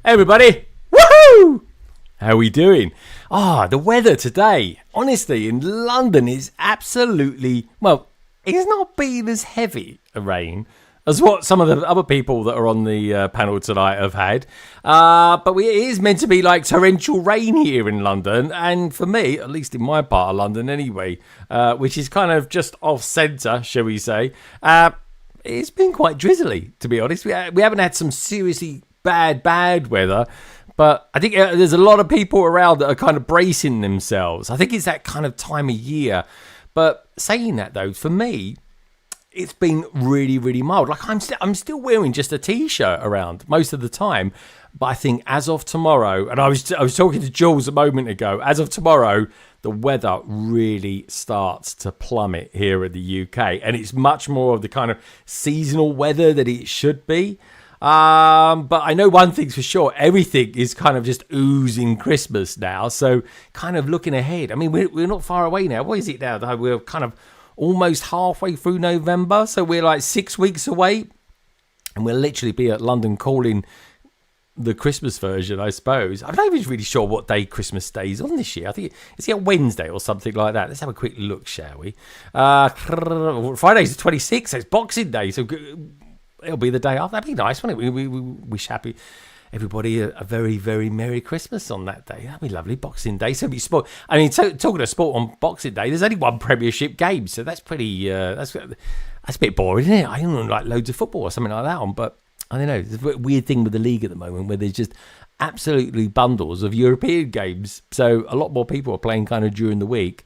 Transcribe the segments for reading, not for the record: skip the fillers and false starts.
Everybody, woohoo! How are we doing? The weather today, honestly, in London is absolutely, well, it's not been as heavy a rain as what some of the other people that are on the panel tonight have had. But it is meant to be like torrential rain here in London. And for me, at least in my part of London anyway, which is kind of just off centre, shall we say, it's been quite drizzly, to be honest. We haven't had some seriously bad weather. But I think there's a lot of people around that are kind of bracing themselves. I think it's that kind of time of year. But saying that, though, for me, it's been really, really mild. Like I'm still wearing just a t-shirt around most of the time. But I think as of tomorrow, and I was talking to Jules a moment ago, as of tomorrow, the weather really starts to plummet here in the UK. And it's much more of the kind of seasonal weather that it should be. But I know one thing's for sure, everything is kind of just oozing Christmas now. So kind of looking ahead. I mean, we're not far away now. What is it now? We're kind of almost halfway through November. So we're like 6 weeks away. And we'll literally be at London calling the Christmas version, I suppose. I'm not even really sure what day Christmas Day is on this year. I think it's a Wednesday or something like that. Let's have a quick look, shall we? Friday's the 26th. So it's Boxing Day. So it'll be the day after. That'd be nice, wouldn't it? We wish everybody a very, very Merry Christmas on that day. That'd be lovely. Boxing Day. So be sport. I mean, talking of sport on Boxing Day, there's only one Premiership game, so that's pretty. That's a bit boring, isn't it? I don't know, like loads of football or something like that on, but I don't know. There's a weird thing with the league at the moment where there's just absolutely bundles of European games. So a lot more people are playing kind of during the week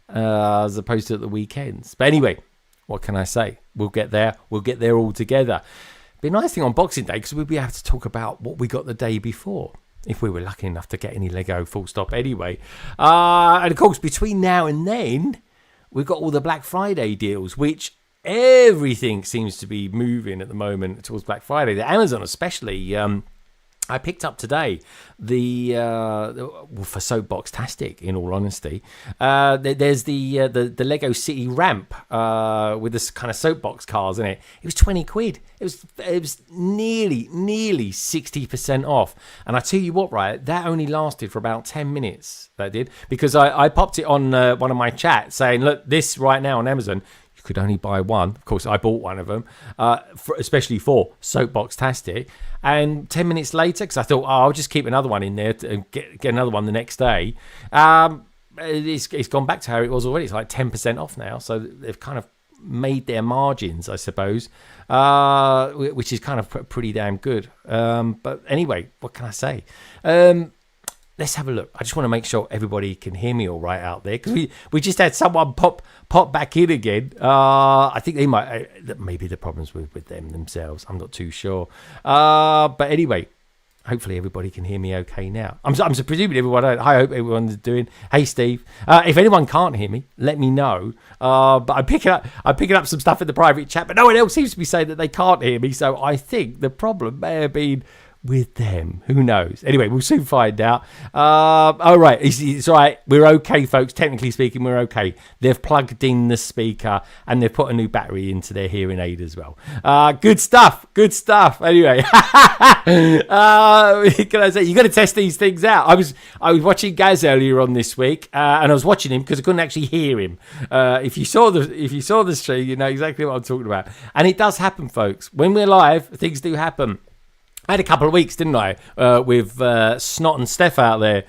as opposed to at the weekends. But anyway. What can I say? We'll get there. We'll get there all together. Be a nice thing on Boxing Day because we'll be able to talk about what we got the day before, if we were lucky enough to get any Lego full stop anyway. And of course, between now and then, we've got all the Black Friday deals, which everything seems to be moving at the moment towards Black Friday. The Amazon especially. I picked up today for Soapbox-tastic, in all honesty. There's the Lego City ramp with this kind of soapbox cars in it. It was 20 quid. It was nearly 60% off. And I tell you what, right, that only lasted for about 10 minutes. That did, because I popped it on one of my chats saying, look, this right now on Amazon, you could only buy one. Of course, I bought one of them, especially for Soapbox-tastic. And 10 minutes later, because I thought, I'll just keep another one in there and get another one the next day. It's gone back to how it was already. It's like 10% off now. So they've kind of made their margins, I suppose, which is kind of pretty damn good. But anyway, what can I say? Let's have a look. I just want to make sure everybody can hear me all right out there, because we just had someone pop back in again. I think they might, maybe the problems with them themselves. I'm not too sure. But anyway, hopefully everybody can hear me okay now. I'm presuming everyone. I hope everyone's doing. Hey Steve, if anyone can't hear me, let me know. But I'm picking up some stuff in the private chat, but no one else seems to be saying that they can't hear me. So I think the problem may have been with them. Who knows? Anyway, we'll soon find out. All right, it's all right. We're okay, folks. Technically speaking, we're okay. They've plugged in the speaker and they've put a new battery into their hearing aid as well. Good stuff. Anyway, can I say, you got to test these things out. I was watching Gaz earlier on this week, and I was watching him because I couldn't actually hear him. If you saw the stream, you know exactly what I'm talking about. And it does happen, folks. When we're live, things do happen. I had a couple of weeks, didn't I, with Snot and Steph out there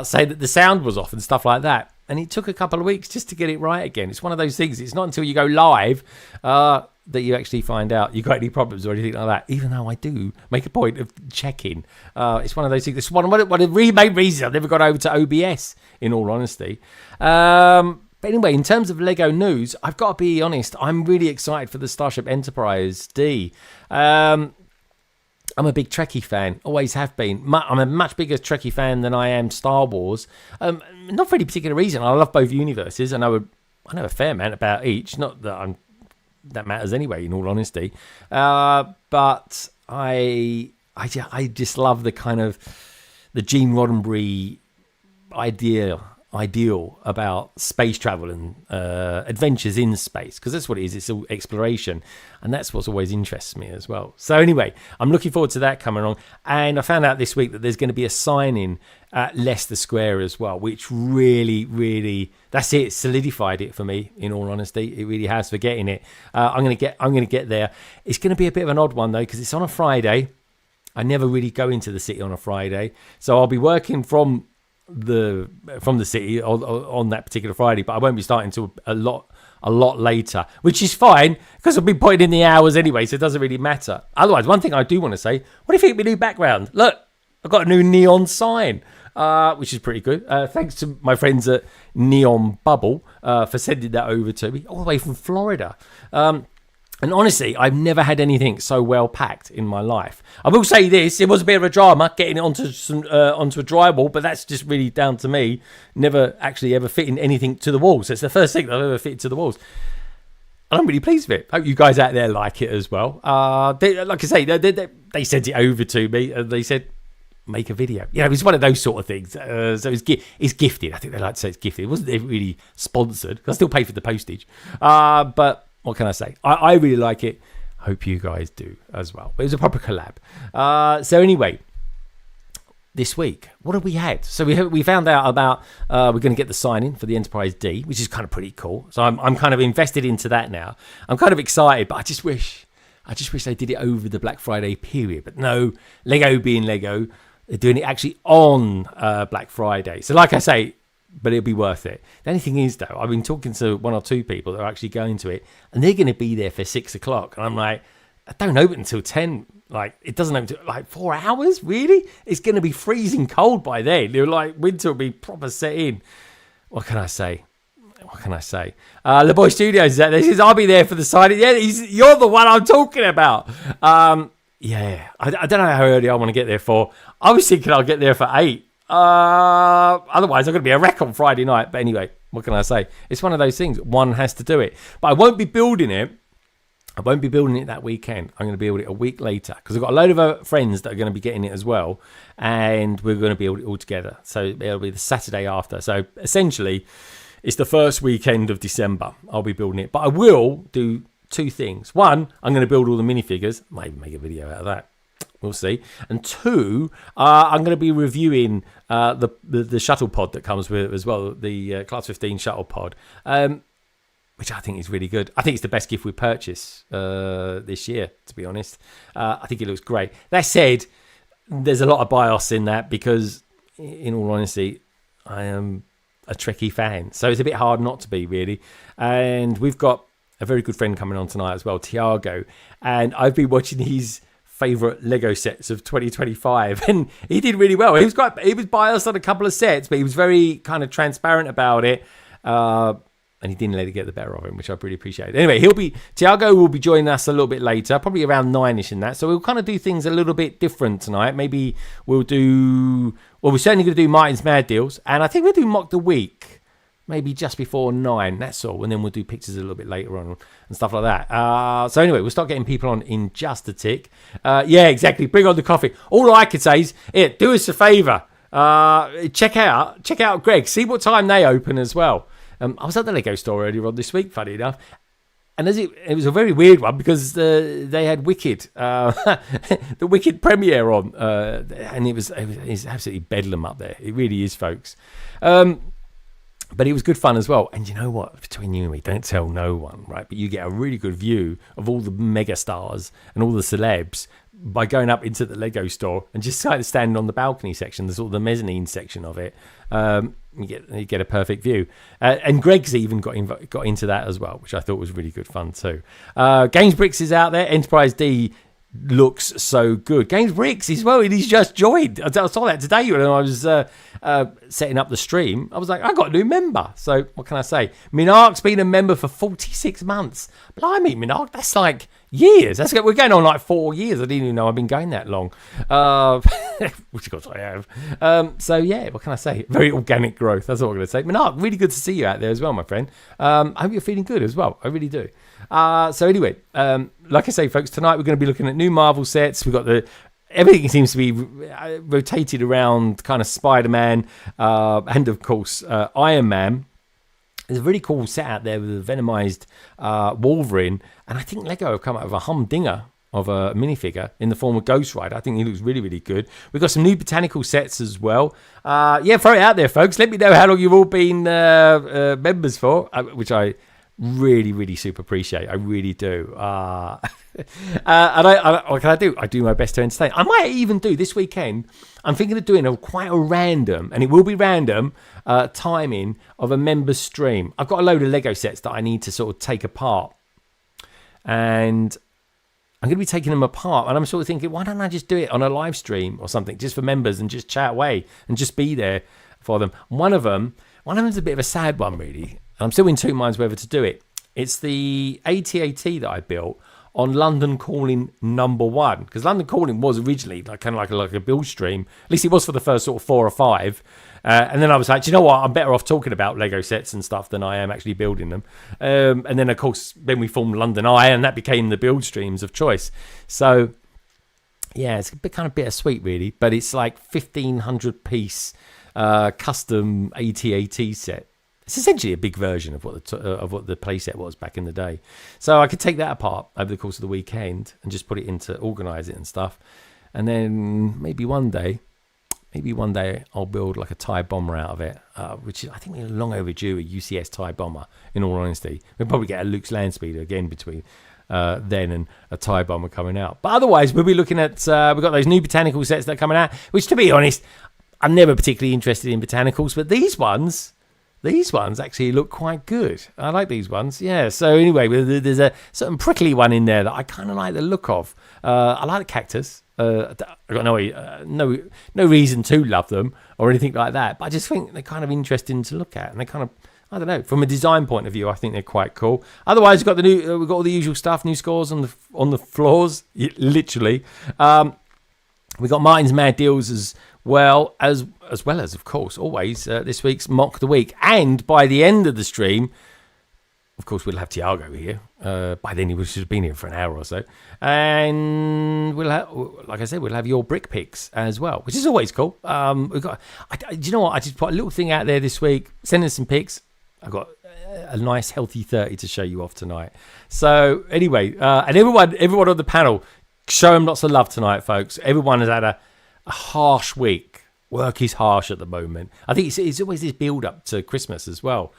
saying that the sound was off and stuff like that. And it took a couple of weeks just to get it right again. It's one of those things. It's not until you go live that you actually find out you've got any problems or anything like that, even though I do make a point of checking. It's one of those things. It's one of the main reasons I've never gone over to OBS, in all honesty. But anyway, in terms of Lego news, I've got to be honest, I'm really excited for the Starship Enterprise D. I'm a big Trekkie fan, always have been. I'm a much bigger Trekkie fan than I am Star Wars. Not for any particular reason. I love both universes. I know a fair amount about each. Not that that matters anyway, in all honesty. But I just love the kind of the Gene Roddenberry idea ideal about space travel and adventures in space, because that's what it is. It's all exploration, and that's what's always interests me as well. So anyway, I'm looking forward to that coming on. And I found out this week that there's going to be a sign-in at Leicester Square as well, which really, that's it, solidified it for me, in all honesty. It really has, for getting it. I'm going to get there. It's going to be a bit of an odd one though, because it's on a Friday. I never really go into the city on a Friday, so I'll be working from the city on that particular Friday, but I won't be starting until a lot later, which is fine, because I've been putting in the hours anyway, so it doesn't really matter. Otherwise, one thing I do want to say, what do you think of my new background? Look, I've got a new neon sign, which is pretty good. Thanks to my friends at Neon Bubble for sending that over to me all the way from Florida. And honestly, I've never had anything so well packed in my life. I will say this, it was a bit of a drama getting it onto a drywall, but that's just really down to me never actually ever fitting anything to the walls. So it's the first thing that I've ever fitted to the walls. And I'm really pleased with it. Hope you guys out there like it as well. Like I say, they sent it over to me and they said, make a video. You know, it's one of those sort of things. So it's gifted. I think they like to say it's gifted. It wasn't really sponsored. I still pay for the postage. But what can I say? I really like it. Hope you guys do as well. But it was a proper collab. So anyway, this week, what have we had? So we found out about we're going to get the sign-in for the Enterprise D, which is kind of pretty cool. So I'm kind of invested into that now. I'm kind of excited, but I just wish they did it over the Black Friday period. But no, Lego being Lego, they're doing it actually on Black Friday. So like I say, but it'll be worth it. The only thing is, though, I've been talking to one or two people that are actually going to it, and they're going to be there for 6 o'clock. And I'm like, I don't open until 10. Like, it doesn't open until like 4 hours, really? It's going to be freezing cold by then. They're like, winter will be proper set in. What can I say? The Boy Studios is out there. He says, I'll be there for the signing. Yeah, you're the one I'm talking about. Yeah, I don't know how early I want to get there for. I was thinking I'll get there for 8. Otherwise I'm going to be a wreck on Friday night. But anyway, what can I say? It's one of those things. One has to do it. But I won't be building it. That weekend. I'm going to build it a week later, because I've got a load of other friends that are going to be getting it as well, and we're going to build it all together. So it'll be the Saturday after. So essentially, it's the first weekend of December. I'll be building it. But I will do 2 things. One, I'm going to build all the minifigures. Maybe make a video out of that. We'll see. And 2, I'm going to be reviewing the shuttle pod that comes with it as well, the Class 15 shuttle pod, which I think is really good. I think it's the best gift we purchased this year, to be honest. I think it looks great. That said, there's a lot of bias in that, because, in all honesty, I am a Trekkie fan. So it's a bit hard not to be, really. And we've got a very good friend coming on tonight as well, Tiago. And I've been watching his favourite Lego sets of 2025, and he did really well. He was biased on a couple of sets, but he was very kind of transparent about it, and he didn't let it get the better of him, which I really appreciate. Anyway, Tiago will be joining us a little bit later, probably around 9ish in that. So we'll kind of do things a little bit different tonight. Maybe we're certainly going to do Martin's Mad Deals, and I think we'll do Mock the Week maybe just before 9, that's all, and then we'll do pictures a little bit later on and stuff like that. So anyway, we'll start getting people on in just a tick. Yeah, exactly, bring on the coffee. All I could say is, do us a favour, check out Greg, see what time they open as well. I was at the Lego store earlier on this week, funny enough, and it was a very weird one, because they had Wicked, the Wicked premiere on, and it's absolutely bedlam up there. It really is, folks. But it was good fun as well. And you know what? Between you and me, don't tell no one, right? But you get a really good view of all the mega stars and all the celebs by going up into the Lego store and just kind of standing on the balcony section, the sort of the mezzanine section of it. You get a perfect view. And Greg's even got into that as well, which I thought was really good fun too. Games Bricks is out there. Enterprise D looks so good. Games Bricks as well, and he's just joined. I saw that today when I was setting up the stream. I was like, I got a new member. So what can I say? Minark's been a member for 46 months. Blimey, Minark, that's like years. We're going on like 4 years. I didn't even know I've been going that long. Which of course I have. So yeah, what can I say? Very organic growth. That's all I'm going to say. Minark, really good to see you out there as well, my friend. I hope you're feeling good as well. I really do. So anyway, like I say, folks, tonight we're going to be looking at new Marvel sets. We've got the everything seems to be rotated around kind of Spider-Man and, of course, Iron Man. There's a really cool set out there with a venomized Wolverine. And I think Lego have come out with a humdinger of a minifigure in the form of Ghost Rider. I think he looks really, really good. We've got some new botanical sets as well. Yeah, throw it out there, folks. Let me know how long you've all been members for, which I really, really super appreciate. I really do. And what can I do? I do my best to entertain. I might even do this weekend. I'm thinking of doing quite a random, and it will be random, timing of a member stream. I've got a load of Lego sets that I need to sort of take apart. And I'm going to be taking them apart, and I'm sort of thinking, why don't I just do it on a live stream or something, just for members, and just chat away and just be there for them. One of them's a bit of a sad one, really. I'm still in two minds whether to do it. It's the AT-AT that I built on London Calling #1, because London Calling was originally like a build stream. At least it was for the first sort of 4 or 5. And then I was like, do you know what? I'm better off talking about Lego sets and stuff than I am actually building them. And then, of course, then we formed London Eye, and that became the build streams of choice. So, yeah, it's a bit kind of bittersweet, really. But it's like 1,500 piece custom AT-AT set. It's essentially a big version of what the playset was back in the day. So I could take that apart over the course of the weekend and just put it into, organise it and stuff. And then maybe one day I'll build like a TIE bomber out of it, which I think we're long overdue, a UCS TIE bomber, in all honesty. We'll probably get a Luke's land speeder again between then and a TIE bomber coming out. But otherwise, we'll be looking at, we've got those new botanical sets that are coming out, which, to be honest, I'm never particularly interested in botanicals, but these ones actually look quite good. I like these ones. Yeah. So anyway, there's a certain prickly one in there that I kind of like the look of. I like the cactus. I've got no reason to love them or anything like that. But I just think they're kind of interesting to look at, and they kind of, I don't know, from a design point of view, I think they're quite cool. Otherwise, we've got all the usual stuff, new scores on the floors, literally. We got Martin's Mad Deals as well as of course always this week's Mock the Week, and by the end of the stream, of course, we'll have Tiago here. By then he should have been here for an hour or so, and we'll have, like I said, we'll have your brick picks as well, which is always cool. We've got, do you know what? I just put a little thing out there this week. Send us some pics. I've got a nice healthy 30 to show you off tonight. So anyway, and everyone on the panel, show them lots of love tonight, folks. Everyone has had a harsh week. Work is harsh at the moment. I think it's always this build up to Christmas as well.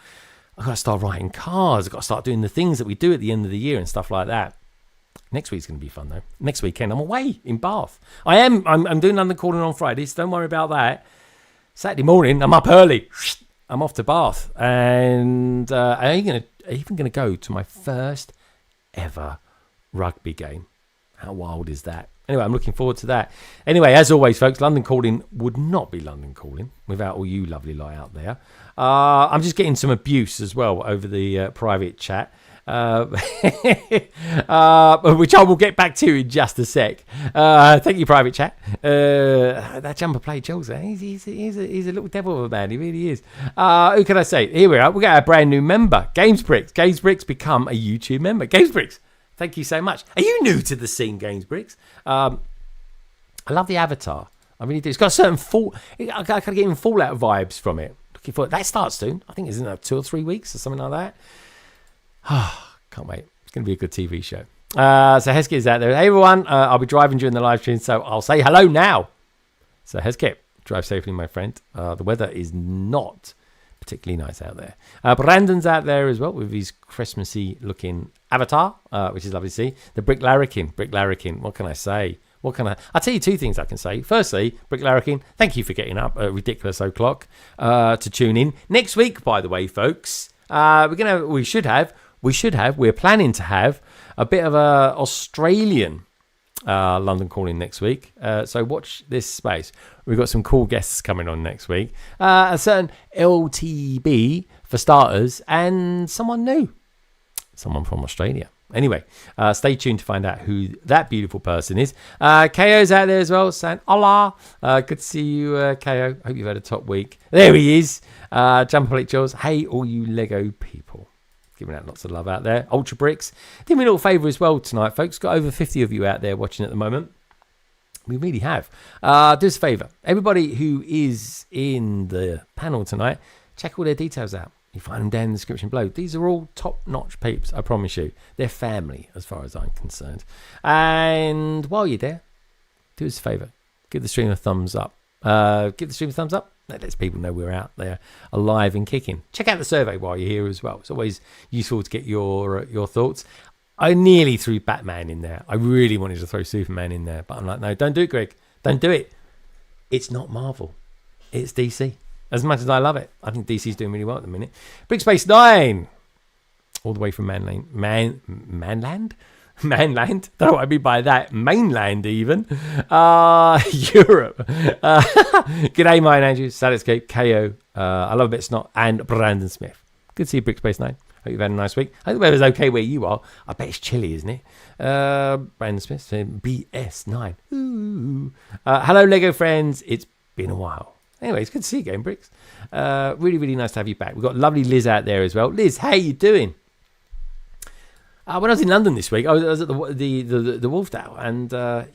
I've got to start writing cards. I've got to start doing the things that we do at the end of the year and stuff like that. Next week's going to be fun, though. Next weekend, I'm away in Bath. I'm doing London Calling on Friday, so don't worry about that. Saturday morning, I'm up early. I'm off to Bath. And I'm even going to go to my first ever rugby game. How wild is that? Anyway, I'm looking forward to that. Anyway, as always, folks, London Calling would not be London Calling without all you lovely lot out there. I'm just getting some abuse as well over the private chat, which I will get back to in just a sec. Thank you, private chat. That JumperPlateJules, he's a little devil of a man. He really is. Who can I say? Here we are. We got a brand new member, GamesBricks. GamesBricks become a YouTube member. GamesBricks, thank you so much. Are you new to the scene, GamesBricks? I love the avatar. I really do. It's got a certain I kind of get Fallout vibes from it. Looking forward. That starts soon. I think it's in 2 or 3 weeks or something like that. Can't wait. It's going to be a good TV show. So Heskett is out there. Hey everyone, I'll be driving during the live stream, so I'll say hello now. So Heskett, drive safely, my friend. The weather is not particularly nice out there. Brandon's out there as well with his Christmassy looking avatar, which is lovely to see. The Brick Larrikin. What can I say? I'll tell you 2 things I can say. Firstly, Brick Larrikin, thank you for getting up at a ridiculous o'clock to tune in. Next week, by the way, folks, we're planning to have a bit of a Australian London Calling next week. So watch this space. We've got some cool guests coming on next week. A certain LTB for starters, and someone new. Someone from Australia. Anyway, stay tuned to find out who that beautiful person is. KO's out there as well, saying hola. Good to see you, KO. Hope you've had a top week. There he is. JumperPlateJules. Hey, all you Lego people. Giving out lots of love out there. Ultra Bricks. Did me a little favour as well tonight, folks. Got over 50 of you out there watching at the moment. We really have. Do us a favour. Everybody who is in the panel tonight, check all their details out. You find them down in the description below. These are all top-notch peeps, I promise you. They're family, as far as I'm concerned. And while you're there, do us a favour. Give the stream a thumbs up. Give the stream a thumbs up. That lets people know we're out there, alive and kicking. Check out the survey while you're here as well. It's always useful to get your thoughts. I nearly threw Batman in there. I really wanted to throw Superman in there. But I'm like, no, don't do it, Greg. Don't do it. It's not Marvel. It's DC. As much as I love it, I think DC's doing really well at the minute. Big Space 9. All the way from Manland? Don't know what I mean by that. Mainland, even. Europe. G'day, my Andrew. Sadiscape, KO. I love a bit of snot. And Brandon Smith. Good to see you, Big Space 9. Hope you've had a nice week. I hope the weather's okay where you are. I bet it's chilly, isn't it? Brandon Smith saying BS9. Ooh. Hello, Lego friends. It's been a while. Anyway, it's good to see you again, Bricks. Really, really nice to have you back. We've got lovely Liz out there as well. Liz, how you doing? When I was in London this week, I was at the Wolfdale, and I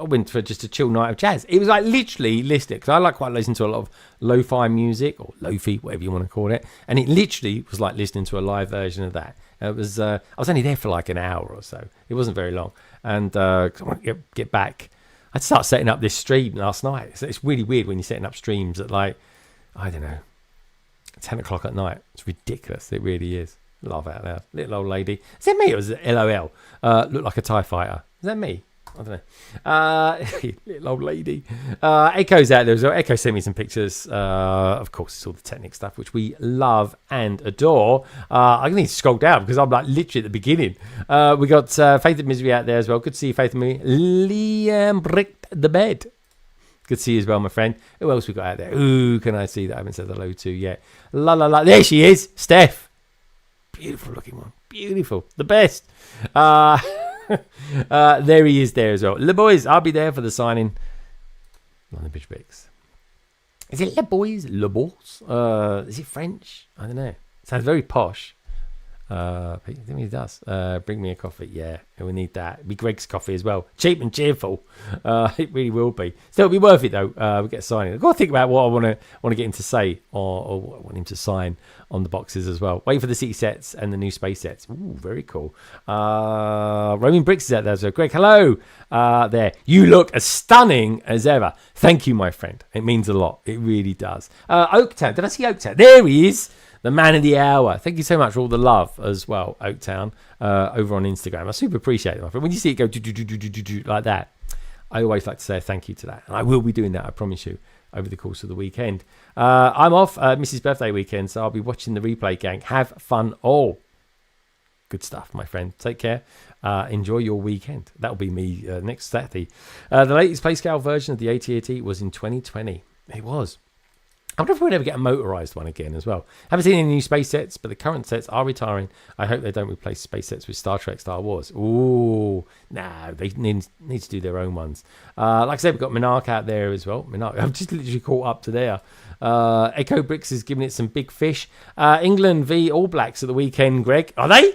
went for just a chill night of jazz. It was like literally listening, because I like quite listening to a lot of lo-fi music, or lo-fi, whatever you want to call it, and it literally was like listening to a live version of that. It was I was only there for like an hour or so. It wasn't very long, and I want to get back. I'd start setting up this stream last night. So it's really weird when you're setting up streams at like, I don't know, 10 o'clock at night. It's ridiculous. It really is. Laugh out loud. Little old lady. Is that me or was it LOL? Looked like a TIE fighter. Is that me? I don't know. Little old lady. Echo's out there as well. Echo sent me some pictures. Of course, it's all the Technic stuff, which we love and adore. I need to scroll down because I'm like literally at the beginning. We got Faith and Misery out there as well. Good to see you, Faith and Misery. Liam bricked the bed. Good to see you as well, my friend. Who else we got out there? Ooh, can I see that? I haven't said hello to yet. La la la. There she is. Steph. Beautiful looking one. Beautiful. The best. There he is there as well. Le boys, I'll be there for the signing. On the Bitch Bricks. Is it Le boys? Le boys? Is it French? I don't know. Sounds very posh. I think he does. Bring me a coffee. Yeah, we need that. It'll be Greg's coffee as well. Cheap and cheerful. It really will be. Still, it'll be worth it though. We'll get a signing. I've got to think about what I want to get him to say, or what I want him to sign on the boxes as well. Wait for the city sets and the new space sets. Ooh, very cool. Roman Bricks is out there. So, Greg, hello. There. You look as stunning as ever. Thank you, my friend. It means a lot. It really does. Oaktown. Did I see Oaktown? There he is. The man of the hour. Thank you so much for all the love as well, Oaktown, over on Instagram. I super appreciate it, my friend. When you see it go do like that, I always like to say thank you to that. And I will be doing that, I promise you, over the course of the weekend. I'm off Mrs. Birthday weekend, so I'll be watching the replay, gang. Have fun all. Good stuff, my friend. Take care. Enjoy your weekend. That'll be me next Saturday. The latest PlayScale version of the AT-AT was in 2020. It was. I wonder if we'll ever get a motorised one again as well. Haven't seen any new space sets, but the current sets are retiring. I hope they don't replace space sets with Star Trek, Star Wars. Ooh, nah, they need to do their own ones. Like I said, we've got Monarch out there as well. Monarch, I've just literally caught up to there. Echo Bricks is giving it some big fish. England v All Blacks at the weekend, Greg. Are they?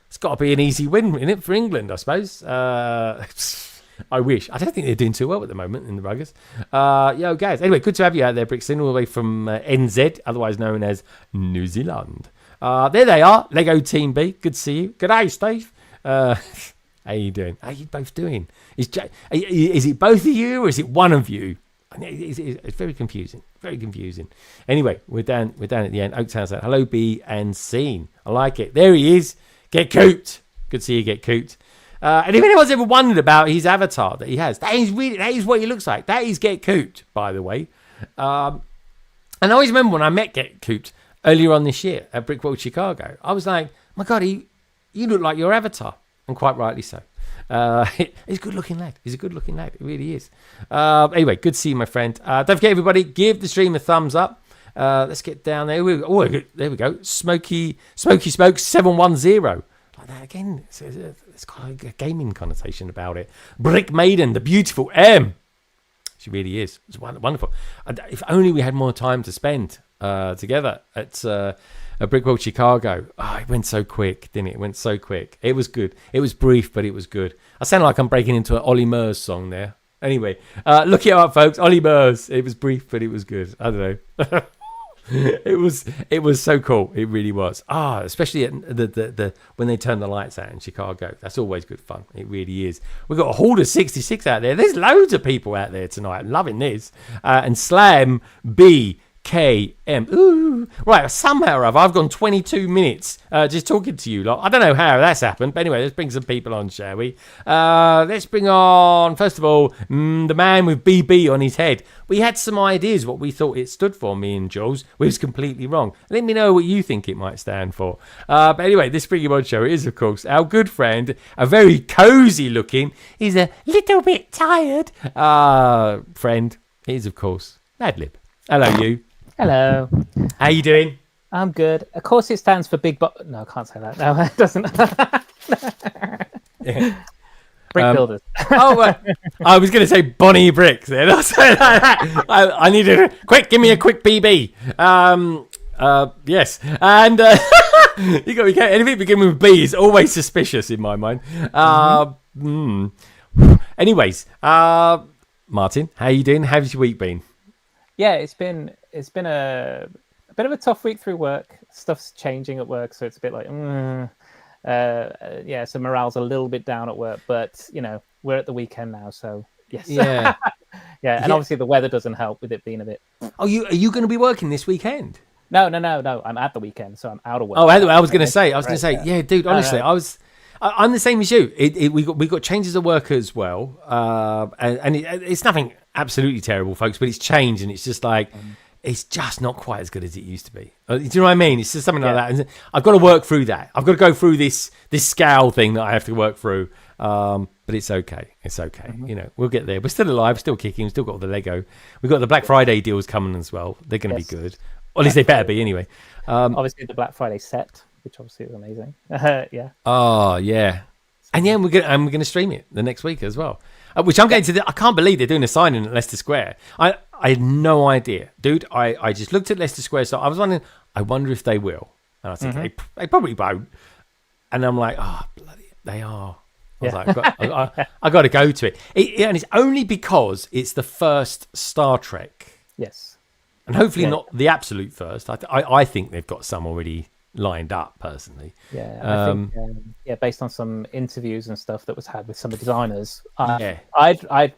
It's got to be an easy win in it for England, I suppose. I wish. I don't think they're doing too well at the moment in the Ruggers. Yo, guys. Anyway, good to have you out there, Brixton, all the way from NZ, otherwise known as New Zealand. There they are, Lego Team B. Good to see you. Good day, Steve. How you doing? How you both doing? Is it both of you or is it one of you? It's very confusing. Very confusing. Anyway, we're down at the end. Oaktown's out. Hello, B and Scene. I like it. There he is. Get cooped. Good to see you get cooped. And if anyone's ever wondered about his avatar that he has, that is what he looks like. That is Get Cooped, by the way. And I always remember when I met Get Cooped earlier on this year at Brickworld Chicago, I was like, my God, you look like your avatar. And quite rightly so. He's a good looking lad. He's a good looking lad. It really is. Anyway, good to see you, my friend. Don't forget, everybody, give the stream a thumbs up. Let's get down there. There we go. Smoky Smoke 710. Like that again. It's got a gaming connotation about it. Brick Maiden, the beautiful M. She really is. It's wonderful. If only we had more time to spend together at Brickworld Chicago. Oh, it went so quick, didn't it? It went so quick. It was good. It was brief, but it was good. I sound like I'm breaking into an Ollie Murs song there. Anyway, look it up, folks. Ollie Murs. It was brief, but it was good. I don't know. It was so cool. It really was. Especially at the when they turn the lights out in Chicago. That's always good fun. It really is. We've got a horde of 66 out there. There's loads of people out there tonight. I'm loving this. And Slam BKM. Ooh. Right, somehow or other, I've gone 22 minutes just talking to you lot. I don't know how that's happened, but anyway, let's bring some people on, shall we? Let's bring on, first of all, the man with BB on his head. We had some ideas what we thought it stood for, me and Jules. We was completely wrong. Let me know what you think it might stand for. But anyway, this Bring Him On show is, of course, our good friend, a very cosy looking, he's a little bit tired friend. Is, of course, Madlib. Hello, you. Hello. How you doing? I'm good. Of course, it stands for big. No, I can't say that. No, it doesn't. Yeah. Brick builders. I was going to say Bonnie Bricks. Then I needed give me a quick BB. Yes, and you got me. Anything beginning with B is always suspicious in my mind. Anyways, Martin, how you doing? How's your week been? Yeah, it's been a bit of a tough week through work. Stuff's changing at work, so it's a bit like, so morale's a little bit down at work. But we're at the weekend now, so yes, yeah, yeah. And obviously the weather doesn't help with it being a bit. Are you going to be working this weekend? No. I'm at the weekend, so I'm out of work. Oh, I was going to say, yeah, dude. Honestly, I'm the same as you. We got changes of work as well, and it's nothing absolutely terrible, folks, but it's changed, and it's just like it's just not quite as good as it used to be. Do you know what I mean? It's just something like that, and I've got to work through that. I've got to go through this scale thing that I have to work through, but it's okay. It's okay. We'll get there. We're still alive, still kicking. We've still got the Lego. We've got the Black Friday deals coming as well. They're going to be good. Or at least they better be anyway. Obviously, the Black Friday set, which obviously is amazing. Yeah. Oh yeah, and yeah, we're gonna stream it the next week as well. Which I'm going to. I can't believe they're doing a signing at Leicester Square. I had no idea, dude. I just looked at Leicester Square, so I was wondering. I wonder if they will. And I said they probably won't. And I'm like, bloody, they are. I was like, I got to go to it. And it's only because it's the first Star Trek. Yes. And hopefully not the absolute first. I think they've got some already lined up, personally. Yeah, I think, based on some interviews and stuff that was had with some of the designers, I'd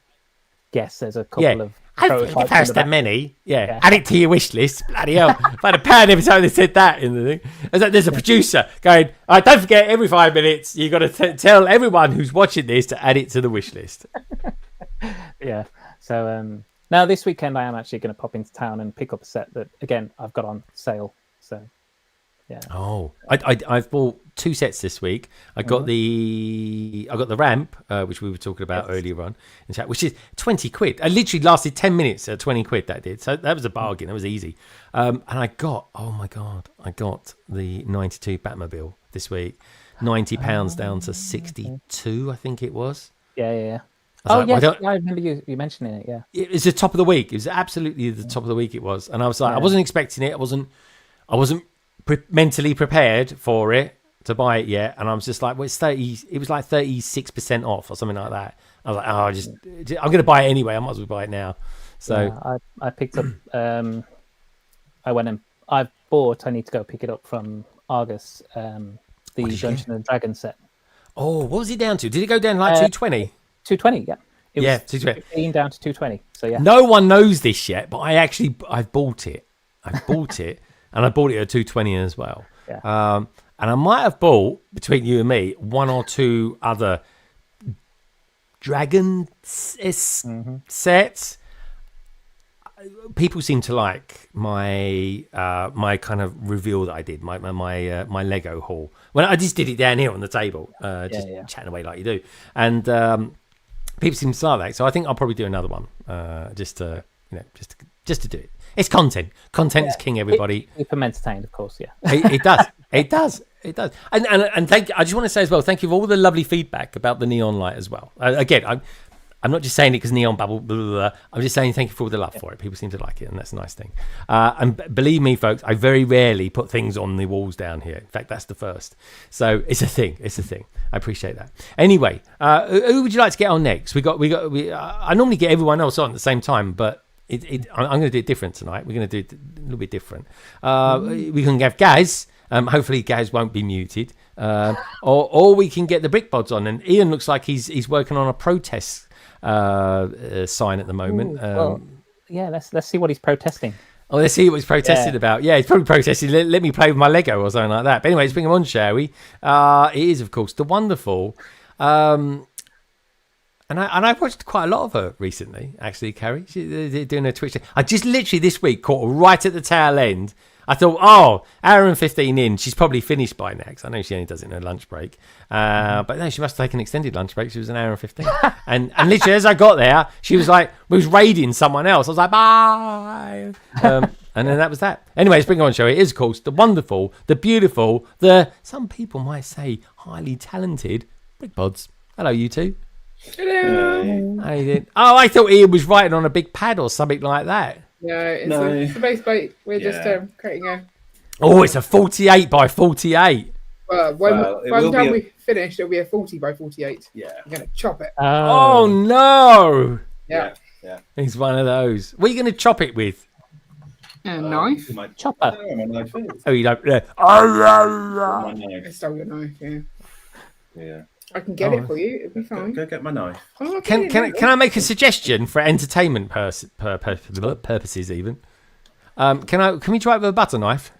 guess there's a couple of prototypes. First of many, add it to your wish list. Bloody hell. If I had a pound every time they said that in the thing. There's a producer going, don't forget, every 5 minutes, you've got to tell everyone who's watching this to add it to the wish list. Yeah, so... Now, this weekend, I am actually going to pop into town and pick up a set that, again, I've got on sale. So, yeah. Oh, I've bought 2 sets this week. I got the ramp, which we were talking about earlier on in chat, which is 20 quid. I literally lasted 10 minutes at 20 quid. That did. So that was a bargain. That was easy. And I got the 92 Batmobile this week. £90 down to 62, I think it was. Yeah. I remember you mentioning it. Yeah, it was the top of the week. It was absolutely the top of the week. It was, and I was like, I wasn't expecting it. I wasn't mentally prepared for it to buy it yet. And I was just like, well, it's 30. It was like 36% off or something like that. I was like, I'm going to buy it anyway. I might as well buy it now. So I picked up. I went and I need to go pick it up from Argus. The Dungeons and Dragons set. Oh, what was it down to? Did it go down like 220? 220, yeah. It was 220. 15 down to 220. So yeah. No one knows this yet, but I've bought it. I bought it, and I bought it at 220 as well. Yeah. And I might have bought, between you and me, 1 or 2 other Dragon sets. People seem to like my my kind of reveal that I did, my Lego haul. When I just did it down here on the table, chatting away like you do, and people seem to like that. So I think I'll probably do another one, just to do it. It's content. Content is king, everybody. Keep them entertained, of course. Yeah, it does. It does. It does. And thank. I just want to say as well, thank you for all the lovely feedback about the neon light as well. Again, I'm not just saying it because Neon Bubble, blah, blah, blah. I'm just saying thank you for all the love for it. People seem to like it, and that's a nice thing. And believe me, folks, I very rarely put things on the walls down here. In fact, that's the first. So it's a thing. It's a thing. I appreciate that. Anyway, who would you like to get on next? I normally get everyone else on at the same time, but I'm going to do it different tonight. We're going to do it a little bit different. We can have Gaz. Hopefully Gaz won't be muted. Or we can get the Brick Pods on. And Ian looks like he's working on a protest sign at the moment. Well, yeah, let's see what he's protesting. Oh, let's see what he's protested about. Yeah, he's probably protested. Let me play with my Lego or something like that. But anyway, let's bring him on, shall we? It is, of course, the wonderful. And I've watched quite a lot of her recently, actually, Carrie. She's doing her Twitch. I just literally this week caught her right at the tail end. I thought, hour and 15 in, she's probably finished by now, because I know she only does it in her lunch break. But no, she must have taken an extended lunch break. She was an hour and 15. and literally, as I got there, she was like, we was raiding someone else. I was like, bye. And then that was that. Anyway, let's bring her on, show. It is, of course, the wonderful, the beautiful, some people might say, highly talented Brick Pods. Hello, you two. Hello. How you doing? Oh, I thought Ian was writing on a big pad or something like that. No, it's a base plate. We're just creating a. Oh, it's a 48 by 48. By the time we finish, it'll be a 40 by 48. Yeah. I'm going to chop it. Oh, no. Yeah. He's one of those. What are you going to chop it with? A knife. Chopper. My knife is. Oh, you don't. My I knife. stole your knife, yeah. Yeah. I can get it for you. It'll be fine. Go get my knife. Oh, Can I make a suggestion for entertainment purposes even? Can we try it with a butter knife?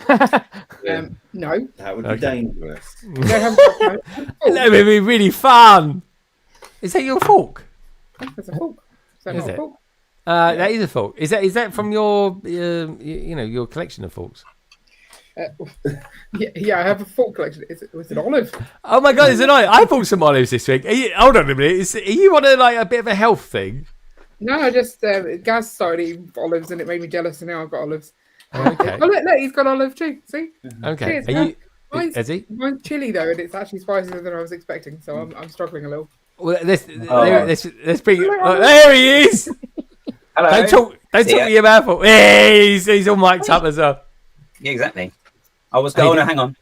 No. That would be dangerous. You don't have a That would be really fun. Is that your fork? That's a fork. Is that Is not a it? fork? That is a fork. Is that from your your collection of forks? Yeah, I have a fork collection. It was an olive. Oh my god, is it olive? I bought some olives this week. Hold on a minute. Are you on a bit of a health thing? No, I just Gaz started eating olives and it made me jealous, and now I've got olives. Okay. Oh, look, he's got olive too. See? Okay. Cheers, Is he? Mine's chili though, and it's actually spicier than I was expecting, so I'm struggling a little. Well, let's bring. Oh, there he is. Hello. Don't talk to your mouth. Hey, he's all mic'd up as well. Yeah, exactly. I was going. Hang on.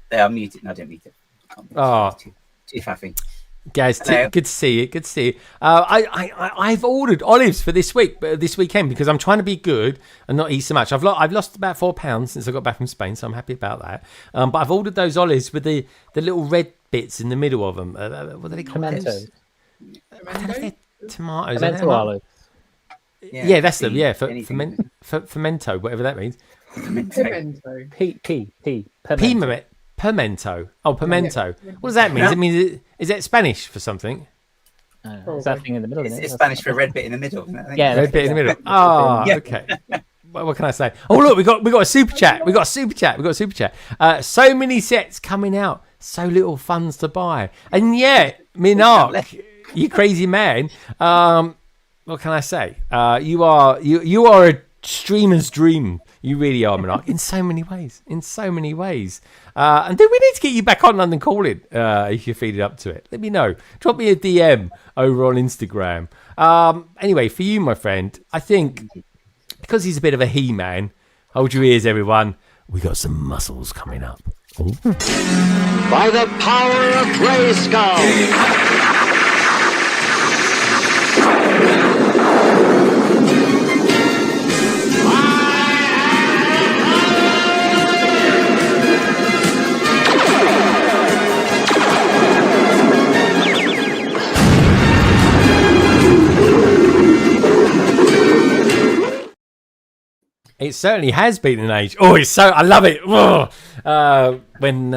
There, I'm muted. No, I didn't mute it. Oh, too faffy. Guys, good to see you. Good to see you. I've ordered olives for this weekend, because I'm trying to be good and not eat so much. I've lost about 4 pounds since I got back from Spain, so I'm happy about that. But I've ordered those olives with the little red bits in the middle of them. What are they called? Tomatoes. Tomatoes. Pimento olives. Yeah, that's them. Yeah, fermento, whatever that means. Pimento. Pimento. Oh, pimento. What does that mean? Yeah. It means is that Spanish for something? It's that thing in the middle, isn't it? It's Spanish for red bit in the middle. Isn't it, I think? Yeah, Red bit in the middle. Oh, okay. What can I say? Oh, look, we got a super chat. We got a super chat. So many sets coming out. So little funds to buy. And yet, Minark, you crazy man. What can I say? You are a streamer's dream. You really are, Minark, in so many ways. And then we need to get you back on London Calling if you feed it up to it. Let me know. Drop me a DM over on Instagram. Anyway, for you, my friend, I think because he's a bit of a he-man, hold your ears, everyone. We got some muscles coming up. Ooh. By the power of Grayskull. It certainly has been an age. Oh, I love it. When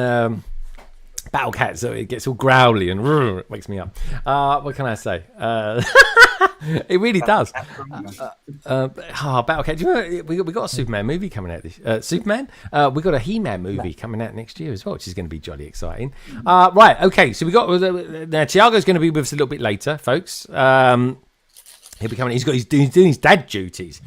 Battle Cat, so it gets all growly and it wakes me up. What can I say? It really does. Battle Cat. Do you know, we got a Superman movie coming out this Superman. We got a He-Man movie coming out next year as well, which is going to be jolly exciting. Right. Okay. So we got now. Tiago's going to be with us a little bit later, folks. He'll be coming. He's doing his dad duties,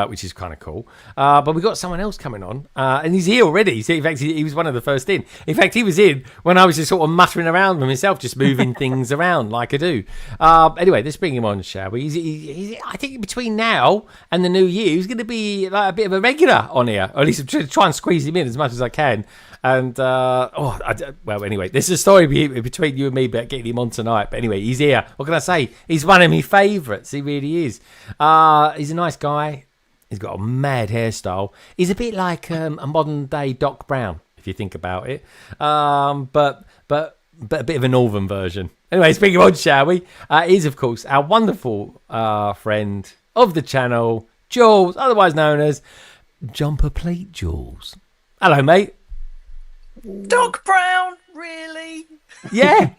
which is kind of cool. But we've got someone else coming on, and he's here already. So in fact, he was one of the first in. In fact, he was in when I was just sort of muttering around with myself, just moving things around like I do. Anyway, let's bring him on, shall we? I think between now and the new year, he's going to be like a bit of a regular on here, or at least try and squeeze him in as much as I can. And anyway, there's a story between you and me about getting him on tonight. But anyway, he's here. What can I say? He's one of my favourites. He really is. He's a nice guy. He's got a mad hairstyle. He's a bit like a modern day Doc Brown, if you think about it. But a bit of a northern version. Anyway, let's bring him on, shall we? He's of course our wonderful friend of the channel, Jules, otherwise known as JumperPlateJules. Hello, mate. Doc Brown, really? Yeah.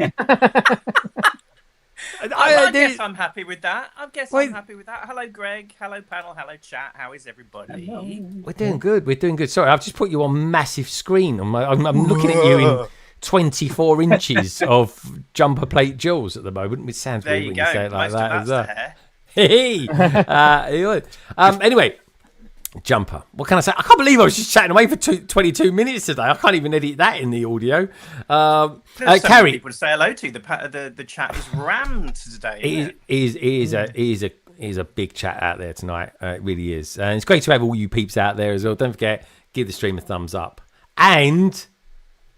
I guess I'm happy with that. I'm happy with that. Hello, Greg. Hello, panel. Hello, chat. How is everybody? Hello. We're doing good. We're doing good. Sorry, I've just put you on massive screen. I'm looking at you in 24 inches of JumperPlateJules at the moment, which sounds There weird you when go. you say it like Most that of as that's well. the hair. Hey. Anyway. Jumper. What can I say? I can't believe I was just chatting away for 22 minutes today. I can't even edit that in the audio. There's so Carrie, many people to say hello to. The chat is rammed today. it is a big chat out there tonight. It really is. And it's great to have all you peeps out there as well. Don't forget, give the stream a thumbs up. And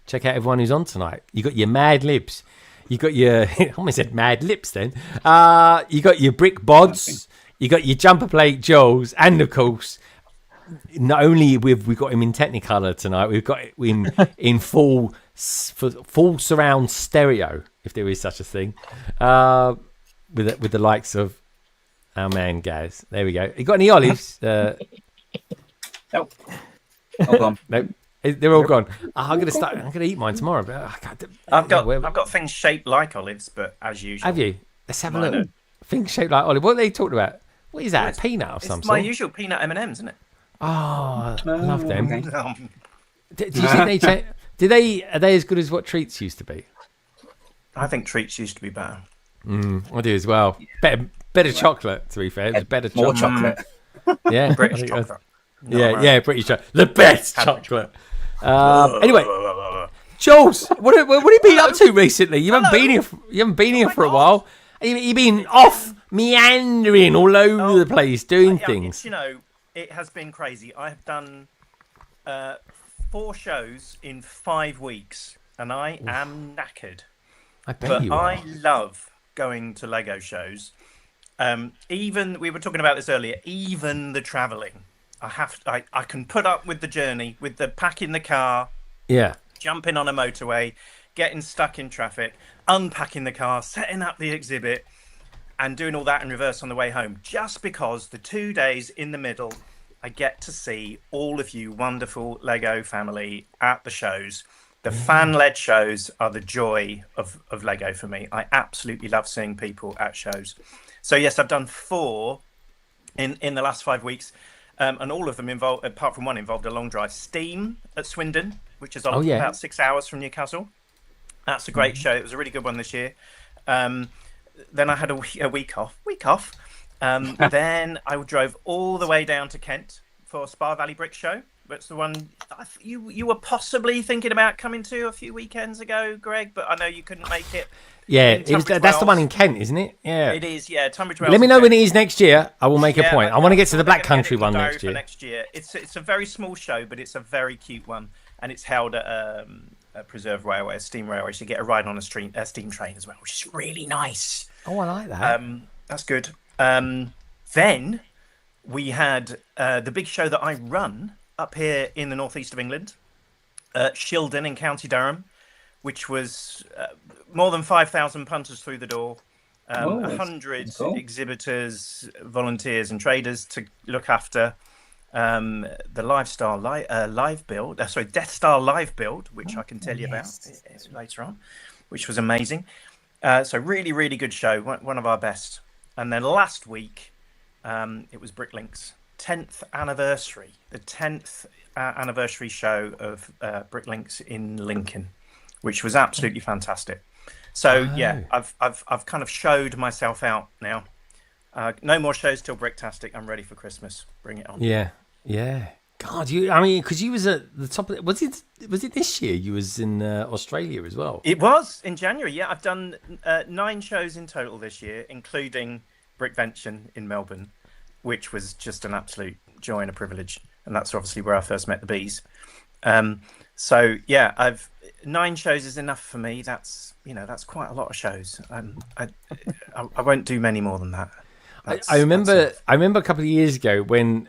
check out everyone who's on tonight. You got your Mad Libs. You got your... I almost said Mad Lips then. You got your Brick Bods. You got your JumperPlateJules. And, of course... Not only we've got him in Technicolor tonight, we've got him in full surround stereo, if there is such a thing, with the likes of our man Gaz. There we go. You got any olives? Nope. All gone. Nope. They're all gone. I'm gonna eat mine tomorrow. But I've got things shaped like olives, but as usual. Have you? Let's have a look. Things shaped like olive. What are they talking about? What is that? A peanut of some It's sort? my usual peanut M&Ms, isn't it? Oh, I love them. Okay. Do you think are they as good as what treats used to be? I think treats used to be better. I do as well. Better chocolate, to be fair. It's better More chocolate. chocolate. Yeah, British I think chocolate. Yeah, British chocolate. The best chocolate. Anyway, Jules, what have you been up to recently? You haven't been here for a while. You've been off meandering all over the place doing things. It has been crazy. I have done 4 shows in 5 weeks, and I am knackered. I bet you are. I love going to Lego shows. Even we were talking about this earlier. Even the travelling, I can put up with the journey, with the packing the car, jumping on a motorway, getting stuck in traffic, unpacking the car, setting up the exhibit, and doing all that in reverse on the way home, just because the 2 days in the middle, I get to see all of you wonderful Lego family at the shows. The fan-led shows are the joy of Lego for me. I absolutely love seeing people at shows. So yes, I've done 4 in the last 5 weeks, and all of them involved, apart from one, involved a long drive. Steam at Swindon, which is about 6 hours from Newcastle. That's a great show. It was a really good one this year. Then I had a week off. Then I drove all the way down to Kent for Spa Valley Brick Show. That's the one you were possibly thinking about coming to a few weekends ago, Greg, but I know you couldn't make it. Yeah, that's the one in Kent, isn't it? Yeah, it is. Yeah, Tunbridge Wells. Let me know when it is next year. I will make a point. I want to get to the Black Country one next year. It's a very small show, but it's a very cute one, and it's held at a preserved railway, a steam railway. So you get a ride on a steam train as well, which is really nice. Oh, I like that. That's good. Then we had the big show that I run up here in the northeast of England, Shildon in County Durham, which was more than 5,000 punters through the door, 100 exhibitors, volunteers and traders to look after the Death Star live build, which I can tell you about later on, which was amazing. So really, really good show, one of our best. And then last week, it was Bricklink's 10th anniversary, the 10th anniversary show of Bricklinks in Lincoln, which was absolutely fantastic. So yeah, I've kind of showed myself out now. No more shows till Bricktastic. I'm ready for Christmas. Bring it on. Yeah. God, because you was at the top of it. Was it this year? You was in Australia as well. It was in January. Yeah, I've done 9 shows in total this year, including Brickvention in Melbourne, which was just an absolute joy and a privilege. And that's obviously where I first met the bees. So yeah, 9 shows is enough for me. That's quite a lot of shows. I won't do many more than that. I remember a couple of years ago when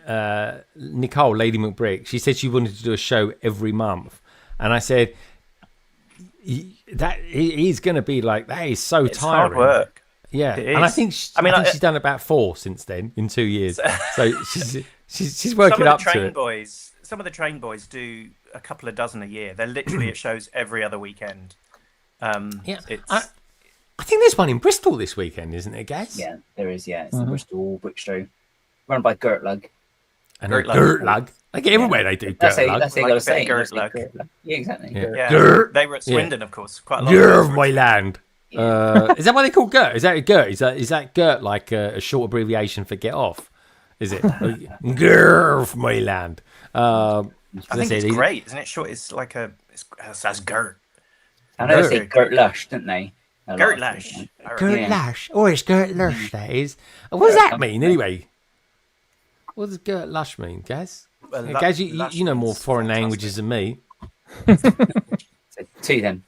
Nicole, Lady McBrick, she said she wanted to do a show every month, and I said that is going to be like that is so It's tiring. hard work. Yeah, It and I is. think she's done about 4 since then in 2 years. So she's working up to it. Some of the train boys do a couple of dozen a year. They're literally at shows every other weekend. I think there's one in Bristol this weekend, isn't there, Gaz? Yeah, there is. Yeah, it's the Bristol Brick Show, run by Gertlug. And Gertlug. Like everywhere they do Gertlug. That's Like got to say. Gertlug. Yeah, exactly. Yeah. They were at Swindon, of course. Quite a lot. Of my land. Is that what they call Gert? Is that Gert? Is that Gert like a short abbreviation for get off? Is it? Of my land. I think it's great, isn't it? Short. It's like that's Gert. I know they say Gert Lush, didn't they? Gert Lash. Gert Lash. Oh, it's Gert Lush, that is. What does that mean, anyway? What does Gert Lush mean, Gaz? Gaz, you know more foreign languages than me. So 2 then.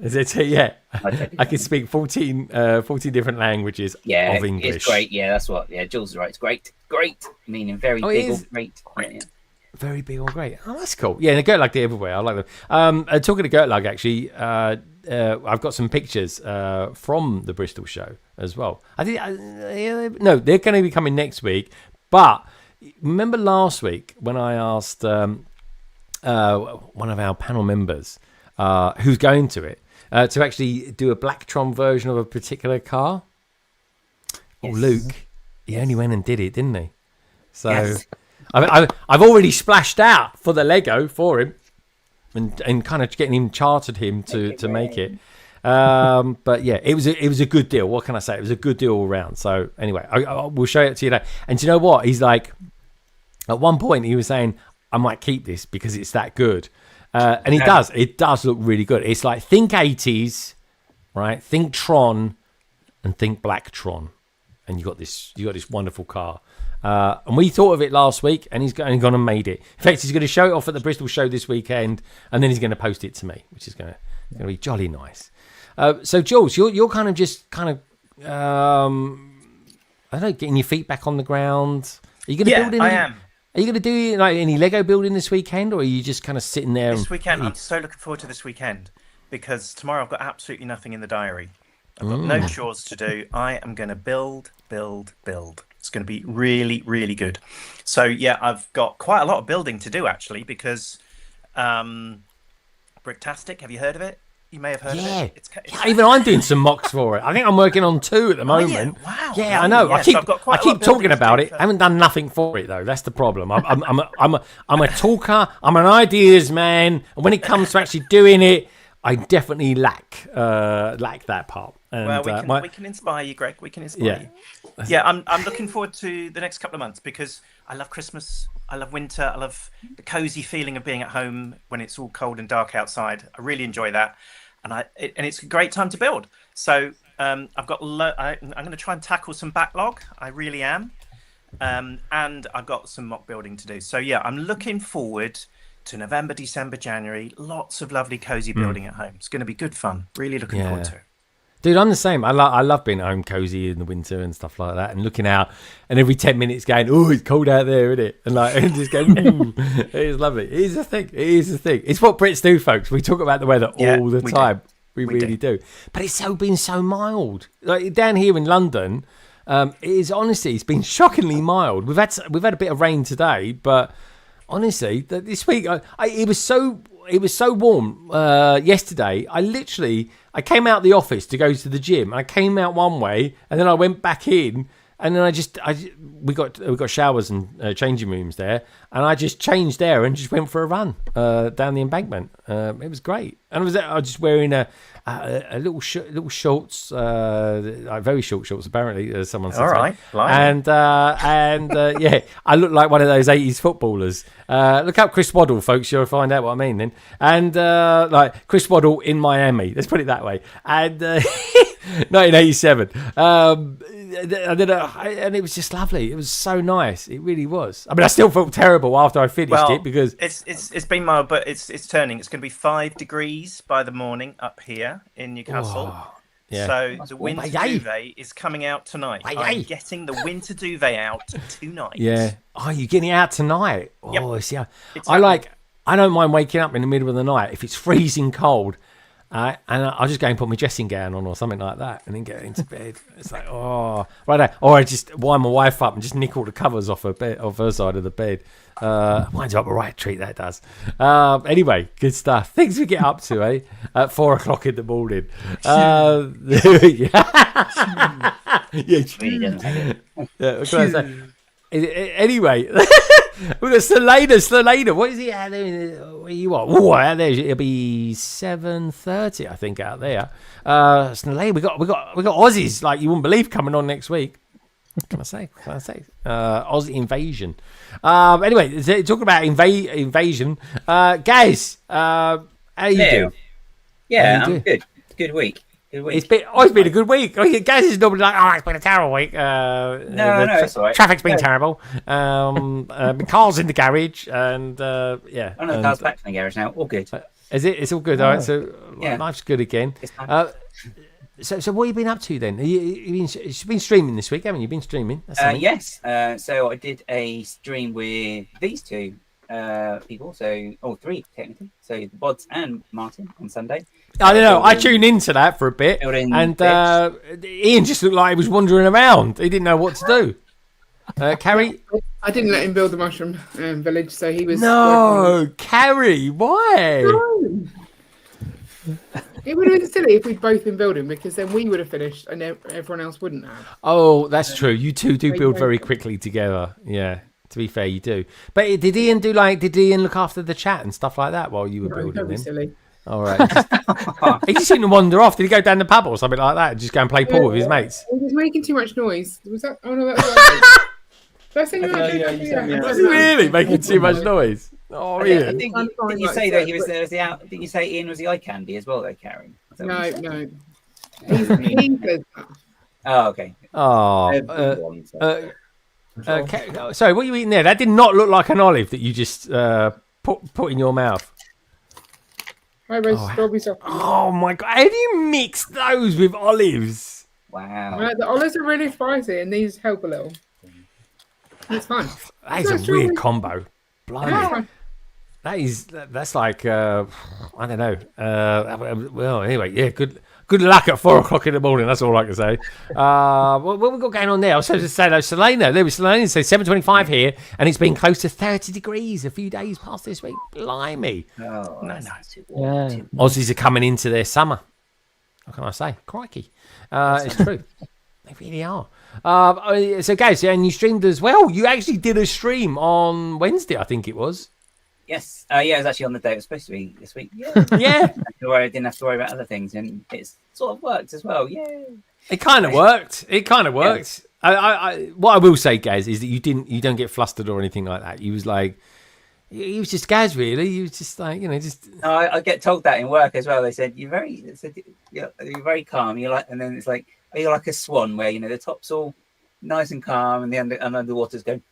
Is it 2? Yeah. I can speak 14 different languages of English. It's great. Yeah, that's what. Yeah, Jules is right. It's great. Great. Meaning very big or great. Yeah. Very big or great. Oh, that's cool. Yeah, and the Gertlug, they're everywhere. I like them. Talking to Gertlug, actually, I've got some pictures from the Bristol show as well. I think no, they're going to be coming next week. But remember last week when I asked one of our panel members who's going to it to actually do a Blacktron version of a particular car? Yes. Oh, Luke, he only went and did it, didn't he? So. Yes. I've already splashed out for the Lego for him, and kind of getting him chartered him to make it. But yeah, it was a good deal. What can I say? It was a good deal all around. So anyway, we'll show it to you later. And do you know what? He's like, at one point he was saying, I might keep this because it's that good. And he does. It does look really good. It's like think 80s, right? Think Tron, and think Blacktron, and you got this wonderful car. And we thought of it last week, and he's gone and made it. In fact, he's going to show it off at the Bristol show this weekend, and then he's going to post it to me, which is going to be jolly nice. So, Jules, you're kind of I don't know, getting your feet back on the ground. Are you going to build any? I am. Are you going to do like any Lego building this weekend, or are you just kind of sitting there? This weekend, I'm so looking forward to this weekend because tomorrow I've got absolutely nothing in the diary. I've got no chores to do. I am going to build. It's going to be really, really good. So yeah, I've got quite a lot of building to do actually because Bricktastic. Have you heard of it? You may have heard of it. It's even I'm doing some mocks for it. I think I'm working on 2 at the moment. Wow. Yeah, I know. Yeah, I keep talking about it. I haven't done nothing for it though. That's the problem. I'm a talker. I'm an ideas man, and when it comes to actually doing it, I definitely lack that part. And, well, we can inspire you, Greg. We can inspire you. Yeah, I'm looking forward to the next couple of months because I love Christmas. I love winter. I love the cozy feeling of being at home when it's all cold and dark outside. I really enjoy that, and it's a great time to build. So I'm going to try and tackle some backlog. I really am, and I've got some mock building to do. So yeah, I'm looking forward to November, December, January. Lots of lovely cozy building at home. It's going to be good fun. Really looking forward to it. Dude, I'm the same. I love being at home cozy in the winter and stuff like that, and looking out, and every 10 minutes going, oh, it's cold out there, isn't it? And like, and just going, it's lovely. It is a thing. It's what Brits do, folks. We talk about the weather all the time. We really do. But it's been so mild. Like down here in London, it's been shockingly mild. We've had a bit of rain today, but honestly, this week it was so warm yesterday. I came out the office to go to the gym. I came out one way, and then I went back in, And then we got showers and changing rooms there, and I just changed there and just went for a run down the embankment. It was great, and I was just wearing a little shorts, like very short shorts apparently. Someone said. All right, and yeah, I look like one of those 80s footballers. Look up Chris Waddle, folks. You'll find out what I mean then. And like Chris Waddle in Miami. Let's put it that way. And 1987. And it was just lovely. It was so nice. It really was. I mean, I still felt terrible after I finished it because it's been mild, but it's turning. It's going to be 5 degrees by the morning up here in Newcastle. Oh, yeah. So the winter duvet is coming out tonight. I'm getting the winter duvet out tonight. Yeah. Oh, you're getting it out tonight. Yep. Oh, see, I happening. don't mind waking up in the middle of the night if it's freezing cold. And I'll just go and put my dressing gown on or something like that and then get into bed. It's like, oh, right there. Or I just wind my wife up and just nick all the covers off her side of the bed. Winds up a right treat, that does. Anyway, good stuff. Things we get up to, at 4 o'clock in the morning. What can I say? Anyway, we've got Selena. What is he out there? Where you are? Oh, out there it'll be 7:30, I think, out there. Selena, we got Aussies like you wouldn't believe coming on next week. What can I say? Aussie invasion. Anyway, talking about invasion. Guys, how you doing? Yeah, I'm good. Good week. It's been a good week. Gaz is normally like, it's been a terrible week. No, it's all right. Traffic's been terrible. Carl's in the garage, and yeah. Oh no, Carl's back from the garage now. All good. Is it? It's all good. All right. So life's good again. So what have you been up to then? You've been streaming this week, haven't you? Been streaming? Yes. So I did a stream with these two people. So three technically. So the Bods and Martin on Sunday. I don't know. I tuned into that for a bit, and Ian just looked like he was wandering around. He didn't know what to do. Carrie? I didn't let him build the mushroom village, so he was... No, Carrie, why? No. It would have been silly if we'd both been building, because then we would have finished and everyone else wouldn't have. Oh, that's true. You two do build very quickly together. Yeah, to be fair, you do. But did Ian look after the chat and stuff like that while you were building? Don't be silly. All right. He just seemed to wander off. Did he go down the pub or something like that and just go and play pool with his mates? He was making too much noise. Was that? Oh no, that was. That's Really making too much noise. Oh, yeah. Didn't you say that he was there? Didn't you say Ian was the eye candy as well, though, Karen? No. He said that. Oh, okay. Sorry, what are you eating there? That did not look like an olive that you just put in your mouth. Hi, roast strawberries. Oh my god! How do you mix those with olives? Wow. The olives are really spicy, and these help a little. It's fine. That is a weird combo. Blimey. That's like I don't know. Well, anyway, yeah. Good luck at 4 o'clock in the morning. That's all I can say. What we got going on there? I was supposed to say, Selena. There was Selena. So 7:25 here, and it's been close to 30 degrees a few days past this week. Blimey. Oh, no. Aussies are coming into their summer. What can I say? Crikey. It's true. They really are. So, guys, and you streamed as well. You actually did a stream on Wednesday, I think it was. Yes. It was actually on the day it was supposed to be this week. Yeah. Yeah. I didn't have to worry about other things, and it's sort of worked as well. Yeah. It kind of worked. Yeah. What I will say, Gaz, is that you don't get flustered or anything like that. He was just Gaz, really. He was just like, just. No, I get told that in work as well. They said you're very calm. You're like, and then it's like, you're like a swan, where the top's all nice and calm, and the underwater's going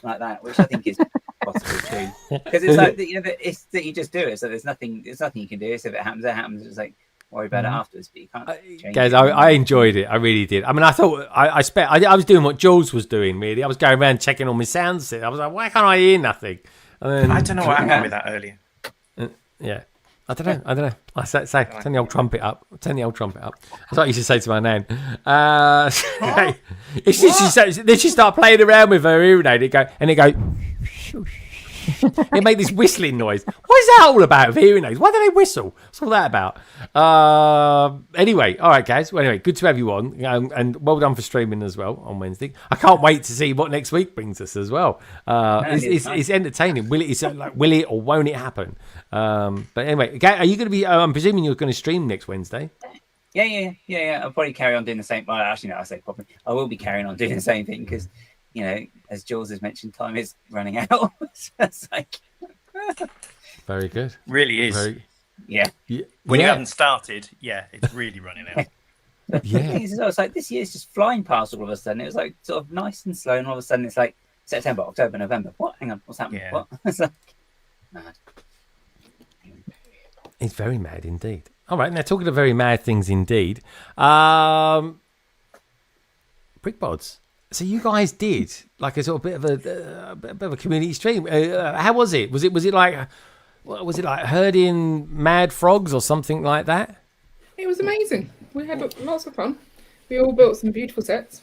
like that, which I think is possibly true. Because it's like it's that you just do it. So there's nothing you can do. So if it happens, it happens. It's like worry about it afterwards, but you can't change Guys, it. I enjoyed it. I really did. I mean, I thought I was doing what Jules was doing. Really, I was going around checking all my sounds. I was like, why can't I hear nothing? And then, I don't know what happened with that earlier. Yeah. I don't know. I say, turn the old trumpet up. Turn the old trumpet up. That's what I used to say to my nan. Then she start playing around with her hearing aid. And it go. They make this whistling noise. What is that all about with hearing aids? Why do they whistle? What's all that about? Anyway, all right, guys. Well, anyway, good to have you on, and well done for streaming as well on Wednesday. I can't wait to see what next week brings us as well. It's entertaining. Will it or won't it happen? But anyway, are you going to be? I'm presuming you're going to stream next Wednesday. Yeah. I'll probably carry on doing the same. Well, actually, no, I say probably. I will be carrying on doing the same thing because, as Jules has mentioned, time is running out. So it's like... Very good. Really is. Yeah. When you haven't started, it's really running out. It's like this year's just flying past all of a sudden. It was like sort of nice and slow, and all of a sudden it's like September, October, November. What? Hang on, what's happening? Yeah. What? It's like mad. It's very mad indeed. All right, now talking of very mad things indeed. Brickbods. So you guys did like a sort of bit of a community stream. How was it? Was it like herding mad frogs or something like that? It was amazing. We had lots of fun. We all built some beautiful sets.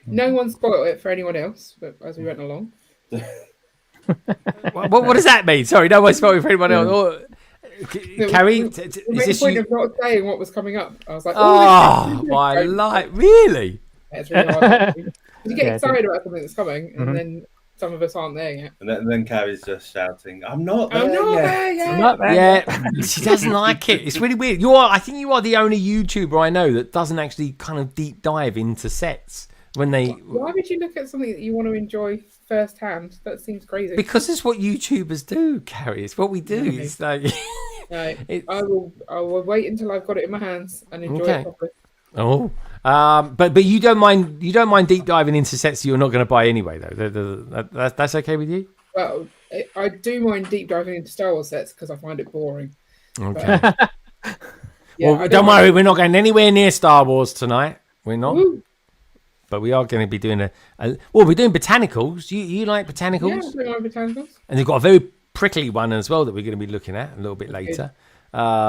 No one spoiled it for anyone else, but as we went along. What does that mean? Sorry, no one spoiled it for anyone else. Carrie, is this point you? of not saying what was coming up. I was like, oh my life, really? It's really hard. You get excited about something that's coming, and then some of us aren't there yet. And then Carrie's just shouting, I'm not there there I'm not there. Yeah, she doesn't like it. It's really weird. I think you are the only YouTuber I know that doesn't actually kind of deep dive into sets when they. Why would you look at something that you want to enjoy firsthand? That seems crazy. Because it's what YouTubers do, Carrie. It's what we do. It's like. Right. I will wait until I've got it in my hands and enjoy it properly. Oh, but you don't mind deep diving into sets that you're not going to buy anyway, though. That's okay with you? Well, I do mind deep diving into Star Wars sets because I find it boring. Okay. But, well, don't worry, we're not going anywhere near Star Wars tonight. We're not. Woo. But we are going to be doing we're doing botanicals. You like botanicals? Yeah, I like botanicals. And they've got a very prickly one as well that we're going to be looking at a little bit later,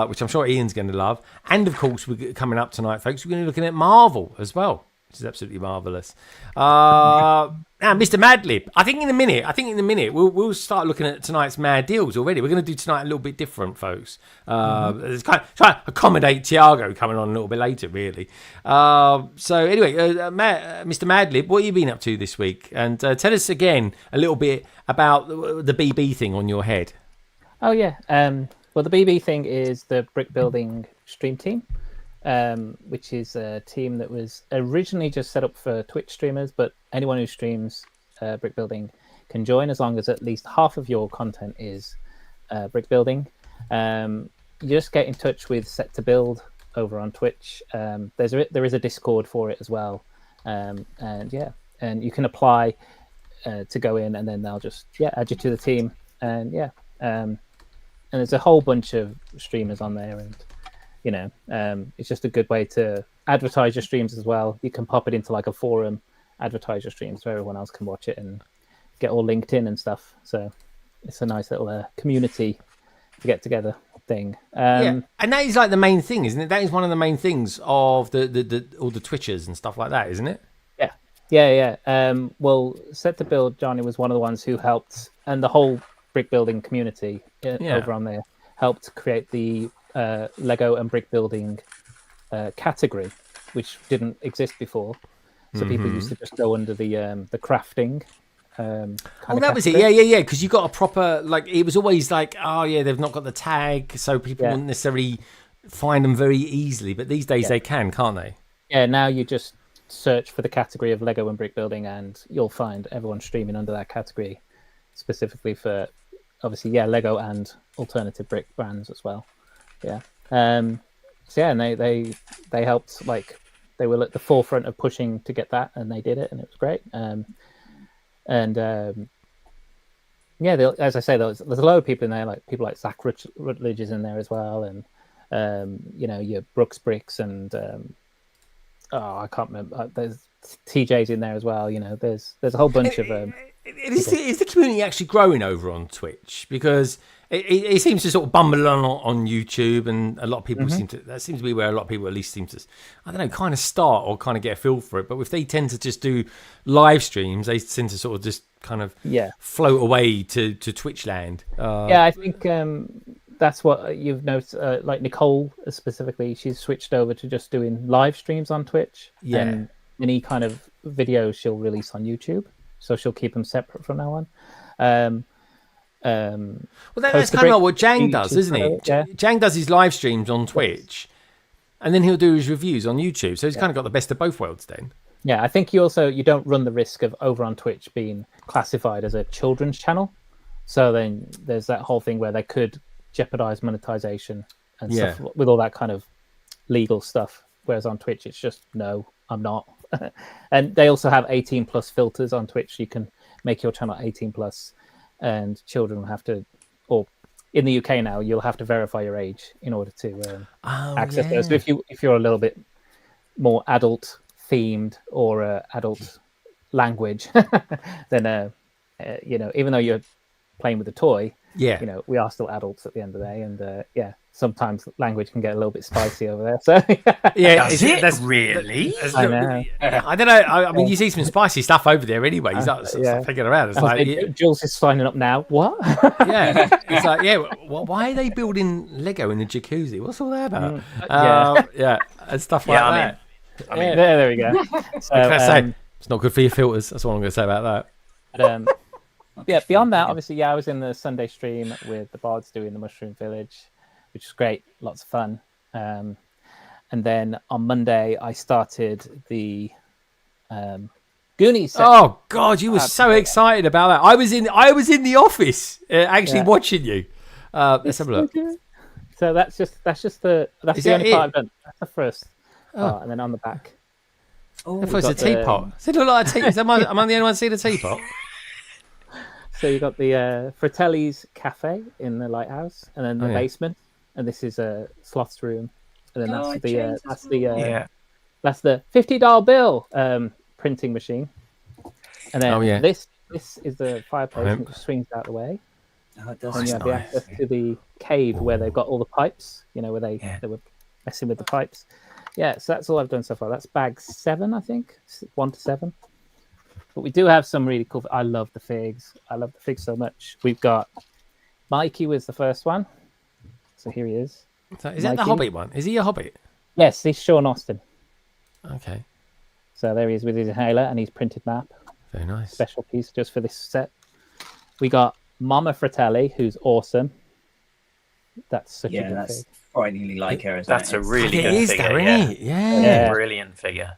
which I'm sure Ian's going to love. And of course, we're coming up tonight, folks. We're going to be looking at Marvel as well, which is absolutely marvelous. Now, Mr. Madlib, I think in a minute we'll start looking at tonight's mad deals already. We're going to do tonight a little bit different, folks. It's kind of trying to accommodate Tiago coming on a little bit later, really. So anyway, Mr. Madlib, what have you been up to this week? And tell us again a little bit about the BB thing on your head. Oh yeah. Well, the BB thing is the brick building stream team. Which is a team that was originally just set up for Twitch streamers, but anyone who streams brick building can join as long as at least half of your content is brick building. You just get in touch with Set to Build over on Twitch. There is a Discord for it as well, and you can apply to go in, and then they'll just add you to the team, and there's a whole bunch of streamers on there, and it's just a good way to advertise your streams as well. You can pop it into like a forum, advertise your streams so everyone else can watch it and get all linked in and stuff. So it's a nice little community to get together thing. And that is like the main thing, isn't it? That is one of the main things of the all the Twitchers and stuff like that, isn't it? Yeah. Well, Set to Build, Johnny was one of the ones who helped, and the whole brick building community over on there helped create the Lego and brick building category, which didn't exist before. So people used to just go under the crafting. That was it. Yeah. Because you got a proper, like, it was always like, they've not got the tag, so people wouldn't necessarily find them very easily. But these days they can, can't they? Yeah. Now you just search for the category of Lego and brick building, and you'll find everyone streaming under that category, specifically for obviously Lego and alternative brick brands as well. And they helped, like, they were at the forefront of pushing to get that, and they did it, and it was great. As I say, there's a lot of people in there, like people like Zach Rutledge is in there as well, and your Brooks Bricks, and I can't remember. There's TJ's in there as well. There's a whole bunch of. is the community actually growing over on Twitch? Because it seems to sort of bumble on YouTube, and a lot of people that seems to be where a lot of people at least seem to, I don't know, kind of start or kind of get a feel for it. But if they tend to just do live streams, they tend to sort of just kind of float away to Twitch land. I think that's what you've noticed. Like Nicole specifically, she's switched over to just doing live streams on Twitch. Yeah. And any kind of videos she'll release on YouTube, so she'll keep them separate from now on. Well, that's kind of like what Jang does, isn't he? Yeah. Jang does his live streams on Twitch, and then he'll do his reviews on YouTube. So he's kind of got the best of both worlds then. Yeah, I think you don't run the risk of over on Twitch being classified as a children's channel. So then there's that whole thing where they could jeopardize monetization and stuff with all that kind of legal stuff. Whereas on Twitch, it's just, no, I'm not. And they also have 18 plus filters on Twitch. You can make your channel 18 plus, and children will have to, or in the UK now, you'll have to verify your age in order to access those. So if you're a little bit more adult themed or adult language, then even though you're playing with a toy, we are still adults at the end of the day, and sometimes language can get a little bit spicy over there. So that's really. I know. I don't know. I mean, you see some spicy stuff over there anyway. He's like thinking around. It's like Jules is signing up now. What? It's like why are they building Lego in the jacuzzi? What's all that about? And stuff like that. I mean, there we go. So, it's not good for your filters. That's all I'm going to say about that. But, beyond that, obviously, I was in the Sunday stream with the Bards doing the Mushroom Village, which was great, lots of fun. And then on Monday, I started the Goonies section. Oh God, you were so excited about that. I was in the office actually watching you. Let's have a look. So that's the only part I've done. That's the first part, and then on the back. Oh, it's a teapot. Does it look like a teapot? Am I the only one seeing a teapot? So you got the Fratelli's Cafe in the lighthouse, and then the basement, and this is a Sloth's room, and then that's the $50 bill printing machine, and then this is the fireplace, which swings out the way. Oh, it does. And you have the access to the cave where they've got all the pipes, where they were messing with the pipes. Yeah, so that's all I've done so far. That's bag 7, I think, 1 to 7. But we do have some really cool. I love the figs. I love the figs so much. We've got Mikey was the first one, so here he is. So is that the Hobbit one? Is he a Hobbit? Yes, he's Sean Austin. Okay. So there he is with his inhaler and his printed map. Very nice. Special piece just for this set. We got Mama Fratelli, who's awesome. That's such a good fig. Frighteningly like her. That's a really good is, figure. Yeah. Brilliant figure.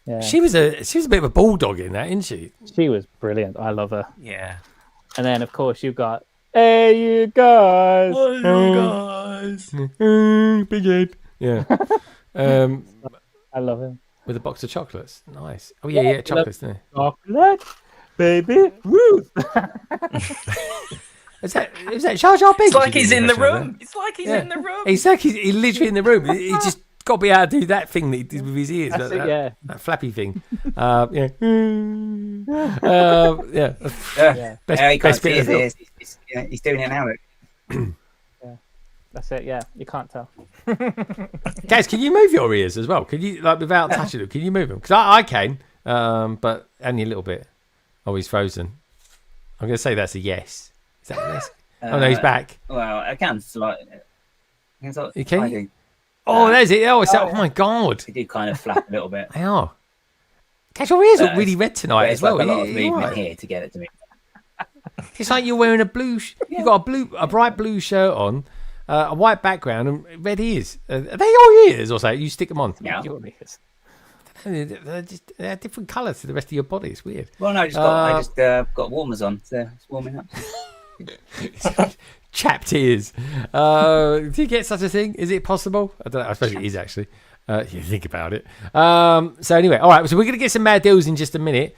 Yeah. She was a bit of a bulldog in that, isn't she? She was brilliant. I love her. Yeah. And then of course you've got you guys. Big head. Yeah. I love him. With a box of chocolates. Nice. Oh yeah, chocolates, didn't he? Chocolate, baby. Woo. Is that Jar Jar Binks? It's like he's in the room. It's like he's in the room. He's like he's literally in the room. He just got to be able to do that thing that he did with his ears. That flappy thing. Best bit of it. He's doing it now. That's it. Yeah, you can't tell. Guys, can you move your ears as well? Can you, without touching them? Can you move them? Because I can, but only a little bit. Oh, he's frozen. I'm going to say that's a yes. Is that a yes? Oh no, he's back. Well, I can slightly. You can? Oh, there's it. Oh, oh my God. They do kind of flap a little bit. They are. Guys, your ears look really red tonight as well. Like a lot of movement here to get it to me. It's like you're wearing a blue. You've got a bright blue shirt on, a white background, and red ears. Are they your ears, or so? You stick them on? Yeah. Your ears. They're different colours to the rest of your body. It's weird. Well, no, I just got warmers on, so it's warming up. Chapped ears. Do you get such a thing? Is it possible? I don't know. I suppose it is actually. You think about it. So anyway, all right. So we're gonna get some mad deals in just a minute.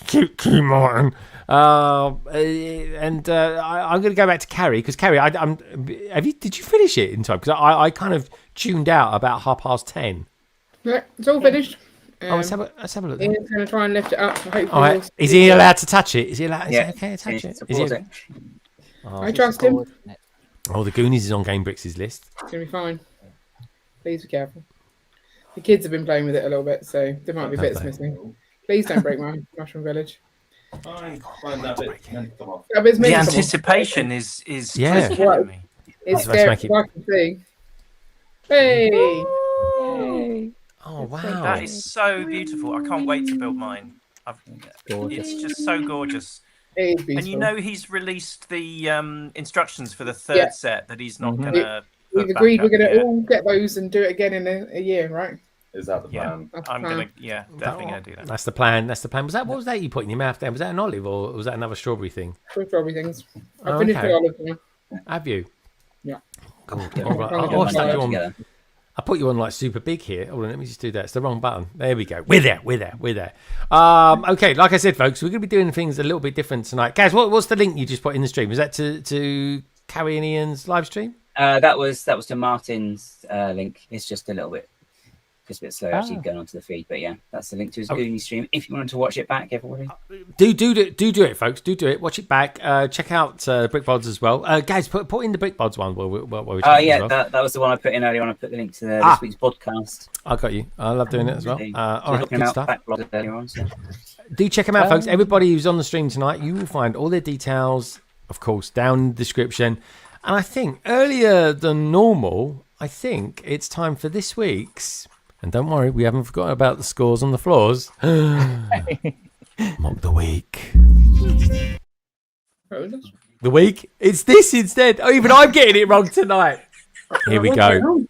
Cute Martin. I'm gonna go back to Carrie because Carrie, did you finish it in time? Because I kind of tuned out about 10:30. Yeah, it's all finished. let's have a look. Then. Ian's going to try and lift it up. Hopefully All right. Is he allowed to touch it? Is he allowed? Is it okay to touch it? Is it? I trust him. Oh, the Goonies is on Game Bricks' list. It's going to be fine. Please be careful. The kids have been playing with it a little bit, so there might be bits missing. Please don't break my Mushroom Village. I find that bit meant to come off. That bit's meant The to come off. anticipation is Yeah. killing me. It's Let's scary. make it- I can see. Hey! Oh wow. That is so beautiful. I can't wait to build mine. Gorgeous. It's just so gorgeous. It is beautiful. And you know he's released the instructions for the third set that he's not going to. We've agreed we're going to all get those and do it again in a year, right? Is that the Yeah, plan? That's the I'm plan. gonna. Yeah, definitely gonna do that. That's the plan. That's the plan. Was that what was that you put in your mouth then? Was that an olive or was that another strawberry thing? Two strawberry things. I've Oh, finished okay. the olive now. Have you? Yeah. Good. Yeah, All right. I'm I'll gonna start get you mine on. together. I put you on like super big here. Hold on, let me just do that. It's the wrong button. There we go. We're there. Okay, like I said, folks, we're going to be doing things a little bit different tonight. Gaz, what's the link you just put in the stream? Was that to Carrie and Ian's live stream? That was to Martin's link. It's just a bit slow actually going onto the feed, but yeah, that's the link to his Goonie stream. If you wanted to watch it back, everybody, Do it, folks. Do it. Watch it back. Check out BrickBods as well. Guys, put in the BrickBods one while we're talking as well. that was the one I put in earlier on. I put the link to this week's podcast. I got you. I love doing it as well. All right, good stuff. Earlier on, so. Do check them out, folks. Everybody who's on the stream tonight, you will find all their details, of course, down in the description. And I think earlier than normal, I think it's time for this week's. And don't worry, we haven't forgotten about the scores on the floors. Mock the week. The week? It's this instead. Oh, even I'm getting it wrong tonight. Here we go.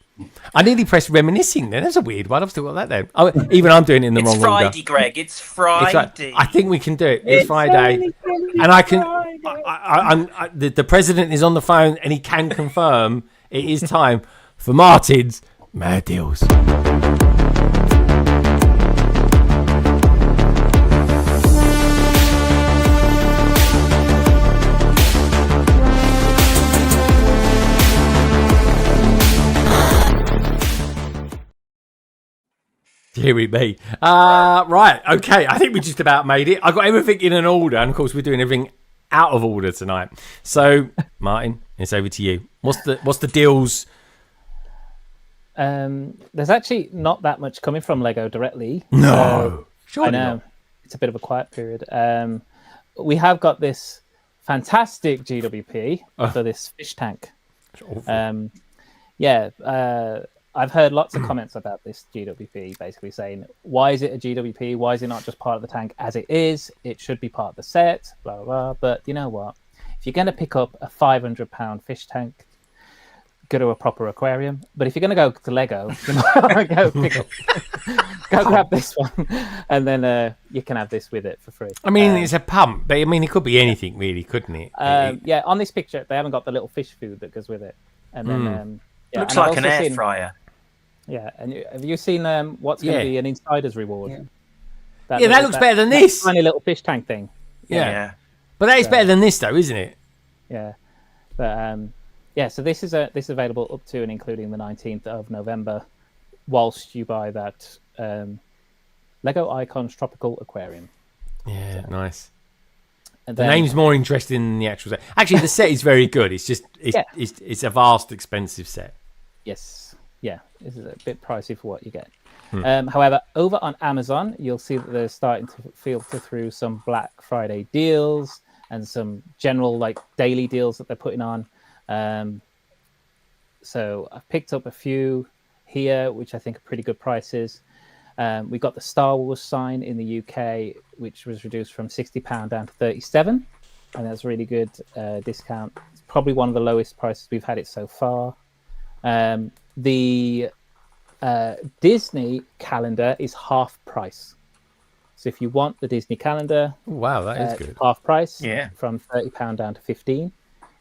I nearly pressed reminiscing then. That's a weird one. I've still got that then. Oh, even I'm doing it in the wrong order. It's Friday, Greg. It's Friday. I think we can do it. It's Friday. And I can. The president is on the phone and he can confirm it is time for Martin's Mad Deals. Here we be. Right, okay. I think we just about made it. I got everything in an order, and of course we're doing everything out of order tonight. So, Martin, it's over to you. What's the deals? There's actually not that much coming from Lego directly. No, I know it's a bit of a quiet period. We have got this fantastic GWP for this fish tank. I've heard lots of comments about this GWP, basically saying, why is it a GWP? Why is it not just part of the tank as it is? It should be part of the set, blah, blah, blah. But you know what? If you're going to pick up a 500-pound fish tank, go to a proper aquarium. But if you're going to go to Lego, you might go grab this one. And then you can have this with it for free. I mean, it's a pump, but I mean, it could be anything really, couldn't it? Yeah, on this picture, they haven't got the little fish food that goes with it. And then... looks like an air fryer. Yeah, and have you seen what's going to be an insider's reward? Yeah, that looks better than this. Tiny little fish tank thing. Yeah. But that is better than this, though, isn't it? Yeah, but so this is available up to and including the 19th of November, whilst you buy that Lego Icons Tropical Aquarium. Yeah, nice. And the name's more interesting than the actual set. Actually, the set is very good. It's just it's a vast, expensive set. Yes. Yeah, this is a bit pricey for what you get. However, over on Amazon, you'll see that they're starting to filter through some Black Friday deals and some general daily deals that they're putting on. So I've picked up a few here, which I think are pretty good prices. We got the Star Wars sign in the UK, which was reduced from £60 down to £37, and that's a really good discount. It's probably one of the lowest prices we've had it so far. The Disney calendar is half price. So if you want the Disney calendar, wow, that is good. Half price, from £30 down to £15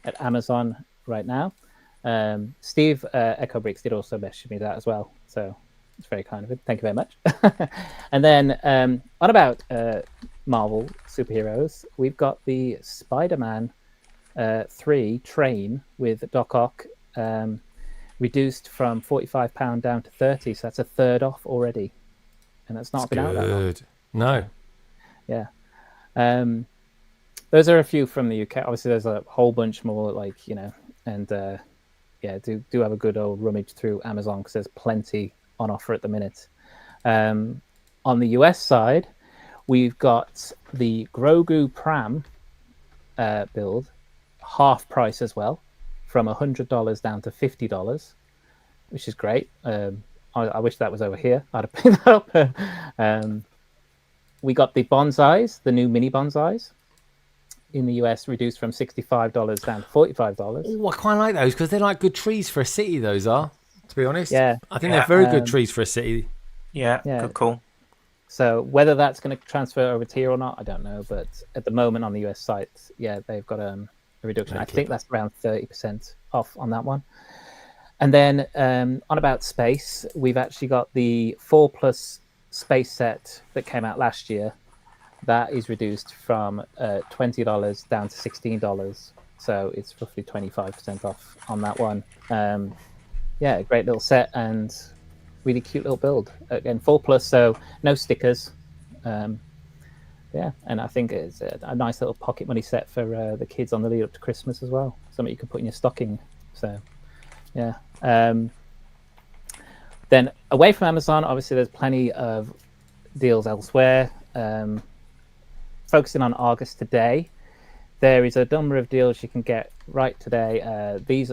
at Amazon right now. Steve Echo Bricks did also message me that as well, so it's very kind of him. Thank you very much. And then on about Marvel superheroes, we've got the Spider-Man 3 train with Doc Ock. Reduced from £45 down to £30, so that's a third off already. and it's not been out that long. Good. No. Yeah. Those are a few from the UK. Obviously, there's a whole bunch more, like, you know, and yeah, do have a good old rummage through Amazon because there's plenty on offer at the minute. On the US side, we've got the Grogu Pram build, half price as well, from $100 down to $50, which is great. I wish that was over here. I'd have picked that up. We got the bonsais, the new mini bonsais, in the US, reduced from $65 down to $45. Oh, I quite like those because they're like good trees for a city. Those are, to be honest. Yeah, I think they're very good trees for a city. Yeah, good call. So whether that's going to transfer over to here or not, I don't know. But at the moment on the US site, yeah, they've got a reduction. I think that's around 30% off on that one. And then on about space, we've actually got the 4+ space set that came out last year. That is reduced from $20 down to $16. So it's roughly 25% off on that one. Yeah, great little set and really cute little build. Again, 4+, so no stickers. Yeah, and I think it's a nice little pocket money set for the kids on the lead up to Christmas as well. Something you can put in your stocking. So, yeah. Then away from Amazon, obviously there's plenty of deals elsewhere. Focusing on August today, there is a number of deals you can get right today.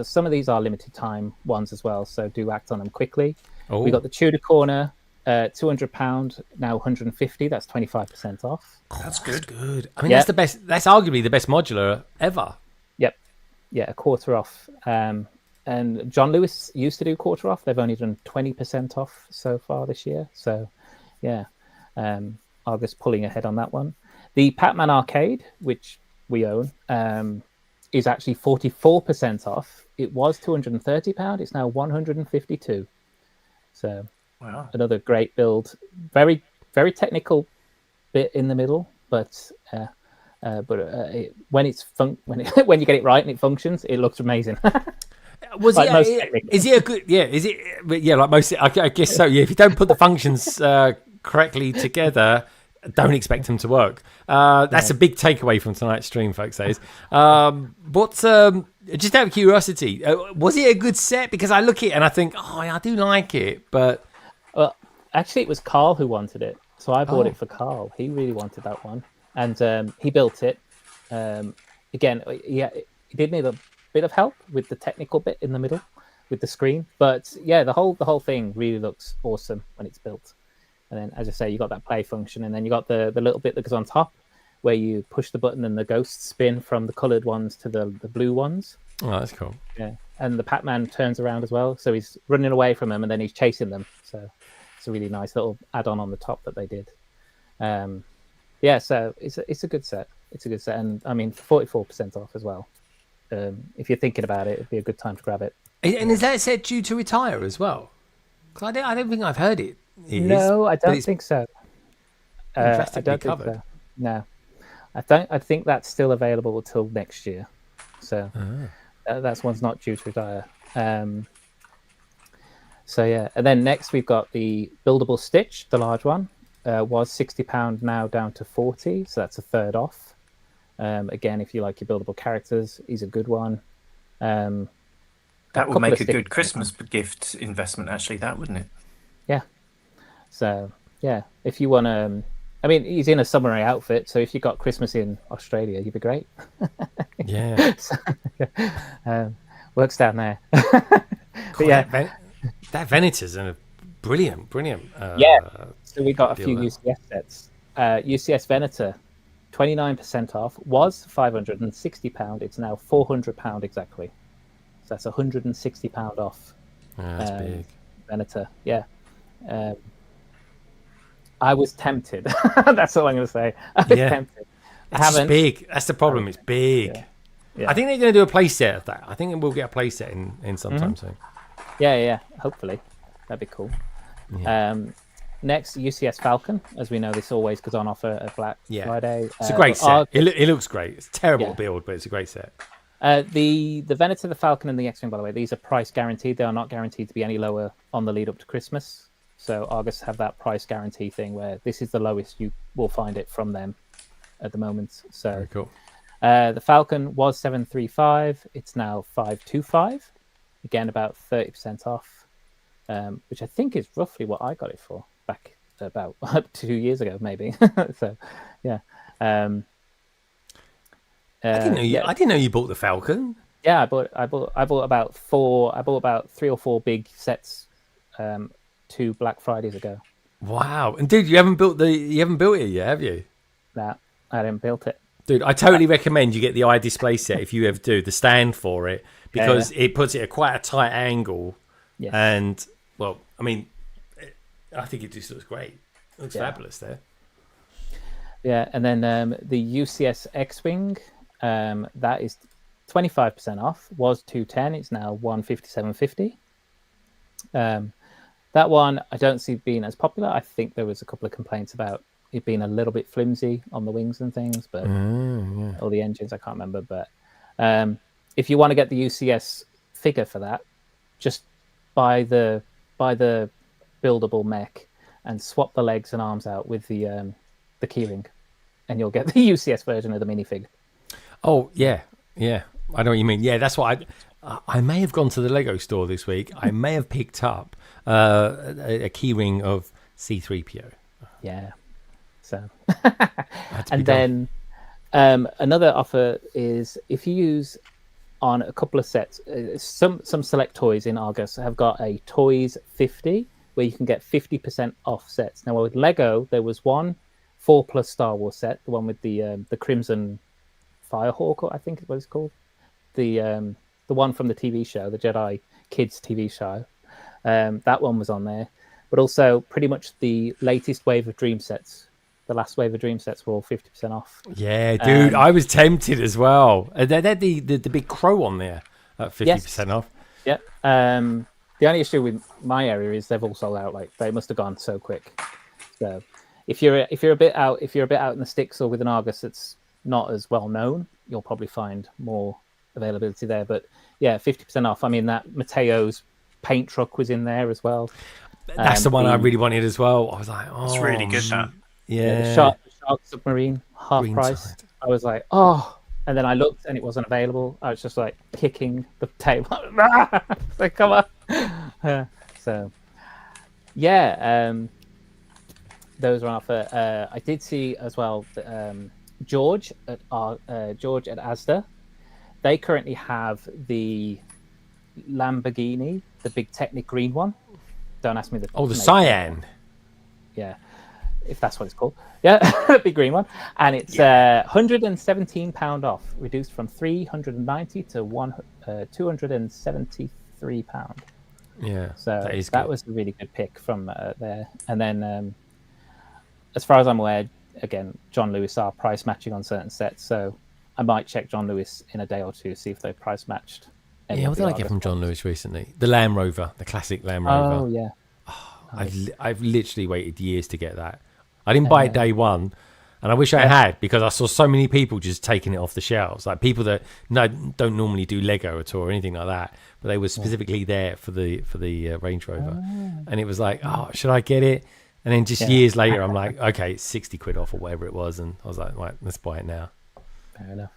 Some of these are limited time ones as well, so do act on them quickly. Oh. We got the Tudor Corner, £200, now $150. That's 25% off. That's good. Good. I mean, that's the best. That's arguably the best modular ever. Yep. Yeah, a quarter off. And John Lewis used to do quarter off. They've only done 20% off so far this year. So, yeah, August pulling ahead on that one. The Pac-Man Arcade, which we own, is actually 44% off. It was £230. It's now $152. So, wow, another great build. Very, very technical bit in the middle, but when you get it right and it functions, it looks amazing. Was like is it a good? Yeah, is it? Yeah, like most. I guess so. Yeah, if you don't put the functions correctly together, don't expect them to work. That's a big takeaway from tonight's stream, folks. That is. But just out of curiosity, was it a good set? Because I look at it and I think, oh, I do like it, but well, actually, it was Carl who wanted it, so I bought it for Carl. He really wanted that one, and he built it. Again, he did need a bit of help with the technical bit in the middle with the screen, but yeah, the whole thing really looks awesome when it's built. And then, as I say, you got that play function, and then you got the little bit that goes on top where you push the button and the ghosts spin from the coloured ones to the blue ones. Oh, that's cool. Yeah, and the Pac-Man turns around as well, so he's running away from them and then he's chasing them. So it's a really nice little add-on on the top that they did. Yeah, so it's a good set. It's a good set, and I mean 44% off as well. If you're thinking about it, it'd be a good time to grab it. And is that set due to retire as well? Because I don't think I've heard it. No, I don't think so. I don't think so. No, I think that's still available until next year. So that's one's not due to retire. So yeah, and then next we've got the buildable Stitch, the large one. Was £60 now down to $40, so that's a third off. Again, if you like your buildable characters, he's a good one. That would make a good Christmas gift investment, actually, that wouldn't it? Yeah. So yeah, if you want to, I mean, he's in a summery outfit, so if you got Christmas in Australia, you'd be great. Yeah. So, works down there. But yeah, that Veneta's a brilliant. Yeah. So we got a few UCS sets. UCS Veneta, 29% off, was £560. It's now £400 exactly. So that's £160 off. That's big. Veneta, yeah. I was tempted. That's all I'm going to say. I was tempted. It's big. That's the problem. It's big. Yeah. I think they're going to do a play set of that. I think we'll get a play set in sometime soon. Yeah. Hopefully. That'd be cool. Yeah. Next, UCS Falcon. As we know, this always goes on offer at Black Friday. It's a great set. It looks great. It's terrible to build, but it's a great set. The Veneta, the Falcon, and the X-Wing, by the way, these are price guaranteed. They are not guaranteed to be any lower on the lead up to Christmas. So Argos have that price guarantee thing where this is the lowest you will find it from them at the moment. So Very cool. The Falcon was 735. It's now 525. Again, about 30% off, which I think is roughly what I got it for back about 2 years ago, maybe. So, yeah. I didn't know you bought the Falcon. Yeah, I bought about 3 or 4 big sets 2 Black Fridays ago. Wow. And dude, you haven't built it yet, have you? Nah, I didn't build it. Dude, I totally recommend you get the iDisplay set if you ever do, the stand for it, because it puts it at quite a tight angle. Yes. And, well, I mean, I think it just looks great. It looks fabulous there. Yeah, and then the UCS X-Wing, that is 25% off. Was 210, it's now 157.50. That one I don't see being as popular. I think there was a couple of complaints about it being a little bit flimsy on the wings and things, but or the engines, I can't remember. But if you want to get the UCS figure for that, just buy the buildable mech and swap the legs and arms out with the keyring, and you'll get the UCS version of the minifig. Oh yeah, I know what you mean. Yeah, that's what I may have gone to the Lego store this week. I may have picked up a keyring of C-3PO. Yeah. So, and then another offer is if you use on a couple of sets, some select toys in Argos have got a Toys 50 where you can get 50% off sets. Now with Lego, there was one 4+ Star Wars set, the one with the Crimson Firehawk, I think is what it's called, the one from the TV show, the Jedi Kids TV show. That one was on there, but also pretty much the latest wave of Dream sets. The last wave of Dream sets were all 50% off. Yeah, dude, I was tempted as well. They had the big crow on there at 50% off. Yeah. The only issue with my area is they've all sold out. Like they must have gone so quick. So if you're a bit out in the sticks or with an Argus that's not as well known, you'll probably find more availability there. But yeah, 50% off. I mean, that Mateo's paint truck was in there as well. That's the one I really wanted as well. I was like, oh, it's really good. That. Yeah, the Shark Submarine, half Green price. side. I was like, oh, and then I looked and it wasn't available. I was just like kicking the table. Like, come on. So, yeah, those are on offer. I did see as well George at Asda. They currently have the Lamborghini, the big Technic green one. Don't ask me the. Oh, the cyan. Yeah. If that's what it's called. Yeah, big green one. And it's £117 off, reduced from £390 to £273. Yeah, so that was a really good pick from there. And then, as far as I'm aware, again, John Lewis are price matching on certain sets, so I might check John Lewis in a day or two, see if they price matched. Yeah, what did I get from John Lewis recently? The Land Rover, the classic Land Rover. Oh, yeah. Oh, nice. I've literally waited years to get that. I didn't buy it day one, and I wish I had, because I saw so many people just taking it off the shelves, like people that don't normally do Lego at all or anything like that, but they were specifically there for the Range Rover, and it was like, oh, should I get it? And then just years later, I'm like, okay, it's 60 quid off or whatever it was, and I was like, right, let's buy it now. Fair enough.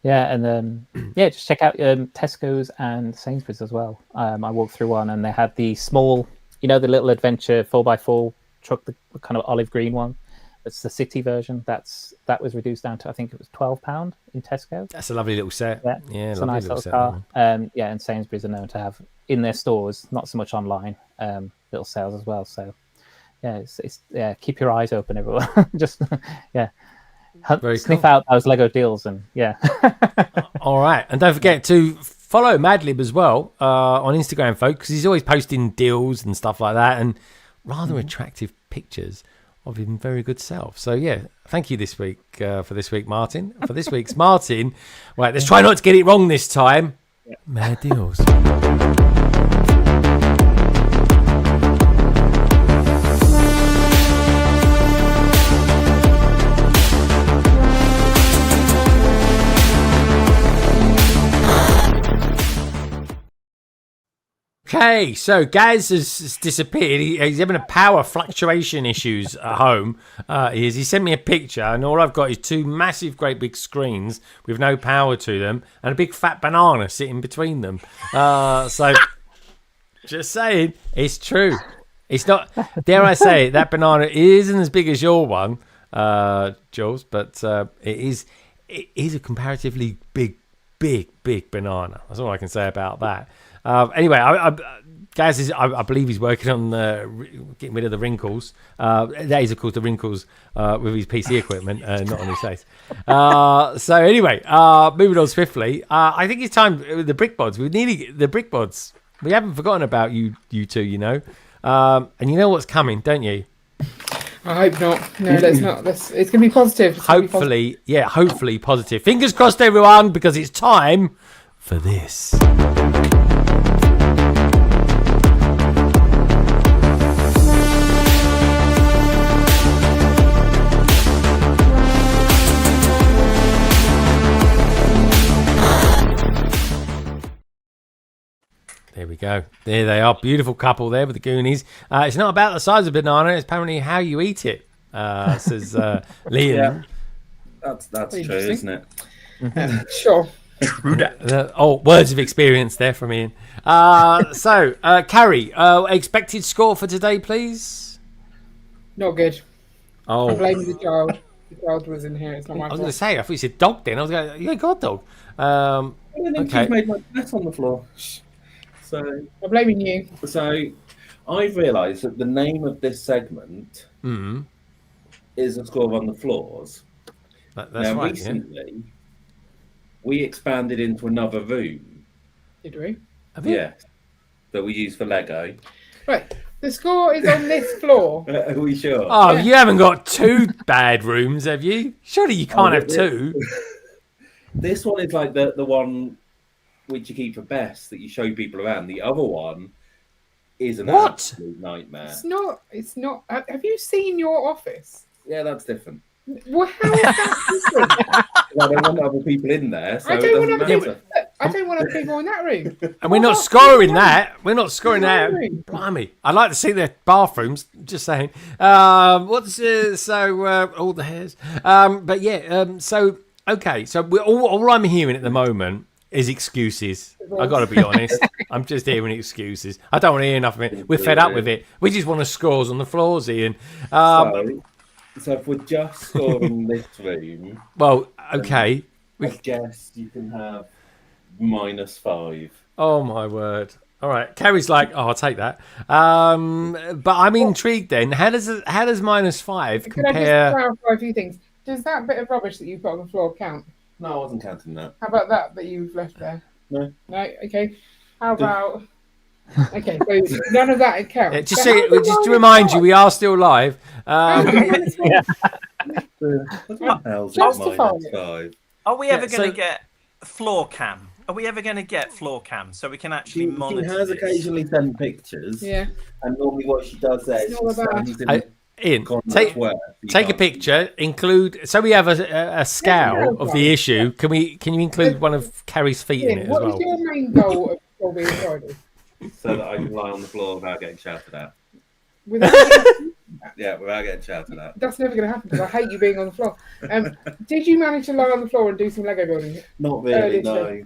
Yeah, and then just check out Tesco's and Sainsbury's as well. I walked through one, and they had the small, the little adventure 4x4 truck, the kind of olive green one. It's the city version. That was reduced down to, I think it was £12 in Tesco. That's a lovely little set. Yeah, it's a nice little car. And Sainsbury's are known to have in their stores, not so much online, little sales as well. So it's keep your eyes open, everyone. Just sniff out those Lego deals, and All right, and don't forget to follow Madlib as well on Instagram, folks, because he's always posting deals and stuff like that, and rather attractive pictures of his very good self. So thank you this week for this week, Martin. For this week's Martin, right, let's try not to get it wrong this time. Mad deals. Okay, so Gaz has disappeared. He's having a power fluctuation issues at home. He sent me a picture, and all I've got is two massive, great big screens with no power to them, and a big fat banana sitting between them. So, just saying, it's true. It's not. Dare I say it? That banana isn't as big as your one, Jules, but it is. It is a comparatively big banana. That's all I can say about that. Anyway, Gaz is, I believe he's working on getting rid of the wrinkles. That is, of course, the wrinkles with his PC equipment, not on his face. So anyway, moving on swiftly. I think it's time with the brick bods. We need the brick bods. We haven't forgotten about you two, you know. And you know what's coming, don't you? I hope not. No, let's not. It's going to be positive. Hopefully, hopefully positive. Fingers crossed, everyone, because it's time for this. There we go. There they are. Beautiful couple there with the Goonies. It's not about the size of the banana. It's apparently how you eat it, says Liam. Yeah. That's true, isn't it? Sure. Words of experience there from Ian. So, Carrie, expected score for today, please? Not good. Oh, I'm blaming the child. The child was in here. It's not my I was fault. going to say, I thought you said dog then. I was going, yeah, God, dog. Okay. You've made my mess on the floor. So I'm blaming you. I've realised that the name of this segment is a score on the floors. That's now, right. recently, we expanded into another room. Did we? Yes, that we use for Lego. Right. The score is on this floor. Are we sure? Oh, you haven't got two bad rooms, have you? Surely you can't have two. This one is like the one which you keep for best that you show people around. The other one is an absolute nightmare. It's not. Have you seen your office? Yeah, that's different. Well, how is that different? Well, I don't want other people in there, so I don't want other matter. people. I don't want other people in that room. And we're not scoring that. We're not scoring that. room. Blimey. I'd like to see their bathrooms. Just saying. All the hairs. But yeah. So okay. So all I'm hearing at the moment is excuses. I got to be honest. I'm just hearing excuses. I don't want to hear enough of it. We're fed up with it. We just want to scores on the floors, Ian. So if we're just scoring this room, well, okay. I guess you can have -5. Oh my word! All right, Carrie's like, oh, I'll take that. But I'm intrigued. Then, how does -5 compare? Can I just clarify a few things? Does that bit of rubbish that you put on the floor count? No, I wasn't counting that. How about that you've left there? No. No. Okay. How about? Okay, so none of that counts. Just to remind you, we are still live. Justify it. Are we ever going to get floor cam? Are we ever going to get floor cam so we can actually monitor? She has occasionally sent pictures. Yeah. And normally what she does there is Ian, take a picture. Include so we have a scale of the issue. Can you include one of Carrie's feet in it as well? What is your main goal of Bobby and Friday? So that I can lie on the floor without getting shouted at. Without getting shouted at. That's never going to happen because I hate you being on the floor. Did you manage to lie on the floor and do some Lego building? Not really, no.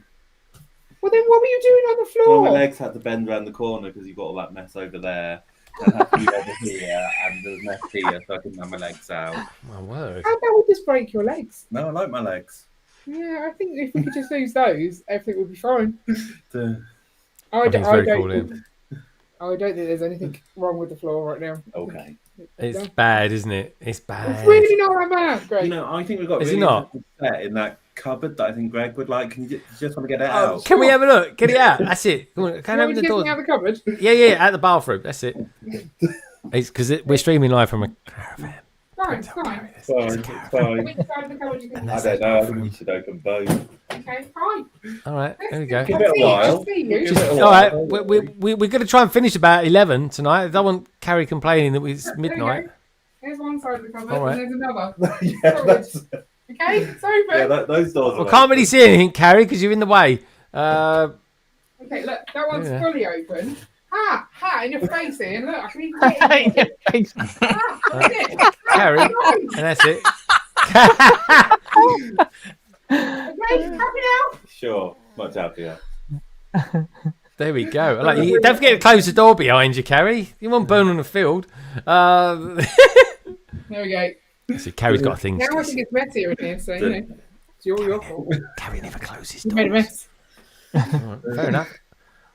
Well, then what were you doing on the floor? Well, my legs had to bend around the corner because you've got all that mess over there. And I had to be over here, and there's mess here, so I couldn't have my legs out. My word. How about we just break your legs? No, I like my legs. Yeah, I think if we could just lose those, everything would be fine. I don't think there's anything wrong with the floor right now. Okay. It's bad, isn't it? It's bad. It's really not that bad, Greg. You know, I think we've got Is really it not? set in that cupboard that I think Greg would like. Can you just want to get it out? Can we have a look? Get it out. That's it. Come on, can I open the door? Out the cupboard? Yeah, at the bathroom. That's it. It's because we're streaming live from a caravan. Fine. It's fine. Which side of the cupboard do you think? I don't know. I think we should open both. Okay, fine. All right, there we go. Give it a while. All right, we're going to try and finish about 11 tonight. I don't want Carrie complaining that it's midnight. There's one side of the cupboard, All right. and there's another. Okay, it's open. those doors. I can't really see anything, Carrie, because you're in the way. Okay, look, that one's fully open. hat in your face, Ian. Look, I can even get it. Carrie, and that's it. Okay, happy now? Sure, much happier. There we go. Don't forget to close the door behind you, Carrie. You won't burn on the field. There we go. See, Carrie's got a thing. Now I think it's messier in here, so you know, it's your fault. Carrie never closes You doors. made a mess. Fair enough.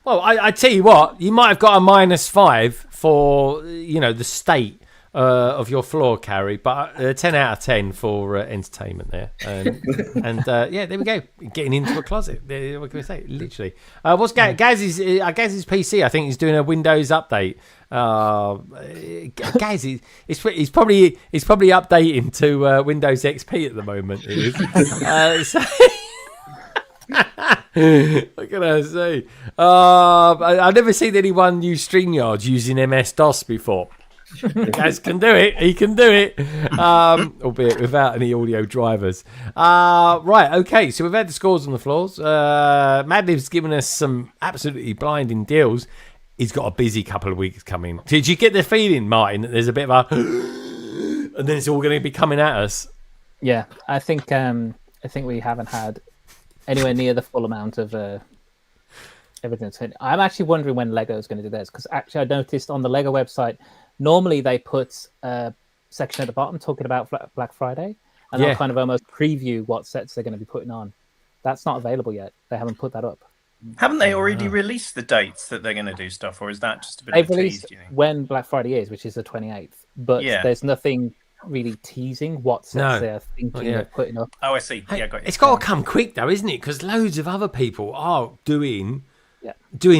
Well, I tell you what, you might have got a -5 for the state of your floor, Carrie, but 10 out of 10 for entertainment there. And yeah, there we go. Getting into a closet. What can we say? Literally. What's Gaz's PC? I think he's doing a Windows update. Gaz, he's probably updating to Windows XP at the moment. He is. So what can I say? I've never seen anyone use StreamYard using MS-DOS before. Gaz can do it. He can do it, albeit without any audio drivers. Right, okay. So we've had the scores on the floors. Madlib's given us some absolutely blinding deals. He's got a busy couple of weeks coming. Did you get the feeling, Martin, that there's a bit of a, and then it's all going to be coming at us? Yeah, I think we haven't had anywhere near the full amount of everything. I'm actually wondering when Lego is going to do this, because actually I noticed on the Lego website, normally they put a section at the bottom talking about Black Friday, and they'll kind of almost preview what sets they're going to be putting on. That's not available yet. They haven't put that up. Haven't they already released the dates that they're going to do stuff, or is that just a bit They've of a tease? released when Black Friday is, which is the 28th, but there's nothing really teasing what sets they're thinking of putting up. Oh, I see. Yeah, got you. It's got to come quick, though, isn't it? Because loads of other people are doing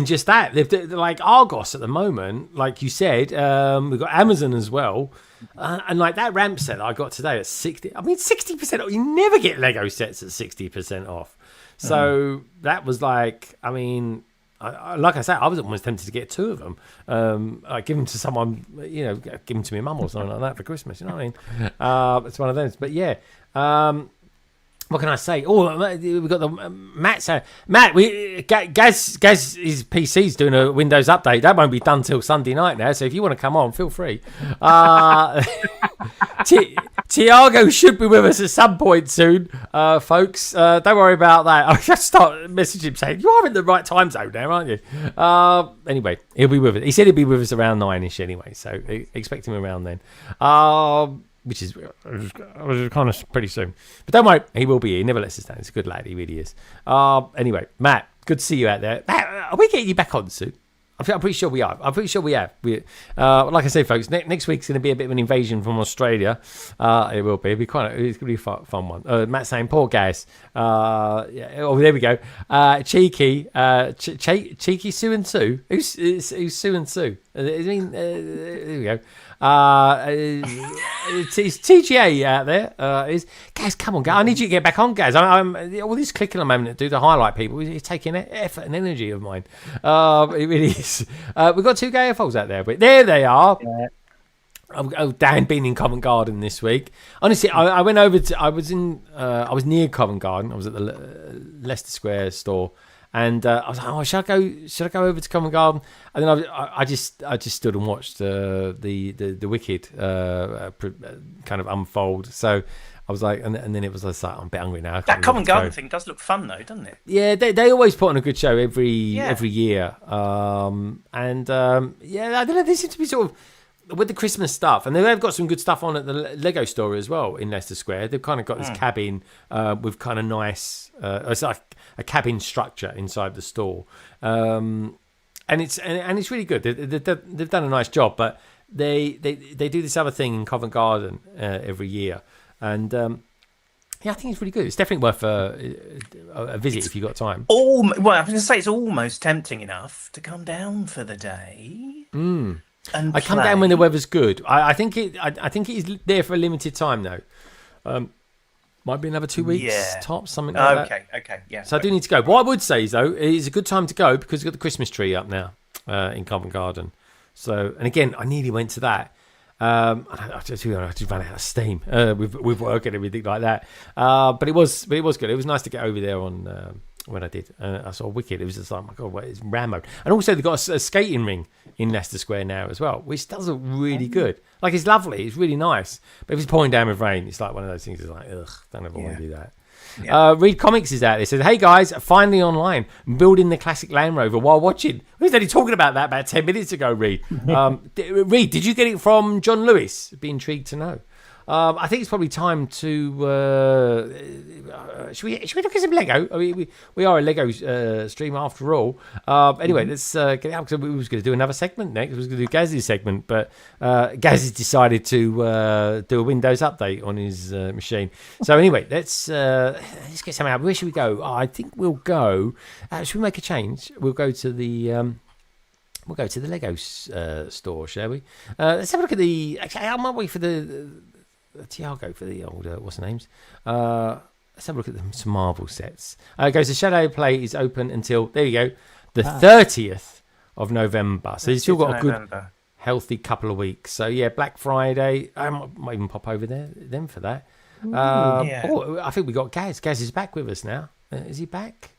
just that. They're like Argos at the moment, like you said. We've got Amazon as well, and like that ramp set that I got today at 60. I mean, 60% off. You never get Lego sets at 60% off. So that was like, I mean, like I said, I was almost tempted to get 2 of them. I give them to someone, give them to my mum or something like that for Christmas. You know what I mean? It's one of those. But yeah. What can I say? Oh, we've got the Matt. Gaz's PC's doing a Windows update. That won't be done till Sunday night now. So if you want to come on, feel free. Tiago should be with us at some point soon, folks. Don't worry about that. I'll just start messaging him saying, you are in the right time zone now, aren't you? Anyway, he'll be with us. He said he'd be with us around 9ish anyway. So expect him around then. Which is kind of pretty soon. But don't worry, he will be here. He never lets us down. He's a good lad. He really is. Anyway, Matt, good to see you out there. Matt, are we getting you back on soon? I'm pretty sure we are. I'm pretty sure we have. Like I say, folks, next week's going to be a bit of an invasion from Australia. It will be. It's going to be a fun one. Matt saying, poor guys. Oh, there we go. Cheeky. Cheeky Sue and Sue. Who's Sue and Sue? I mean, there we go. It's TGA out there. Gaz, come on, Gaz. I need you to get back on, Gaz. I'm all this clicking a moment to do the highlight people. It's taking effort and energy of mine. It really is. We've got 2 GFLs out there, but there they are. Yeah. Oh, Dan been in Covent Garden this week. Honestly, I went over to. I was near Covent Garden. I was at the Leicester Square store. And I was like, oh, should I go over to Covent Garden? And then I just stood and watched the Wicked kind of unfold. So I was like, and then it was like, I'm a bit hungry now. That Covent Garden thing does look fun though, doesn't it? Yeah, they always put on a good show every year. I don't know. They seem to be sort of with the Christmas stuff, and they've got some good stuff on at the Lego store as well in Leicester Square. They've kind of got this cabin with kind of nice. It's like a cabin structure inside the store, and it's really good. They've done a nice job, but they do this other thing in Covent Garden every year, and I think it's really good. It's definitely worth a visit if you've got time. Well, I was going to say it's almost tempting enough to come down for the day. And I come down when the weather's good. I think it is there for a limited time though. Might be another 2 weeks tops, something like that. Okay, yeah. So I do need to go. What I would say is though, it's a good time to go because we've got the Christmas tree up now in Covent Garden. So, and again, I nearly went to that. I just ran out of steam with work and everything like that. But it was good. It was nice to get over there on when I did. I saw Wicked. It was just like, oh my God, what is Rambo? And also they've got a skating ring in Leicester Square now as well, which does look really good. Like, it's lovely. It's really nice. But if it's pouring down with rain, it's like one of those things. It's like, ugh, don't ever want to do that. Yeah. Read Comics is out. They said, hey guys, finally online, building the classic Land Rover while watching. We was only talking about that about 10 minutes ago, Reed. Reed, did you get it from John Lewis? Be intrigued to know. I think it's probably time to. Should we look at some Lego? I mean, we are a Lego stream after all. Anyway, let's get out, because we was going to do another segment next. We was going to do Gaz's segment, but Gaz has decided to do a Windows update on his machine. So anyway, let's get something out. Where should we go? Oh, I think we'll go. Should we make a change? We'll go to the. We'll go to the Lego store, shall we? Let's have a look at the. Actually, I might wait for the Tiago for the old. What's the names? Let's have a look at some Marvel sets. It goes. The Shadow Play is open until there you go, the 30th of November. So you've still got a good, healthy couple of weeks. So yeah, Black Friday. I might even pop over there then for that. Oh, I think we got Gaz. Gaz is back with us now. Is he back?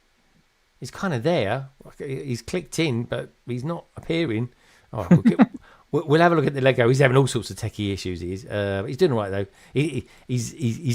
He's kind of there. He's clicked in, but he's not appearing. Oh, we'll have a look at the Lego. He's having all sorts of techie issues. He's doing all right though. He's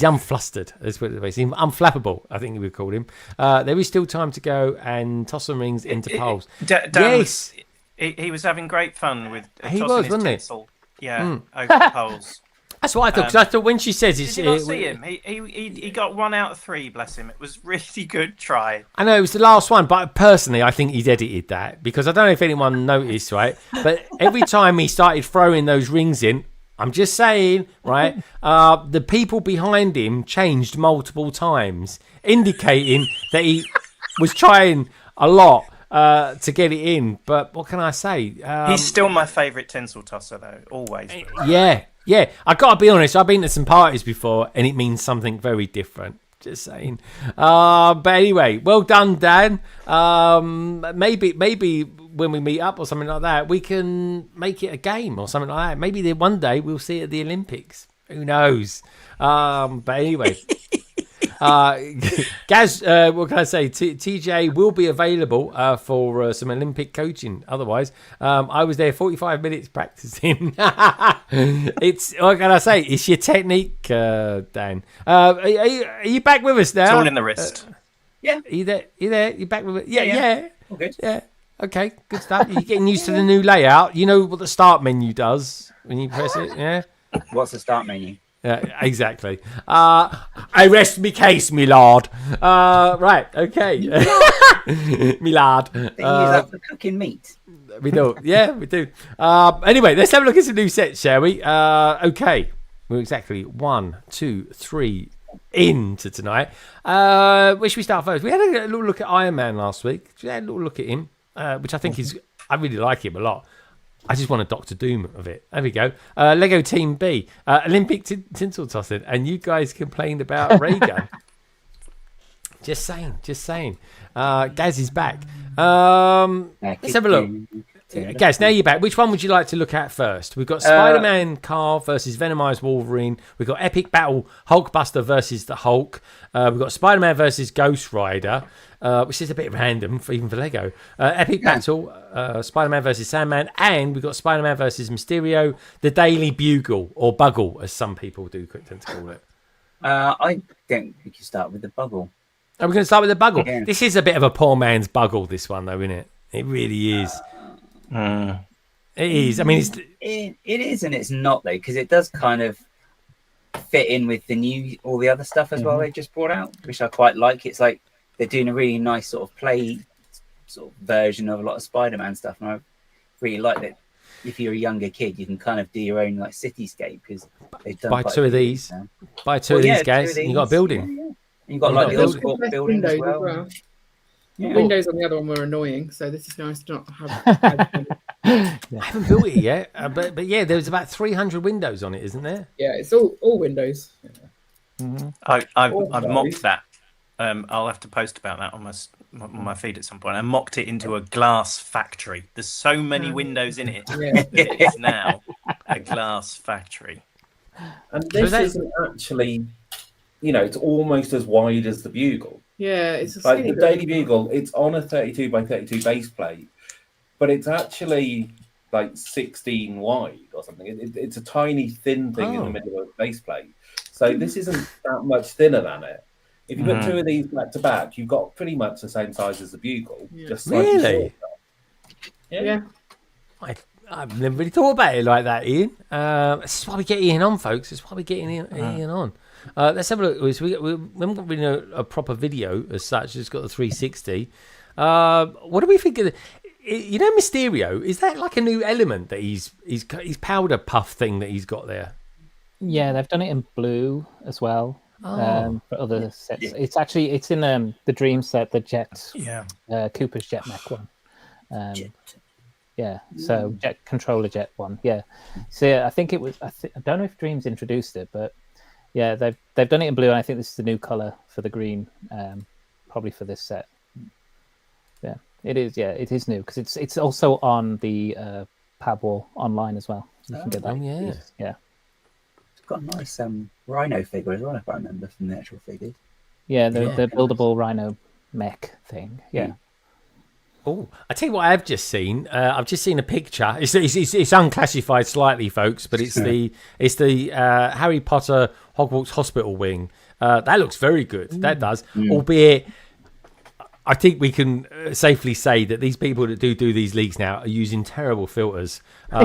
unflustered. That's what it is. Unflappable, I think we would call him. There is still time to go and toss some rings into poles. Yes, he was having great fun with. He was, wasn't he? Yeah, over poles. That's what I thought. Because I thought when she says it's, did you not see him? He got 1 out of 3. Bless him. It was really good try. I know it was the last one, but personally, I think he's edited that, because I don't know if anyone noticed, right? But every time he started throwing those rings in, I'm just saying, right? The people behind him changed multiple times, indicating that he was trying a lot to get it in. But what can I say? He's still my favourite tinsel tosser, though. Always. Yeah, I got to be honest, I've been to some parties before and it means something very different. Just saying. But anyway, well done, Dan. Maybe when we meet up or something like that, we can make it a game or something like that. Maybe one day we'll see it at the Olympics. Who knows? But anyway. Gaz, what can I say? TJ will be available for some Olympic coaching. Otherwise, I was there 45 minutes practicing. It's, what can I say? It's your technique, Dan. Are you back with us now? It's all in the wrist. Yeah. Are you there? You back with us? Yeah. All good. Yeah. Okay, good stuff. You're getting used to the new layout. You know what the start menu does when you press it, yeah? What's the start menu? Yeah, exactly. I rest me case, me lord. Right, okay. Me lad. They use that for cooking meat. We do. Yeah, we do. Anyway, let's have a look at some new sets, shall we? Okay. We're exactly 1, 2, 3 into tonight. Where should we start first? We had a little look at Iron Man last week. We had a little look at him, which I think I really like him a lot. I just want a Doctor Doom of it. There we go. Lego Team B, Olympic tinsel tossing, and you guys complained about Ray Gun. Just saying. Gaz is back. Let's have a look. Gaz, now you're back. Which one would you like to look at first? We've got Spider-Man Carl versus Venomized Wolverine. We've got Epic Battle Hulkbuster versus the Hulk. We've got Spider-Man versus Ghost Rider, which is a bit random even for Lego. Epic Battle Spider-Man versus Sandman, and we've got Spider-Man versus Mysterio. The Daily Bugle, or Buggle, as some people do tend to call it. I think we can start with the Buggle. Are we going to start with the Buggle? Yeah. This is a bit of a poor man's Buggle, this one, though, isn't it? It really is. It is. I mean, it is, and it's not though, because it does kind of fit in with all the other stuff as well they just brought out, which I quite like. It's like they're doing a really nice sort of play sort of version of a lot of Spider-Man stuff, and I really like that. If you're a younger kid, you can kind of do your own like cityscape, because they've done buy two of these. Buy two of these, guys. You got a building. Yeah. And you've got like the old school building as well. The windows on the other one were annoying, so this is nice to not have. I haven't built it yet, but yeah, there's about 300 windows on it, isn't there? Yeah, it's all windows. I've mocked that. I'll have to post about that on my feed at some point. I mocked it into a glass factory. There's so many windows in it that it is now a glass factory. And this isn't actually, it's almost as wide as the Bugle. Yeah, it's a Like skinny the little- Daily Bugle, it's on a 32 by 32 base plate, but it's actually like 16 wide or something. It's a tiny thin thing in the middle of a base plate. So this isn't that much thinner than it. If you put two of these back to back, you've got pretty much the same size as the Bugle, just slightly Really? shorter. Yeah. I've never really thought about it like that, Ian. This is why we get Ian on, folks. This is why we get Ian on. Let's have a look. So we haven't got really a proper video as such. It's got the 360. What do we think of the, you know, Mysterio? Is that like a new element that he's powder puff thing that he's got there? Yeah, they've done it in blue as well. For other sets, it's in the Dream set, the Jet, Cooper's Jet Mech one. So Jet Controller Jet one. Yeah, so yeah, I think it was. I don't know if Dreams introduced it, but yeah, they've done it in blue, and I think this is the new color for the green, probably for this set. Yeah, it is. Yeah, it is new because it's also on the Pabwall online as well. You can get that. Yeah. Got a nice rhino figure as well, if I remember from the actual figures. Yeah, the buildable rhino mech thing. Yeah. Oh, I tell you what, I've just seen. I've just seen a picture. It's unclassified slightly, folks, but it's the Harry Potter Hogwarts Hospital wing. That looks very good. That does, albeit. I think we can safely say that these people that do these leaks now are using terrible filters. They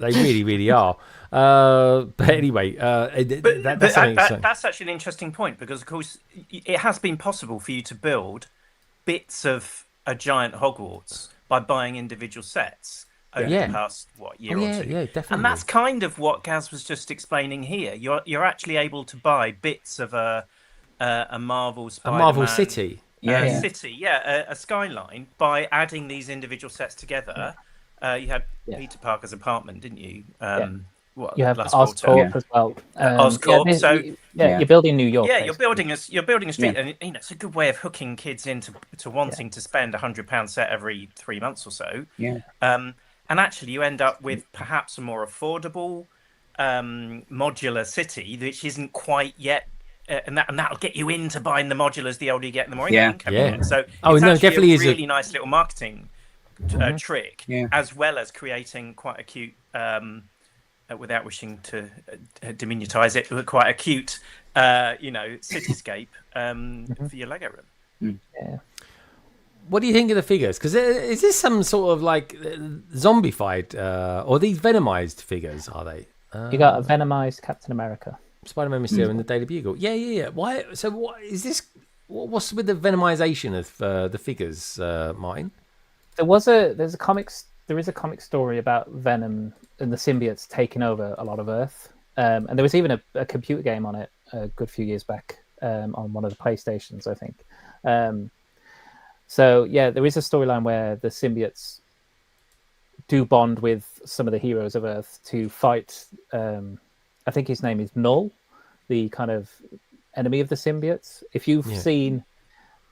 really, really are. But anyway, that's actually an interesting point because, of course, it has been possible for you to build bits of a giant Hogwarts by buying individual sets over the past year or two. Yeah, definitely. And that's kind of what Gaz was just explaining here. You're actually able to buy bits of a Marvel Spider-Man, a Marvel city. A skyline by adding these individual sets together. You had Peter Parker's apartment, didn't you? You have Oscorp as well. Oscorp. You're building New York. Yeah, basically. you're building a street, and it's a good way of hooking kids into wanting to spend £100 set every 3 months or so. Yeah. And actually, you end up with perhaps a more affordable modular city, which isn't quite yet. And that'll get you into buying the modulars the older you get, and the more income coming in. So it's definitely a really nice little marketing trick, as well as creating quite a cute, without wishing to diminutize it, but quite a cute, cityscape for your Lego room. Yeah. What do you think of the figures? Because is this some sort of like zombified, or these venomized figures? Are they? You got a venomized Captain America. Spider-Man, Mysterio, and the Daily Bugle. Yeah. Why? So what is this? What's with the venomization of the figures, Martin? There is a comic story about Venom and the symbiotes taking over a lot of Earth, and there was even a computer game on it a good few years back on one of the PlayStations, I think. So yeah, there is a storyline where the symbiotes do bond with some of the heroes of Earth to fight. I think his name is Null, the kind of enemy of the symbiotes. If you've seen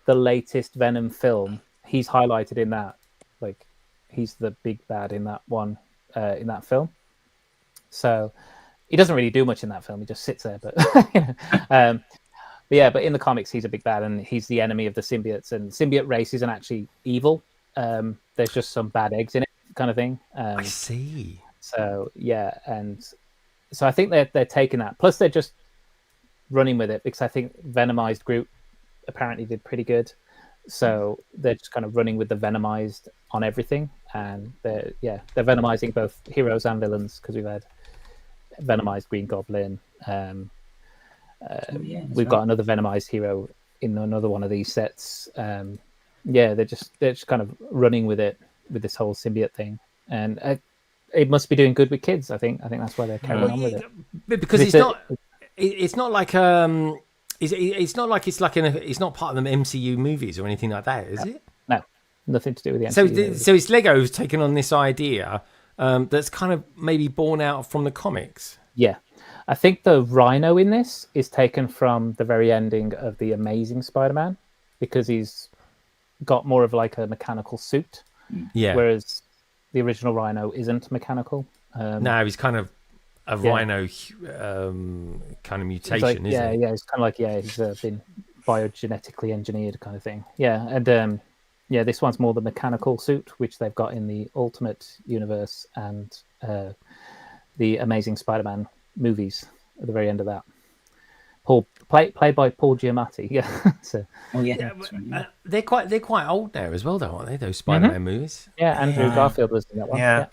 the latest Venom film, he's highlighted in that. Like, he's the big bad in that one, in that film. So he doesn't really do much in that film. He just sits there. But but in the comics, he's a big bad, and he's the enemy of the symbiotes. And symbiote race isn't actually evil. There's just some bad eggs in it, kind of thing. I see. So so I think they're taking that. Plus, they're just running with it because I think Venomized Groot apparently did pretty good. So they're just kind of running with the Venomized on everything, and they're Venomizing both heroes and villains because we've had Venomized Green Goblin. We've got another Venomized hero in another one of these sets. They're just kind of running with it with this whole symbiote thing, and it must be doing good with kids. I think that's why they're carrying on with it. Because it's not like it's not part of the MCU movies or anything like that, is it? No, nothing to do with the MCU. So it's Lego's taken on this idea that's kind of maybe born out from the comics. Yeah, I think the Rhino in this is taken from the very ending of the Amazing Spider-Man because he's got more of like a mechanical suit. Yeah. Whereas the original Rhino isn't mechanical. No, he's kind of a rhino kind of mutation, isn't he? Yeah, it's kind of like he's been biogenetically engineered kind of thing. Yeah, and this one's more the mechanical suit, which they've got in the Ultimate Universe and the Amazing Spider-Man movies at the very end of that. Played by Paul Giamatti. Yeah. So. Oh yeah. They're quite old now as well, though, aren't they? Those Spider-Man movies. Yeah, Andrew Garfield was in that one. Yeah.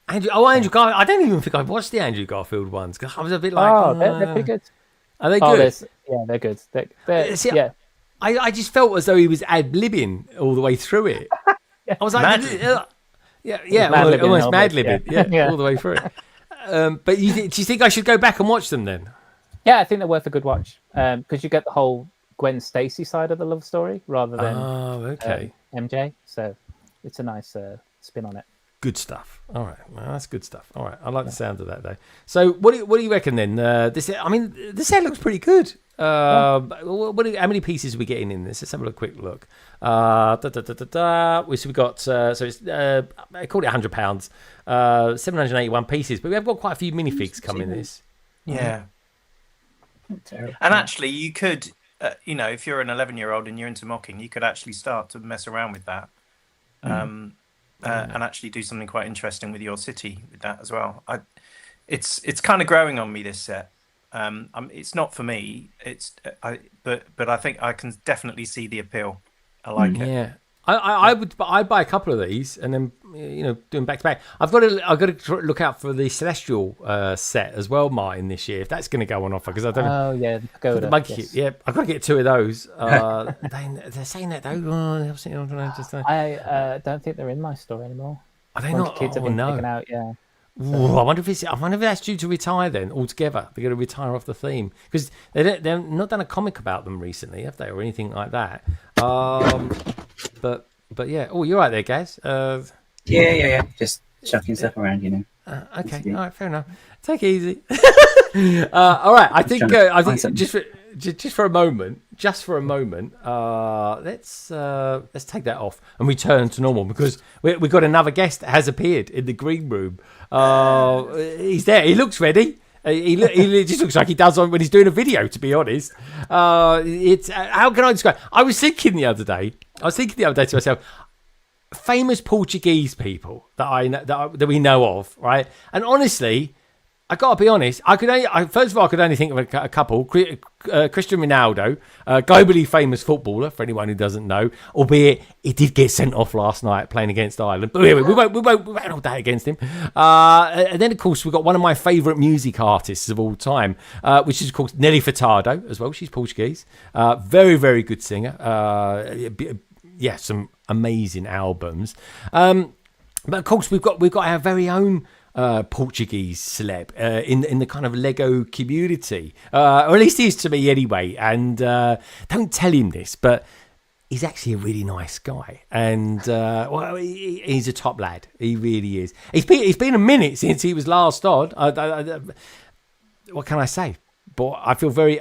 Andrew Garfield. I don't even think I've watched the Andrew Garfield ones because I was a bit like, they're pretty good. Are they good? They're good. They're, See, I just felt as though he was ad-libbing all the way through it. I was like, almost mad-libbing, all the way through it. But do you think I should go back and watch them then? Yeah, I think they're worth a good watch because you get the whole Gwen Stacy side of the love story rather than MJ. So it's a nice spin on it. Good stuff. All right, well, that's good stuff. All right, I like the sound of that though. So what do you reckon then? The set looks pretty good. How many pieces are we getting in this? Let's have a quick look. We got I called it £100, 781 pieces, but we have got quite a few minifigs coming in this. Yeah. And actually, you could, if you're an 11-year-old and you're into mocking, you could actually start to mess around with that, and actually do something quite interesting with your city with that as well. It's kind of growing on me, this set. It's not for me. But I think I can definitely see the appeal. I like it. Yeah. I'd buy a couple of these and then do them back to back. I've got to look out for the Celestial set as well, Martin, this year if that's going to go on offer because I don't. Oh yeah, go the monkey. Yes. Yeah, I've got to get 2 of those. They're saying that though. I don't think they're in my store anymore. Are they not? Kids have been taken out. Yeah. Ooh, I wonder if that's due to retire then altogether. They're going to retire off the theme because they've not done a comic about them recently, have they, or anything like that? But yeah. Oh, you're right there, Gaz. Yeah. Just chucking stuff around, Okay, all right, fair enough. Take it easy. All right, I think just for a moment, let's take that off and return to normal because we got another guest that has appeared in the green room. He's there. He looks ready. He just looks like he does when he's doing a video. To be honest, it's how can I describe? I was thinking the other day to myself, famous Portuguese people that we know of, right? And honestly, I gotta be honest. First of all, I could only think of a couple. Cristiano Ronaldo, globally famous footballer for anyone who doesn't know, albeit he did get sent off last night playing against Ireland. But anyway, we won't hold that against him. And then of course we've got one of my favourite music artists of all time, which is of course Nelly Furtado as well. She's Portuguese, very very good singer. Some amazing albums. But of course we've got our very own Portuguese celeb in the kind of Lego community, or at least he is to me anyway. And don't tell him this, but he's actually a really nice guy, and he's a top lad. He really is. He's been a minute since he was last on. What can I say? But I feel very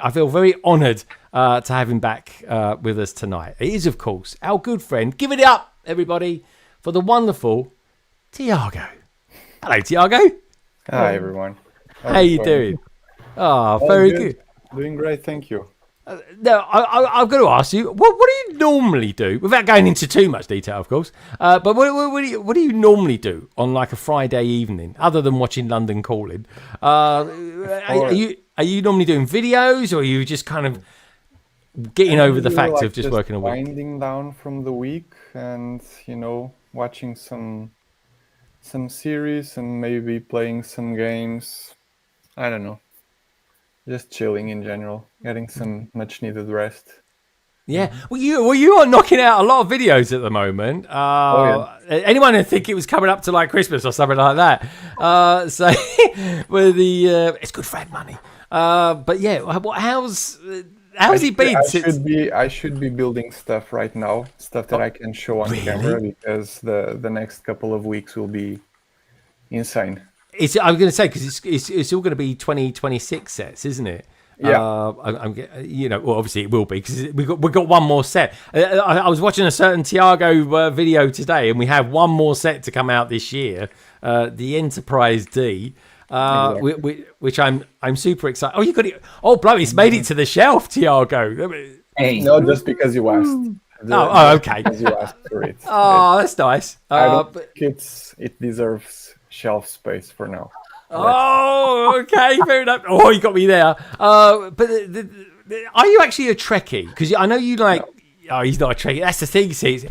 honoured to have him back with us tonight. It is, of course, our good friend. Give it up, everybody, for the wonderful Tiago. Hello, Tiago. Hi, everyone. How you doing? Oh, very good. Doing great, thank you. Now, I've got to ask you, what do you normally do, without going into too much detail, of course, but what do you normally do on like a Friday evening, other than watching London Calling? Are you normally doing videos, or are you just kind of getting over the fact of just working a week? Winding down from the week and, watching some series and maybe playing some games. I don't know. Just chilling in general, getting some much needed rest. Yeah, well, you are knocking out a lot of videos at the moment. Anyone would think it was coming up to like Christmas or something like that. So, with it's good for money. But yeah, how's he been? I should be building stuff right now, stuff that I can show on camera, because the next couple of weeks will be insane. I was going to say, because it's all going to be 2026 sets, isn't it? Yeah. Obviously it will be, because we've got one more set. I was watching a certain Tiago video today, and we have one more set to come out this year, the Enterprise D. Which I'm super excited. Oh, you got it! Oh, blow! It's made it to the shelf, Tiago. Hey. No, just because you asked. Okay. Because you asked for it. Oh, that's nice. I don't But- think it deserves shelf space for now. Oh, okay, fair enough. Oh, you got me there. But are you actually a Trekkie? Because I know you like. Oh, he's not a Trekkie. That's the thing. See,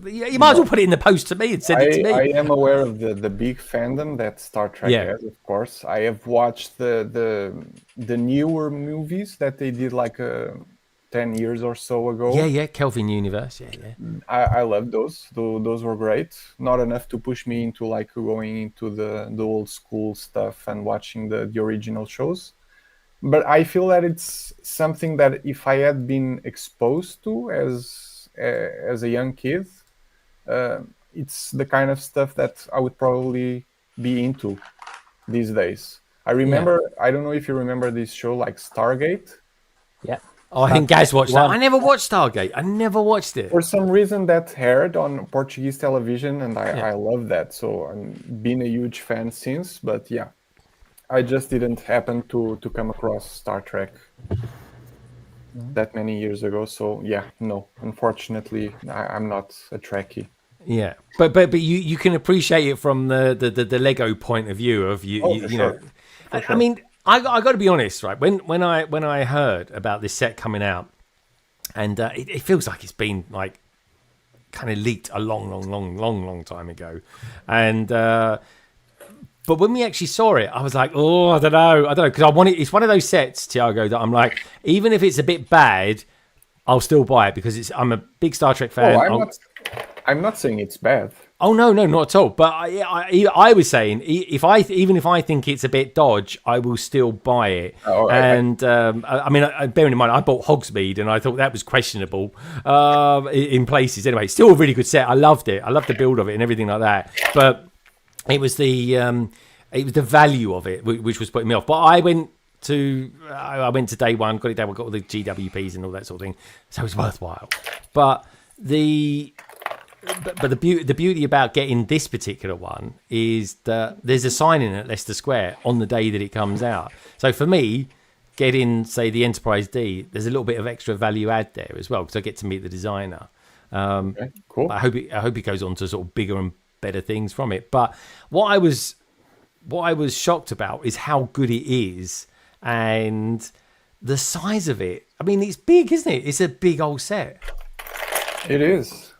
you might as well put it in the post to me and send it to me. I am aware of the big fandom that Star Trek has, of course. I have watched the newer movies that they did like 10 years or so ago. Yeah, Kelvin Universe. Yeah. I love those. Those were great. Not enough to push me into like going into the old school stuff and watching the original shows. But I feel that it's something that if I had been exposed to as a young kid, it's the kind of stuff that I would probably be into these days. I remember, I don't know if you remember this show like Stargate. Yeah. Oh, I think Gaz watched that. I never watched Stargate. I never watched it. For some reason that aired on Portuguese television, and I love that. So I've been a huge fan since, but yeah. I just didn't happen to come across Star Trek that many years ago. So yeah, no, unfortunately, I'm not a Trekkie. Yeah, but you can appreciate it from the Lego point of view of you. You know, I mean, I got to be honest, right? When I heard about this set coming out, and it feels like it's been like kind of leaked a long time ago, and. But when we actually saw it, I was like, oh, I don't know, because I want it. It's one of those sets, Tiago, that I'm like, even if it's a bit bad, I'll still buy it because I'm a big Star Trek fan. I'm not saying it's bad. Oh no, not at all. But I was saying, even if I think it's a bit dodge, I will still buy it. And I mean, bearing in mind, I bought Hogsmeade, and I thought that was questionable in places. Anyway, it's still a really good set. I loved it. I loved the build of it and everything like that. But it was the value of it which was putting me off. But I went to day one, got it down, got all the GWPs and all that sort of thing, so it was worthwhile. But the beauty about getting this particular one is that there's a signing at Leicester Square on the day that it comes out. So for me, getting say the Enterprise D, there's a little bit of extra value add there as well because I get to meet the designer. Okay, cool. I hope it goes on to sort of bigger and better things from it. But what I was shocked about is how good it is and the size of it. I mean, it's big, isn't it? It's a big old set. It is.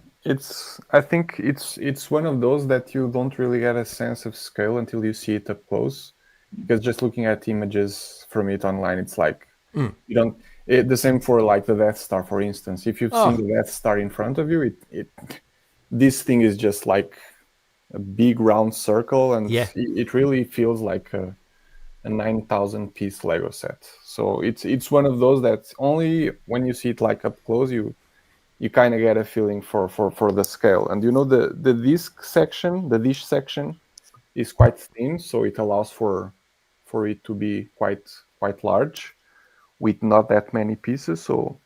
I think it's one of those that you don't really get a sense of scale until you see it up close. Because just looking at images from it online, it's like you don't. The same for like the Death Star, for instance. If you've seen the Death Star in front of you, this thing is just like a big round circle, and it really feels like a 9,000 piece Lego set. So it's one of those that only when you see it like up close, you kind of get a feeling for the scale. And you know the disc section, the dish section, is quite thin, so it allows for it to be quite large, with not that many pieces. So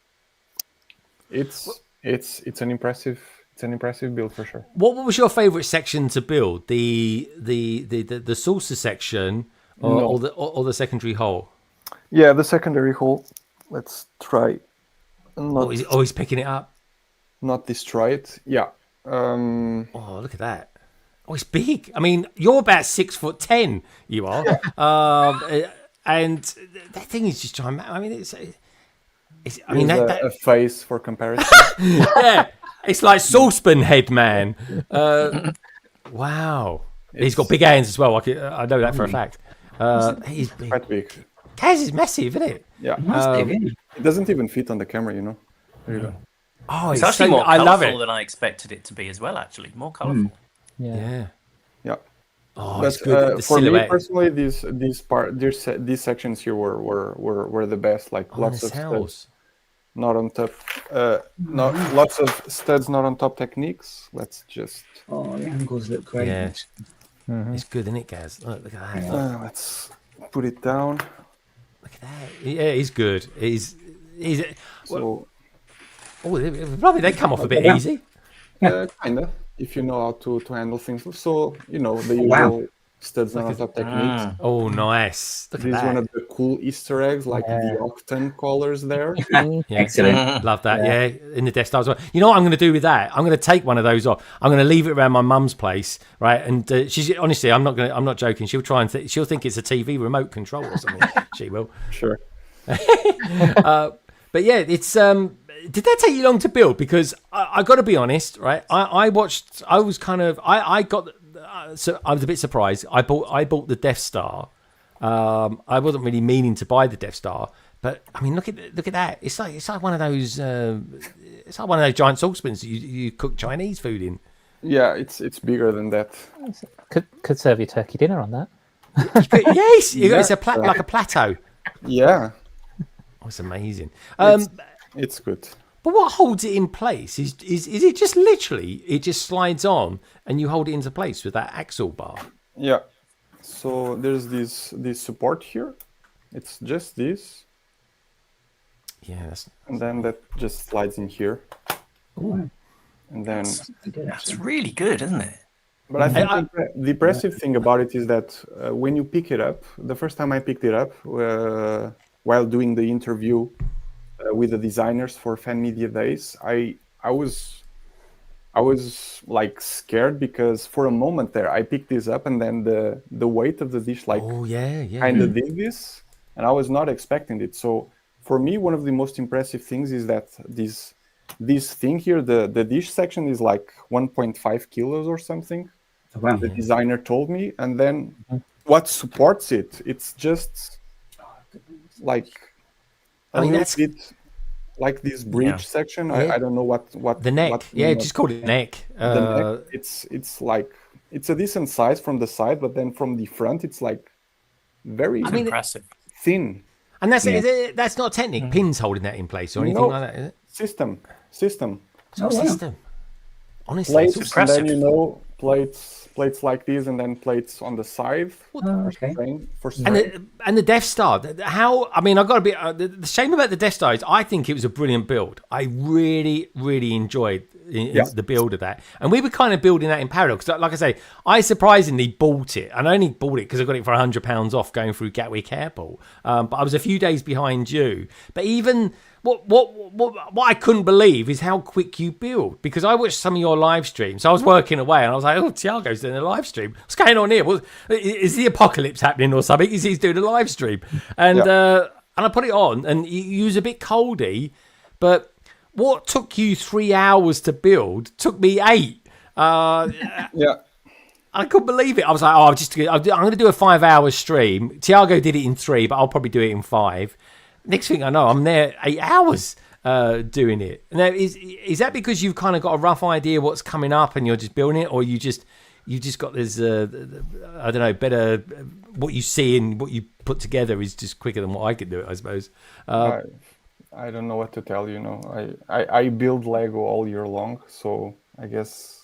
it's an impressive. It's an impressive build for sure. What was your favorite section to build? The saucer section or the secondary hull? Yeah, the secondary hull. Let's try. He's picking it up. Not destroy it. Yeah. Oh, look at that. Oh, it's big. I mean, you're about 6'10". You are. And that thing is just trying. I mean, it's. I mean, a face for comparison. Yeah. It's like saucepan head man. Wow. He's got big hands as well. I know that for a fact. He's big. Quite big. Kaz is massive, isn't it? Yeah. It doesn't even fit on the camera, you know. There you go. Oh, it's actually more colourful than I expected it to be as well, actually. More colourful. Yeah. Oh, but it's good. For me personally, these sections here were the best. Like lots of studs not on top. Not lots of studs not on top techniques. Let's just. Oh, the angles look great. Yeah. It's good, isn't it, Gaz? Look at that. Let's put it down. Look at that. Yeah, he's good. He's so. Probably they come off a bit easy. Kinda, if you know how to handle things. So the usual studs and top techniques. Oh, nice! Look at This is that. one of the cool Easter eggs, like the octane colors there. Excellent. Love that. Yeah, in the Death Star as well. You know what I'm going to do with that? I'm going to take one of those off. I'm going to leave it around my mum's place, right? And she's honestly, I'm not joking. She'll try and she'll think it's a TV remote control or something. She will. Sure. But yeah, it's did that take you long to build? Because I got to be honest, right? I was a bit surprised. I bought the Death Star. I wasn't really meaning to buy the Death Star, but I mean, look at that. It's like one of those giant saucepans you cook Chinese food in. Yeah, it's bigger than that. Could serve you turkey dinner on that. Yes, it's like a plateau. Yeah. Oh, it's amazing. It's good. But what holds it in place is it just literally it just slides on and you hold it into place with that axle bar. Yeah. So there's this support here. It's just this. Yeah. And then that just slides in here. Ooh. And then That's really good, isn't it? But I think the impressive thing about it is that when you pick it up, the first time I picked it up while doing the interview with the designers for Fan Media Days, I was like scared because for a moment there I picked this up and then the weight of the dish kind of did this, and I was not expecting it. So for me, one of the most impressive things is that this thing here, the dish section is like 1.5 kilos or something. Wow. The designer told me, and then what supports it, it's just like a little bit like this bridge section. I don't know what the neck. What just call it neck. The neck. It's like it's a decent size from the side, but then from the front, it's like very impressive, thin. And that's not a technique. Pins holding that in place or anything like that, is it? System. System. Honestly, plates, it's impressive. And then plates like these, and then plates on the side for strain. And the Death Star. How? I mean, I've got to be. The shame about the Death Star is I think it was a brilliant build. I really, really enjoyed the build of that, and we were kind of building that in parallel. Because, like I say, I surprisingly bought it, and I only bought it because I got it for £100 off going through Gatwick Airport. But I was a few days behind you. But even what I couldn't believe is how quick you build, because I watched some of your live streams. I was working away and I was like, oh, Tiago's doing a live stream. What's going on here? Is the apocalypse happening or something? He's doing a live stream. And I put it on and you was a bit coldy, but what took you 3 hours to build took me 8. Yeah. I couldn't believe it. I was like, I'm going to do a 5-hour stream. Tiago did it in 3, but I'll probably do it in 5. Next thing I know, I'm there 8 hours doing it. Now, is that because you've kind of got a rough idea what's coming up and you're just building it, or you just got this I don't know, better what you see and what you put together is just quicker than what I could do it, I suppose. I don't know what to tell you. I build Lego all year long, so I guess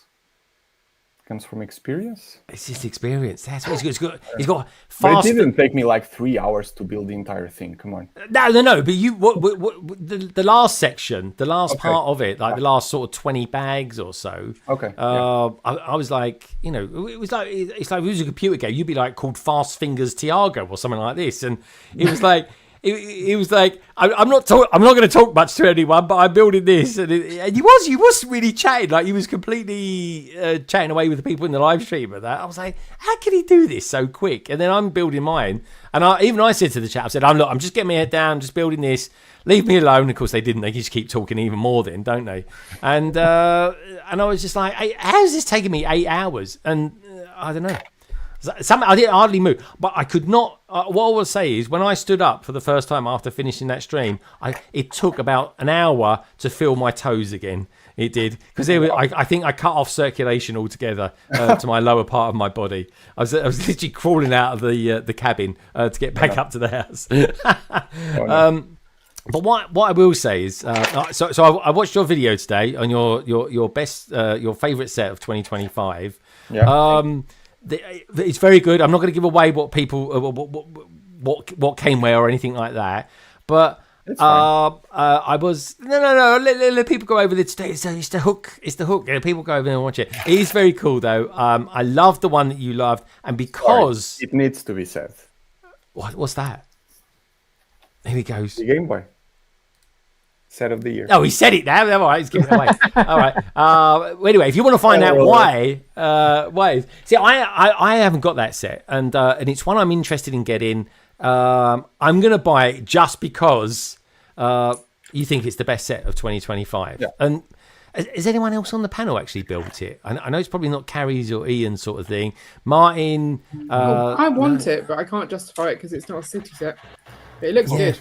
comes from experience. It's just experience. That's what he's got. He's got fast. But it didn't take me like 3 hours to build the entire thing. Come on. No. But the last section, the last part of it, like the last sort of 20 bags or so. Okay. I was like, it was like it's like if it was a computer game, you'd be like called Fast Fingers Tiago or something like this, and it was like. It was like I'm not going to talk much to anyone, but I'm building this, and he was really chatting, like he was completely chatting away with the people in the live stream. At that, I was like, how can he do this so quick? And then I'm building mine, and I said to the chat, I said, I'm just getting my head down, just building this. Leave me alone. Of course, they didn't. They just keep talking even more, then, don't they? And I was just like, how is this taking me 8 hours? And I don't know. I didn't hardly move, but I could not. What I will say is, when I stood up for the first time after finishing that stream, it took about an hour to feel my toes again. It did, because I think I cut off circulation altogether to my lower part of my body. I was literally crawling out of the cabin to get back up to the house. But what I will say is, so I watched your video today on your best your favourite set of 2025. Yeah. It's very good. I'm not going to give away what people what came where or anything like that, but It's fine. I was no. Let people go over there today. It's the hook. It's the hook. Yeah, people go over there and watch it. It is very cool though. I love the one that you loved, and because Sorry, it needs to be said. what's that? Here he goes. The Game Boy set of the year. Oh, he said it now. All right, he's giving it away. All right. Anyway, if you want to find out why, see, I haven't got that set, and it's one I'm interested in getting. I'm going to buy it just because you think it's the best set of 2025. Yeah. And has anyone else on the panel actually built it? I know it's probably not Carrie's or Ian's sort of thing. Martin. I want it, but I can't justify it because it's not a city set. But it looks good.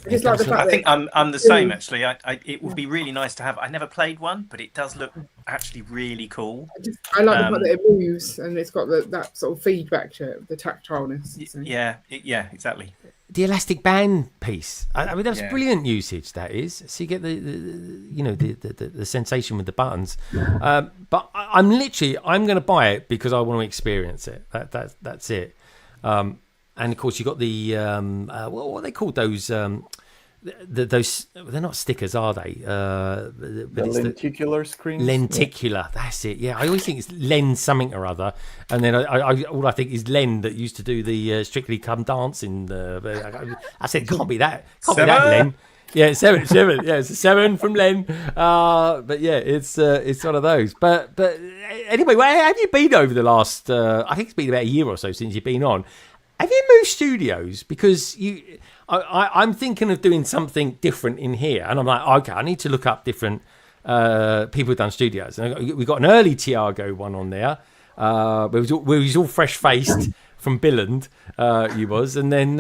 I just like the fact I think that I'm the same actually. It would be really nice to have. I never played one, but it does look actually really cool. I like the fact that it moves and it's got that sort of feedback to it, the tactileness. So. Yeah, exactly. The elastic band piece. I mean, that's brilliant usage. That is, so you get the sensation with the buttons. But I'm going to buy it because I want to experience it. That's it. And of course, you got the what are they called? Those those they're not stickers, are they? The lenticular screens. Lenticular, that's it. Yeah, I always think it's Len something or other, and then all I think is Len that used to do the Strictly Come Dancing. I said, can't be that. Can't be that Len. Yeah, seven. Yeah, it's a 7 from Len. But yeah, it's one of those. But anyway, where have you been over the last? I think it's been about a year or so since you've been on. Have you moved studios? Because I'm thinking of doing something different in here, and I'm like, okay, I need to look up different people who've done studios. And we've got an early Tiago one on there, where he was all fresh faced from Billand, you was, and then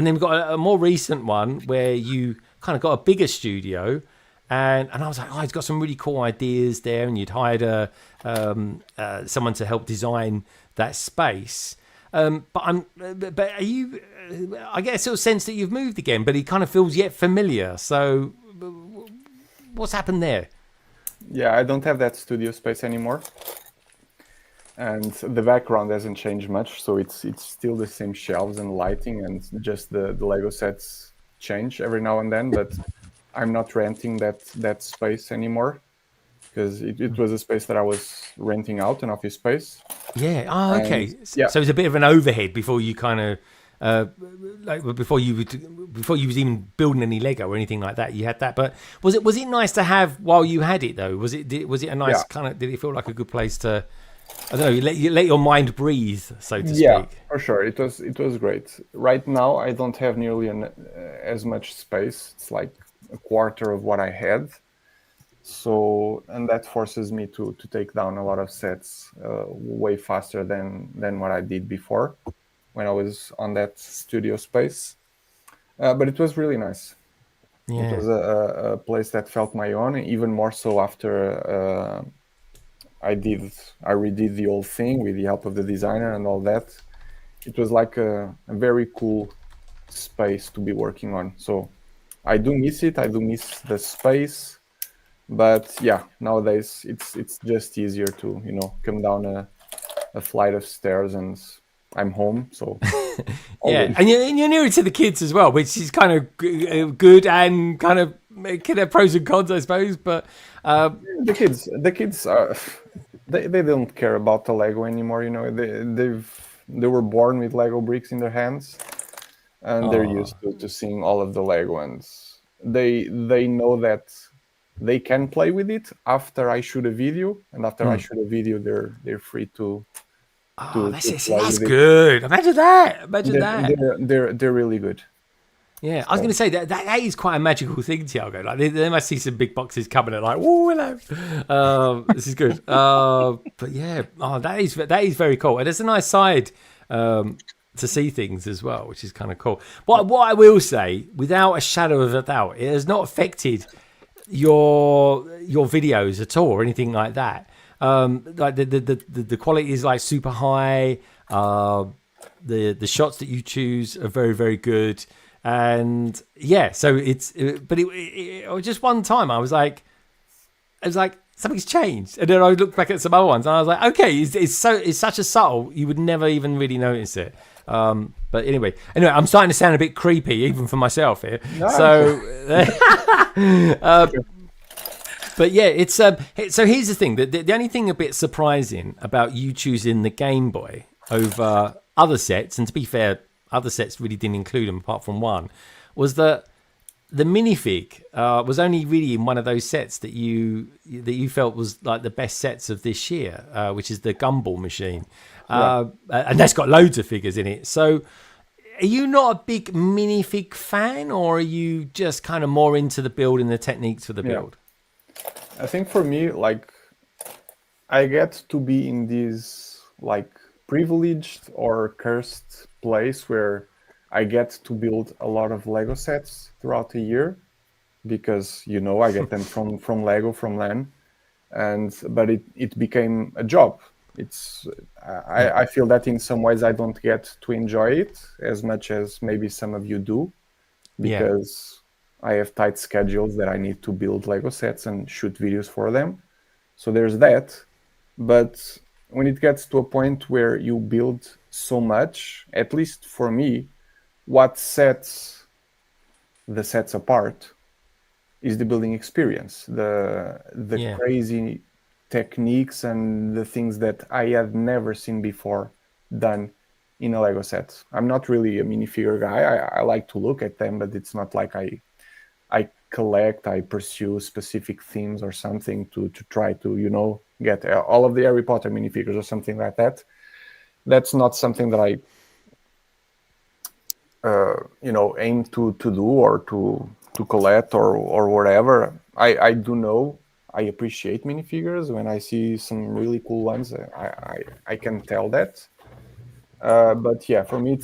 we've got a more recent one where you kind of got a bigger studio, and I was like, oh, he's got some really cool ideas there, and you'd hired someone to help design that space. But are you? I get a sort of sense that you've moved again, but it kind of feels yet familiar. So, what's happened there? Yeah, I don't have that studio space anymore, and the background hasn't changed much. So it's still the same shelves and lighting, and just the Lego sets change every now and then. But I'm not renting that space anymore, because it was a space that I was renting out, an office space. Yeah. Oh, okay. Yeah. So it was a bit of an overhead before you kind of, before you was even building any Lego or anything like that. You had that, but was it nice to have while you had it though? Was it a nice kind of? Did it feel like a good place to? I don't know. Let your mind breathe, so to speak. Yeah, for sure. It was great. Right now, I don't have nearly as much space. It's like a quarter of what I had. So, and that forces me to take down a lot of sets way faster than what I did before when I was on that studio space. But it was really nice. Yeah. It was a place that felt my own, even more so after I redid the whole thing with the help of the designer and all that. It was like a very cool space to be working on. So I do miss it. I do miss the space. But yeah, nowadays it's just easier to come down a flight of stairs and I'm home. So yeah, and you're nearer to the kids as well, which is kind of good and kind of pros and cons, I suppose. But the kids are they don't care about the Lego anymore. They were born with Lego bricks in their hands, and they're used to seeing all of the Lego, and they know that they can play with it after I shoot a video, and after I shoot a video, they're free to. That's good. Imagine that. They're really good. Yeah, I was going to say that is quite a magical thing, Tiago. Like they must see some big boxes coming and like, oh, hello, this is good. But yeah, that is very cool, and it's a nice side to see things as well, which is kind of cool. What I will say, without a shadow of a doubt, it has not affected your videos at all or anything like that. Like the quality is like super high. The shots that you choose are very, very good. And yeah, so it just one time I was like, something's changed. And then I looked back at some other ones, and I was like, okay, it's such a subtle, you would never even really notice it. But anyway, I'm starting to sound a bit creepy even for myself here. No. So, but yeah, it's so here's the thing: the only thing a bit surprising about you choosing the Game Boy over other sets, and to be fair, other sets really didn't include them apart from one, was that the minifig was only really in one of those sets that you felt was like the best sets of this year, which is the Gumball machine, and that's got loads of figures in it. So, are you not a big minifig fan, or are you just kind of more into the build and the techniques for the build? I think for me, like, I get to be in this like privileged or cursed place where I get to build a lot of Lego sets throughout the year, because I get them from Lego, from LAN, but it became a job. I feel that in some ways I don't get to enjoy it as much as maybe some of you do, because I have tight schedules that I need to build Lego sets and shoot videos for them. So there's that. But when it gets to a point where you build so much, at least for me, what sets the sets apart is the building experience, the crazy techniques and the things that I had never seen before done in a Lego set. I'm not really a minifigure guy. I like to look at them, but it's not like I pursue specific themes or something to try to, get all of the Harry Potter minifigures or something like that. That's not something that I aim to do or to collect or whatever. I do know I appreciate minifigures. When I see some really cool ones, I can tell that. But yeah, for me,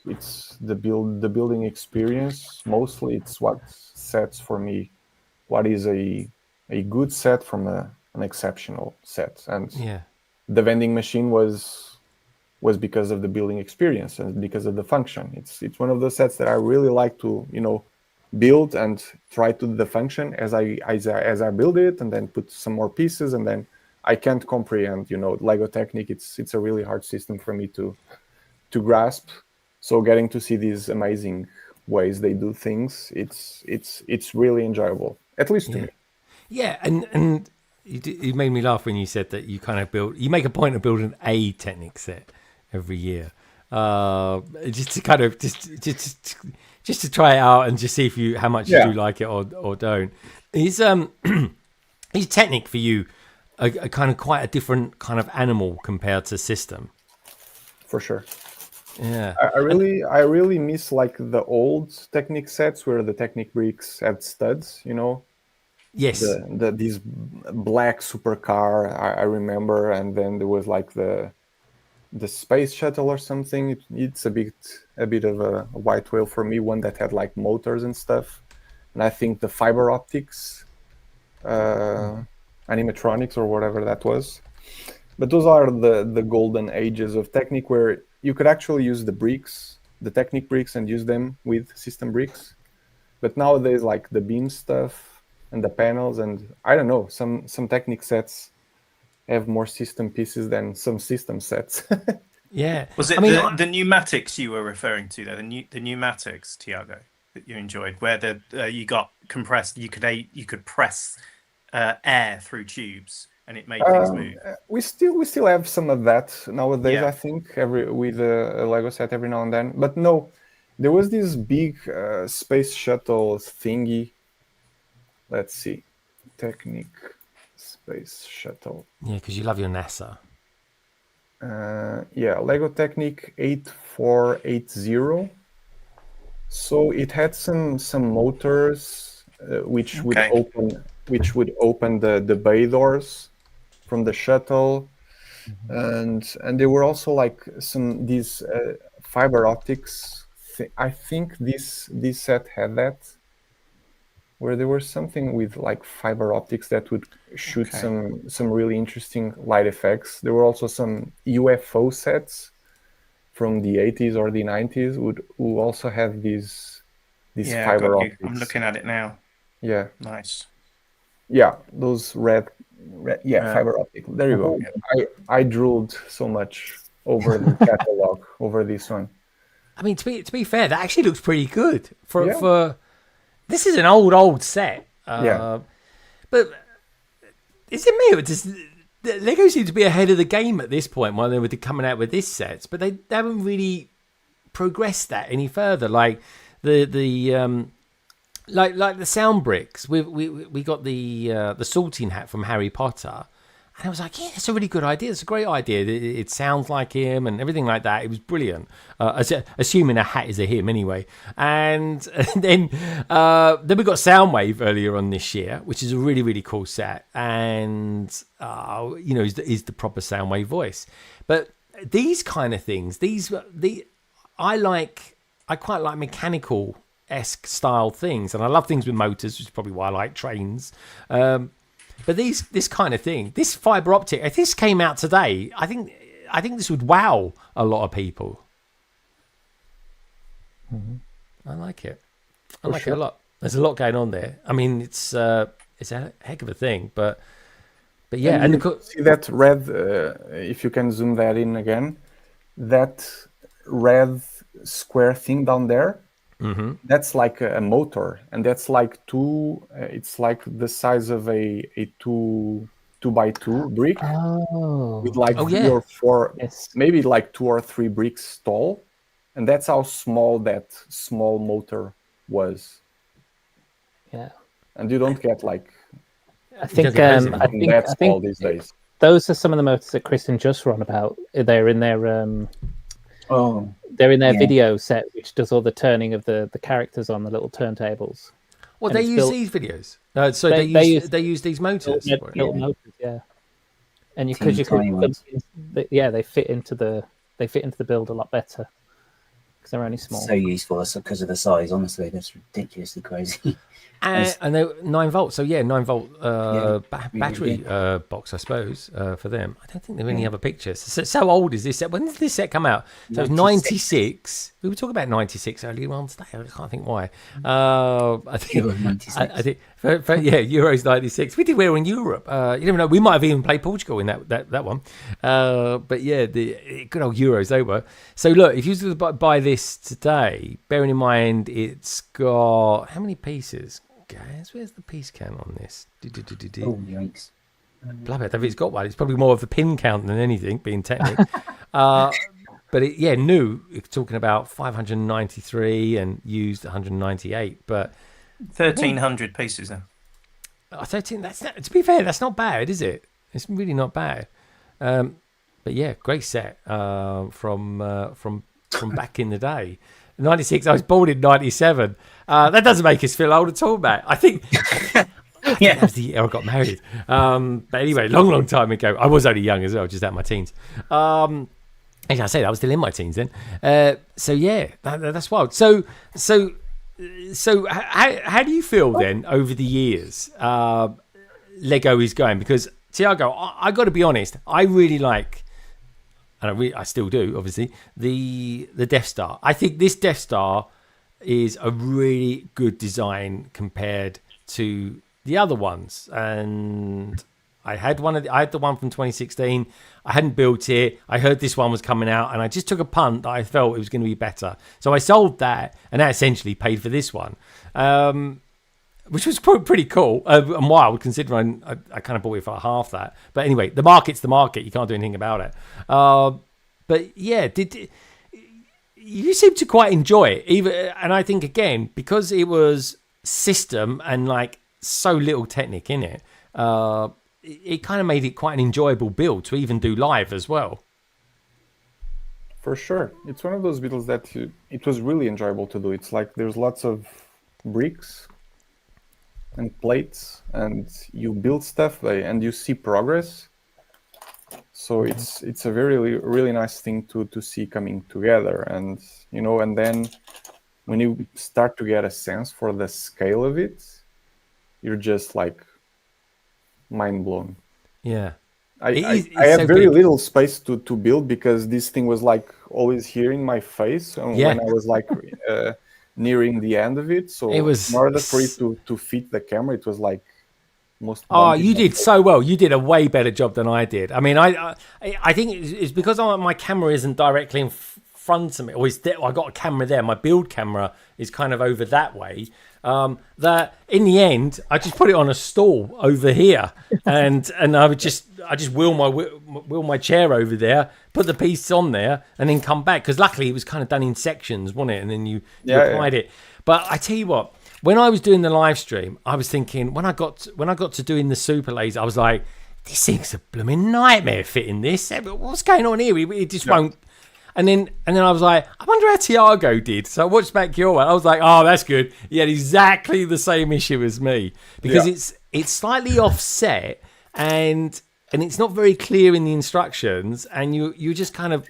it's the building experience. Mostly, it's what sets for me what is a good set from an exceptional set. And the vending machine was because of the building experience and because of the function. It's one of the sets that I really like to build and try to do the function as I build it, and then put some more pieces, and then I can't comprehend Lego Technic. It's a really hard system for me to grasp. So getting to see these amazing ways they do things, it's really enjoyable, at least to me. Yeah, and you made me laugh when you said that you kind of you make a point of building a Technic set every year, just to kind of just to try it out and just see if how much you do like it or don't. Is Technic for you a kind of quite a different kind of animal compared to system? For sure. Yeah, I really miss like the old Technic sets where the Technic bricks had studs, Yes. These black supercar I remember, and then there was like the space shuttle or something. It's a bit of a white whale for me, one that had like motors and stuff. And I think the fiber optics, animatronics or whatever that was. But those are the golden ages of Technic, where you could actually use the Technic bricks, and use them with system bricks. But nowadays, like the beam stuff and the panels, and I don't know, some Technic sets have more system pieces than some system sets. Yeah. Was it the pneumatics you were referring to there? The pneumatics, Tiago, that you enjoyed, where you got compressed, you could press air through tubes and it made things move. We still have some of that nowadays. I think with a Lego set every now and then. But no, there was this big space shuttle thingy. Let's see, Technic space shuttle. Yeah, because you love your NASA. Lego Technic 8480. So it had some motors which would open the bay doors from the shuttle, and there were also like these fiber optics. I think this set had that, where there was something with like fiber optics that would shoot some really interesting light effects. There were also some UFO sets from the 80s or the 90s who also had these fiber optics. I'm looking at it now. Yeah. Nice. Yeah, those red Fiber optic. There you go. I drooled so much over the catalog over this one. I mean, to be fair, that actually looks pretty good for. This is an old set. But is it me or does Lego seem to be ahead of the game at this point while they were coming out with this set? But they haven't really progressed that any further. Like the sound bricks. We got the sorting hat from Harry Potter. And I was like, yeah, it's a really good idea. It's a great idea. It sounds like him and everything like that. It was brilliant. Assuming a hat is a him anyway. And then we got Soundwave earlier on this year, which is a really, really cool set. And, is the proper Soundwave voice. But these kind of things, I quite like mechanical-esque style things. And I love things with motors, which is probably why I like trains. But this kind of thing, this fiber optic, if this came out today, I think this would wow a lot of people. Mm-hmm. I like it. I like it a lot. There's a lot going on there. I mean, it's a heck of a thing, but yeah. And see that red? If you can zoom that in again, that red square thing down there. Mm-hmm. That's like a motor, and that's like it's like the size of a 2x2 brick with like 3 or 4, maybe like 2 or 3 bricks tall, and that's how small that small motor was. Yeah, and you don't get like. I think these days. Those are some of the motors that Chris and Just were on about. They're in their video set, which does all the turning of the characters on the little turntables. Well, they use these videos. So they use these motors. Little motors, yeah. And because you can, they fit into the build a lot better because they're only small. So useful because of the size. Honestly, that's ridiculously crazy. And they're 9 volts. So 9 volt battery box, I suppose, for them. I don't think there are any other pictures. So old is this set? When did this set come out? So it was 96. We were talking about 96 earlier on today. I can't think why. I think Euros 96. We did wear in Europe. You never know. We might have even played Portugal in that one. But yeah, the good old Euros they were. So look, if you was to buy this today, bearing in mind it's got how many pieces? Guys, where's the piece count on this? Oh, yikes. Blabber, if it's got one, it's probably more of the pin count than anything, being technical. But new, it's talking about 593 and used 198. But 1,300 pieces now. 13. To be fair, that's not bad, is it? It's really not bad. But yeah, great set from back in the day. 96. I was born in 97. That doesn't make us feel old at all, Matt. I think that was the year I got married. But anyway, long time ago. I was only young as well, just out of my teens. As I say, I was still in my teens then. So yeah, that's wild. So how do you feel then over the years Lego is going? Because Tiago, I got to be honest, I really like. And I still do, obviously, the Death Star. I think this Death Star is a really good design compared to the other ones. And I had the one from 2016. I hadn't built it. I heard this one was coming out, and I just took a punt that I felt it was going to be better. So I sold that, and that essentially paid for this one. Which was pretty cool and wild, considering I kind of bought it for half that. But anyway, the market's the market. You can't do anything about it. But yeah, you seem to quite enjoy it. And I think, again, because it was system and like so little technic in it, it kind of made it quite an enjoyable build to even do live as well. For sure. It's one of those builds that it was really enjoyable to do. It's like there's lots of bricks and plates, and you build stuff and you see progress. So it's a very really nice thing to see coming together, and and then when you start to get a sense for the scale of it, you're just like mind blown. Yeah, I had very little space to build because this thing was like always here in my face when I was like nearing the end of it. So it was, in order for it to fit the camera, it was like most. Oh, you did so well. You did a way better job than I did. I mean, I think it's because my camera isn't directly in front of me. Or I got a camera there. My build camera is kind of over that way. That in the end, I just put it on a stool over here, and I would just wheel my chair over there, put the piece on there, and then come back. Because luckily it was kind of done in sections, wasn't it? And then you applied it. But I tell you what. When I was doing the live stream, I was thinking when I got to doing the super laser, I was like, "This thing's a blooming nightmare fitting this. What's going on here? It just won't." And then I was like, "I wonder how Tiago did." So I watched back your one. I was like, "Oh, that's good." He had exactly the same issue as me because it's slightly offset and it's not very clear in the instructions, and you just kind of.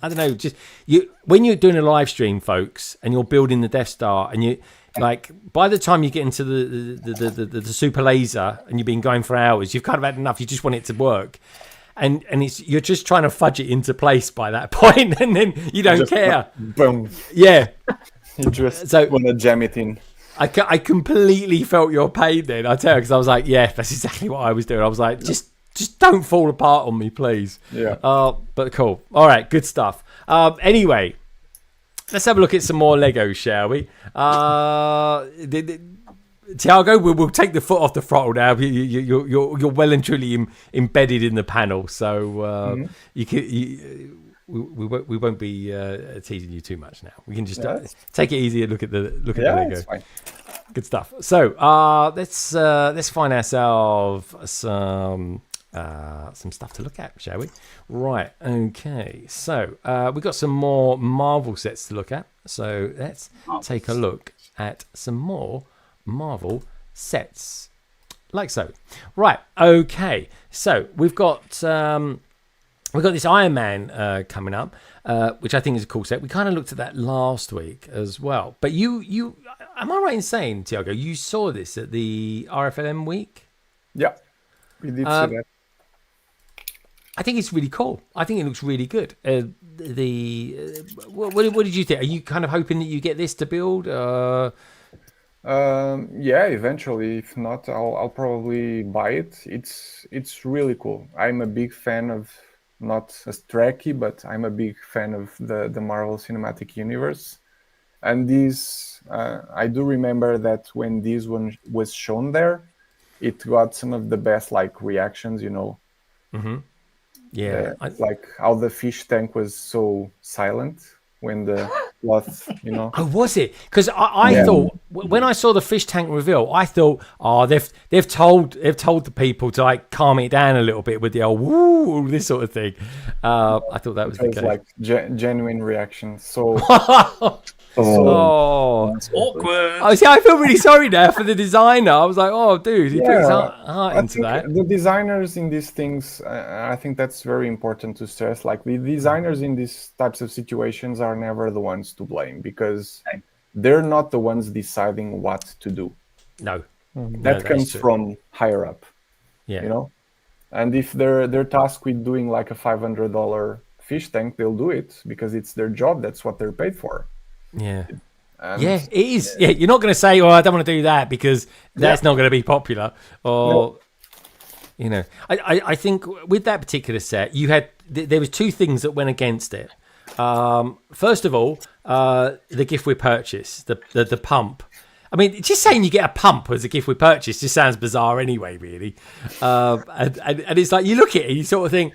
I don't know. When you're doing a live stream, folks, and you're building the Death Star, and you like by the time you get into the super laser, and you've been going for hours, you've kind of had enough. You just want it to work, and you're just trying to fudge it into place by that point, and then you don't just care. Boom. Yeah. You just want to jam it in. I completely felt your pain then. I tell you, because I was like, yeah, that's exactly what I was doing. I was like, just don't fall apart on me, please. Yeah. But cool. All right, good stuff. Anyway, let's have a look at some more Legos, shall we? Tiago, we'll take the foot off the throttle now. You're well and truly embedded in the panel, so we won't be teasing you too much now. We can just take it easy and look at the Lego. It's fine. Good stuff. So let's find ourselves some stuff to look at, shall we? Right. Okay. So we've got some more Marvel sets to look at. So let's take a look at some more Marvel sets, like so. Right. Okay. So we've got this Iron Man coming up, which I think is a cool set. We kind of looked at that last week as well. But you am I right in saying, Tiago, you saw this at the RFLM week? Yeah, we did see that. I think it's really cool. I think it looks really good. What did you think? Are you kind of hoping that you get this to build? Yeah, eventually. If not, I'll probably buy it. It's really cool. I'm a big fan of, not as Trekkie, but I'm a big fan of the Marvel Cinematic Universe. And these, I do remember that when this one was shown there, it got some of the best reactions, Mm-hmm. Yeah, like how the fish tank was so silent when the cloth, Oh, was it? Because I thought when I saw the fish tank reveal, I thought, oh, they've told the people to calm it down a little bit with the old woo, this sort of thing. I thought that was the case. Genuine reaction. So. It's awkward. Oh, see, I feel really sorry now for the designer. I was like, oh, dude, he put his heart into that. The designers in these things, I think that's very important to stress. The designers in these types of situations are never the ones to blame because they're not the ones deciding what to do. No. That comes from higher up. Yeah. And if they're tasked with doing a $500 fish tank, they'll do it because it's their job. That's what they're paid for. Yeah. It is. Yeah, you're not going to say, "Oh, I don't want to do that," because that's not going to be popular. Or, I think with that particular set, you had there was two things that went against it. First of all, the gift with purchase, the pump. I mean, just saying you get a pump as a gift with purchase just sounds bizarre anyway, really. And it's like you look at it, and you sort of think,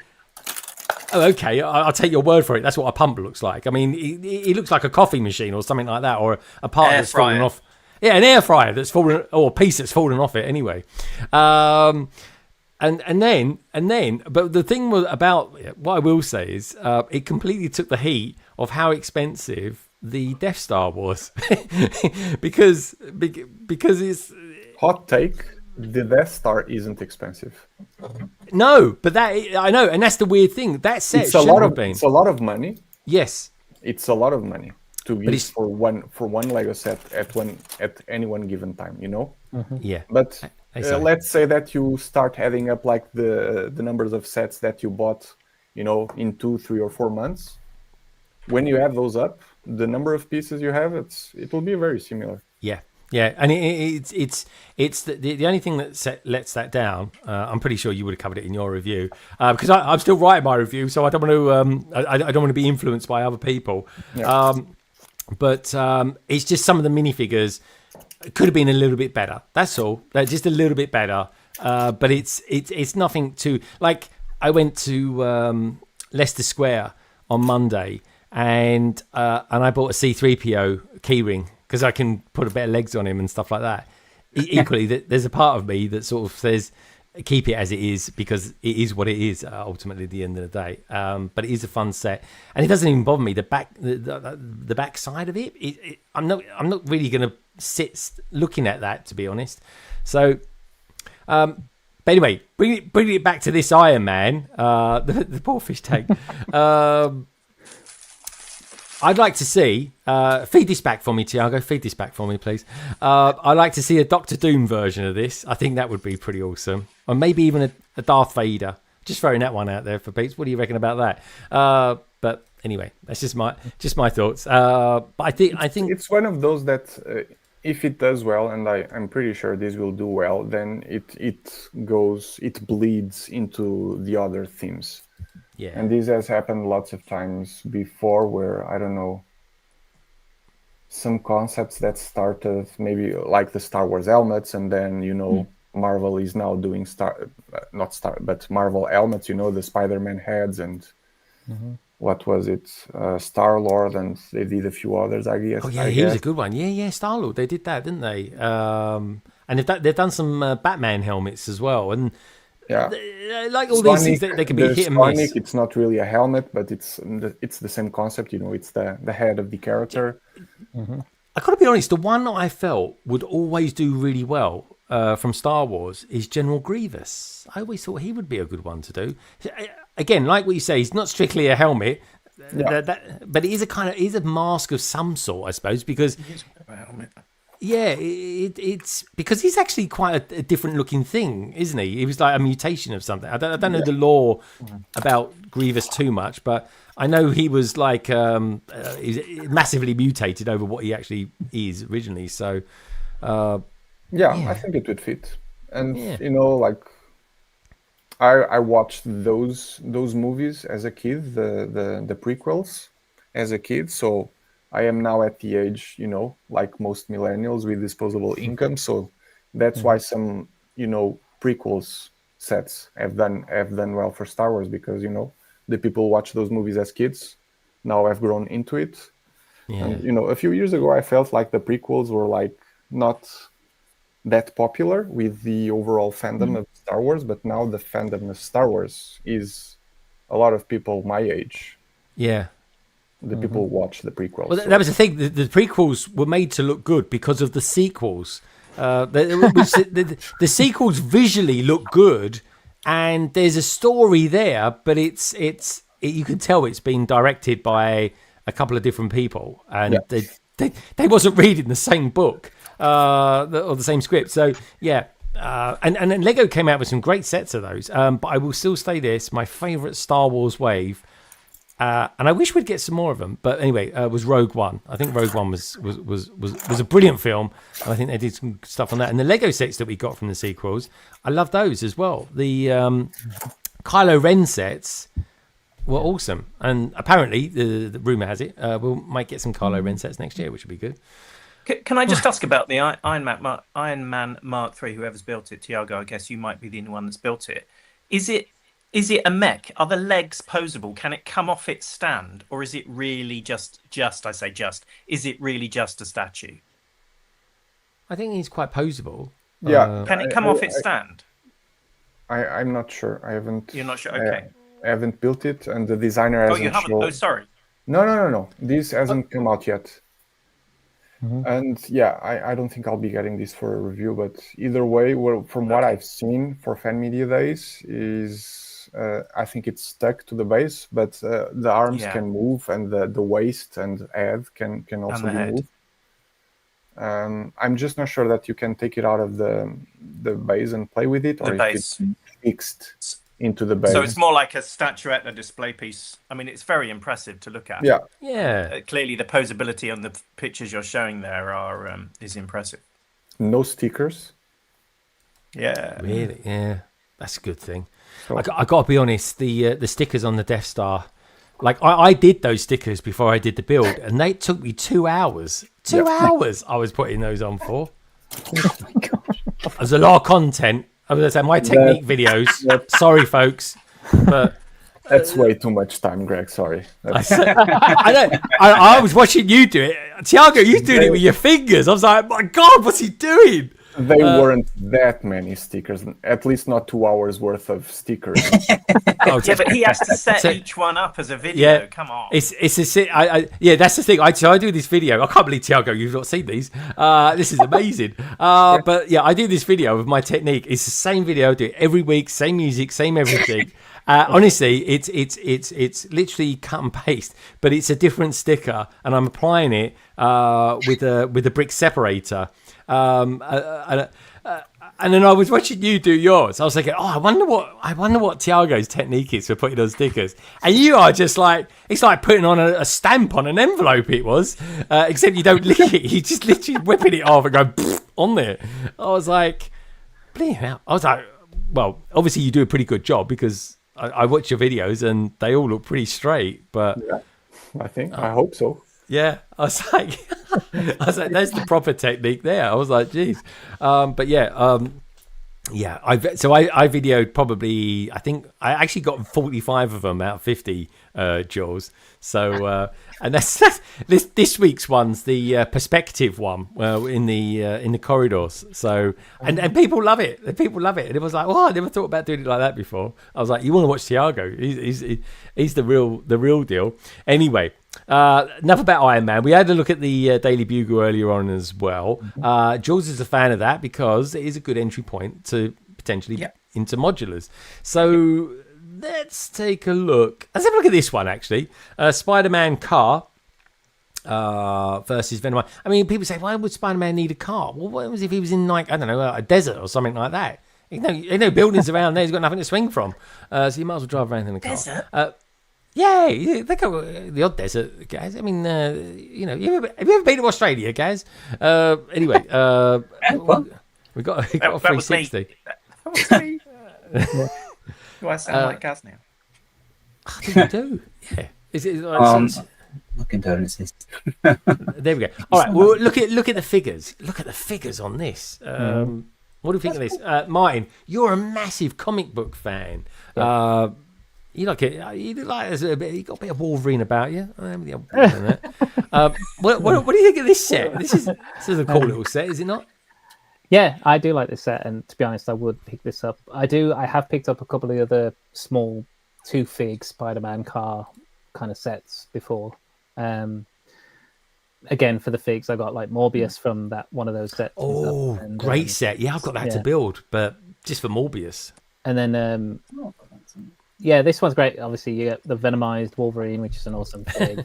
oh, okay, I'll take your word for it. That's what a pump looks like. I mean, it looks like a coffee machine or something like that, or a part that's fallen off. Yeah, an air fryer that's fallen, or a piece that's fallen off it anyway. And then, but the thing about what I will say is, it completely took the heat of how expensive the Death Star was, because it's hot take. The Death Star isn't expensive. No, but I know, and that's the weird thing. That set it's a lot of money. Yes, it's a lot of money to use for one Lego set at any one given time. Mm-hmm. Yeah. But let's say that you start adding up the numbers of sets that you bought, in 2, 3, or 4 months. When you add those up, the number of pieces you have, it will be very similar. Yeah. Yeah, and it's the only thing that lets that down. I'm pretty sure you would have covered it in your review, because I'm still writing my review, so I don't want to I don't want to be influenced by other people. Yeah. But it's just some of the minifigures could have been a little bit better. That's all. They're just a little bit better. But it's nothing to like. I went to Leicester Square on Monday, and I bought a C-3PO keyring because I can put a bit of legs on him and stuff like that. Equally, there's a part of me that sort of says keep it as it is because it is what it is ultimately at the end of the day. But it is a fun set, and it doesn't even bother me. The back side of it, I'm not really going to sit looking at that, to be honest. So, but anyway, bringing it back to this Iron Man, the poor fish tank. I'd like to see, feed this back for me, Tiago. Feed this back for me, please. I'd like to see a Doctor Doom version of this. I think that would be pretty awesome. Or maybe even a Darth Vader. Just throwing that one out there for peeps. What do you reckon about that? But anyway, that's just my thoughts. But I think it's one of those that if it does well, and I'm pretty sure this will do well, then it bleeds into the other themes. Yeah. And this has happened lots of times before where, I don't know, some concepts that started maybe like the Star Wars helmets, and then, Marvel is now doing Marvel helmets, the Spider-Man heads and what was it? Star-Lord, and they did a few others, I guess. Oh, yeah, he was a good one. Yeah, Star-Lord. They did that, didn't they? And they've done some Batman helmets as well. And yeah, like all these things, they can be hit and miss. It's not really a helmet, but it's the same concept. It's the head of the character. Mm-hmm. I got to be honest. The one that I felt would always do really well from Star Wars is General Grievous. I always thought he would be a good one to do. Again, like what you say, he's not strictly a helmet, but it is a mask of some sort, I suppose, because. Yeah, it's because he's actually quite a different looking thing, isn't he? He was like a mutation of something. I don't know the lore about Grievous too much, but I know he was like he's massively mutated over what he actually is originally. So, I think it would fit. And I watched those movies as a kid, the prequels as a kid, so. I am now at the age, like most millennials with disposable income. So that's why some, prequels sets have done well for Star Wars, because, the people watch those movies as kids now have grown into it. Yeah. And, a few years ago, I felt like the prequels were like not that popular with the overall fandom of Star Wars. But now the fandom of Star Wars is a lot of people my age. Yeah. The people watch the prequels. Well, that was the thing. The prequels were made to look good because of the sequels. The sequels visually look good, and there's a story there, but you can tell it's been directed by a couple of different people, and they wasn't reading the same book or the same script. So yeah. And then Lego came out with some great sets of those. But I will still say this: my favourite Star Wars wave. And I wish we'd get some more of them. But anyway, was Rogue One. I think Rogue One was a brilliant film. And I think they did some stuff on that. And the Lego sets that we got from the sequels, I love those as well. The Kylo Ren sets were awesome. And apparently, the rumour has it, we might get some Kylo Ren sets next year, which would be good. Can I just ask about the Iron Man Mark III, whoever's built it? Tiago, I guess you might be the only one that's built it. Is it a mech? Are the legs posable? Can it come off its stand? Or is it really just is it really just a statue? I think he's quite posable. Yeah. Can it come off its stand? I'm not sure. I haven't. You're not sure? Okay. I haven't built it, and the designer hasn't. Oh, you haven't? Shown... Oh, sorry. No. This hasn't come out yet. And I don't think I'll be getting this for a review, but either way, from what I've seen for Fan Media Days is... I think it's stuck to the base, but the arms can move, and the waist and head can also be moved. I'm just not sure that you can take it out of the base and play with it, or if it's fixed into the base. So it's more like a statuette, a display piece. I mean, it's very impressive to look at. Yeah. Clearly, the posability on the pictures you're showing there is impressive. no stickers. Yeah. Really? Yeah, that's a good thing. So- I got to be honest. The stickers on the Death Star, like I did those stickers before I did the build, and they took me 2 hours. 2 hours I was putting those on for. Oh my god. There's a lot of content. I was going to say my technique videos. Sorry, folks, but That's way too much time, Greg. Sorry. I was watching you do it, Tiago. You doing it with your fingers. I was like, my God, what's he doing? They weren't that many stickers. At least not 2 hours worth of stickers. Oh, Yeah, but he has to set So- each one up as a video. Yeah. Come on. It's yeah, that's the thing. So I do this video. I can't believe, Tiago, you've not seen these. This is amazing. But yeah, I do this video with my technique. It's the same video. I do it every week, same music, same everything. Honestly, it's literally cut and paste, but it's a different sticker, and I'm applying it with a brick separator. And then I was watching you do yours. I was thinking, I wonder what Tiago's technique is for putting on stickers. And you are just like, it's like putting on a stamp on an envelope. It was, except you don't lick it. You just literally whipping it off and go on there. I was like, bleeding out. I was like, well, obviously you do a pretty good job because I watch your videos and they all look pretty straight. But I hope so. yeah, I was like, that's the proper technique there. I was like, geez. But yeah, yeah. I videoed probably, I think I actually got 45 of them out of 50, Jules. So, and that's this week's one's the perspective one in the corridors. So, and people love it. People love it. And it was like, I never thought about doing it like that before. I was like, you want to watch Tiago? He's the real deal. Anyway. Enough about Iron Man. We had a look at the Daily Bugle earlier on as well. Jules is a fan of that because it is a good entry point to potentially into modulars. So let's take a look. Let's have a look at this one actually. Spider-Man car versus Venom. I mean, people say, why would Spider-Man need a car? Well, what was if he was in like, I don't know, a desert or something like that? There's no buildings around there. He's got nothing to swing from. So you might as well drive around in a car. Desert? Yeah, they go the odd desert, guys. I mean, you know, have you ever been to Australia, guys? Anyway, we got a 360. Do I sound like Gaz now? I think you do. Yeah. Is it like My condolences. there we go. All right. Well, look at the figures. Look at the figures on this. What do you think of this, Martin? You're a massive comic book fan. Yeah. You like it? You look like there's a bit. You got a bit of Wolverine about you. What do you think of this set? This is a cool little set, is it not? Yeah, I do like this set, and to be honest, I would pick this up. I have picked up a couple of the other small 2-fig Spider-Man car kind of sets before. Again, for the figs, I got like Morbius from that one of those sets. Oh, and great set! Yeah, I've got that to build, but just for Morbius. And then, yeah, this one's great. Obviously, you get the Venomized Wolverine, which is an awesome fig.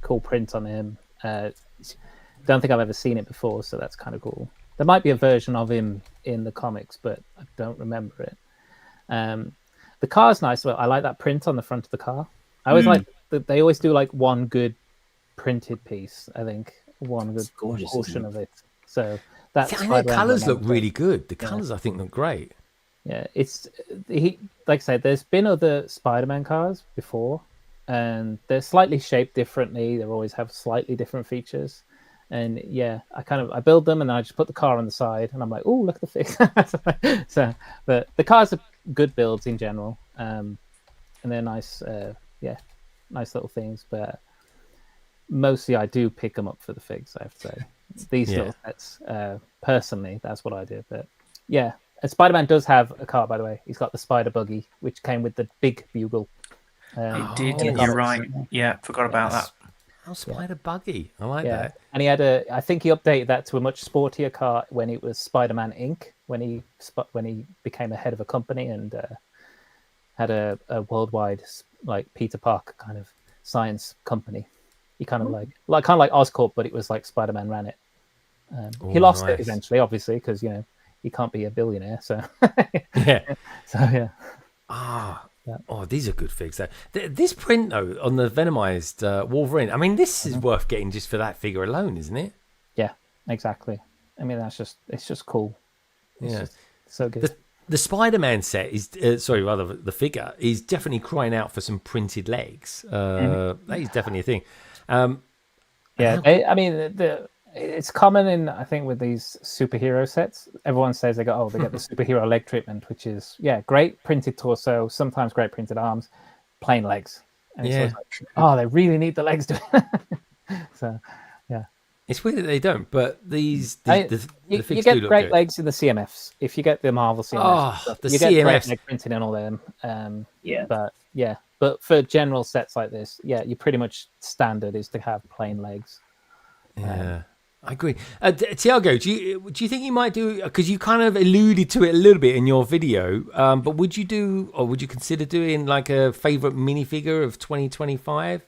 Cool print on him. Don't think I've ever seen it before, so that's kind of cool. There might be a version of him in the comics, but I don't remember it. The car's nice. Well, I like that print on the front of the car. I always like that they always do like one good printed piece. I think one good portion of it. So that's the colours look really good. The colours I think look great. Yeah, it's like I said, there's been other Spider-Man cars before, and they're slightly shaped differently. They always have slightly different features. And yeah, I build them and then I just put the car on the side and I'm like, oh, look at the fix. So, but the cars are good builds in general, and they're nice, nice little things. But mostly I do pick them up for the figs. I have to say these little sets. Personally, that's what I do. But yeah, and Spider-Man does have a car, by the way. He's got the Spider Buggy, which came with the big bugle. It did. You're right. Yeah, forgot about that. Oh, Spider Buggy. I like that. And he had I think he updated that to a much sportier car when it was Spider-Man Inc. When he became a head of a company and had a worldwide like Peter Parker kind of science company. He kind of like Oscorp, but it was like Spider-Man ran it. He lost it eventually, obviously, because he can't be a billionaire. So Oh, these are good figs. This print though on the Venomized Wolverine. I mean, this is worth getting just for that figure alone, isn't it? Yeah, exactly. I mean, it's just cool. It's just so good. The Spider-Man set is the figure is definitely crying out for some printed legs. That is definitely a thing. It's common in, I think, with these superhero sets. Everyone says they get the superhero leg treatment, which is great printed torso, sometimes great printed arms, plain legs. And it's like, they really need the legs to. So, yeah. It's weird that they don't, but the figs you do get look great good. legs in the CMFs. If you get the Marvel CMFs, the you get great CMFs. leg printing and all them. But for general sets like this, you pretty much standard is to have plain legs. Yeah, I agree. Tiago, do you think you might do? Because you kind of alluded to it a little bit in your video, but would you consider doing like a favorite minifigure of 2025?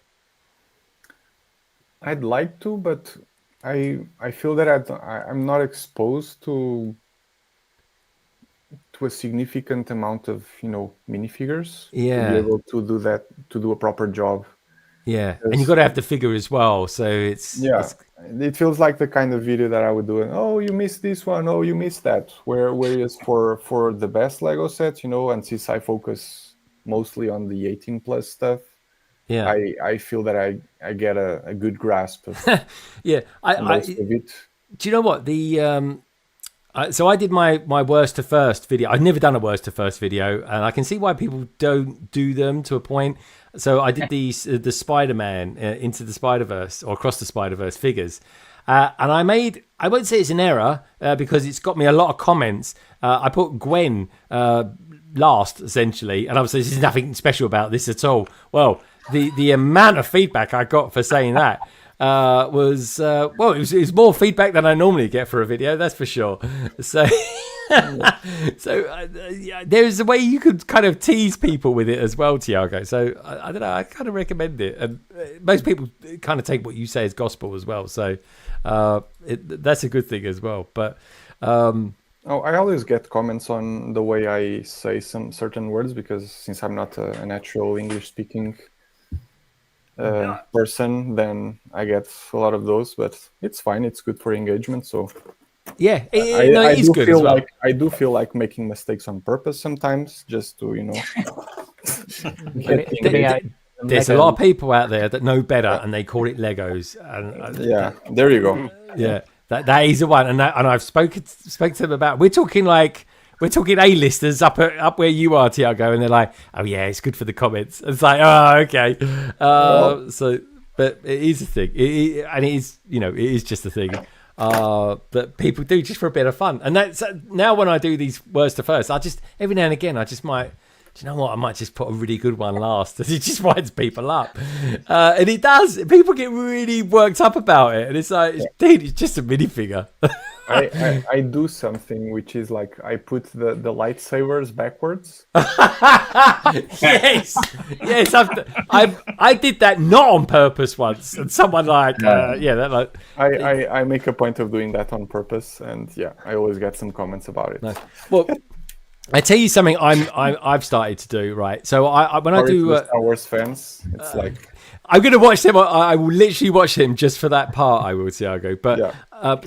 I'd like to, but I feel that I'm not exposed to a significant amount of minifigures to be able to do that, to do a proper job. Yeah, and you got to have the figure as well, so it feels like the kind of video that I would do. And oh, you missed this one. Oh, you missed that. Whereas for the best Lego sets, and since I focus mostly on the 18+ stuff, I feel that I get a good grasp of most of it. Do you know what so I did my worst to first video. I've never done a worst to first video, and I can see why people don't do them to a point. So I did the Spider-Man Into the Spider-Verse or Across the Spider-Verse figures, and I won't say it's an error because it's got me a lot of comments. I put Gwen last essentially, and I was saying there's nothing special about this at all. Well, the amount of feedback I got for saying that was it was more feedback than I normally get for a video, that's for sure. So there's a way you could kind of tease people with it as well, Tiago. So I don't know, I kind of recommend it, and most people kind of take what you say as gospel as well. So that's a good thing as well. But I always get comments on the way I say some certain words, because since I'm not a natural English speaking person, then I get a lot of those, but it's fine. It's good for engagement. So it is good as well. I do feel like making mistakes on purpose sometimes, just to there's a lot of people out there that know better and they call it Legos. And there you go. Yeah, that is the one, and I've spoken to them about. We're talking A-listers up where you are, Tiago, and they're like, oh yeah, it's good for the comments. It's like, oh okay. But it is a thing, and it is just a thing that people do just for a bit of fun. And that's now when I do these worst to first, I just every now and again I just might. Do you know what? I might just put a really good one last. It just winds people up, and it does. People get really worked up about it, and it's like, dude, it's just a minifigure. I do something which is like I put the lightsabers backwards. yes. I did that not on purpose once, and someone I make a point of doing that on purpose, and I always get some comments about it. Nice. Well, I tell you something I've started to do, right? So when I do Star Wars fans, it's like I'm going to watch them. I will literally watch them just for that part. I will, Tiago. But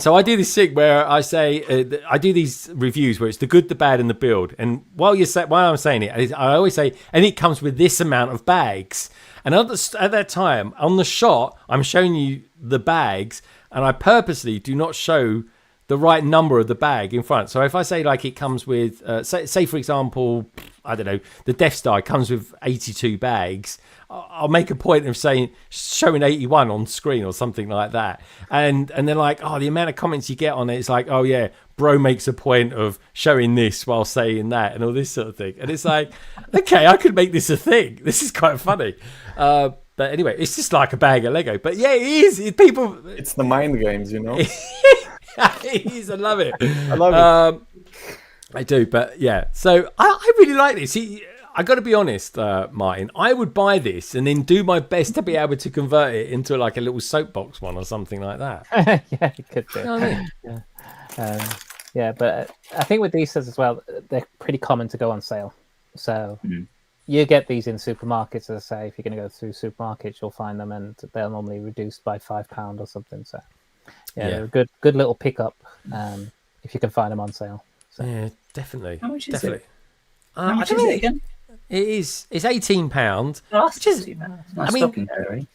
so I do this thing where I say I do these reviews where it's the good, the bad, and the build. And while I'm saying it, I always say, and it comes with this amount of bags. And at that time on the shot, I'm showing you the bags, and I purposely do not show the right number of the bag in front. So if I say like it comes with, say for example, I don't know, the Death Star comes with 82 bags, I'll make a point of showing 81 on screen or something like that. And they're like, oh, the amount of comments you get on it, it's like, oh yeah, bro makes a point of showing this while saying that and all this sort of thing. And it's like, okay, I could make this a thing. This is quite funny. But anyway, it's just like a bag of Lego. But yeah, it is. It's the mind games, It is. I love it. I love it. I do, but yeah. So I really like this. I got to be honest, Martin. I would buy this and then do my best to be able to convert it into like a little soapbox one or something like that. Yeah, you could do. You know what I mean? But I think with these sets as well, they're pretty common to go on sale. So you get these in supermarkets, as I say. If you're going to go through supermarkets, you'll find them, and they're normally reduced by £5 or something. So they're a good little pickup if you can find them on sale. So. Yeah, definitely. How much is definitely. it? How much is it again? It is. It's £18. Oh, which is, nice stocking filler.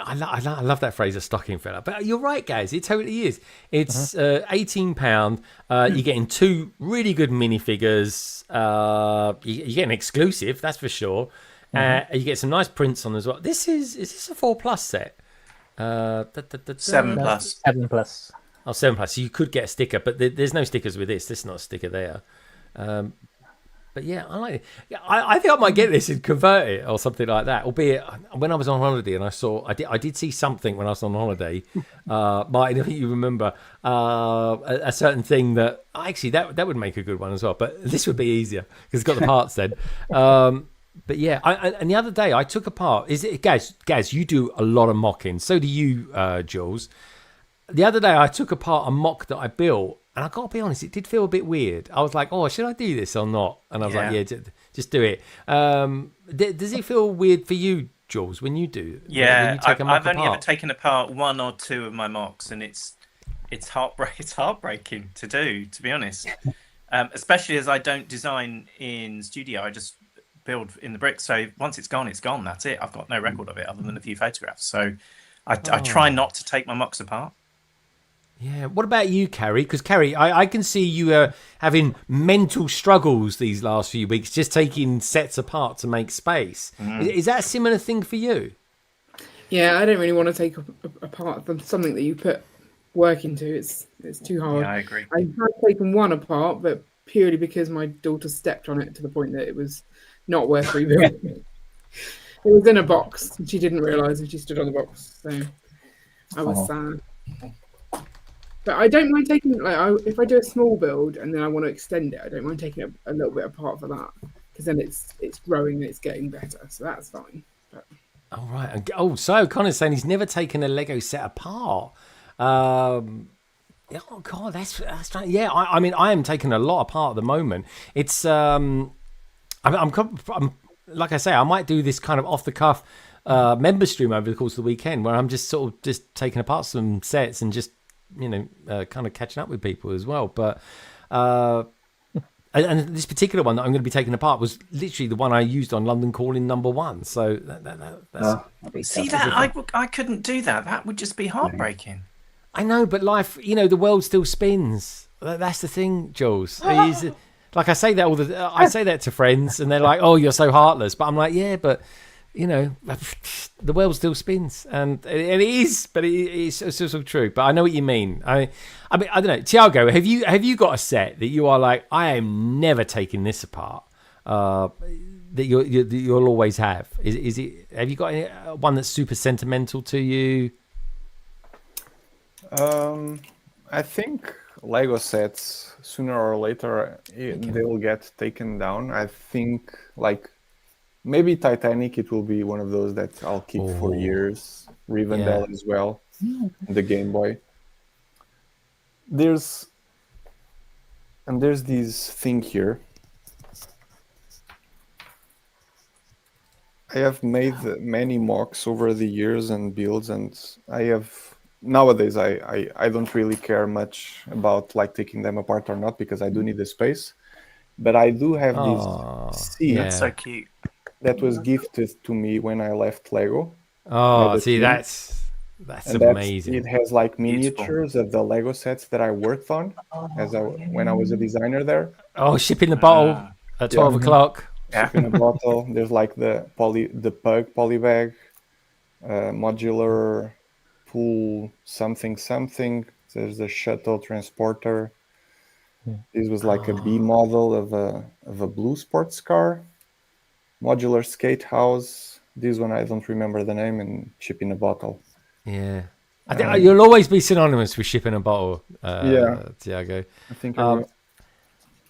I love that phrase, a stocking filler. But you're right, guys. It totally is. It's £18. You're getting 2 really good minifigures. You get an exclusive, that's for sure. You get some nice prints on as well. Is this a 4+ set? 7+. 7+. Oh, 7+. So you could get a sticker, but there's no stickers with this. This is not a sticker there. But yeah, I like it. Yeah, I think I might get this and convert it or something like that. Albeit, when I was on holiday and I did see something when I was on holiday. Martin, I think you remember a certain thing that actually that would make a good one as well. But this would be easier because it's got the parts then. But yeah, and the other day I took apart. Gaz, you do a lot of mocking. So do you, Jules. The other day I took apart a mock that I built. And I got to be honest, it did feel a bit weird. I was like, oh, should I do this or not? And I was like, yeah, just do it. Does it feel weird for you, Jules, when you do? Yeah, when you take a mock I've only apart? ever taken apart 1 or 2 of my mocks, and it's heartbreaking to do, to be honest. Especially as I don't design in studio, I just build in the bricks. So once it's gone, it's gone. That's it. I've got no record of it other than a few photographs. So I try not to take my mocks apart. Yeah. What about you, Carrie? Because Carrie, I can see you having mental struggles these last few weeks, just taking sets apart to make space. Is that a similar thing for you? Yeah, I don't really want to take apart something that you put work into. It's too hard. Yeah, I agree. I have taken one apart, but purely because my daughter stepped on it to the point that it was not worth rebuilding. It was in a box, and she didn't realise if she stood on the box. So I was sad. But I don't mind taking if I do a small build and then I want to extend it, I don't mind taking a little bit apart for that because then it's growing and it's getting better, so that's fine. But... All right. Oh, so Connor's saying he's never taken a Lego set apart. Oh God, that's right. Yeah, I mean, I am taking a lot apart at the moment. It's I'm like I say, I might do this kind of off the cuff member stream over the course of the weekend where I'm just sort of just taking apart some sets and just kind of catching up with people as well. But and this particular one that I'm going to be taking apart was literally the one I used on London Calling #1. So that's see that I couldn't do that. That would just be heartbreaking. I know, but life, the world still spins. That's the thing, Jules. Like I say that I say that to friends, and they're like, "Oh, you're so heartless." But I'm like, "Yeah, but." The world still spins, and it is, but it's sort of true. But I know what you mean. I mean, I don't know. Tiago, have you got a set that you are like, I am never taking this apart? That you'll always have. Is it? Have you got one that's super sentimental to you? I think Lego sets sooner or later they'll get taken down. I think maybe Titanic, it will be one of those that I'll keep for years. Rivendell as well, the Game Boy. There's this thing here. I have made many mocks over the years and builds, and nowadays I don't really care much about taking them apart or not because I do need the space. But I do have this seat. That's so cute. That was gifted to me when I left Lego. Oh, see, that's amazing. It has miniatures of the Lego sets that I worked on when I was a designer there. Oh, shipping the bottle at 12 o'clock. Shipping a bottle. There's the pug polybag, modular pool something. There's the shuttle transporter. This was a B model of a blue sports car. Modular skate house. This one I don't remember the name, and shipping a bottle. Yeah, I think you'll always be synonymous with shipping a bottle. Tiago. I think I will.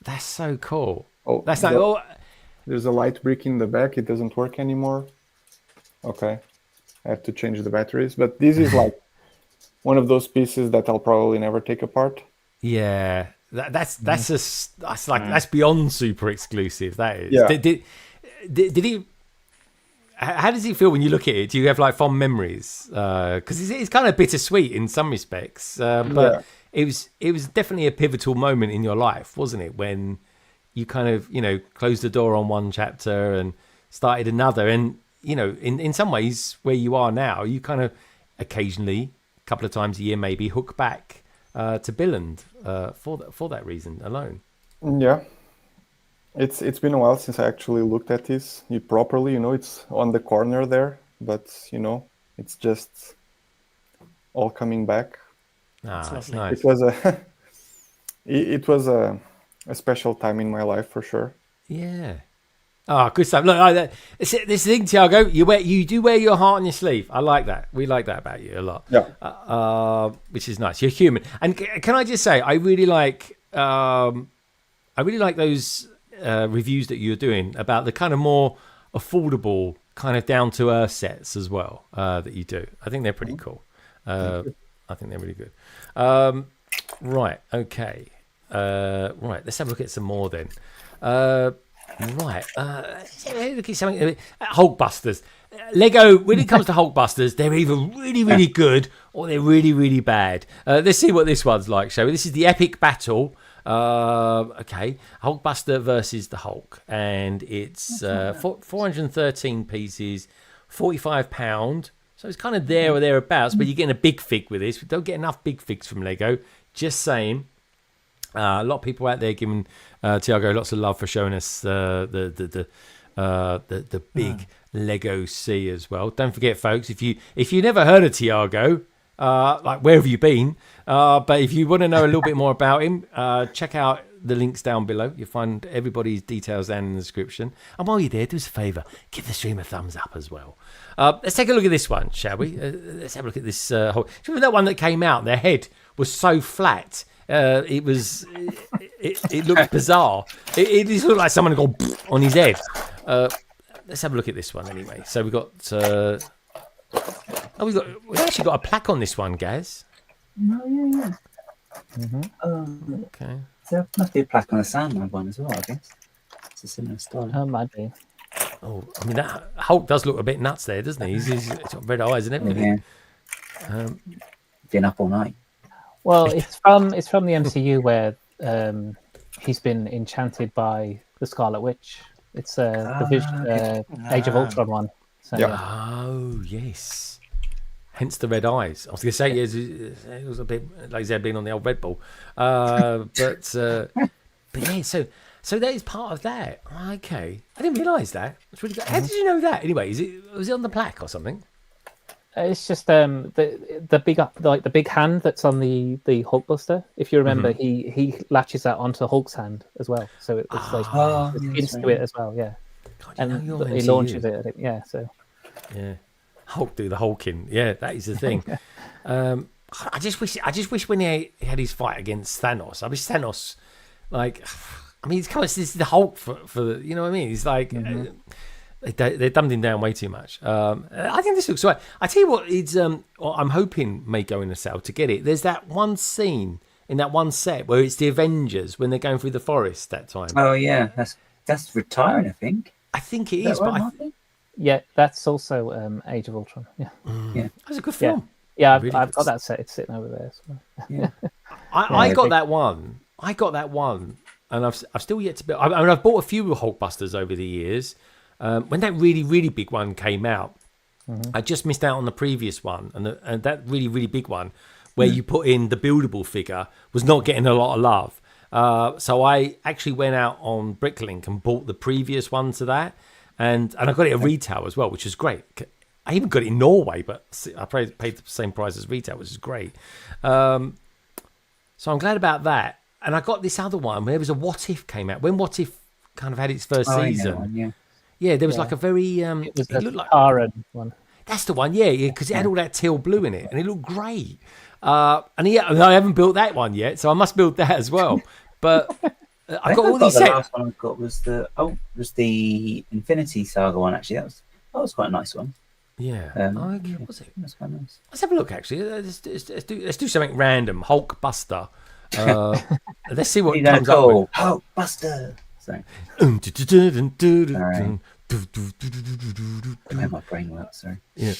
That's so cool. Oh, that's like there's a light brick in the back. It doesn't work anymore. Okay, I have to change the batteries. But this is one of those pieces that I'll probably never take apart. Yeah, that's beyond super exclusive. That is. Yeah. Did he? how does it feel when you look at it? Do you have like fond memories? Because it's kind of bittersweet in some respects, but it was definitely a pivotal moment in your life, wasn't it? When you kind of closed the door on one chapter and started another, and in some ways where you are now, you kind of occasionally, a couple of times a year maybe, hook back to Billund for that reason alone. Yeah. It's been a while since I actually looked at this properly. It's on the corner there, but it's just all coming back. That's nice. It was a special time in my life for sure. Yeah. Oh, good stuff. Look, this thing, Tiago, you do wear your heart on your sleeve. I like that. We like that about you a lot. Yeah. Which is nice. You're human. And can I just say, I really like those reviews that you're doing about the kind of more affordable, kind of down to earth sets as well that you do. I think they're pretty cool. I think they're really good. Right. Okay. Right. Let's have a look at some more then. Right. Look at something. Hulkbusters. Lego, when it comes to Hulkbusters, they're either really, really good or they're really, really bad. Let's see what this one's like, shall we? This is the epic battle. Okay, Hulkbuster versus the Hulk, and it's 413 pieces, £45. So it's kind of there or thereabouts, but you're getting a big fig with this. We don't get enough big figs from Lego. Just saying. A lot of people out there giving Tiago lots of love for showing us the big Lego C as well. Don't forget, folks, if you never heard of Tiago, like where have you been? But if you want to know a little bit more about him, check out the links down below. You'll find everybody's details down in the description. And while you're there, do us a favour, give the stream a thumbs up as well. Let's take a look at this one, shall we? Let's have a look at this. Do you remember that one that came out? Their head was so flat. It looked bizarre. It just looked like someone had gone on his head. Let's have a look at this one anyway. So we've got. We've actually got a plaque on this one, Gaz. Oh, yeah. Mm-hmm. Okay. There must be a plaque on the Sandman one as well, I guess. It's a similar style. Might be. Oh, I mean, that Hulk does look a bit nuts there, doesn't he? He's got red eyes and everything. Yeah. Been up all night. Well, it's from the MCU where he's been enchanted by the Scarlet Witch. It's the Age of Ultron one. So, yeah. Oh, yes. Hence the red eyes. I was going to say, yes, it was a bit like he's been on the old Red Bull. But yeah, so that is part of that. Okay. I didn't realise that. It's really good. How did you know that? Anyway, was it on the plaque or something? It's just the big hand that's on the Hulkbuster. If you remember, he latches that onto Hulk's hand as well. So it's skins to it as well. Yeah. God, and he launches it at it. Yeah. So. Yeah. Hulk do the Hulking. Yeah, that is the thing. I just wish when he had his fight against Thanos. I wish Thanos, like, I mean, it's kind of this is the Hulk for the, you know what I mean? He's like. They dumbed him down way too much. I think this looks right. I tell you what, it's I'm hoping may go in the sale to get it. There's that one scene in that one set where it's the Avengers when they're going through the forest that time. Oh yeah, that's retiring, I think. I think it is, but yeah, that's also Age of Ultron. Yeah, yeah, that's a good film. Yeah, I've got that set. It's sitting over there. So. Yeah, I got that one. I got that one, and I've still yet to build. I mean, I've bought a few Hulkbusters over the years. When that really, really big one came out, I just missed out on the previous one. And that really, really big one, where you put in the buildable figure, was not getting a lot of love. So I actually went out on Bricklink and bought the previous one to that. And I got it at retail as well, which is great. I even got it in Norway, but I paid the same price as retail, which is great. So I'm glad about that. And I got this other one where there was a What If came out. When What If kind of had its first season. Yeah, there was like a very. It looked like Karen one. That's the one, yeah, because it had all that teal blue in it, and it looked great. And I haven't built that one yet, so I must build that as well. But I got all these sets. The last one I got was the Infinity Saga one. Actually, that was quite a nice one. Yeah. What was it? That's quite nice. Let's have a look. Actually, let's do something random. Hulkbuster. Let's see what comes up with. Hulkbuster. How my brain works, sorry. Yeah.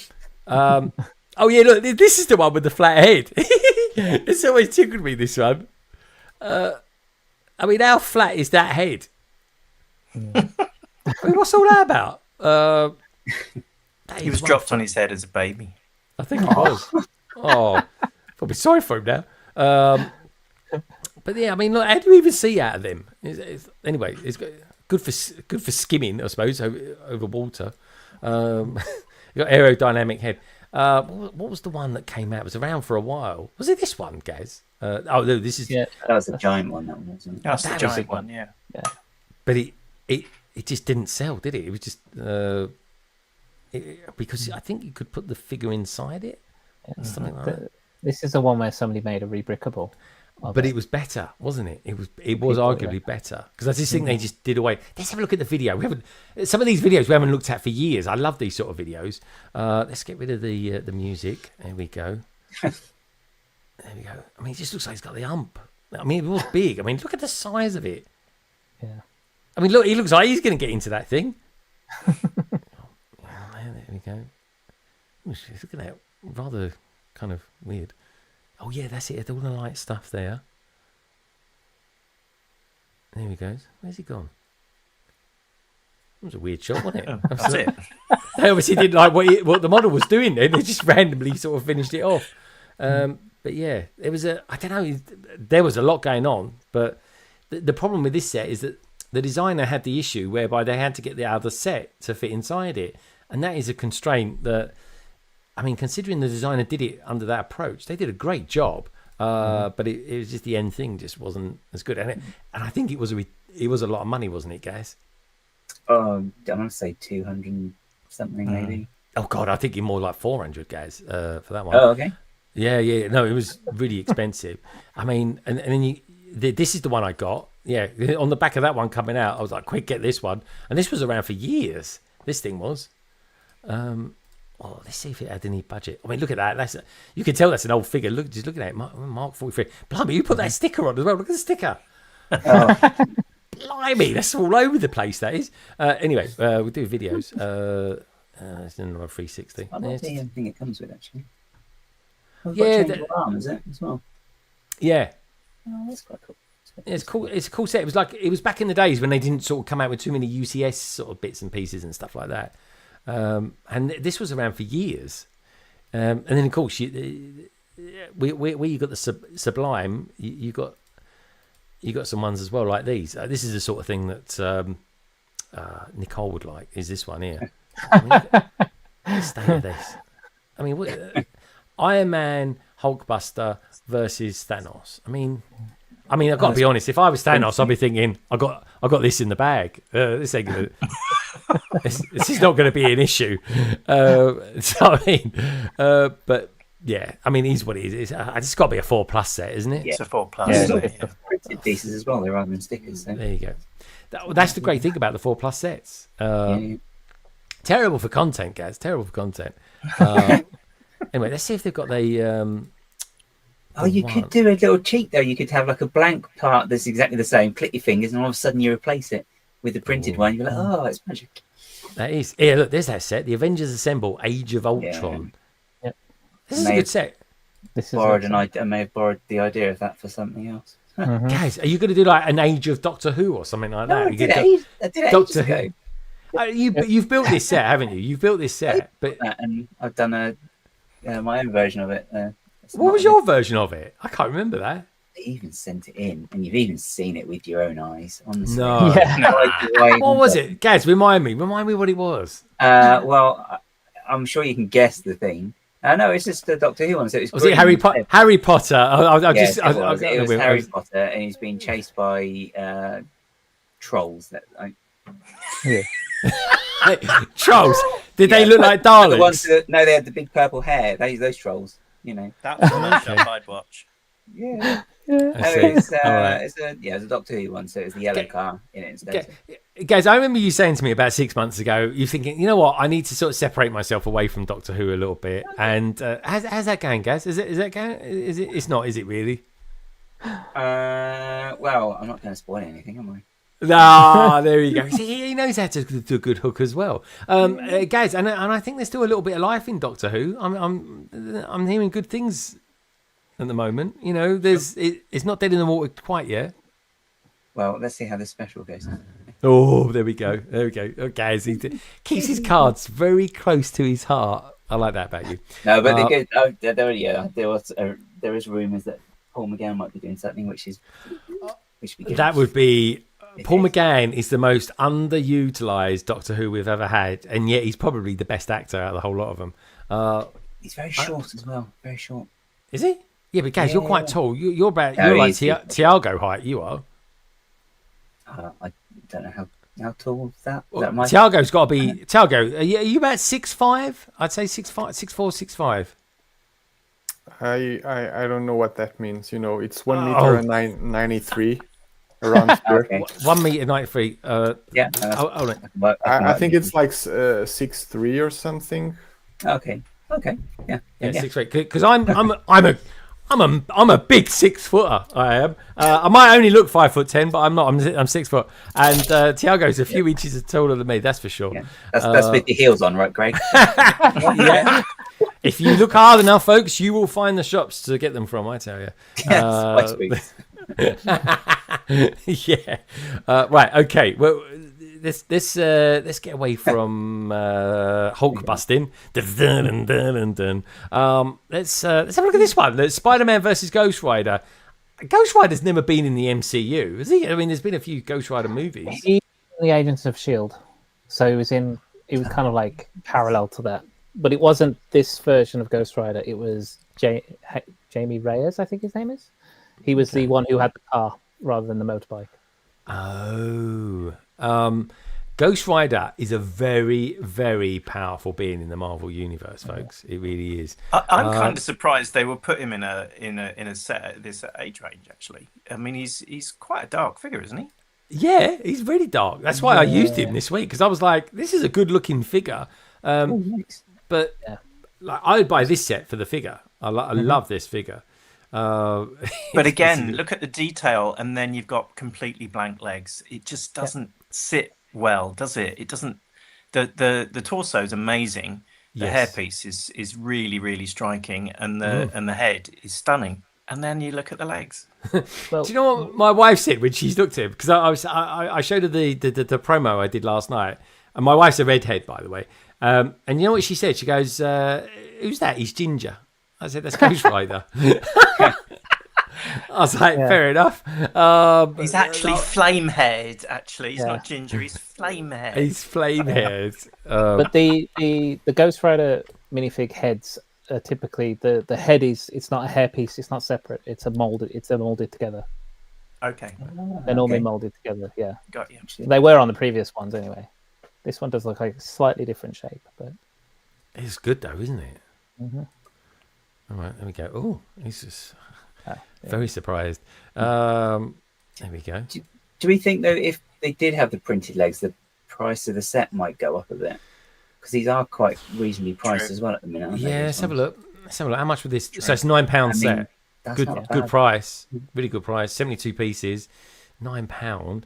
Oh yeah, look, this is the one with the flat head. It's always tickled me, this one. I mean, how flat is that head? I mean, what's all that about? He was dropped on his head as a baby. I think it was. Oh, probably sorry for him now. But yeah, I mean, look, how do you even see out of them? Anyway, it's good for skimming, I suppose, over water. You got aerodynamic head. What was the one that came out? It was around for a while. Was it this one, Gaz? No, this is. Yeah, that was the giant one. That one wasn't it? That's the giant one. Yeah. But it just didn't sell, did it? It was just because I think you could put the figure inside it, something like that. This is the one where somebody made a rebrickable. But it was better, wasn't it? It was arguably better, because I just think they just did away. Let's have a look at the video. Some of these videos we haven't looked at for years. I love these sort of videos. Let's get rid of the music. There we go. There we go. I mean, it just looks like he's got the hump. I mean, it was big. I mean, look at the size of it. Yeah. I mean, look, he looks like he's going to get into that thing. There we go. He's looking at rather kind of weird. Oh yeah, that's it. All the light stuff there. There he goes. Where's he gone? That was a weird shot, wasn't it? That's it. They obviously didn't like what the model was doing then. They just randomly sort of finished it off. But yeah, it was I don't know. There was a lot going on, but the problem with this set is that the designer had the issue whereby they had to get the other set to fit inside it, and that is a constraint that. I mean, considering the designer did it under that approach, they did a great job. But it was just the end thing just wasn't as good. And I think it was a lot of money, wasn't it, guys? I'm going to say 200 something, maybe. Oh God, I think you're more like 400, guys, for that one. Oh, okay. Yeah. No, it was really expensive. I mean, and then this is the one I got. Yeah, on the back of that one coming out, I was like, quick, get this one. And this was around for years. This thing was. Oh, let's see if it had any budget. I mean, look at that. You can tell that's an old figure. Just looking at it, Mark 43. Blimey, you put that sticker on as well. Look at the sticker. Oh. Blimey, that's all over the place, that is. Anyway, we'll do videos. It's another 360. I like the thing it comes with, actually. Oh, yeah. Arm, is it, as well? Yeah. Oh, that's quite cool. It's cool. It's a cool set. It was back in the days when they didn't sort of come out with too many UCS sort of bits and pieces and stuff like that. And this was around for years, and then of course where you got the Sublime, you got some ones as well like these. This is the sort of thing that Nicole would like. Is this one here? I mean, look at the state of this. I mean, Iron Man, Hulkbuster versus Thanos. I mean, I've got to be honest. If I was Thanos, I'd be thinking, I got this in the bag. This ain't gonna. This is not going to be an issue. But yeah, I mean, he's what he is. It's got to be a 4+ set, isn't it? Yeah. It's a 4+. Yeah. Printed pieces as well. They're rather than stickers. So. There you go. That's the great thing about the 4+ sets. Terrible for content, guys. Terrible for content. Anyway, let's see if they've got the. You could do a little cheat though. You could have like a blank part that's exactly the same. Click your fingers, and all of a sudden you replace it with the printed one. You're like, oh, it's magic. That is. Yeah, look, there's that set. The Avengers Assemble, Age of Ultron. Yeah. Yep. This is a good set. This is I may have borrowed the idea of that for something else. Guys, are you going to do like an Age of Doctor Who or something like that? I did it Doctor Who. You've built this set, haven't you? You've built this set, and I've done my own version of it. What was your version of it? I can't remember that. They even sent it in, and you've even seen it with your own eyes. Honestly. No. Yeah. What was it? Gaz, remind me what it was. Well, I'm sure you can guess the thing. No, it's just the Doctor Who one. So was it Harry Potter? Harry Potter. It was Harry Potter, and he's being chased by trolls. Trolls? Did they look like Daleks? No, they had the big purple hair. Those trolls. You know. That was the mashup I'd watch. Yeah. It's a Doctor Who one, so it's the yellow car in it instead. Guys, I remember you saying to me about 6 months ago, you're thinking, you know what, I need to sort of separate myself away from Doctor Who a little bit. And how's that going, guys? Is that going? It's not, is it really? Well, I'm not going to spoil anything, am Ah, there you go. See, he knows how to do a good hook as well, guys. And I think there's still a little bit of life in Doctor Who. I'm hearing good things at the moment. You know, it's not dead in the water quite yet. Well, let's see how this special goes. Oh, there we go. There we go. Oh, guys, he keeps his cards very close to his heart. I like that about you. No, but there is rumours that Paul McGann might be doing something, which would be good. That would be. Paul McGann is the most underutilized Doctor Who we've ever had, and yet he's probably the best actor out of the whole lot of them. He's very short as well. Very short. Is he? Yeah, but guys, you're quite tall. You're like Tiago height. You are. I don't know how tall is that. Well, Tiago's got to be. Tiago, are you about 6'5"? I'd say 6'5", 6'4", 6'5". I don't know what that means. You know, it's 1 meter and 93 around here. Okay. 1 meter 93. Yeah. Hold on. I think it's like 6'3" or something. Okay. Yeah. 6'3". Because I'm a big 6 footer. I am. I might only look 5'10", but I'm not. I'm 6 foot. And Tiago's a few inches taller than me. That's for sure. Yeah. That's with the heels on, right, Greg? Yeah. If you look hard enough, folks, you will find the shops to get them from. I tell you. Yeah. Right. Okay. Well, let's get away from Hulk busting. Let's have a look at this one. Spider-Man versus Ghost Rider. Ghost Rider's never been in the MCU, has he? I mean, there's been a few Ghost Rider movies. He's in the Agents of S.H.I.E.L.D. So it was kind of like parallel to that. But it wasn't this version of Ghost Rider. It was Jamie Reyes, I think his name is. He was the one who had the car rather than the motorbike. Oh. Ghost Rider is a very, very powerful being in the Marvel universe, folks. It really is. I'm kind of surprised they would put him in a set at this age range. Actually, I mean, he's quite a dark figure, isn't he? Yeah, he's really dark. That's why I used him this week, because I was like, this is a good-looking figure. But like, I would buy this set for the figure. I love this figure. But again, look at the detail, and then you've got completely blank legs. It just doesn't sit well, does it? It doesn't. The torso is amazing. The hairpiece is really, really striking, and the head is stunning. And then you look at the legs. Well, do you know what my wife said when she's looked at him? Because I showed her the promo I did last night, and my wife's a redhead, by the way. And you know what she said? She goes, "Who's that? He's ginger." I said, "That's Ghost Rider." I was like, fair enough. He's actually flame-haired, actually. He's not ginger, he's flame-haired. He's flame-haired. But the Ghost Rider minifig heads are typically, the head it's not a hairpiece, it's not separate, it's molded together. Okay. They're normally molded together, yeah. Got you. They were on the previous ones anyway. This one does look like a slightly different shape, but it's good though, isn't it? Mm-hmm. All right, there we go. Oh, he's just very surprised. There we go. Do we think though, if they did have the printed legs, the price of the set might go up a bit? Because these are quite reasonably priced as well at the minute. Yeah, let's have a look. How much would this? So it's £9 set. Good price. Really good price. 72 pieces, £9.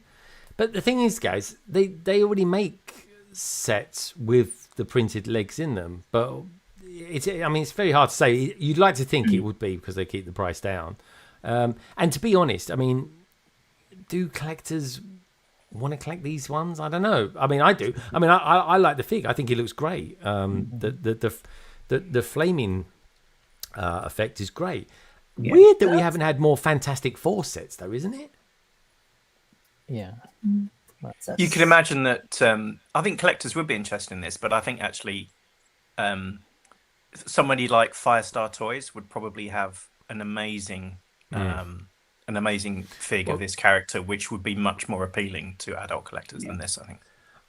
But the thing is, guys, they already make sets with the printed legs in them, but it's very hard to say. You'd like to think it would be because they keep the price down. And to be honest, I mean, do collectors want to collect these ones? I don't know. I mean, I do. I mean, I like the figure. I think it looks great. The flaming effect is great. Yeah. Weird that we haven't had more Fantastic Four sets, though, isn't it? Yeah. You can imagine that. I think collectors would be interested in this, but I think actually somebody like Firestar Toys would probably have an amazing fig of this character, which would be much more appealing to adult collectors than this. I think.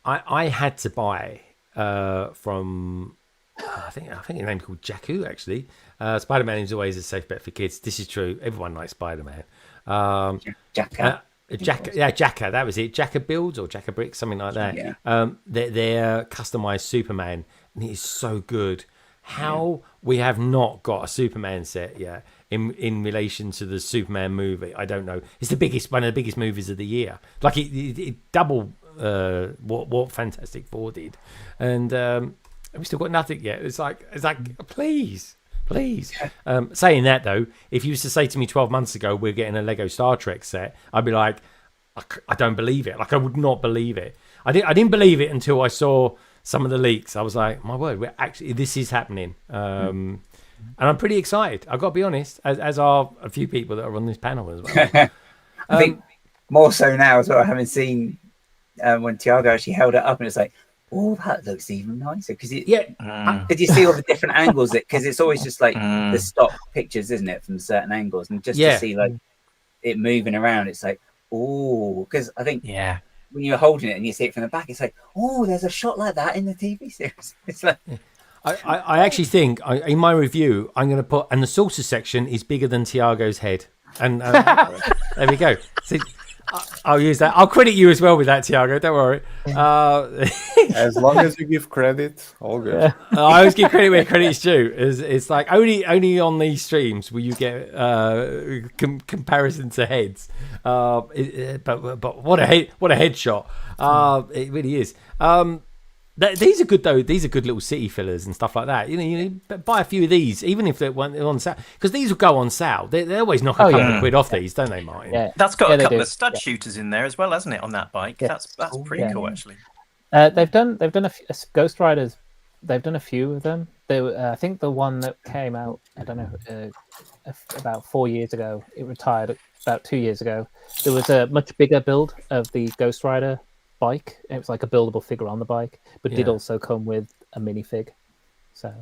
I had to buy from I think his name's called Jakku, actually. Spider-Man is always a safe bet for kids. This is true. Everyone likes Spider-Man. Jakka. Jakka, that was it. Jakka Builds or Jakka Bricks, something like that. Yeah. They're customized Superman, and it is so good how we have not got a Superman set yet in relation to the Superman movie. I don't know. It's one of the biggest movies of the year. Like it doubled what Fantastic Four did, and we still got nothing yet. It's like please. Saying that though, if you used to say to me 12 months ago we're getting a Lego Star Trek set, I'd be like, I don't believe it. Like I would not believe it. I didn't believe it until I saw some of the leaks. I was like, my word, this is happening. And I'm pretty excited. I've got to be honest, as are a few people that are on this panel as well. I think more so now as well, having seen when Tiago actually held it up and it's like, oh, that looks even nicer because did you see all the different angles? Because it's always just like the stock pictures, isn't it, from certain angles, and just to see like it moving around, it's like, oh, because I think when you're holding it and you see it from the back, it's like, oh, there's a shot like that in the TV series. It's like, I actually think in my review I'm going to put, and the saucer section is bigger than Tiago's head, and there we go. See, I'll use that. I'll credit you as well with that, Tiago. Don't worry. As long as you give credit, all good. I always give credit where credit is due. It's like only on these streams will you get comparison to heads. But what a headshot! It really is. These are good though. These are good little city fillers and stuff like that. You buy a few of these, even if they're on sale, because these will go on sale. They always knock a couple of quid off these, don't they, Martin? Yeah. That's got a couple of stud shooters in there as well, hasn't it? On that bike, that's pretty cool actually. They've done a few, Ghost Riders. They've done a few of them. I think the one that came out, I don't know, about 4 years ago. It retired about 2 years ago. There was a much bigger build of the Ghost Rider bike. It was like a buildable figure on the bike, but did also come with a minifig. So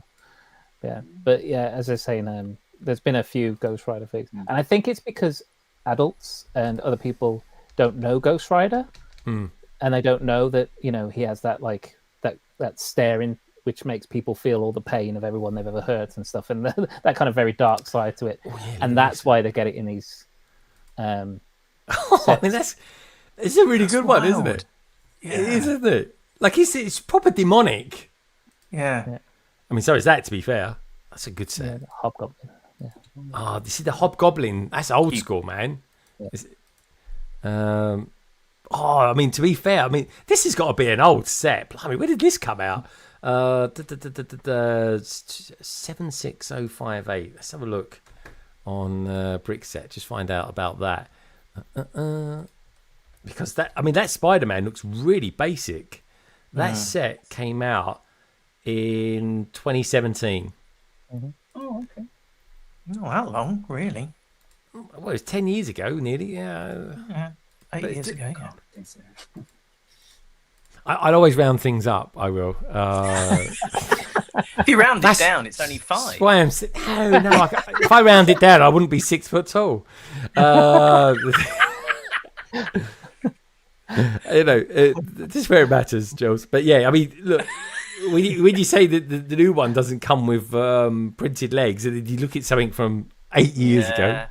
but as I was saying, there's been a few Ghost Rider figs, and I think it's because adults and other people don't know Ghost Rider, and they don't know that he has that like that staring, which makes people feel all the pain of everyone they've ever hurt and stuff, and that kind of very dark side to it. And that's why they get it in these. I mean, it's a really good one, isn't it? Yeah. It is, isn't it? Like it's proper demonic. Yeah. I mean, so is that, to be fair. That's a good set. Yeah, the Hobgoblin. Yeah. Oh, this is the Hobgoblin. That's old school, man. Yeah. I mean, to be fair, I mean, this has got to be an old set. I mean, when did this come out? 76058. Let's have a look on Brickset. Just find out about that. Because that Spider-Man looks really basic. That set came out in 2017. Mm-hmm. oh, okay. Not that long, really. Well, it was 10 years ago, nearly. Yeah. 8 years ago. Yeah. I'd always round things up. I will. If you round it down, it's only 5. Why I'm no. If I round it down, I wouldn't be 6 foot tall. Just where it matters, Jules. But yeah, I mean, look, when you say that the new one doesn't come with printed legs, and you look at something from 8 years ago,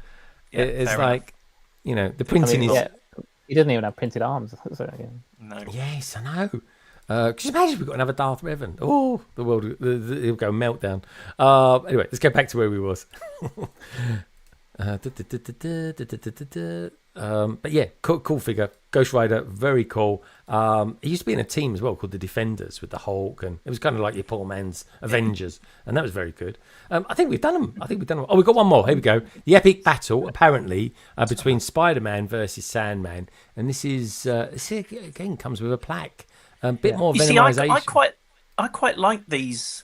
it's like enough. The printing is. He doesn't even have printed arms. So, No. Yes, I know. Could you imagine if we got another Darth Revan? Oh, the world it'll go meltdown. Anyway, let's go back to where we was. But yeah, cool figure. Ghost Rider, very cool. He used to be in a team as well called the Defenders with the Hulk, and it was kind of like your poor man's Avengers, and that was very good. I think we've done them. Oh, we've got one more. Here we go. The epic battle, apparently, between Spider-Man versus Sandman, and this again comes with a plaque. A bit more venomization. I quite like these.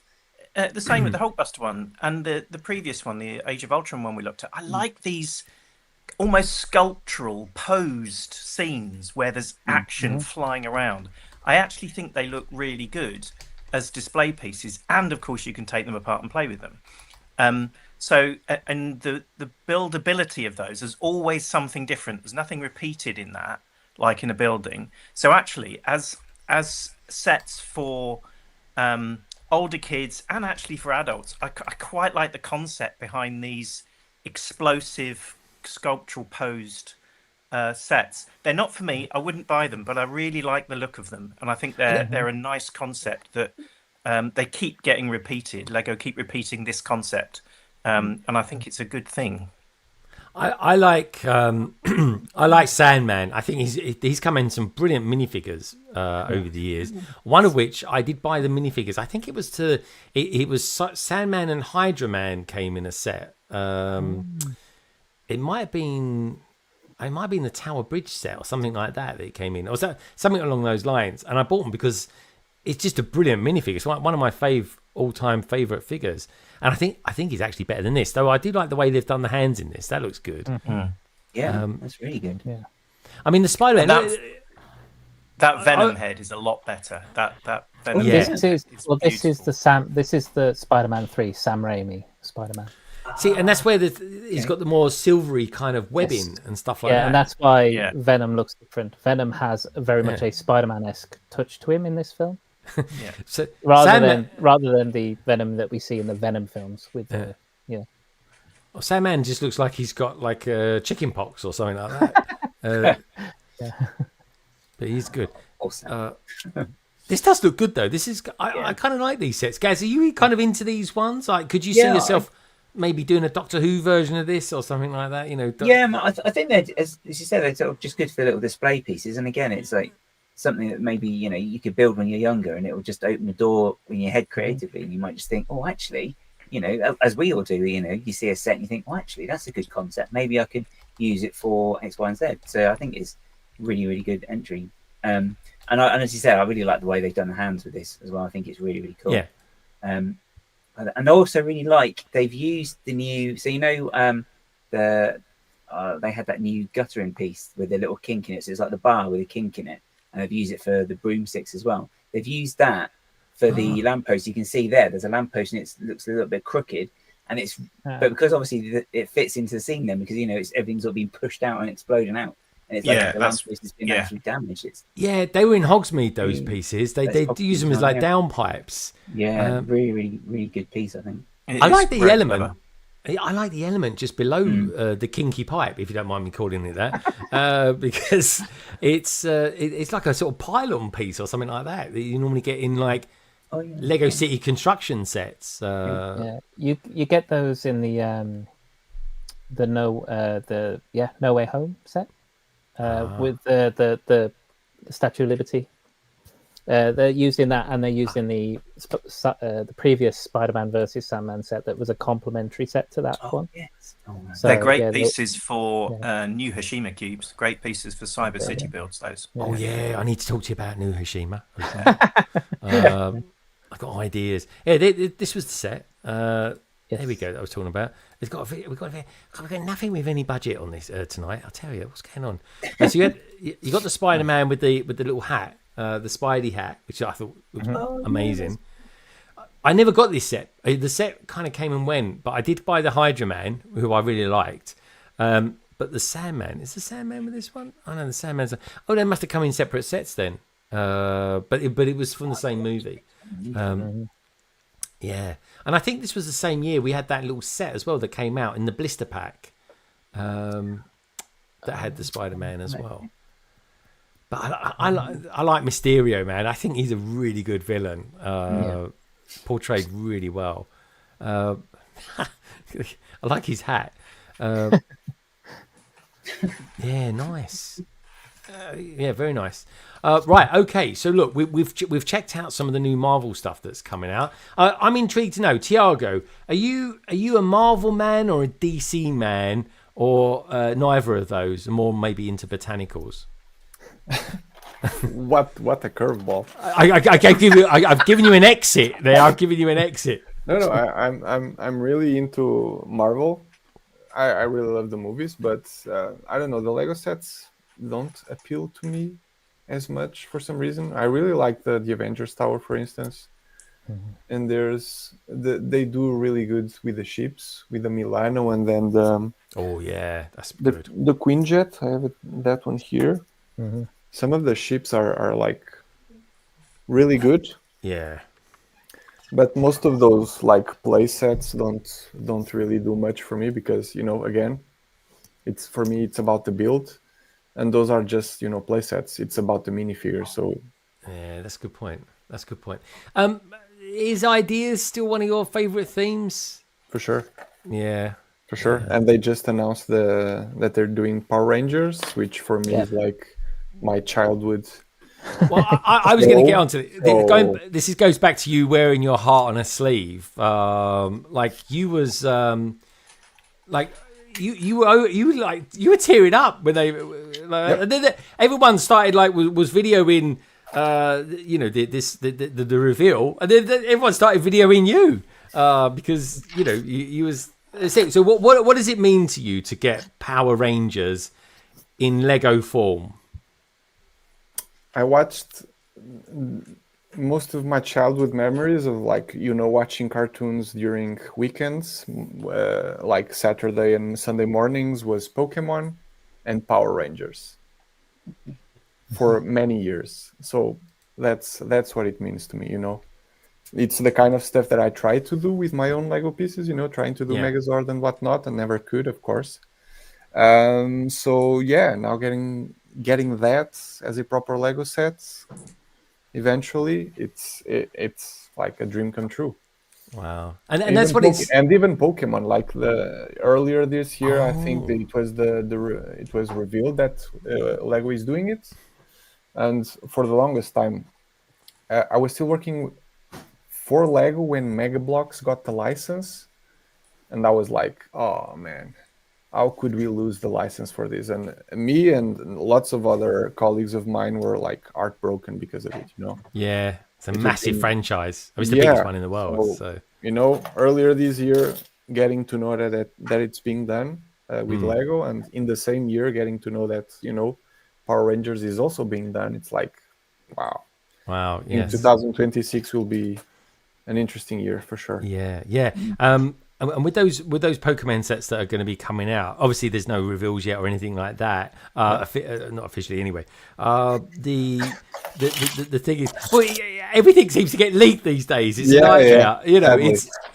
The same with the Hulkbuster one and the previous one, the Age of Ultron one we looked at. I like these almost sculptural posed scenes where there's action flying around. I actually think they look really good as display pieces, and of course you can take them apart and play with them. So the buildability of those, there's always something different. There's nothing repeated in that, like in a building. So actually, as sets for older kids and actually for adults, I quite like the concept behind these explosive sculptural posed sets. They're not for me. I wouldn't buy them, but I really like the look of them, and I think they're a nice concept that they keep getting repeated. Lego keep repeating this concept, and I think it's a good thing. I like I like Sandman. I think he's come in some brilliant minifigures over the years. One of which I did buy the minifigures. I think it was Sandman and Hydra Man came in a set. It might have been the Tower Bridge set or something like that it came in, or something along those lines. And I bought them because it's just a brilliant minifigure. It's one of my all-time favorite figures. And I think he's actually better than this, though. I do like the way they've done the hands in this. That looks good. Mm-hmm. Yeah, that's really good. Yeah, I mean the Spider-Man. That Venom head is a lot better. That Venom. Yeah. This is the Spider-Man 3 Sam Raimi Spider-Man. See, and that's where he's got the more silvery kind of webbing and stuff like that. Yeah, and that's why Venom looks different. Venom has very much a Spider-Man-esque touch to him in this film. Yeah. So rather than the Venom that we see in the Venom films with the Well, Sandman just looks like he's got like chicken pox or something like that. But he's good. Awesome. This does look good though. This is I kind of like these sets. Gaz, are you kind of into these ones? Like, could you see yourself maybe doing a Doctor Who version of this or something like that? You know? I think they're, as you said, they're sort of just good for little display pieces. And again, it's like something that maybe you could build when you're younger, and it will just open the door in your head creatively, and you might just think, oh, actually, as we all do, you see a set and you think, well, actually, that's a good concept. Maybe I could use it for X, Y, and Z. So I think it's really, really good entry. And as you said, I really like the way they've done the hands with this as well. I think it's really, really cool. Yeah. And I also really like they've used the new. So they had that new guttering piece with a little kink in it. So it's like the bar with a kink in it, and they've used it for the broomsticks as well. They've used that for the lamppost. You can see there's a lamppost, and it looks a little bit crooked, and it's but because obviously it fits into the scene then, because everything's all being pushed out and exploding out. And it's like the lamppost has been actually damaged. They were in Hogsmeade, those pieces. They use them as like downpipes. Yeah, really, really, really good piece, I think. I like the element. Clever. I like the element just below the kinky pipe, if you don't mind me calling it that, because it's like a sort of pylon piece or something like that you normally get in like Lego City construction sets. You get those in the No Way Home set. With the Statue of Liberty, they're used in that, and they're used in the previous Spider-Man versus Sandman set that was a complementary set to that one. Yes. So, they're great pieces for new Hashima cubes. Great pieces for Cyber City builds. Those. Oh yeah, I need to talk to you about new Hashima. I've got ideas. Yeah, this was the set. There we go. That I was talking about. We've got nothing with any budget on this tonight. I'll tell you what's going on. So you got the Spider-Man with the little hat, the Spidey hat, which I thought was amazing. Nice. I never got this set. The set kind of came and went, but I did buy the Hydra Man, who I really liked. But the Sandman, is the Sandman with this one? Oh no, the Sandman's. They must have come in separate sets then. But it was from the same movie. Yeah, and I think this was the same year we had that little set as well that came out in the blister pack that had the Spider-Man as well. But I like Mysterio, man. I think he's a really good villain, portrayed really well. I like his hat. Yeah, nice. Yeah, very nice. Right, okay. So look, we've checked out some of the new Marvel stuff that's coming out. I'm intrigued to know, Tiago, are you a Marvel man or a DC man, or neither of those? More maybe into botanicals. What a curveball! I've given you an exit there. I've given you an exit. No, I'm really into Marvel. I really love the movies, but I don't know, the Lego sets don't appeal to me as much for some reason. I really like the Avengers Tower, for instance, and they do really good with the ships, with the Milano, and then that's good. The Queen Jet. I have that one here. Some of the ships are like really good. Yeah, but most of those like play sets don't really do much for me, because again, it's about the build. And those are just, play sets. It's about the minifigures. So, yeah, that's a good point. is ideas still one of your favorite themes? For sure. Yeah. For sure. And they just announced that they're doing Power Rangers, which for me is like my childhood. Well, I was going to get onto it. This goes back to you wearing your heart on a sleeve. Like you was like you were tearing up when they and then everyone started was videoing the reveal, and then everyone started videoing you because you was. So what does it mean to you to get Power Rangers in Lego form? I watched most of my childhood memories of watching cartoons during weekends, like Saturday and Sunday mornings, was Pokemon and Power Rangers for many years. So that's what it means to me, It's the kind of stuff that I try to do with my own Lego pieces, trying to do Megazord and whatnot, and never could, of course. So yeah, now getting that as a proper Lego set, eventually, it's like a dream come true. Wow, and that's what it's. And even Pokemon, like earlier this year, I think it was revealed that Lego is doing it, and for the longest time, I was still working for Lego when Mega Bloks got the license, and I was like, oh man, how could we lose the license for this? And me and lots of other colleagues of mine were like heartbroken because of it, Yeah, it's a massive franchise. It's the biggest one in the world. So earlier this year, getting to know that it's being done with Lego, and in the same year, getting to know that Power Rangers is also being done. It's like, wow. Yes. 2026 will be an interesting year for sure. Yeah. And with those Pokemon sets that are going to be coming out, obviously there's no reveals yet or anything like that. Not officially anyway. The thing is, everything seems to get leaked these days. It's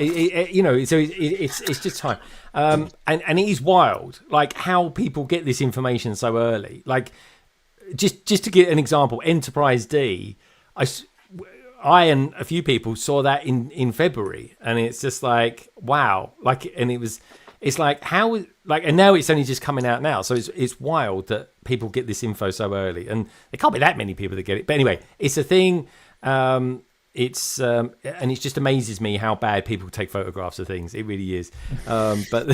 it's just time. And it is wild, like how people get this information so early. Like just to get an example, Enterprise D, I and a few people saw that in February, and it's just like, wow, and it's like how, and now it's only just coming out now, so it's wild that people get this info so early, and there can't be that many people that get it. But anyway, it's a thing. And it just amazes me how bad people take photographs of things. It really is. But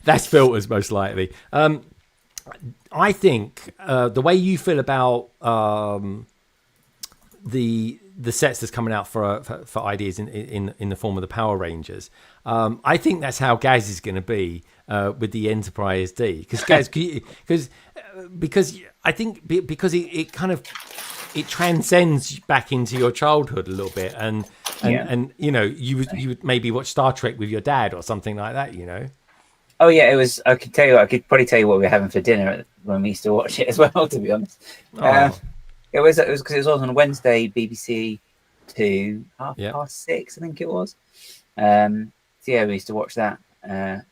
that's filters most likely. I think the way you feel about the sets that's coming out for ideas in the form of the Power Rangers, I think that's how Gaz is going to be with the Enterprise D, because Gaz, because I think because it kind of it transcends back into your childhood a little bit, and you would maybe watch Star Trek with your dad or something like that, Oh yeah, it was. I could probably tell you what we were having for dinner when we used to watch it as well. To be honest, it was because it was on Wednesday, BBC 2, 6:30, I think it was. So yeah, we used to watch that. But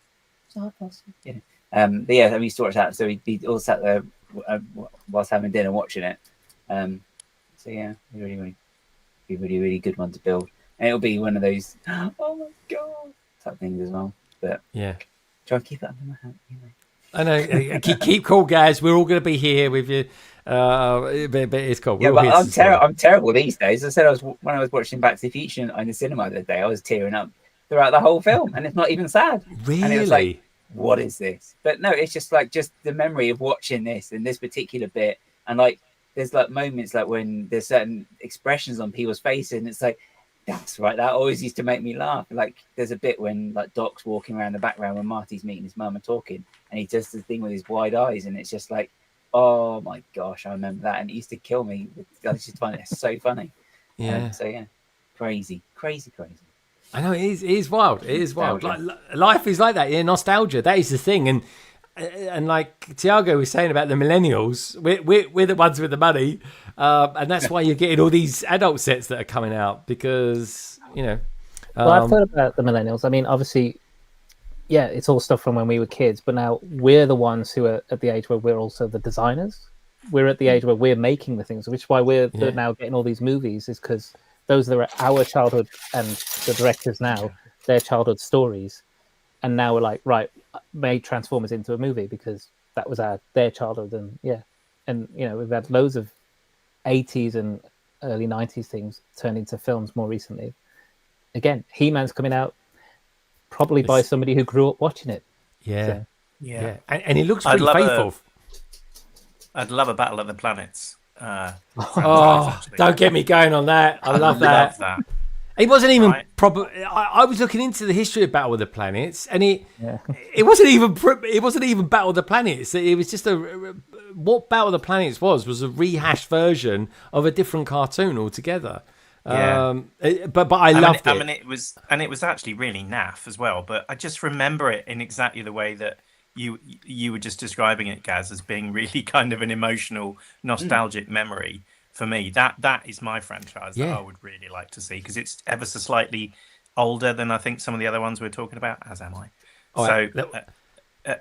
yeah, we used to watch that. So we all sat there whilst having dinner watching it. So yeah, really good one to build, and it'll be one of those oh my god type things as well. But yeah. Try and keep it under my hat. I know. Keep cool, guys. We're all going to be here with you. But it's cool. Yeah, but I'm terrible these days. I said when I was watching Back to the Future in the cinema the other day, I was tearing up throughout the whole film, and it's not even sad. Really? And it was like, what is this? But no, it's just the memory of watching this and this particular bit, and there's moments when there's certain expressions on people's faces, and it's like, that's right. That always used to make me laugh. There's a bit when Doc's walking around the background when Marty's meeting his mum and talking, and he does the thing with his wide eyes, and it's just like, oh my gosh, I remember that, and it used to kill me. I just find it so funny. Yeah. So yeah, crazy. I know it is wild. It is wild. Life is like that. Yeah, nostalgia. That is the thing, and like Tiago was saying about the millennials, we're the ones with the money, and that's why you're getting all these adult sets that are coming out, because well, I've thought about the millennials. I mean, obviously, yeah, it's all stuff from when we were kids, but now we're the ones who are at the age where we're also the designers. We're at the age where we're making the things, which is why we're now getting all these movies, is because those that were our childhood and the directors now, their childhood stories. And now we're like, right, made Transformers into a movie because that was their childhood. And yeah. And, you know, we've had loads of 80s and early 90s things turn into films more recently. Again, He-Man's coming out probably by somebody who grew up watching it. Yeah. So. Yeah. And it looks pretty faithful. I'd love a Battle of the Planets. Don't get me going on that. I love that. It wasn't even proper. I was looking into the history of Battle of the Planets, and it wasn't even Battle of the Planets. It was just what Battle of the Planets was a rehashed version of a different cartoon altogether. Yeah. But I loved it. I mean, it was actually really naff as well. But I just remember it in exactly the way that you were just describing it, Gaz, as being really kind of an emotional, nostalgic memory. For me, that is my franchise that I would really like to see, because it's ever so slightly older than I think some of the other ones we're talking about, as am I.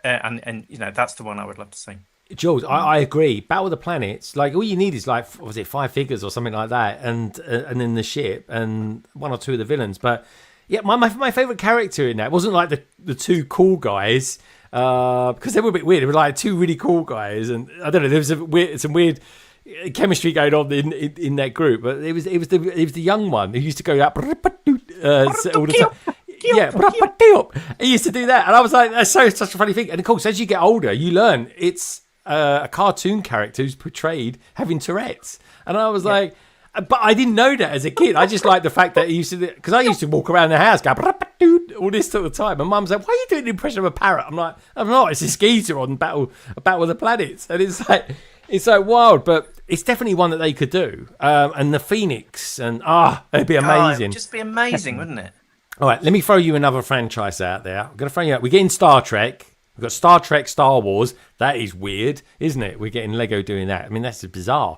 And you know, that's the one I would love to see. Jules, I agree. Battle of the Planets, like all you need is like, was it 5 figures or something like that, and then the ship and one or two of the villains. But yeah, my favorite character in that wasn't like the two cool guys, because they were a bit weird. They were like two really cool guys, and I don't know, there was some weird chemistry going on in that group, but it was the young one who used to go up all the time. Yeah, he used to do that, and I was like, that's such a funny thing. And of course, as you get older, you learn it's a cartoon character who's portrayed having Tourette's, and I was like, but I didn't know that as a kid. I just liked the fact that he used to, because I used to walk around the house going all this sort of time, and Mum's like, why are you doing the impression of a parrot? I'm like, I'm not. It's a skeeter on Battle of the Planets, and it's like wild, but it's definitely one that they could do. And the Phoenix, and it'd be amazing. It'd just be amazing, wouldn't it? All right, let me throw you another franchise out there. I'm going to throw you out. We're getting Star Trek. We've got Star Trek, Star Wars. That is weird, isn't it? We're getting Lego doing that. I mean, that's bizarre.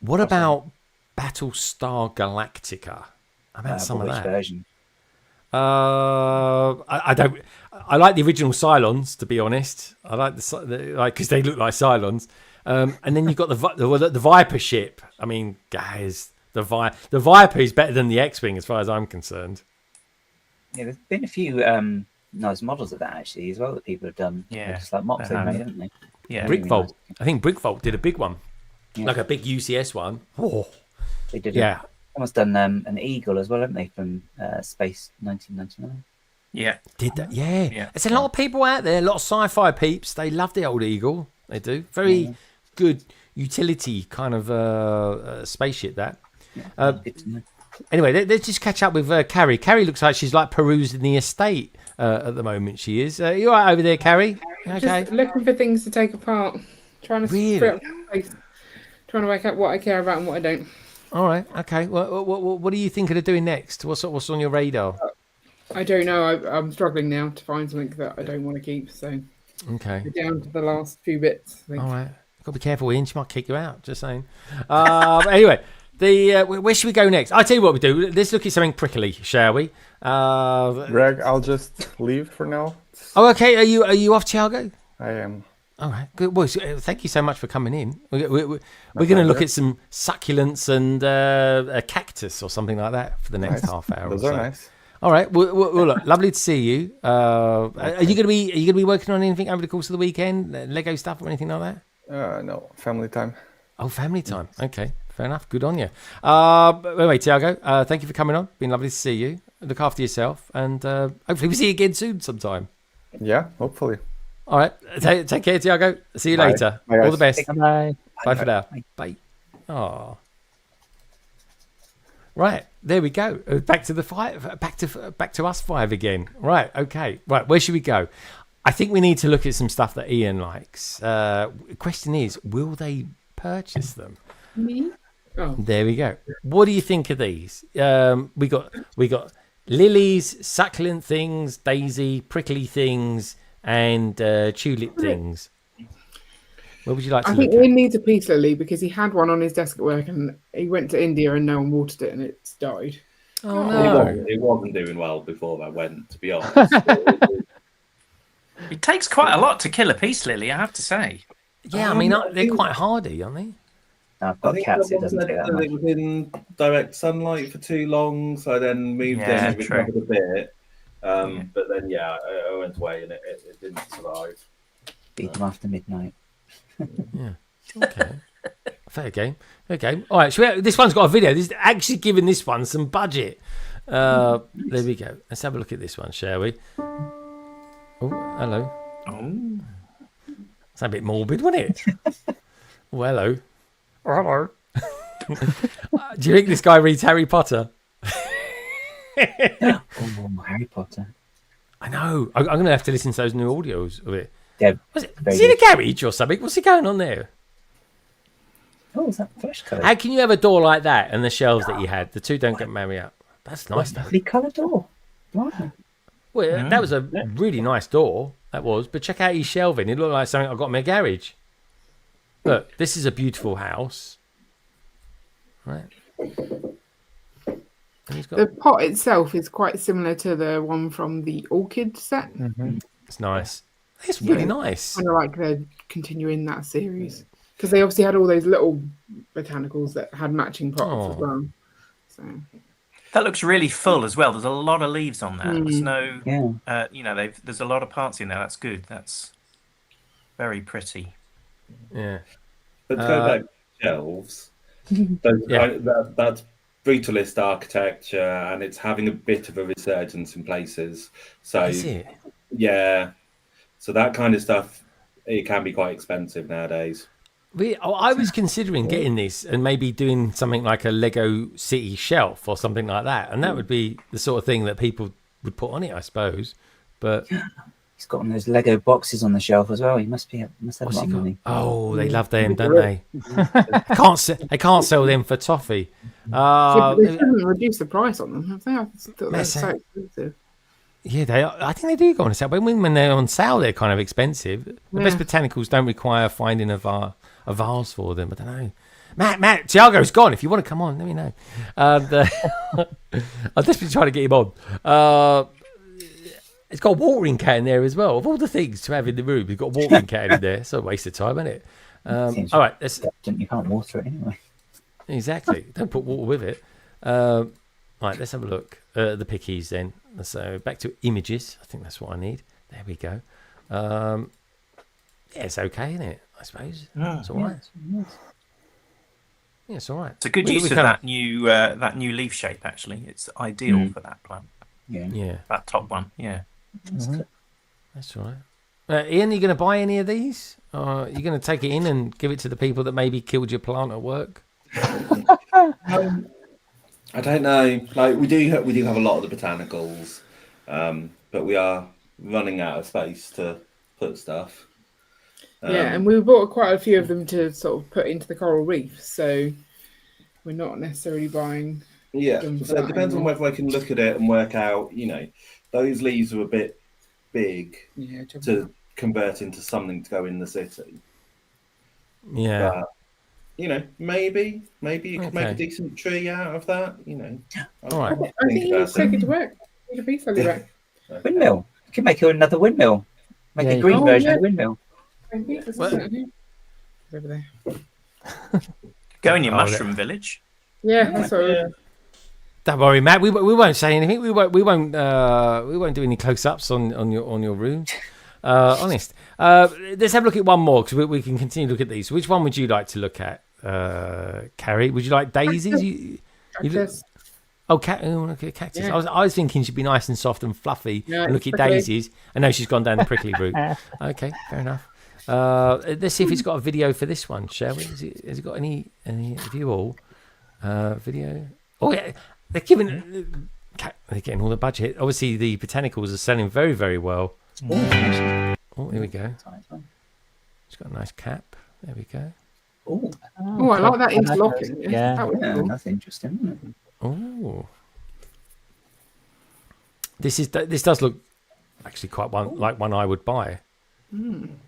What about Battlestar Galactica? How about some of that? Version? I don't. I like the original Cylons, to be honest. I like because they look like Cylons. And then you've got the Viper ship. I mean, guys, the Viper is better than the X-Wing as far as I'm concerned. Yeah, there's been a few nice models of that actually as well that people have done. Yeah, just like mocks they've made, haven't they? Yeah, Brick Vault. Nice. I think Brick Vault did a big one, like a big UCS one. Oh, they did. Yeah, almost done an Eagle as well, haven't they, from Space 1999? Yeah, did that? Yeah. There's a lot of people out there, a lot of sci-fi peeps. They love the old Eagle. They do. Very good utility kind of spaceship. That. Anyway, let's just catch up with Carrie. Carrie looks like she's like perusing the estate at the moment. She is. You all right over there, Carrie? Okay. Just looking for things to take apart. Trying to free up space. Trying to work out what I care about and what I don't. All right. Okay. What are you thinking of doing next? What's on your radar? I don't know. I'm struggling now to find something that I don't want to keep. So okay, we're down to the last few bits. All right. Got to be careful, Ian. She might kick you out. Just saying. Anyway. Where should we go next? I'll tell you what we do. Let's look at something prickly, shall we? Greg, I'll just leave for now. Oh, okay. Are you off, Thiago? I am. All right. Good. Well, thank you so much for coming in. We're going to look at some succulents and a cactus or something like that for the next half hour. Those are nice. All right. Well, look, lovely to see you. Are you going to be working on anything over the course of the weekend? Lego stuff or anything like that? No, family time. Oh, family time. Okay. Fair enough. Good on you. Anyway, Thiago, thank you for coming on. Been lovely to see you. Look after yourself, and hopefully we see you again soon sometime. Yeah, hopefully. All right. Take care, Thiago. See you later. Bye, all the best. Bye. Bye for now. Bye. Oh. Right. There we go. Back to the five. Back to us five again. Right. Okay. Right. Where should we go? I think we need to look at some stuff that Ian likes. Question is, will they purchase them? Me? Oh. There we go. What do you think of these? We got lilies, succulent things, daisy, prickly things, and tulip things. What would you like to I look think at? Ian needs a peace lily because he had one on his desk at work and he went to India and no one watered it and it's died. Oh no! It wasn't doing well before that went, to be honest. It takes quite a lot to kill a peace lily, I have to say. Yeah, I mean they're quite hardy, aren't they? I've I got think cats. It someone doesn't said take that that much. it was in direct sunlight for too long, so I then moved in Yeah, and true. recovered a bit. Yeah. But then, I went away and it didn't survive. Feed them after midnight. Yeah. Okay. Fair game. Okay. All right. This one's got a video. This is actually giving this one some budget. There we go. Let's have a look at this one, shall we? Oh, hello. Oh. It's a bit morbid, wasn't it? Oh, hello. Oh, hello. Do you think this guy reads Harry Potter? Oh, Harry Potter. I know. I'm going to have to listen to those new audios of it. Yeah, Is he in a garage or something? What's he going on there? Oh, is that flesh colour? How can you have a door like that and the shelves that you had? The two don't get married up. That's nice. Though. Lovely colour door. Blimey. Well, that was a really nice door. That was. But check out his shelving. It looked like something I got in my garage. Look, this is a beautiful house. Right. And he's got... The pot itself is quite similar to the one from the orchid set. It's nice. It's really nice. Kind of like they're continuing that series because they obviously had all those little botanicals that had matching pots as well. So that looks really full as well. There's a lot of leaves on there. There's no, Yeah. There's a lot of parts in there. That's good. That's very pretty. Yeah. But to go back to shelves, that's brutalist architecture, and it's having a bit of a resurgence in places. So Is it? Yeah. So that kind of stuff, it can be quite expensive nowadays. I was considering getting this and maybe doing something like a Lego City shelf or something like that, and that would be the sort of thing that people would put on it, I suppose. But he's got one of those Lego boxes on the shelf as well. He must have a lot of money. Oh, they love them, don't they? They can't sell them for toffee. they haven't reduced the price on them, have they? I thought they're so expensive. Yeah, I think they do go on sale. But when they're on sale, they're kind of expensive. The best botanicals don't require finding a vase for them. I don't know. Matt, Tiago's gone. If you want to come on, let me know. I'll just be trying to get him on. It's got a watering can in there as well. Of all the things to have in the room, you've got a watering can in there. It's a waste of time, isn't it? All right. You can't water it anyway. Exactly. Don't put water with it. Right, let's have a look at the pickies then. So back to images. I think that's what I need. There we go. Yeah, it's okay, isn't it? I suppose. It's all right. Yeah, it's all right. It's a good use of that new leaf shape. Actually, it's ideal for that plant. Yeah. That top one. Yeah. That's all right. Ian, are you going to buy any of these? Or are you going to take it in and give it to the people that maybe killed your plant at work? I don't know. Like we do have a lot of the botanicals, but we are running out of space to put stuff. And we bought quite a few of them to sort of put into the coral reef, so we're not necessarily buying. Yeah, so it depends on whether I can look at it and work out. Those leaves are a bit big to convert into something to go in the city. Yeah. But, maybe you could make a decent tree out of that. All right. I think you need to take it to work. You could be fully back. Windmill. You can make another windmill. Make a green version of the windmill. Over there. Go in your mushroom village. Yeah, that's what. Don't worry, Matt. We won't say anything. We won't do any close-ups on your rooms. Honest. Let's have a look at one more because we can continue to look at these. Which one would you like to look at, Carrie? Would you like daisies? Cactus. Look at cactus. Yeah. I was thinking she'd be nice and soft and fluffy and look at prickly. daisies. I know she's gone down the prickly route. Okay, fair enough. Let's see if he's got a video for this one, shall we? Has he got any of you all video? Oh yeah, they're getting all the budget. Obviously, the botanicals are selling very, very well. Oh, here we go. It's got a nice cap. There we go. Oh, I like that interlocking. Yeah. That was cool. That's interesting, isn't it? Oh, this does look actually quite like one I would buy. And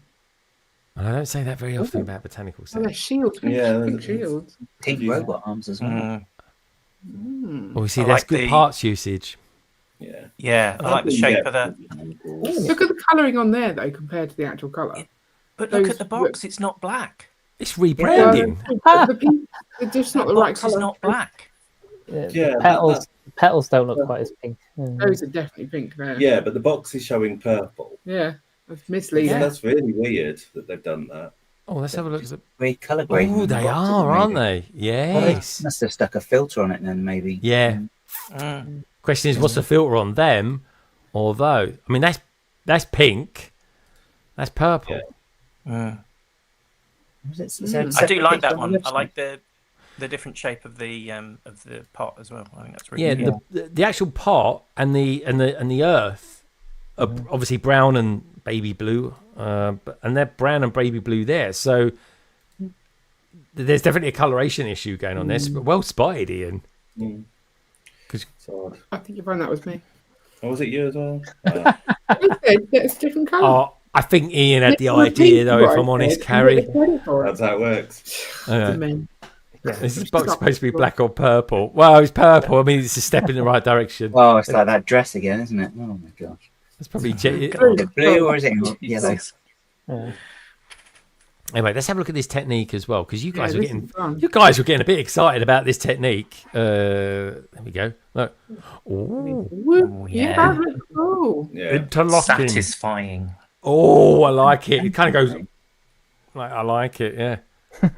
I don't say that very often about botanical Oh, they're sets. shields. Pink shields. Pink robot arms as well. Oh, you see, I that's like good the- parts usage. Yeah, I like the shape of that. Look at the colouring on there, though, compared to the actual colour. But look Those at the box; it's not black. It's rebranding. The pink, they're just not the right Box is colour. not black. Yeah, Petals don't look quite as pink. Those are definitely pink there. Yeah, but the box is showing purple. Yeah, that's So misleading. that's really weird that they've done that. Oh, let's have a look. Weird colour grading. Oh, on the they box, are, aren't maybe. they? Well, they Yes. must have stuck a filter on it then, maybe. Yeah. Question is, what's the filter on them or those? I mean, that's pink. That's purple. Was it- so I do separate like picture that on one. the I website? like the different shape of the pot as well. I think that's really Yeah, cute. the actual pot and the earth are obviously brown and baby blue, and they're brown and baby blue there. So there's definitely a coloration issue going on there. But well spotted, Ian. So, I think you found that was me. oh, was it you as well? It's a different colour. Oh, I think Ian had the It's not idea, pink, though. If right, I'm honest, Ed. You Carrie. get the credit for it. That's how it works. To me. This is box supposed to be black or purple. Well, it's purple. I mean, it's a step in the right direction. Oh, it's like that dress again, isn't it? Oh my gosh. It's probably Is it blue or is it yellow? Anyway, let's have a look at this technique as well, because you guys Yeah, were this getting is fun. a bit excited about this technique. There we go. Look. Ooh, Woo, yeah. that looks cool. Yeah. interlocking. Satisfying. Oh, I like it. It kind of goes like I like it. Yeah.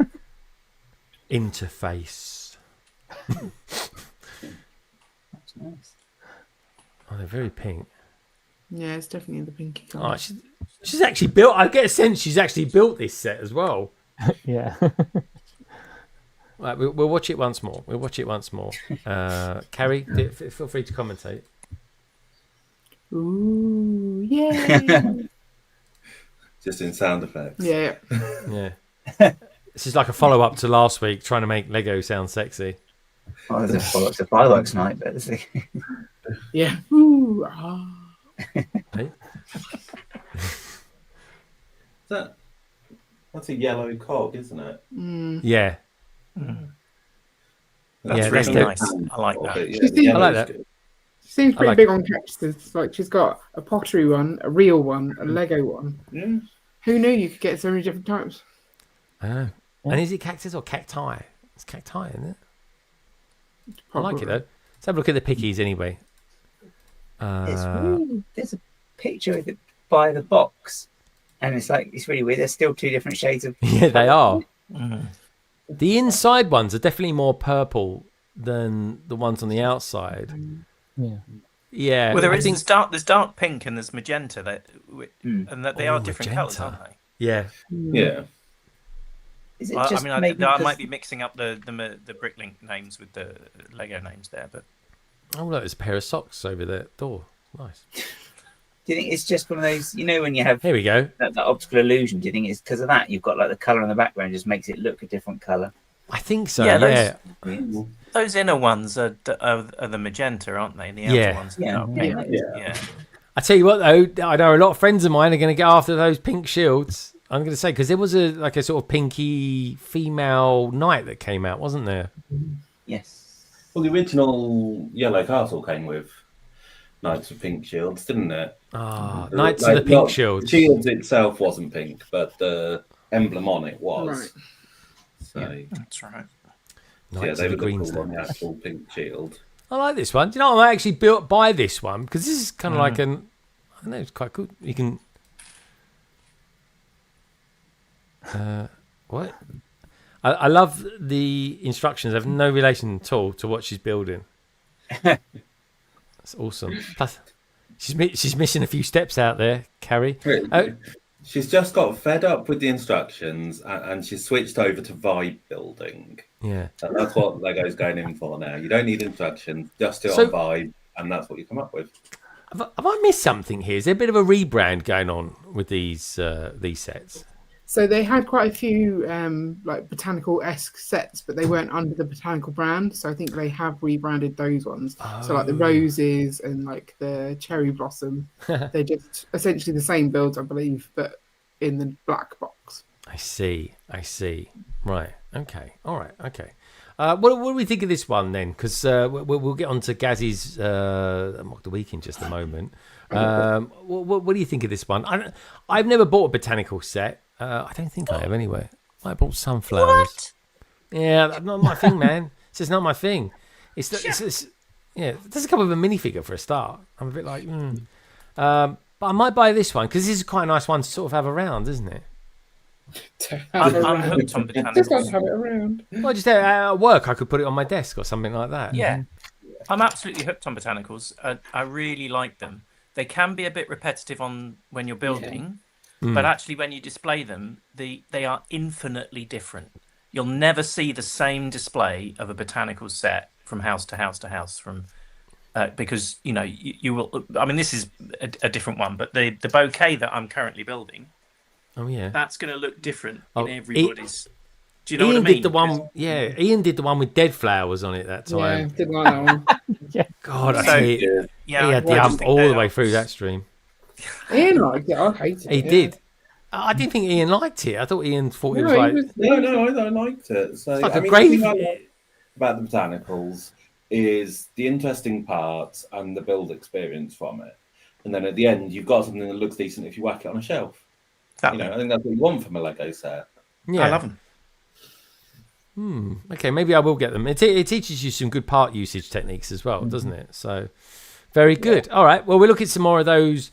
Interface. That's nice. Oh, they're very pink. Yeah, it's definitely the pinky Oh, colour. she's actually built. I get a sense she's actually built this set as well. Yeah. Right, we'll watch it once more. Carrie, feel free to commentate. Ooh, yay. Just in sound effects. Yeah. Yeah. This is like a follow up to last week, trying to make Lego sound sexy. Oh, there's a follow-up to fireworks night, but let's see. Yeah. Ooh, ah. Hey? That's a yellow cog, isn't it? Yeah. That's Yeah, really good. nice. I like that. But yeah, She's the the- I like yellow's that. good. She seems pretty like big on cactuses. Like she's got a pottery one, a real one, a Lego one. Yeah. Who knew you could get so many different types? I know. And is it cactus or cacti? It's cacti, isn't it? I like it though. Let's have a look at the pickies anyway. It's really, there's a picture of it by the box, and it's really weird. There's still two different shades of. Yeah, they are. The inside ones are definitely more purple than the ones on the outside. Yeah. Yeah. Well, I think. there's dark pink and there's magenta, and that they are different colours, magenta. aren't they? Yeah. Yeah. Is it I just mean, I maybe might because- be mixing up the Bricklink names with the Lego names there, but Oh look, there's a pair of socks over the door. Nice. Do you think it's just one of those? You know, when you have Here we go. that optical illusion, do you think it's because of that? You've got like the colour in the background just makes it look a different colour. I think so. Yeah, Yeah. those inner ones are the magenta, aren't they? And the outer Yeah. ones are Yeah. dark pink. Yeah. Yeah. I tell you what, though, I know a lot of friends of mine are going to get after those pink shields. I'm going to say because there was a sort of pinky female knight that came out, wasn't there? Yes. Well, the original Yellow Castle came with Knights with pink shields, didn't it? Ah, Knights of the Pink not- Shields. The shields itself wasn't pink, but the emblem on it was. Right. So That's right. yeah, Knights they of the would Green look cool on Stone. the actual pink shield. I like this one. Do you know, I'm actually built by this one because this is kind of like an. I don't know, it's quite good. You can. What? I love the instructions. They have no relation at all to what she's building. That's awesome. Plus, she's missing a few steps out there, Carrie. Oh, She's just got fed up with the instructions and she's switched over to vibe building. yeah. And that's what Lego's going in for now. You don't need instructions, just do it So- on vibe, and that's what you come up with. Have I missed something here? Is there a bit of a rebrand going on with these sets? So they had quite a few like botanical-esque sets, but they weren't under the botanical brand. So I think they have rebranded those ones. So like the roses and like the cherry blossom, they're just essentially the same builds, I believe, but in the black box. I see. Right. Okay. All right. Okay. What do we think of this one then? Because we'll get on to Gazzy's Mock the Week in just a moment. What do you think of this one? I've never bought a botanical set. I don't think I have anyway. I bought sunflowers. Yeah, that's not my thing, man. It's just not my thing. Yeah, there's a couple of a minifigure for a start. I'm a bit like, but I might buy this one because this is quite a nice one to sort of have around, isn't it? I'm hooked on Just don't botanicals. have it around. Well, just at work, I could put it on my desk or something like that. Yeah, I'm absolutely hooked on botanicals. I really like them. They can be a bit repetitive on when you're building, but actually when you display them, they are infinitely different. You'll never see the same display of a botanical set from house to house to house because you will. I mean, this is a different one, but the bouquet that I'm currently building. Oh yeah, that's going to look different in everybody's. Do you know Ian what I mean? did the one. Yeah, Ian did the one with dead flowers on it that time. Yeah, didn't like that one. God, I So, see. yeah, he had the I ump just think all they the way are- through that stream. Ian liked it. I hated it. He did. I didn't think Ian liked it. I thought Ian thought it was No, like. No, I liked it. So, It's like a the grave- thing I like about the botanicals is the interesting parts and the build experience from it. And then at the end, you've got something that looks decent if you whack it on a shelf. I think that's what you want from a Lego set. Yeah. I love them. Okay, maybe I will get them. It teaches you some good part usage techniques as well, doesn't it? So, very good. Yeah. All right. Well, we'll look at some more of those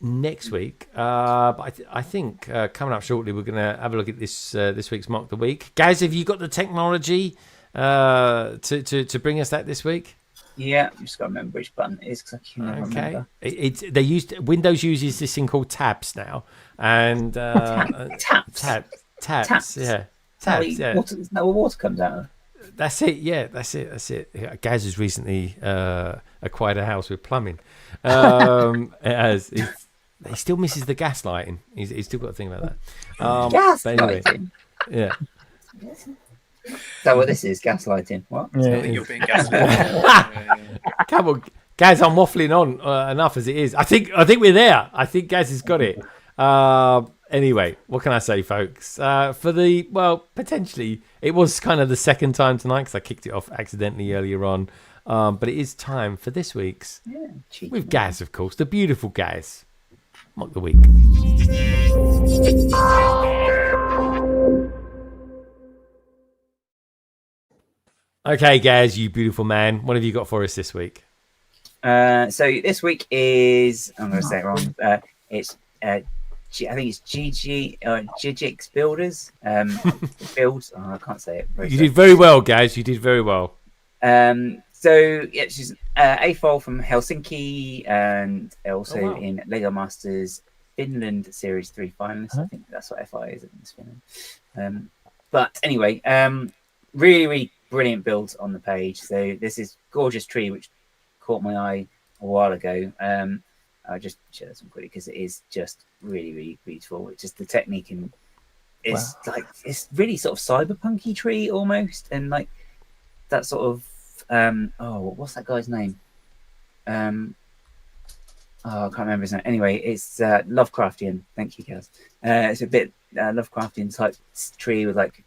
next week. But I think coming up shortly, we're going to have a look at this week's Mock the Week. Guys, have you got the technology to bring us that this week? Yeah, I'm just got to remember which button it is because I can't remember. Windows uses this thing called tabs now, and tabs. Yeah. Tabs, yeah. Water, isn't that where water comes out of? That's it. Yeah, that's it. Gaz has recently acquired a house with plumbing. He still misses the gas lighting. He's still got to think about that. Gas anyway, lighting. Yeah. Is that what this is? Gaslighting. What? Yeah, You're being gaslit. Come on, Gaz, I'm waffling on enough as it is. I think we're there. I think Gaz has got it. Anyway, what can I say, folks? Potentially, it was kind of the second time tonight because I kicked it off accidentally earlier on. But it is time for this week's, with Gaz, of course, the beautiful Gaz. Mock the Week. Okay, Gaz, you beautiful man. What have you got for us this week? So this week is, I'm going to say it wrong. It's I think it's Gigix Builders. Builds. Oh, I can't say it. You did very well, Gaz. You did very well. So yeah, she's AFOL from Helsinki and also in Lego Masters Finland Series 3 finalist. I think that's what FI is in Finland. But anyway, really, really brilliant builds on the page. So this is gorgeous tree which caught my eye a while ago. I'll just show this one quickly because it is just really, really beautiful. It's just the technique and it's like it's really sort of cyberpunky tree almost, and like that sort of what's that guy's name? I can't remember his name. Anyway, it's Lovecraftian. Thank you, Kaz. It's a bit Lovecraftian type tree with like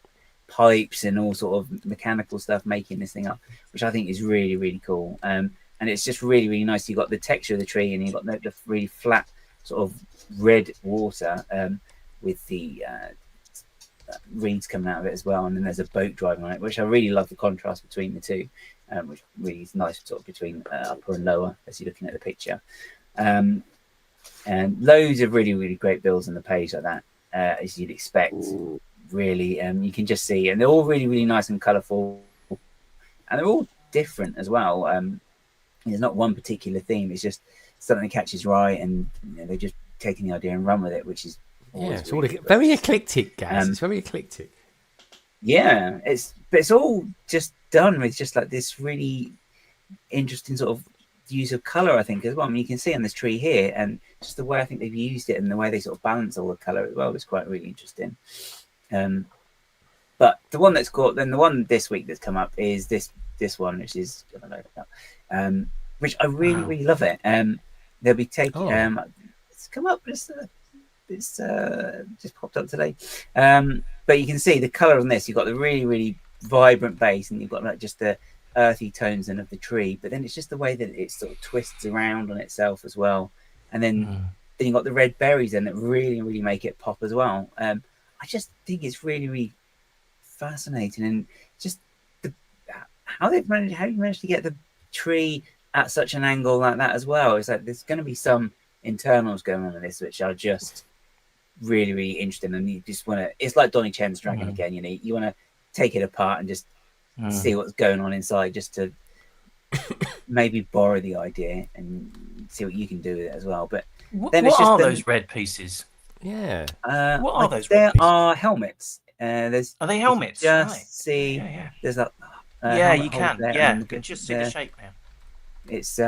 pipes and all sort of mechanical stuff making this thing up, which I think is really, really cool. And it's just really, really nice. You've got the texture of the tree and you've got the really flat sort of red water with the reeds coming out of it as well. And then there's a boat driving on it, which I really love the contrast between the two, which really is nice sort of between upper and lower as you're looking at the picture. And loads of really, really great builds on the page like that, as you'd expect. Ooh. Really, you can just see, and they're all really, really nice and colourful. And they're all different as well. There's not one particular theme. It's just something that catches your eye, and they're just taking the idea and run with it, which is it's really all very eclectic, guys. It's very eclectic. Yeah, it's all just done with just like this really interesting sort of use of colour, I think, as well. I mean, you can see on this tree here, and just the way I think they've used it and the way they sort of balance all the colour as well is quite really interesting. But the one that's caught, then the one this week that's come up is this one, which is which I really, really love it. They'll be taking. It's come up. It's just popped up today. But you can see the color on this. You've got the really, really vibrant base, and you've got like just the earthy tones of the tree. But then it's just the way that it sort of twists around on itself as well. And then you've got the red berries in that really, really make it pop as well. I I just think it's really, really fascinating, and just how you managed to get the tree at such an angle like that as well. It's like there's going to be some internals going on in this which are just really, really interesting, and you just want to. It's like Donny Chen's dragon again. You want to take it apart and just see what's going on inside, just to maybe borrow the idea and see what you can do with it as well. But then what are those red pieces? Yeah. What are those? There are helmets. There's. Are they helmets? Just right. see. Yeah. There's that. Yeah, you helmet can. holder there, Yeah, and you can just see the shape now. It's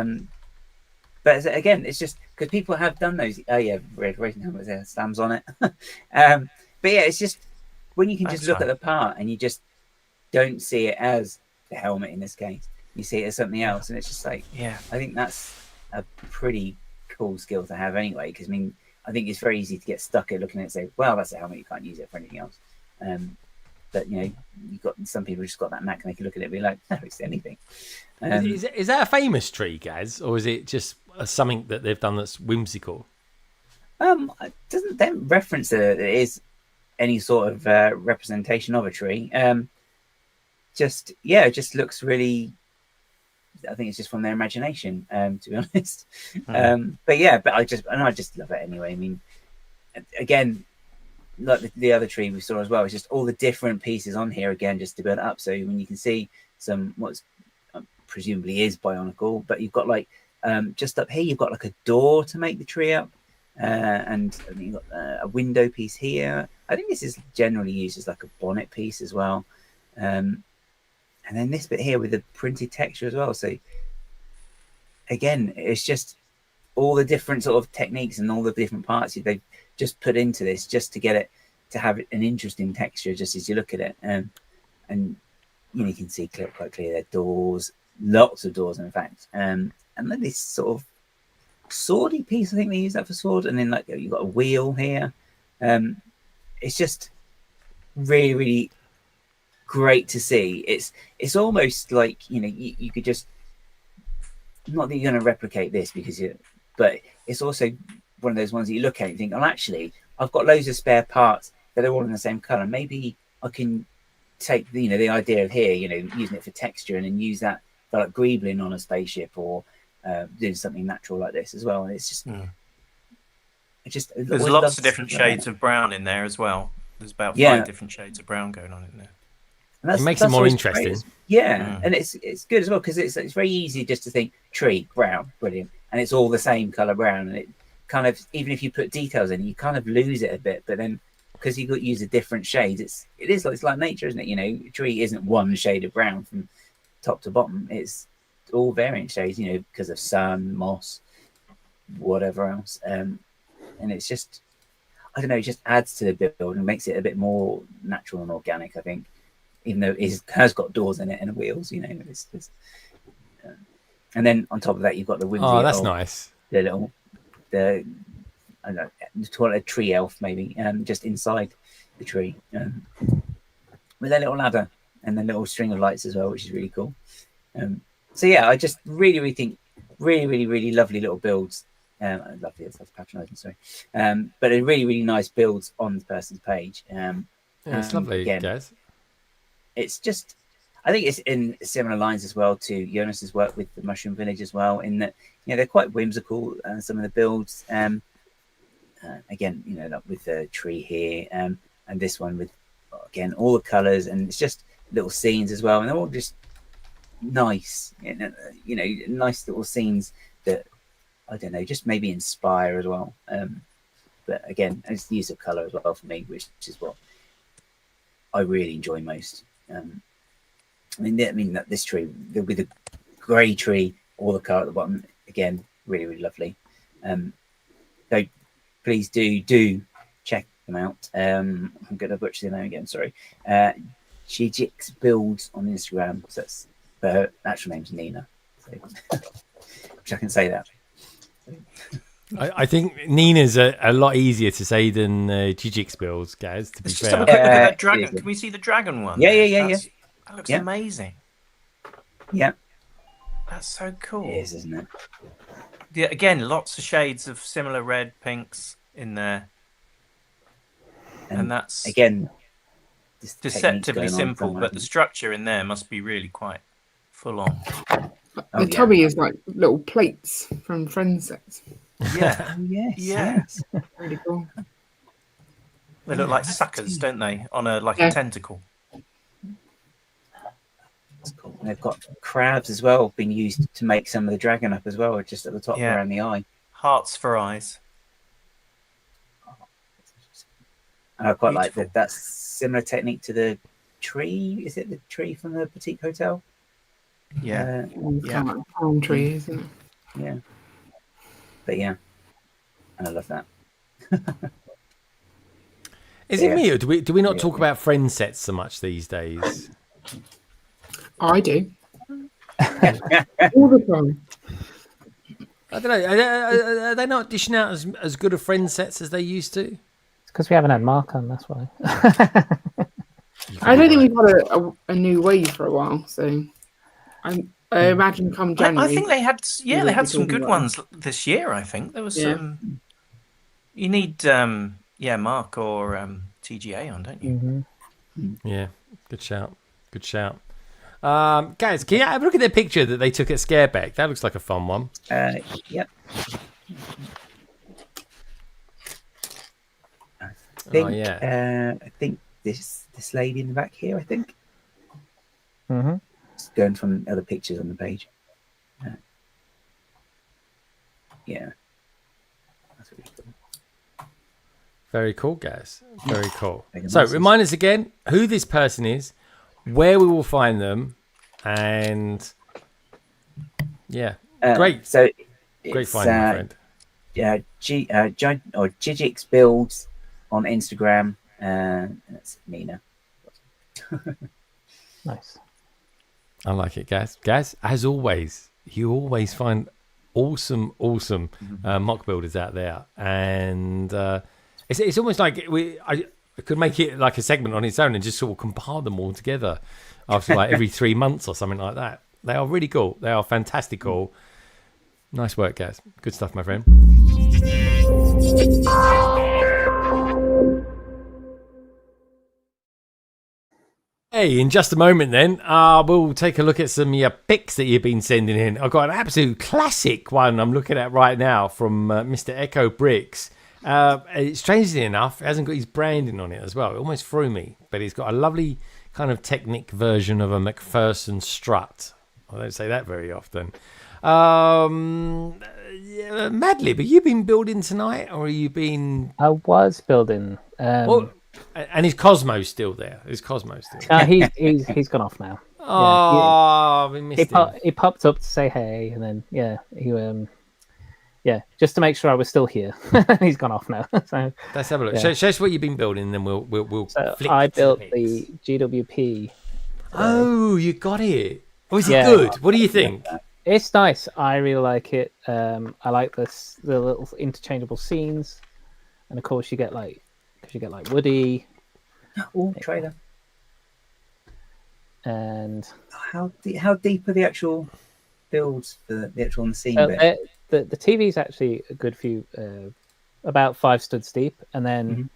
but again, it's just because people have done those. Oh yeah, red racing helmet there, stamps on it. But yeah, it's just when you can just look at the part and you just don't see it as the helmet in this case. You see it as something else, and it's just like, I think that's a pretty cool skill to have anyway. Because I mean, I think it's very easy to get stuck at looking at it and say, well, that's a helmet, you can't use it for anything else. But you know, you've got some people just got that knack and they can look at it and be like, no, it's anything. Is that a famous tree, Gaz, or is it just something that they've done that's whimsical? It don't reference that it is any sort of representation of a tree. It just looks really. I think it's just from their imagination, to be honest. But I just love it anyway. I mean, again, like the other tree we saw as well, it's just all the different pieces on here again, just to build it up. So when you can see some what's presumably is bionicle, but you've got like just up here, you've got like a door to make the tree up, and I mean, you've got a window piece here. I think this is generally used as like a bonnet piece as well. And then this bit here with the printed texture as well. So again, it's just all the different sort of techniques and all the different parts they've just put into this just to get it to have an interesting texture just as you look at it. And you know, you can see quite clear there doors, lots of doors in fact. And then this sort of swordy piece, I think they use that for sword. And then like you've got a wheel here. It's just really, really great to see. It's almost like, you know, you could just, not that you're going to replicate this but it's also one of those ones that you look at and you think, oh, actually, I've got loads of spare parts that are all in the same color. Maybe I can take the, you know, the idea of here, you know, using it for texture and then use that for like greebling on a spaceship or doing something natural like this as well. And it's just, there's lots of different shades of brown in there as well. There's about 5 different shades of brown going on in there. It makes it more interesting. And it's good as well because it's very easy just to think tree brown, brilliant, and it's all the same color brown, and it kind of, even if you put details in, you kind of lose it a bit. But then because you got use a different shades, it's like nature, isn't it? You know, a tree isn't one shade of brown from top to bottom. It's all variant shades, you know, because of sun, moss, whatever else. And it's just, I don't know, it just adds to the build and makes it a bit more natural and organic, I think. Even though it has got doors in it and wheels, you know, it's just, and then on top of that, you've got the whimsy. Oh, that's nice. I don't know, call it a tree elf maybe, just inside the tree, with a little ladder and a little string of lights as well, which is really cool. So yeah, I just really, really think really lovely little builds. Lovely, that's patronising, sorry. But a really nice builds on the person's page. It's lovely, again, guys. It's just, I think it's in similar lines as well to Jonas's work with the Mushroom Village as well, in that, you know, they're quite whimsical, some of the builds. Again, you know, like with the tree here, and this one with, again, all the colours, and it's just little scenes as well, and they're all just nice, you know, nice little scenes that, I don't know, just maybe inspire as well. But again, it's the use of colour as well for me, which is what I really enjoy most. I mean that this tree, there'll be the grey tree, all the colour at the bottom. Again, really lovely. So please do check them out. I'm going to butcher the name again. Sorry, JANGO builds on Instagram. So that's her actual name's Nina, so, which I can say that. I think Nina's a lot easier to say than JANGO builds, guys. To be Let's just fair, have a quick look at that dragon. Can we see the dragon one? Yeah. That looks amazing. Yeah, that's so cool. It is, isn't it? Yeah, again, lots of shades of similar red, pinks in there. And that's again deceptively simple, but the structure in there must be really quite full on. The tubby is like little plates from Friends sets. Yeah. Yes. Really cool. They look like suckers, don't they? On a a tentacle. That's cool. And they've got crabs as well being used to make some of the dragon up as well, just at the top around the eye. Hearts for eyes. And I quite like that. That's similar technique to the tree. Is it the tree from the boutique hotel? Yeah. It's kind of like a palm tree, isn't it? Yeah. But yeah, and I love that. Is it me, or do we not talk about friend sets so much these days? I do. All the time. I don't know. Are they not dishing out as good of friend sets as they used to? It's because we haven't had Mark on, that's why. I don't think we've had a new wave for a while, so I imagine come January. I think they had some good ones this year. I think there was some. You need Mark or TGA on, don't you? Yeah, good shout. Guys, can you have a look at the picture that they took at Scareback? That looks like a fun one. Yep. I think this lady in the back here, I think. It's going from other pictures on the page. Yeah. That's really cool. Very cool, guys. Very cool. So remind us again who this person is, where we will find them, and great. So great find, my friend. Yeah, Gigix Builds on Instagram. That's Nina. Nice. I like it, guys. Guys, as always, you always find awesome mock builders out there, and it's almost like I could make it like a segment on its own and just sort of compile them all together after like every 3 months or something like that. They are really cool. They are fantastical. Nice work, guys. Good stuff, my friend. Hey, in just a moment then, we'll take a look at some of your pics that you've been sending in. I've got an absolute classic one I'm looking at right now from Mr. Echo Bricks. Strangely enough, it hasn't got his branding on it as well. It almost threw me, but he's got a lovely kind of Technic version of a McPherson strut. I don't say that very often. Madlib, have you been building tonight, or have you been? I was building. And is Cosmo still there? Is Cosmo still there? He's gone off now. Oh, we missed him. He popped up to say hey, and then he just to make sure I was still here. He's gone off now. So let's have a look. Show us what you've been building, and then we'll. So flick I to built the GWP. Oh, you got it. Oh, is it good? What do you think? It's nice. I really like it. I like the little interchangeable scenes, and of course you get like Woody. Oh, trailer. And how deep are the actual builds for the actual on the scene bit? The TV is actually a good few, about 5 studs deep, and then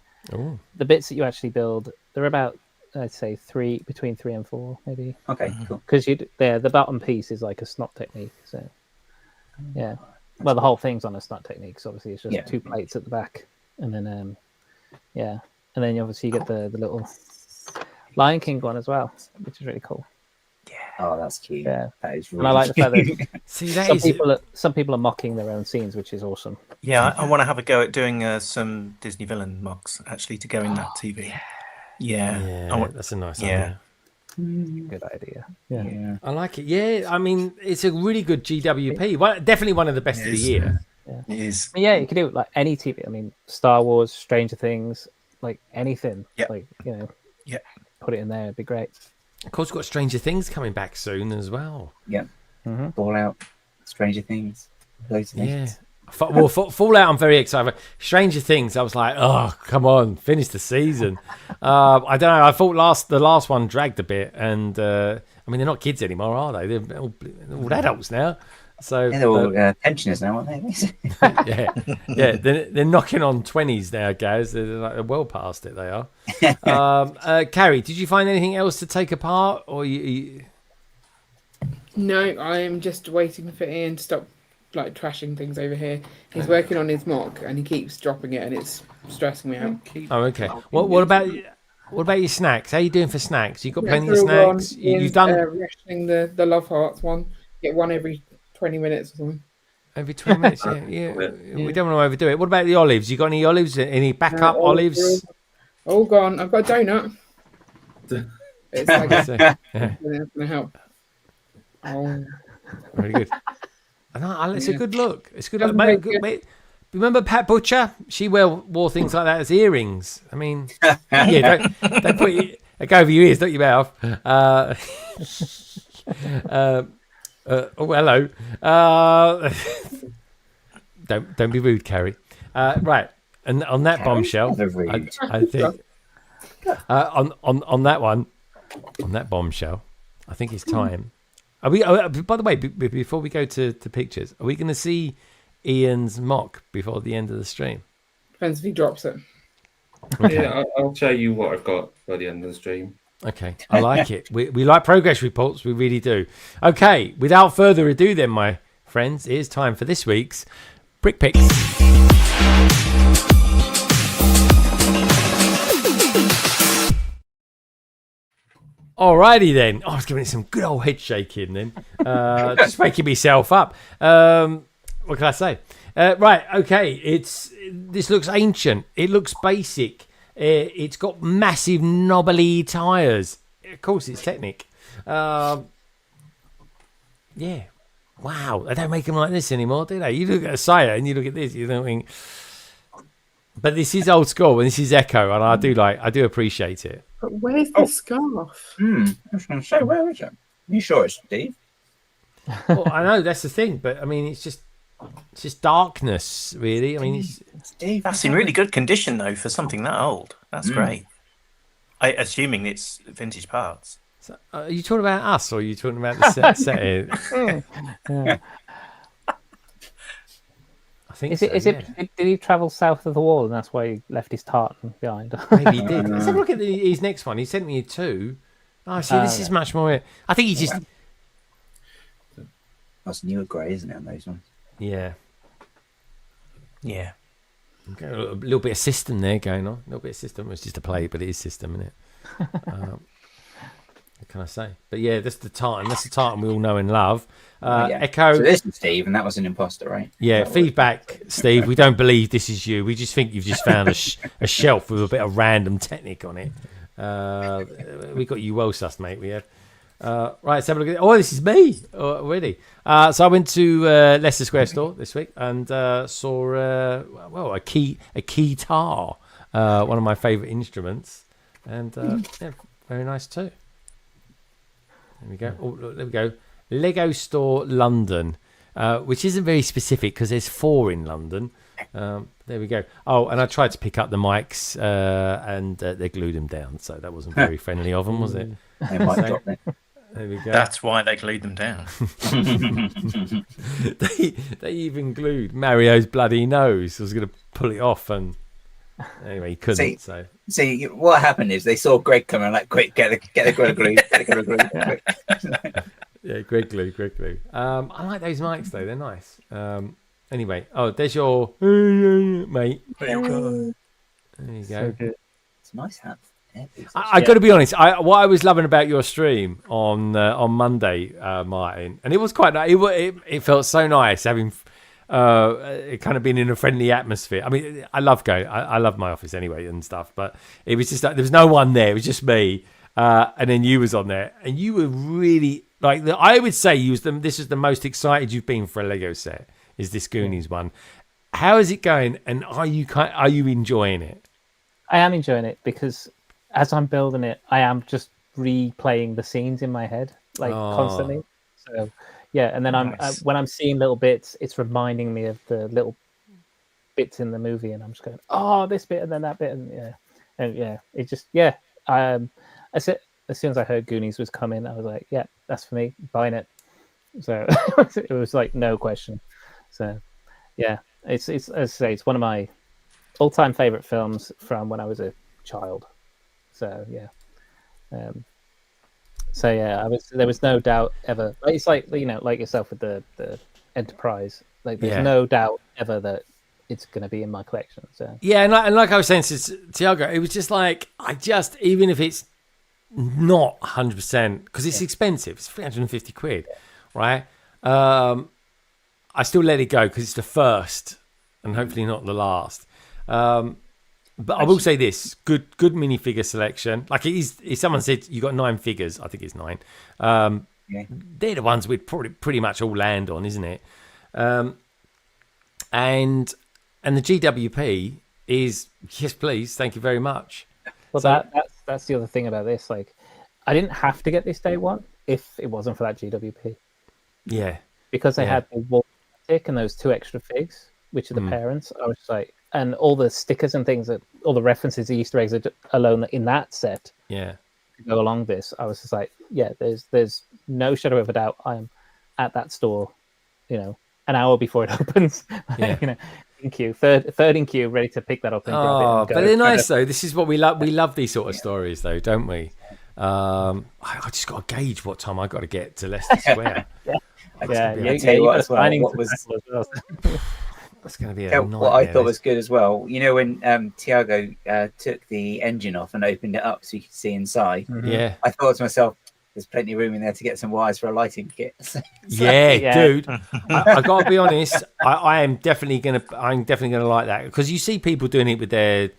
the bits that you actually build, they're about, I'd say between 3 and 4 maybe. Okay, cool. Because the bottom piece is like a snot technique, so yeah. Well, the whole thing's on a snot technique, so obviously it's just 2 plates at the back, and then and then obviously you get the little Lion King one as well, which is really cool. Yeah. Oh, that's cute. Yeah, that is really. And I like the fact that See, some people are mocking their own scenes, which is awesome. Yeah, I want to have a go at doing some Disney villain mocks actually to go in that TV. Yeah, that's a nice idea. Good idea. Yeah, I like it. Yeah, I mean, it's a really good GWP. Well, definitely one of the best of the year. Yeah. It is. Yeah, you can do it like any TV. I mean, Star Wars, Stranger Things, like anything. Yeah. Like put it in there. It'd be great. Of course, we've got Stranger Things coming back soon as well. Yeah. Fallout, Stranger Things, those things. Well, Fallout, I'm very excited. Stranger Things, I was like, oh, come on, finish the season. I don't know. I thought the last one dragged a bit, and I mean, they're not kids anymore, are they? They're all adults now. So Yeah, they're all pensioners now, aren't they? yeah, they're knocking on 20s now, guys. They're well past it. They are. Carrie, did you find anything else to take apart, or you... No, I'm just waiting for Ian to stop like trashing things over here. He's working on his mock and he keeps dropping it, and it's stressing me out. Oh, okay. What about your snacks? How are you doing for snacks? You got plenty of They're all snacks. gone. You've Ian's, done rationing the Love Hearts one. Get one every 20 minutes or something. every 20 minutes. Yeah. We don't want to overdo it. What about the olives? You got any olives? Any backup olives? All gone. I've got a donut. It's like Yeah. it's gonna help. Oh, Very good. It's a good look. It's good. Doesn't Look. make Mate, remember Pat Butcher? She wore things like that as earrings. I mean, yeah, don't put it go over your ears, not your mouth. Hello. Don't be rude, Carrie. Right, and on that bombshell, I think on that one, on that bombshell, I think it's time. Are we? By the way, before we go to pictures, are we going to see Ian's mock before the end of the stream? depends if he drops it. Okay. Yeah, I'll show you what I've got by the end of the stream. Okay, I like it. We like progress reports. We really do. Okay, without further ado, then, my friends, it is time for this week's Brick Picks. Alrighty then. I was giving it some good old head shaking then. Just making myself up. What can I say? Right, okay. This looks ancient. It looks basic. It's got massive knobbly tyres. Of course, it's Technic. Yeah. Wow. They don't make them like this anymore, do they? You look at a Sire and you look at this, you don't think. But this is old school and this is Echo, and I do appreciate it. But where's the scarf? I was going to say, where is it? You sure it's Steve? Well, I know that's the thing, but I mean, it's just darkness, really. I mean, Steve. That's in really good condition though for something that old. That's great. Assuming it's vintage parts. so, are you talking about us, or are you talking about the set here? Yeah. I think Is it? yeah. Did he travel south of the wall, and that's why he left his tartan behind? Maybe he did. Let's have a look at his next one. He sent me two. Oh, see, this is much more. I think he just. That's newer grey, isn't it, on those ones? Yeah. Yeah. Okay, a little bit of system there going on. A little bit of system. It's just a play, but it is system, isn't it? What can I say? But yeah, that's the tartan. That's the tartan we all know and love. Yeah. Echo. So this is Steve, and that was an imposter, right? Yeah, feedback, Steve. We don't believe this is you. We just think you've just found a shelf with a bit of random Technic on it. We got you well sussed, mate. We have. Right, let's have a look at it. Oh, this is me already. So I went to Leicester Square store this week and saw a keytar, one of my favourite instruments, and yeah, very nice too. There we go. Oh, look, there we go. Lego Store London, which isn't very specific because there's 4 in London. There we go. Oh, and I tried to pick up the mics and they glued them down, so that wasn't very friendly of them, was it? They might drop it. There we go. That's why they glued them down. they even glued Mario's bloody nose. I was going to pull it off, and anyway, he couldn't. See, what happened is they saw Greg coming, like, quick, get the Greg glue, get the Greg glue. Yeah, Greg glue. I like those mics though; they're nice. Anyway, there's your mate. There you go. So good. It's a nice hat. Yeah, I got to be honest. What I was loving about your stream on Monday, Martin, and it was quite nice. It felt so nice having it kind of been in a friendly atmosphere. I mean, I love going. I love my office anyway and stuff, but it was just like there was no one there. It was just me, and then you was on there, and you were really like. I would say this is the most excited you've been for a Lego set. Is this Goonies one? How is it going? And are you enjoying it? I am enjoying it because as I'm building it, I am just replaying the scenes in my head constantly. So yeah, and then when I'm seeing little bits, it's reminding me of the little bits in the movie, and I'm just going, oh, this bit and then that bit, and it just as soon as I heard Goonies was coming, I was like, yeah, that's for me, buying it. So it was like no question. So yeah, it's as I say, it's one of my all-time favorite films from when I was a child. So yeah. So yeah, there was no doubt ever. It's like, you know, like yourself with the Enterprise. Like there's no doubt ever that it's going to be in my collection. So yeah, and like I was saying to Tiago, it was just like even if it's not 100% because it's expensive, it's 350 quid, right? I still let it go because it's the first and hopefully not the last. But I will say this: good minifigure selection. Like if someone said you got 9 figures, I think it's 9. They're the ones we'd probably pretty much all land on, isn't it? And the GWP is yes, please, thank you very much. Well, that's the other thing about this. Like, I didn't have to get this day one if it wasn't for that GWP. Yeah, because they had the wall tick and those 2 extra figs, which are the parents. I was like, and all the stickers and things that all the references, the Easter eggs alone in that set. Yeah, to go along this, I was just like, yeah, there's no shadow of a doubt. I am at that store, you know, an hour before it opens. Yeah. You know, in queue, third in queue, ready to pick that up and grab it. And go. But they're nice though. This is what we love. We love these sort of stories though, don't we? I just got to gauge what time I got to get to Leicester Square. What was that's going to be a what I thought was good as well. You know, when Tiago took the engine off and opened it up so you could see inside. Yeah, I thought to myself, there's plenty of room in there to get some wires for a lighting kit. Dude. I got to be honest. I'm definitely gonna like that because you see people doing it with their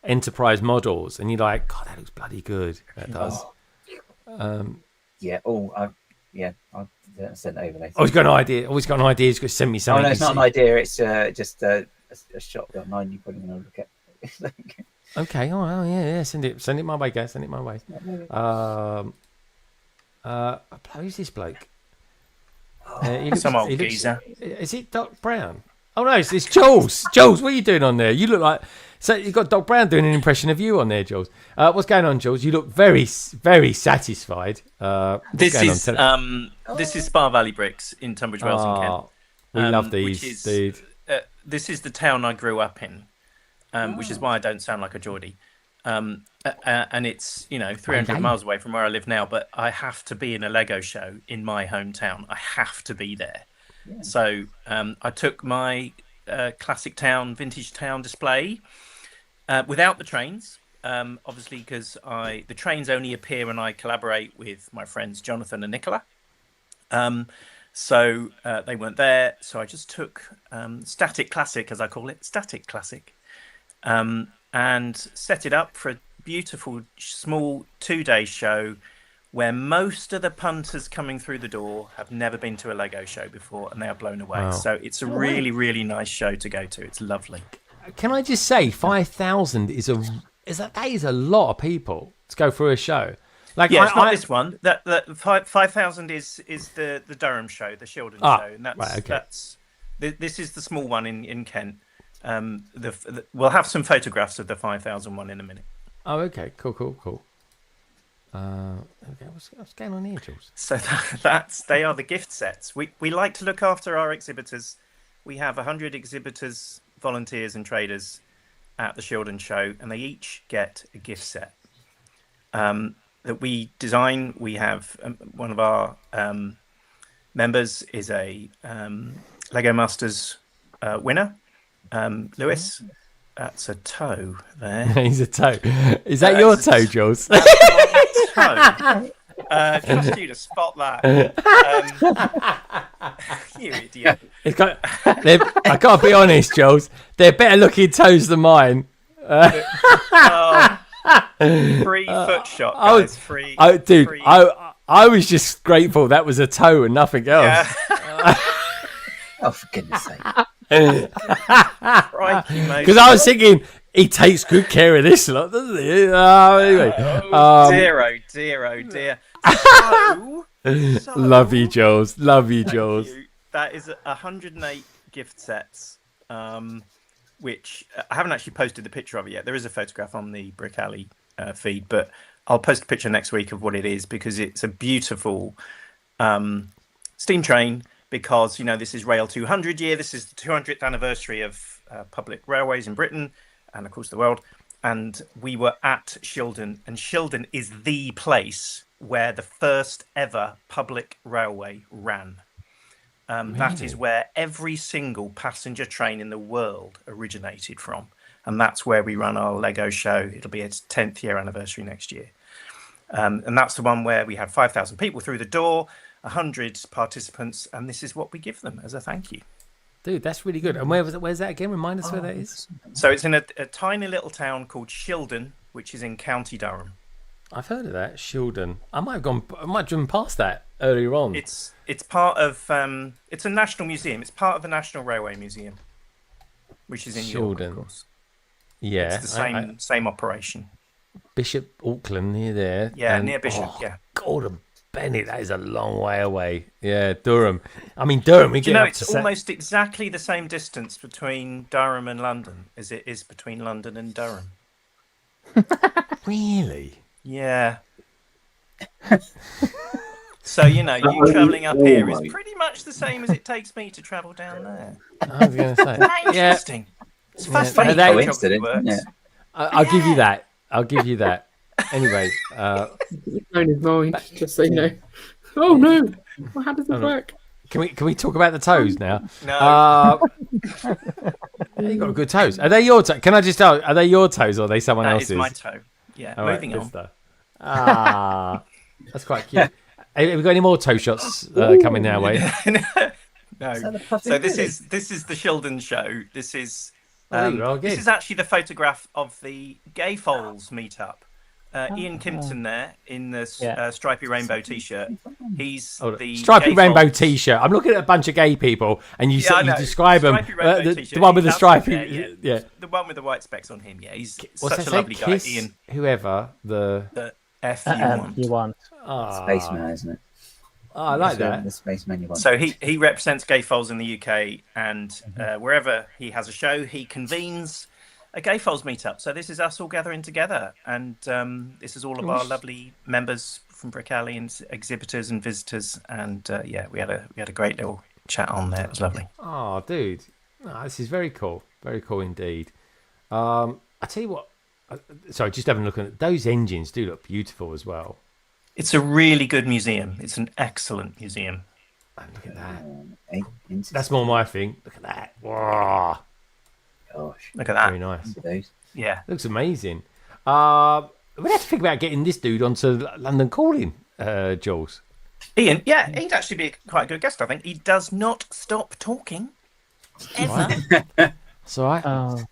Enterprise models, and you're like, God, that looks bloody good. That does. I'll send it over later. Always got an idea. Always got an idea. He's going to send me something. Oh, no, it's not an idea. It's just a shot that mine you probably want to look at. Okay. Oh, well, yeah. Send it my way, guys. Send it my way. Who's this bloke? Some old geezer. Is it Doc Brown? Oh no, it's Jules. Jules, what are you doing on there? You look like you've got Doc Brown doing an impression of you on there, Jules. What's going on, Jules? You look very, very satisfied. This is Spa Valley Bricks in Tunbridge Wells in Kent. We love these, dude. This is the town I grew up in, which is why I don't sound like a Geordie. And it's 300 miles away from where I live now, but I have to be in a Lego show in my hometown. I have to be there. Yeah. So I took my classic town, vintage town display without the trains, obviously, because the trains only appear when I collaborate with my friends Jonathan and Nicola. So they weren't there. So I just took Static Classic, as I call it, Static Classic, and set it up for a beautiful small 2-day show where most of the punters coming through the door have never been to a Lego show before and they are blown away. Wow. So it's a really, really nice show to go to. It's lovely. Can I just say 5,000 is a lot of people to go through a show. Like, yeah, it's not this one. That 5,000 is the Durham show, the Shildon show, and that's this is the small one in Kent. We'll have some photographs of the 5,000 one in a minute. Oh, okay, cool. Okay, what's going on here, Jules? So they are the gift sets. We like to look after our exhibitors. We have 100 exhibitors, volunteers, and traders at the Shildon show, and they each get a gift set that we design. We have one of our members is a Lego Masters winner, Lewis. That's a toe there. He's a toe. Is that your toe, Jules? Toe. Trust you to spot that. You idiot. I gotta be honest, Jules. They're better looking toes than mine. 3 foot shot, guys. I was just grateful that was a toe and nothing else. Yeah. Oh, for goodness sake. Because I was thinking he takes good care of this lot, doesn't he? Anyway, dear. So, love you, Jules. Love you, Jules. That is 108 gift sets, which I haven't actually posted the picture of it yet. There is a photograph on the Brick Alley feed, but I'll post a picture next week of what it is because it's a beautiful steam train because this is Rail 200 year. This is the 200th anniversary of public railways in Britain and of course the world. And we were at Shildon, and Shildon is the place where the first ever public railway ran. That is where every single passenger train in the world originated from. And that's where we run our Lego show. It'll be its 10th year anniversary next year. And that's the one where we had 5,000 people through the door, 100 participants, and this is what we give them as a thank you. Dude, that's really good. And where's that again? Remind us where that is. So it's in a tiny little town called Shildon, which is in County Durham. I've heard of that, Shildon. I might have driven past that earlier on. It's part of it's a national museum. It's part of the National Railway Museum, which is in York, of course. Yeah, it's the same operation. Bishop Auckland near there. Yeah, near Bishop. Yeah. Gordon Bennett, that is a long way away. Yeah, Durham. I mean, Durham. We get it's almost exactly the same distance between Durham and London as it is between London and Durham. Really? Yeah. So you travelling up here is pretty much the same as it takes me to travel down there. I was going to say. Interesting. It's fascinating. I'll give you that. I'll give you that. Anyway, blown his mind. Just so you know. Oh no! Well, how does this work? Can we talk about the toes now? No. You got good toes. Are they your toes? Can I just tell? Are they your toes or are they someone else's? That is my toe. Yeah. All moving right, on. That's quite cute. Have we got any more toe shots coming our way? No. So this is the Shildon show. This is this is actually the photograph of the Gay Foals meetup. Ian Kimpton there in the stripy rainbow T-shirt. He's the stripy rainbow T-shirt. I'm looking at a bunch of gay people, and you describe them. The one with the stripy, the one with the white specks on him. Yeah, he's What's such a that lovely guy. Ian, whoever the F you want. Spaceman, isn't it? Oh, I like that. The spaceman you want. So he represents Gay Foals in the UK, and wherever he has a show, he convenes a Gay Foals meetup. So this is us all gathering together, and this is all of our lovely members from Brick Alley and exhibitors and visitors, and we had a great little chat on there. It was lovely. Oh, dude, this is very cool indeed. I tell you what. Sorry, just having a look at those engines. Do look beautiful as well. It's a really good museum. It's an excellent museum. And look at that. That's more my thing. Look at that. Wow. Gosh. Look at that. Very nice. Yeah. Looks amazing. We'd have to think about getting this dude onto London Calling, Jules. Ian, he'd actually be quite a good guest, I think. He does not stop talking. Ever. That's all right.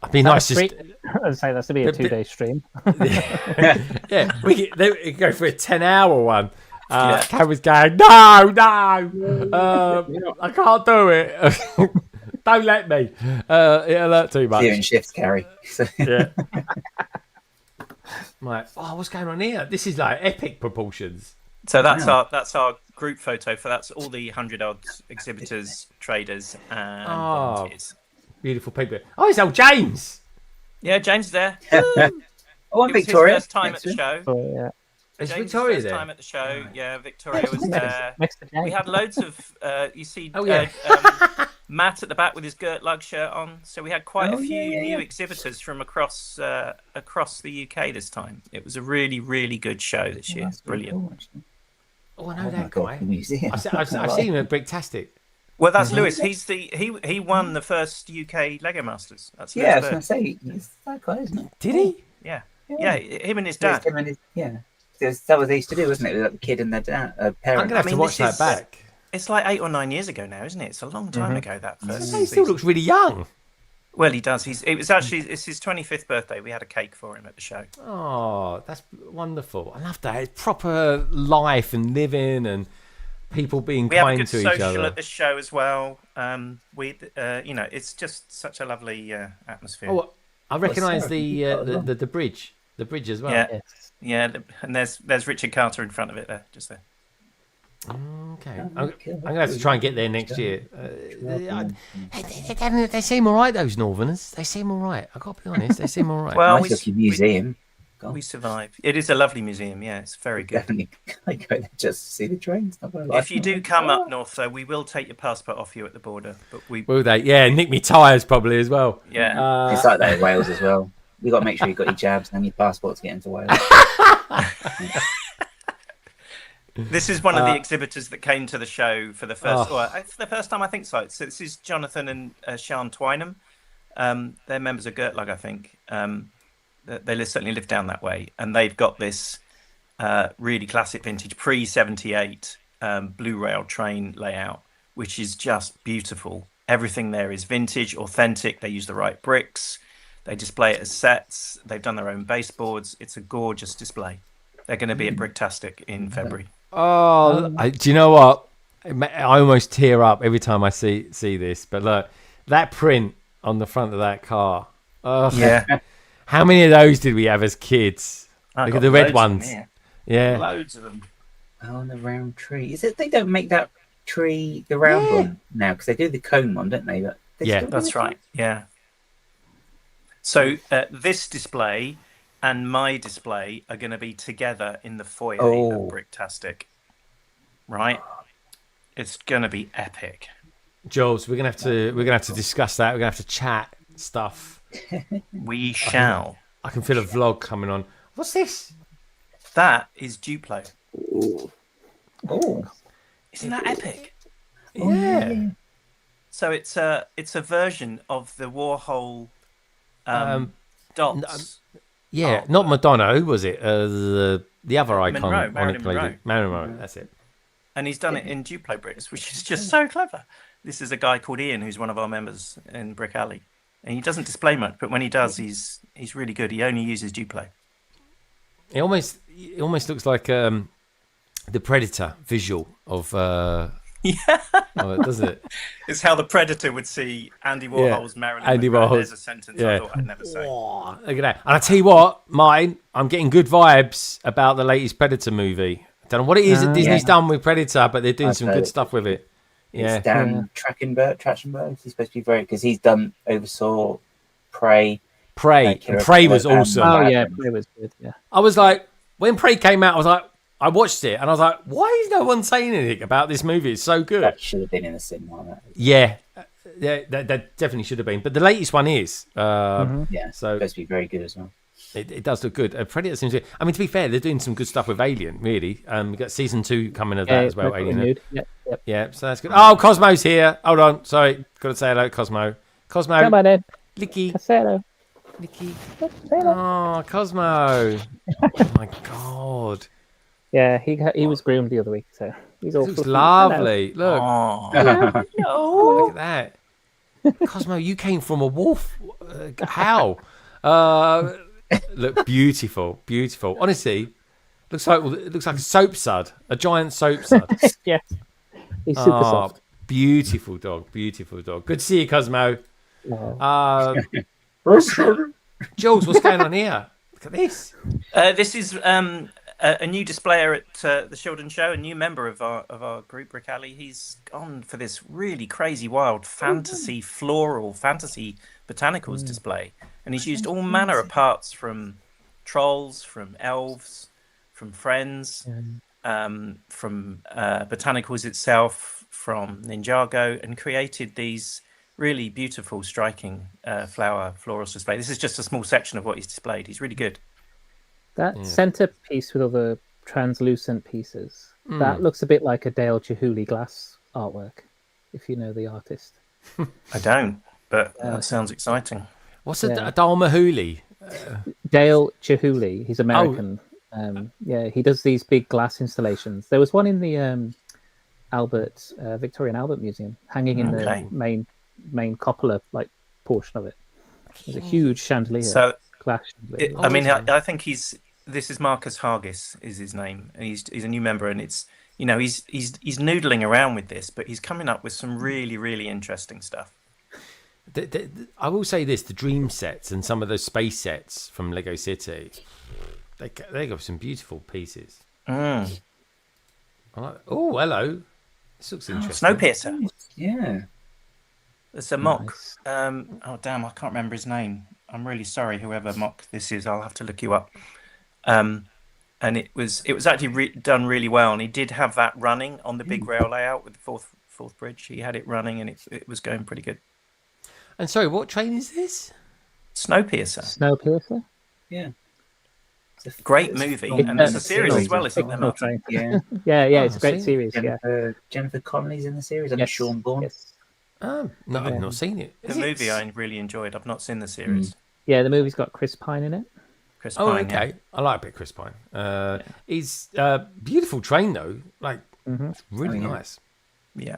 It'd be nice I'd say that's to be a 2-day stream. Yeah, we could go for a 10-hour one. Cameron's going, no, I can't do it. Don't let me. It'll hurt too much. Doing shifts, Carrie. Yeah. Right. Oh, what's going on here? This is like epic proportions. So that's our group photo for that's all the 100-odd exhibitors, traders, and volunteers. Beautiful people. Oh, it's old James. Yeah, James is there. I'm Victoria. His first time at the show. Oh, yeah. Is James' Victoria first there? time at the show. Yeah, Victoria was there. We had loads of. You see, Matt at the back with his Gert Lug shirt on. So we had quite a few new exhibitors from across the UK this time. It was a really, really good show this year. Brilliant. Cool, I know that guy. I've seen him at Bricktastic. Well, that's Lewis. He won the first UK Lego Masters. That's I was going to say, he's that guy, isn't it? Did he? Yeah. Him and his dad. That was what they used to do, wasn't it? Like the kid and their dad, parent. I'm gonna have to watch that back. It's like 8 or 9 years ago now, isn't it? It's a long time ago. That first. He still looks really young. Well, he does. It's his 25th birthday. We had a cake for him at the show. Oh, that's wonderful. I love that. It's proper life and living and people being kind to each other. We have a good social at this show as well. It's just such a lovely atmosphere. Oh, I recognise the bridge as well. Yeah, and there's Richard Carter in front of it there, just there. Okay, I'm gonna have to try and get there next year. They seem all right, those Northerners. They seem all right. I got to be honest, they seem all right. Well, museum. God. We survive. It is a lovely museum. Yeah, it's very good. Definitely I go there just to see the trains. If you do come up north, though, we will take your passport off you at the border. But will they? Yeah, nick me tyres probably as well. Yeah, it's like that in Wales as well. You got to make sure you've got your jabs and your passport to get into Wales. This is one of the exhibitors that came to the show for the first. Well, it's the first time I think so. So this is Jonathan and Sian Twynham. They're members of Gertlag, I think. They certainly live down that way, and they've got this really classic vintage pre-78 blue rail train layout, which is just beautiful. Everything there is vintage, authentic. They use the right bricks. They display it as sets. They've done their own baseboards. It's a gorgeous display. They're going to be at Bricktastic in February. Oh, do you know what? I almost tear up every time I see this. But look, that print on the front of that car. Oh, yeah. How many of those did we have as kids? Look at the red ones. Yeah. Loads of them. Oh, and the round tree. Is it they don't make that tree the round one now? Because they do the cone one, don't they? But Yeah, that's right. Yeah. So this display and my display are going to be together in the foyer of Bricktastic. Right? It's going to be epic. Jules, we're gonna have to discuss that. We're gonna have to chat stuff. We shall. I can feel a vlog coming on. What's this? That is Duplo. Oh, isn't that epic? Yeah. So it's a version of the Warhol dots. Yeah, not Madonna. Who was it? The other icon. Marilyn Monroe. Marilyn Monroe. That's it. And he's done it in Duplo bricks, which is just so clever. This is a guy called Ian, who's one of our members in Brick Alley, and he doesn't display much, but when he does, he's really good. He only uses Duplo. It almost looks like the Predator visual of doesn't it? It's how the Predator would see Andy Warhol's Marilyn Andy Monroe. Warhol's. There's a sentence I thought I'd never say. Oh, look at that. And I tell you what, mine, I'm getting good vibes about the latest Predator movie. I don't know what it is that Disney's done with Predator, but they're doing some good stuff with it. Yeah. It's Dan Trachtenberg. He's supposed to be very, because he's oversaw Prey. And Prey was awesome. Oh yeah, Prey was good. Yeah. I was like, when Prey came out, I watched it and I was like, why is no one saying anything about this movie? It's so good. That should have been in the cinema. Yeah, that definitely should have been. But the latest one is. So it's supposed to be very good as well. It does look good. Predator seems to. I mean, to be fair, they're doing some good stuff with Alien. Really, we've got season 2 coming of that as well. Alien. Yeah, so that's good. Oh, Cosmo's here. Hold on, sorry, got to say hello, Cosmo. Cosmo, come on in. Licky. Casero. Licky. Oh, Cosmo. Oh my god. Yeah, he was groomed the other week, so he's all. Looks lovely. Look. Oh. Look at that. Cosmo, you came from a wolf. How? Look beautiful. Honestly, looks like a soap sud, a giant soap sud. Yeah, he's super soft. Beautiful dog. Good to see you, Cosmo. Jules, what's going on here? Look at this. This is a new displayer at the Shildon Show, a new member of our group, Brick Alley. He's gone for this really crazy, wild fantasy botanicals display. And he's used all manner of parts from trolls, from elves, from friends, from botanicals itself, from Ninjago, and created these really beautiful, striking floral display. This is just a small section of what he's displayed. He's really good. That centerpiece with all the translucent pieces, that looks a bit like a Dale Chihuly glass artwork, if you know the artist. I don't, but that sounds exciting. What's a Dalmahuli? Dale Chihuly. He's American. He does these big glass installations. There was one in the Victorian Albert Museum, hanging in the main cupola portion of it. There's a huge chandelier. So, glass chandelier. I think this is Marcus Hargis is his name, and he's a new member, and it's he's noodling around with this, but he's coming up with some really, really interesting stuff. I will say this: the dream sets and some of those space sets from Lego City, they got some beautiful pieces. Oh, hello! This looks interesting. Snowpiercer. Yeah. It's a mock. Oh damn! I can't remember his name. I'm really sorry, whoever mock this is. I'll have to look you up. And it was actually done really well. And he did have that running on the big rail layout with the fourth bridge. He had it running, and it was going pretty good. And sorry, what train is this? Snowpiercer. Snowpiercer. Yeah. Great movie, and there's a series as well, isn't there, Martin? Yeah. Yeah, it's a great series. Jennifer Connelly's in the series, and Sean Bourne. Yes. No, I've not seen it. The movie I really enjoyed. I've not seen the series. Yeah, the movie's got Chris Pine in it. Chris Pine, okay. yeah. I like a bit of Chris Pine. He's beautiful train though. Like, it's really nice. Yeah.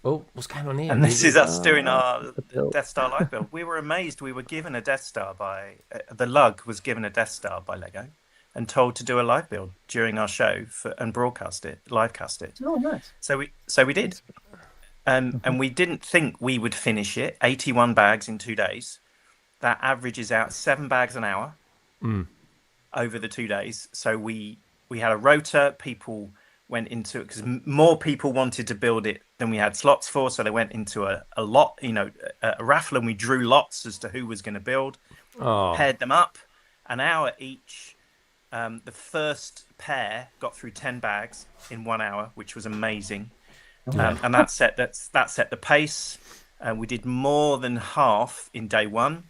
Oh, what's going on here? And this is us doing our Death Star live build. We were amazed. We were given a Death Star by the Lug was given a Death Star by Lego, and told to do a live build during our show and broadcast it, livecast it. Oh, nice. So we did, and we didn't think we would finish it. 81 bags in 2 days. That averages out 7 bags an hour over the 2 days. So we had a rota. People went into it because more people wanted to build it than we had slots for. So they went into a lot, a raffle, and we drew lots as to who was going to build. Paired them up, an hour each. The first pair got through 10 bags in 1 hour, which was amazing. And that set the pace. We did more than half in day one,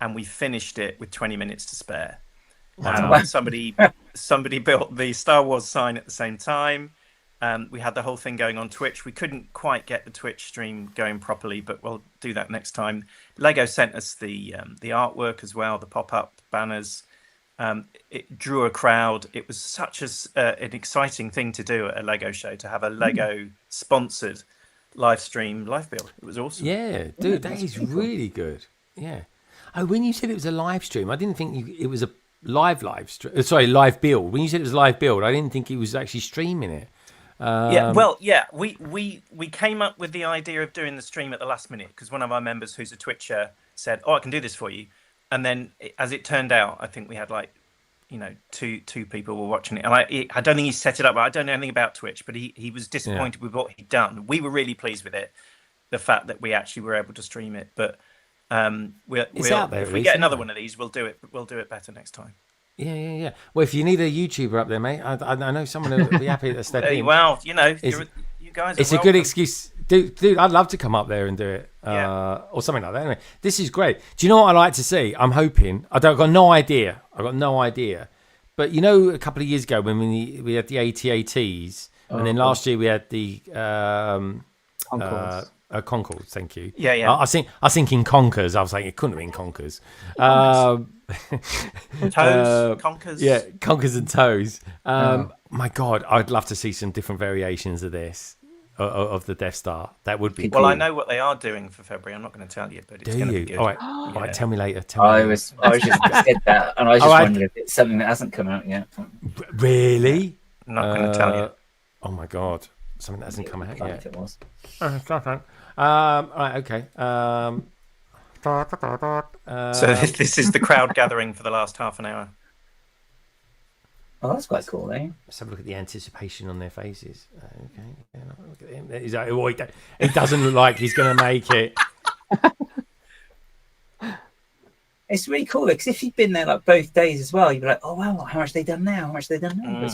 and we finished it with 20 minutes to spare. Somebody built the Star Wars sign at the same time. We had the whole thing going on Twitch. We couldn't quite get the Twitch stream going properly, but we'll do that next time. Lego sent us the artwork as well, the pop-up banners. It drew a crowd. It was such an exciting thing to do at a Lego show, to have a Lego sponsored live build. It was awesome. Yeah, dude, that is really good. Yeah. Oh, when you said it was a live stream, I didn't think it was a live stream. Sorry, live build. When you said it was a live build, I didn't think he was actually streaming it. We came up with the idea of doing the stream at the last minute because one of our members, who's a Twitcher, said, "Oh, I can do this for you." And then, as it turned out, I think we had two people were watching it. And I don't think he set it up. I don't know anything about Twitch, but he was disappointed with what he'd done. We were really pleased with it, the fact that we actually were able to stream it. But if we get another one of these, we'll do it better next time. Yeah. Well, if you need a YouTuber up there, mate, I know someone who would be happy to step in. Well, you guys. It's a good excuse, dude. I'd love to come up there and do it, or something like that. Anyway, this is great. Do you know what I like to see? I'm hoping. I've got no idea. But a couple of years ago when we had the AT-ATs, and then last year we had the Concords, thank you. Yeah. I was thinking Conkers. I was like, it couldn't have been Conkers. Toes, Conkers. Yeah, Conkers and Toes. My God, I'd love to see some different variations of this, of the Death Star. That would be cool. Well, I know what they are doing for February. I'm not going to tell you, but it's going to be good. All right, tell me later. I was just said that, and I was just wondering if it's something that hasn't come out yet. Really? I'm not going to tell you. Oh my God. Something that hasn't come out yet. It was. Right, okay. So this is the crowd gathering for the last half an hour. Oh, that's quite cool, eh? Let's have a look at the anticipation on their faces. Okay, look at him. He's like, he doesn't look like he's going to make it. It's really cool because if you've been there both days as well, you'd be like, "Oh wow, how much have they done now? It's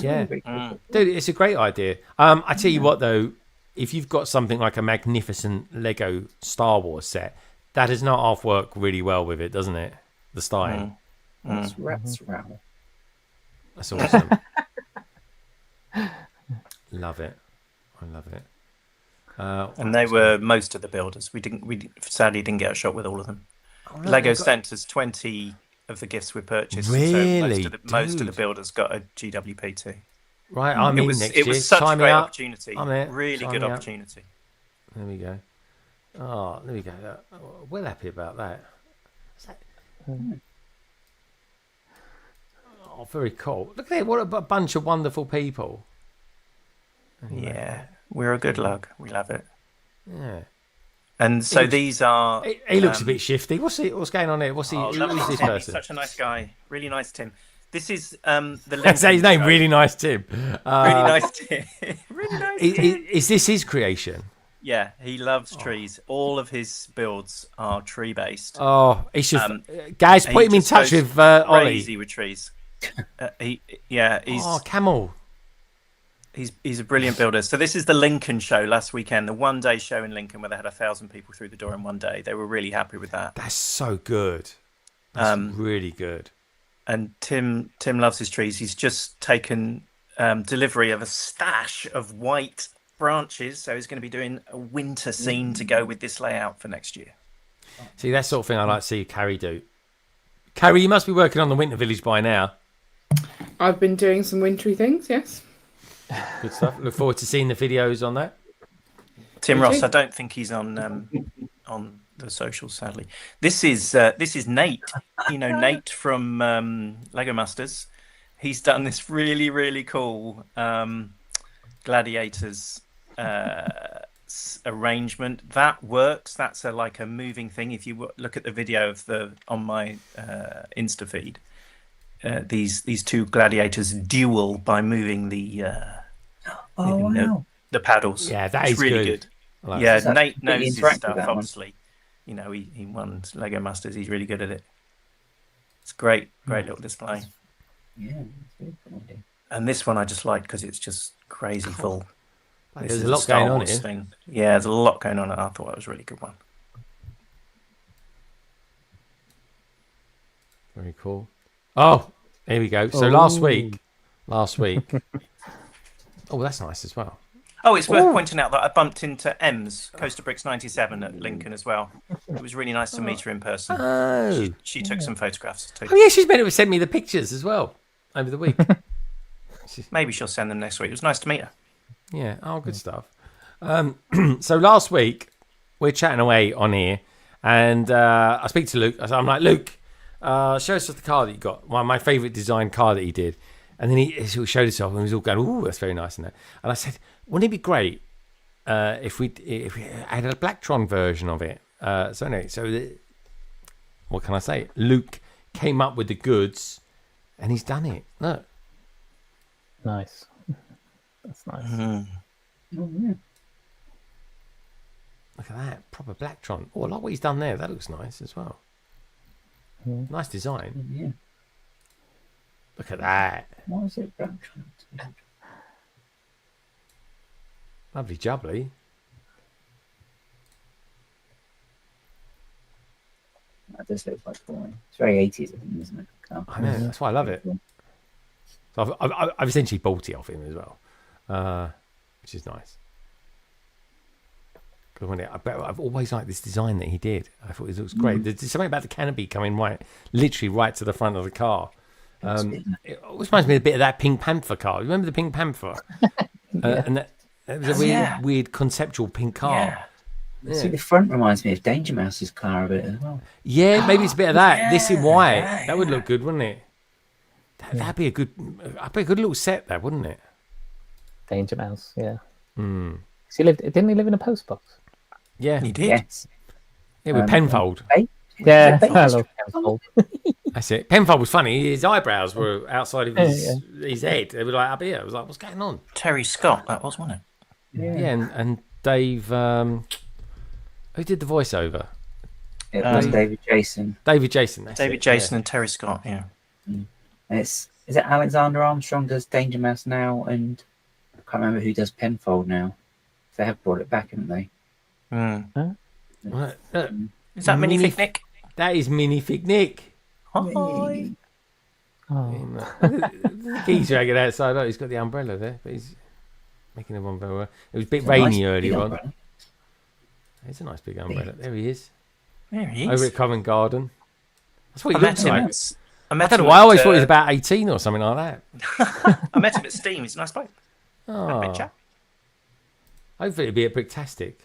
really cool. Dude, it's a great idea. I tell you what though, if you've got something like a magnificent Lego Star Wars set, that does not half work really well with it, doesn't it? The style. That's rattle. That's awesome. Love it. I love it. And they were most of the builders. We sadly didn't get a shot with all of them. Oh, no, Lego sent us 20 of the gifts we purchased. Really? So most of the builders got a GWP too. Right, I'm in next year. It was such a great opportunity. I'm in. Really good opportunity. There we go. Oh, there we go. We're happy about that. Oh, very cool. Look at it. What a bunch of wonderful people. Anyway. Yeah, we're a good lug. We love it. Yeah. And so these are... He looks a bit shifty. What's going on here? Who's this Tim. person? He's such a nice guy. Really nice Tim. This is the... Say his name. Really nice Tim. Really nice Tim. Really nice Tim. Is this his creation? Yeah, he loves trees. All of his builds are tree based. Oh, he should. Guys, put him in touch with Ollie. Crazy with trees. He's camel. He's a brilliant builder. So this is the Lincoln show last weekend, the one-day show in Lincoln where they had 1,000 people through the door in one day. They were really happy with that. That's so good. That's really good. And Tim loves his trees. He's just taken delivery of a stash of white branches, so he's going to be doing a winter scene to go with this layout for next year. See, that sort of thing I like to see Carrie do. Carrie, you must be working on the Winter Village by now. I've been doing some wintry things, yes. Good stuff. Look forward to seeing the videos on that. Tim Ross, I don't think he's on the socials, sadly. This is Nate. You know Nate from Lego Masters. He's done this really, really cool gladiators arrangement that works. That's like a moving thing. If you look at the video on my Insta feed, these two gladiators duel by moving the paddles. Yeah, that is really good. Like Nate knows his stuff. Obviously, you know he won Lego Masters. He's really good at it. It's great little display. Yeah, it's very cool. And this one I just like because it's just crazy full. There's a lot going on here. Thing. Yeah, there's a lot going on, and I thought it was a really good one. Very cool. Oh, here we go. So last week. Oh, that's nice as well. Oh, it's worth pointing out that I bumped into Ems, Coaster Bricks 97 at Lincoln as well. It was really nice to meet her in person. Oh. She took some photographs too. Oh, yeah, she's meant to send me the pictures as well over the week. Maybe she'll send them next week. It was nice to meet her. Yeah, good stuff. So last week, we're chatting away on here, and I speak to Luke. I'm like, Luke, show us the car that you got. My favourite design car that he did. And then he showed us off, and he was all going, "Oh, that's very nice." And I said, "Wouldn't it be great if we had a Blacktron version of it?" What can I say? Luke came up with the goods, and he's done it. Look, nice. That's nice. Mm-hmm. Oh, yeah. Look at that proper Blacktron. Oh, I like what he's done there. That looks nice as well. Mm. Nice design. Yeah. Look at that. Why is it brown? Lovely jubbly. That does look like boring. It's very 80s, I think, isn't it? I know, that's why I love it. So I've essentially bought it off him as well, which is nice. I've always liked this design that he did. I thought it looks great. There's something about the canopy coming literally right to the front of the car. It always reminds me a bit of that Pink Panther car. Remember the Pink Panther? And that was a weird conceptual pink car. Yeah. See, the front reminds me of Danger Mouse's car a bit as well. Yeah, maybe it's a bit of that. This in white. That would look good, wouldn't it? That'd be a good little set, there, wouldn't it? Danger Mouse, yeah. Mm. Didn't he live in a post box? Yeah, he did. Yes. Yeah, with Penfold. Yeah, I love Penfold. That's it. Penfold was funny. His eyebrows were outside of his head. They were like up here. I was like, what's going on? Terry Scott, that was, wasn't it? Yeah, and Dave. Who did the voiceover? It was David Jason. David Jason. David Jason and Terry Scott. Yeah. Is it Alexander Armstrong does Danger Mouse now, and I can't remember who does Penfold now. They have brought it back, haven't they? What? Is that Minifig Nick? That is Minifig Nick. Hi. He's dragging outside. Oh, he's got the umbrella there, but he's making one very well. It was a bit rainy earlier on. It's a nice big umbrella. There he is. There he is. Over at Covent Garden. That's what he looks like. I don't know why I always thought he was about 18 or something like that. I met him at Steam. He's a nice bloke. Oh. Hopefully it'll be at Bricktastic.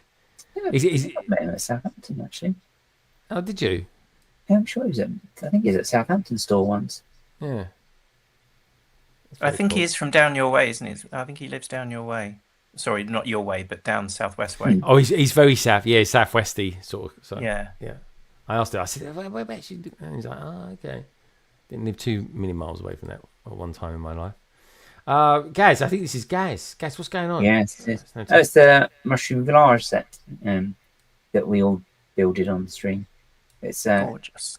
I met him at Southampton, actually. Oh, did you? Yeah, I'm sure he was I think he was at Southampton store once. Yeah. I think he is from down your way, isn't he? I think he lives down your way. Sorry, not your way, but down southwest way. Oh, he's very south. Yeah, southwesty sort of. So, yeah. I asked him. I said, "Whereabouts you?" And he's like, "Oh, okay." Didn't live too many miles away from that at one time in my life. Gaz, I think this is Gaz. Gaz, what's going on? Yes, it's the Mushroom Village set that we all builded on the stream. It's gorgeous.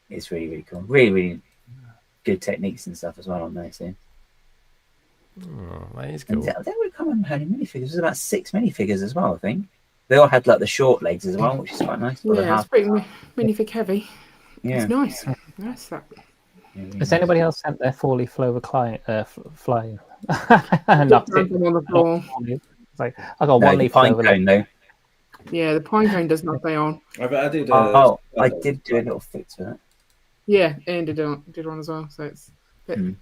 It's really, really cool. Really, really good techniques and stuff as well on there. So. Oh, that is cool. They would come on how many minifigures. There's about 6 minifigures as well, I think. They all had like the short legs as well, which is quite nice. Yeah, it's pretty minifig heavy. Yeah. It's nice. Nice that. Has anybody else sent their 4-leaf clover flying? Knocked it on the floor. It's like, I got 1 leaf pine clover. cone though. Yeah, the pine cone does not stay on. I did. I did do a little fix for that. Yeah, Ian did one as well, so it's a bit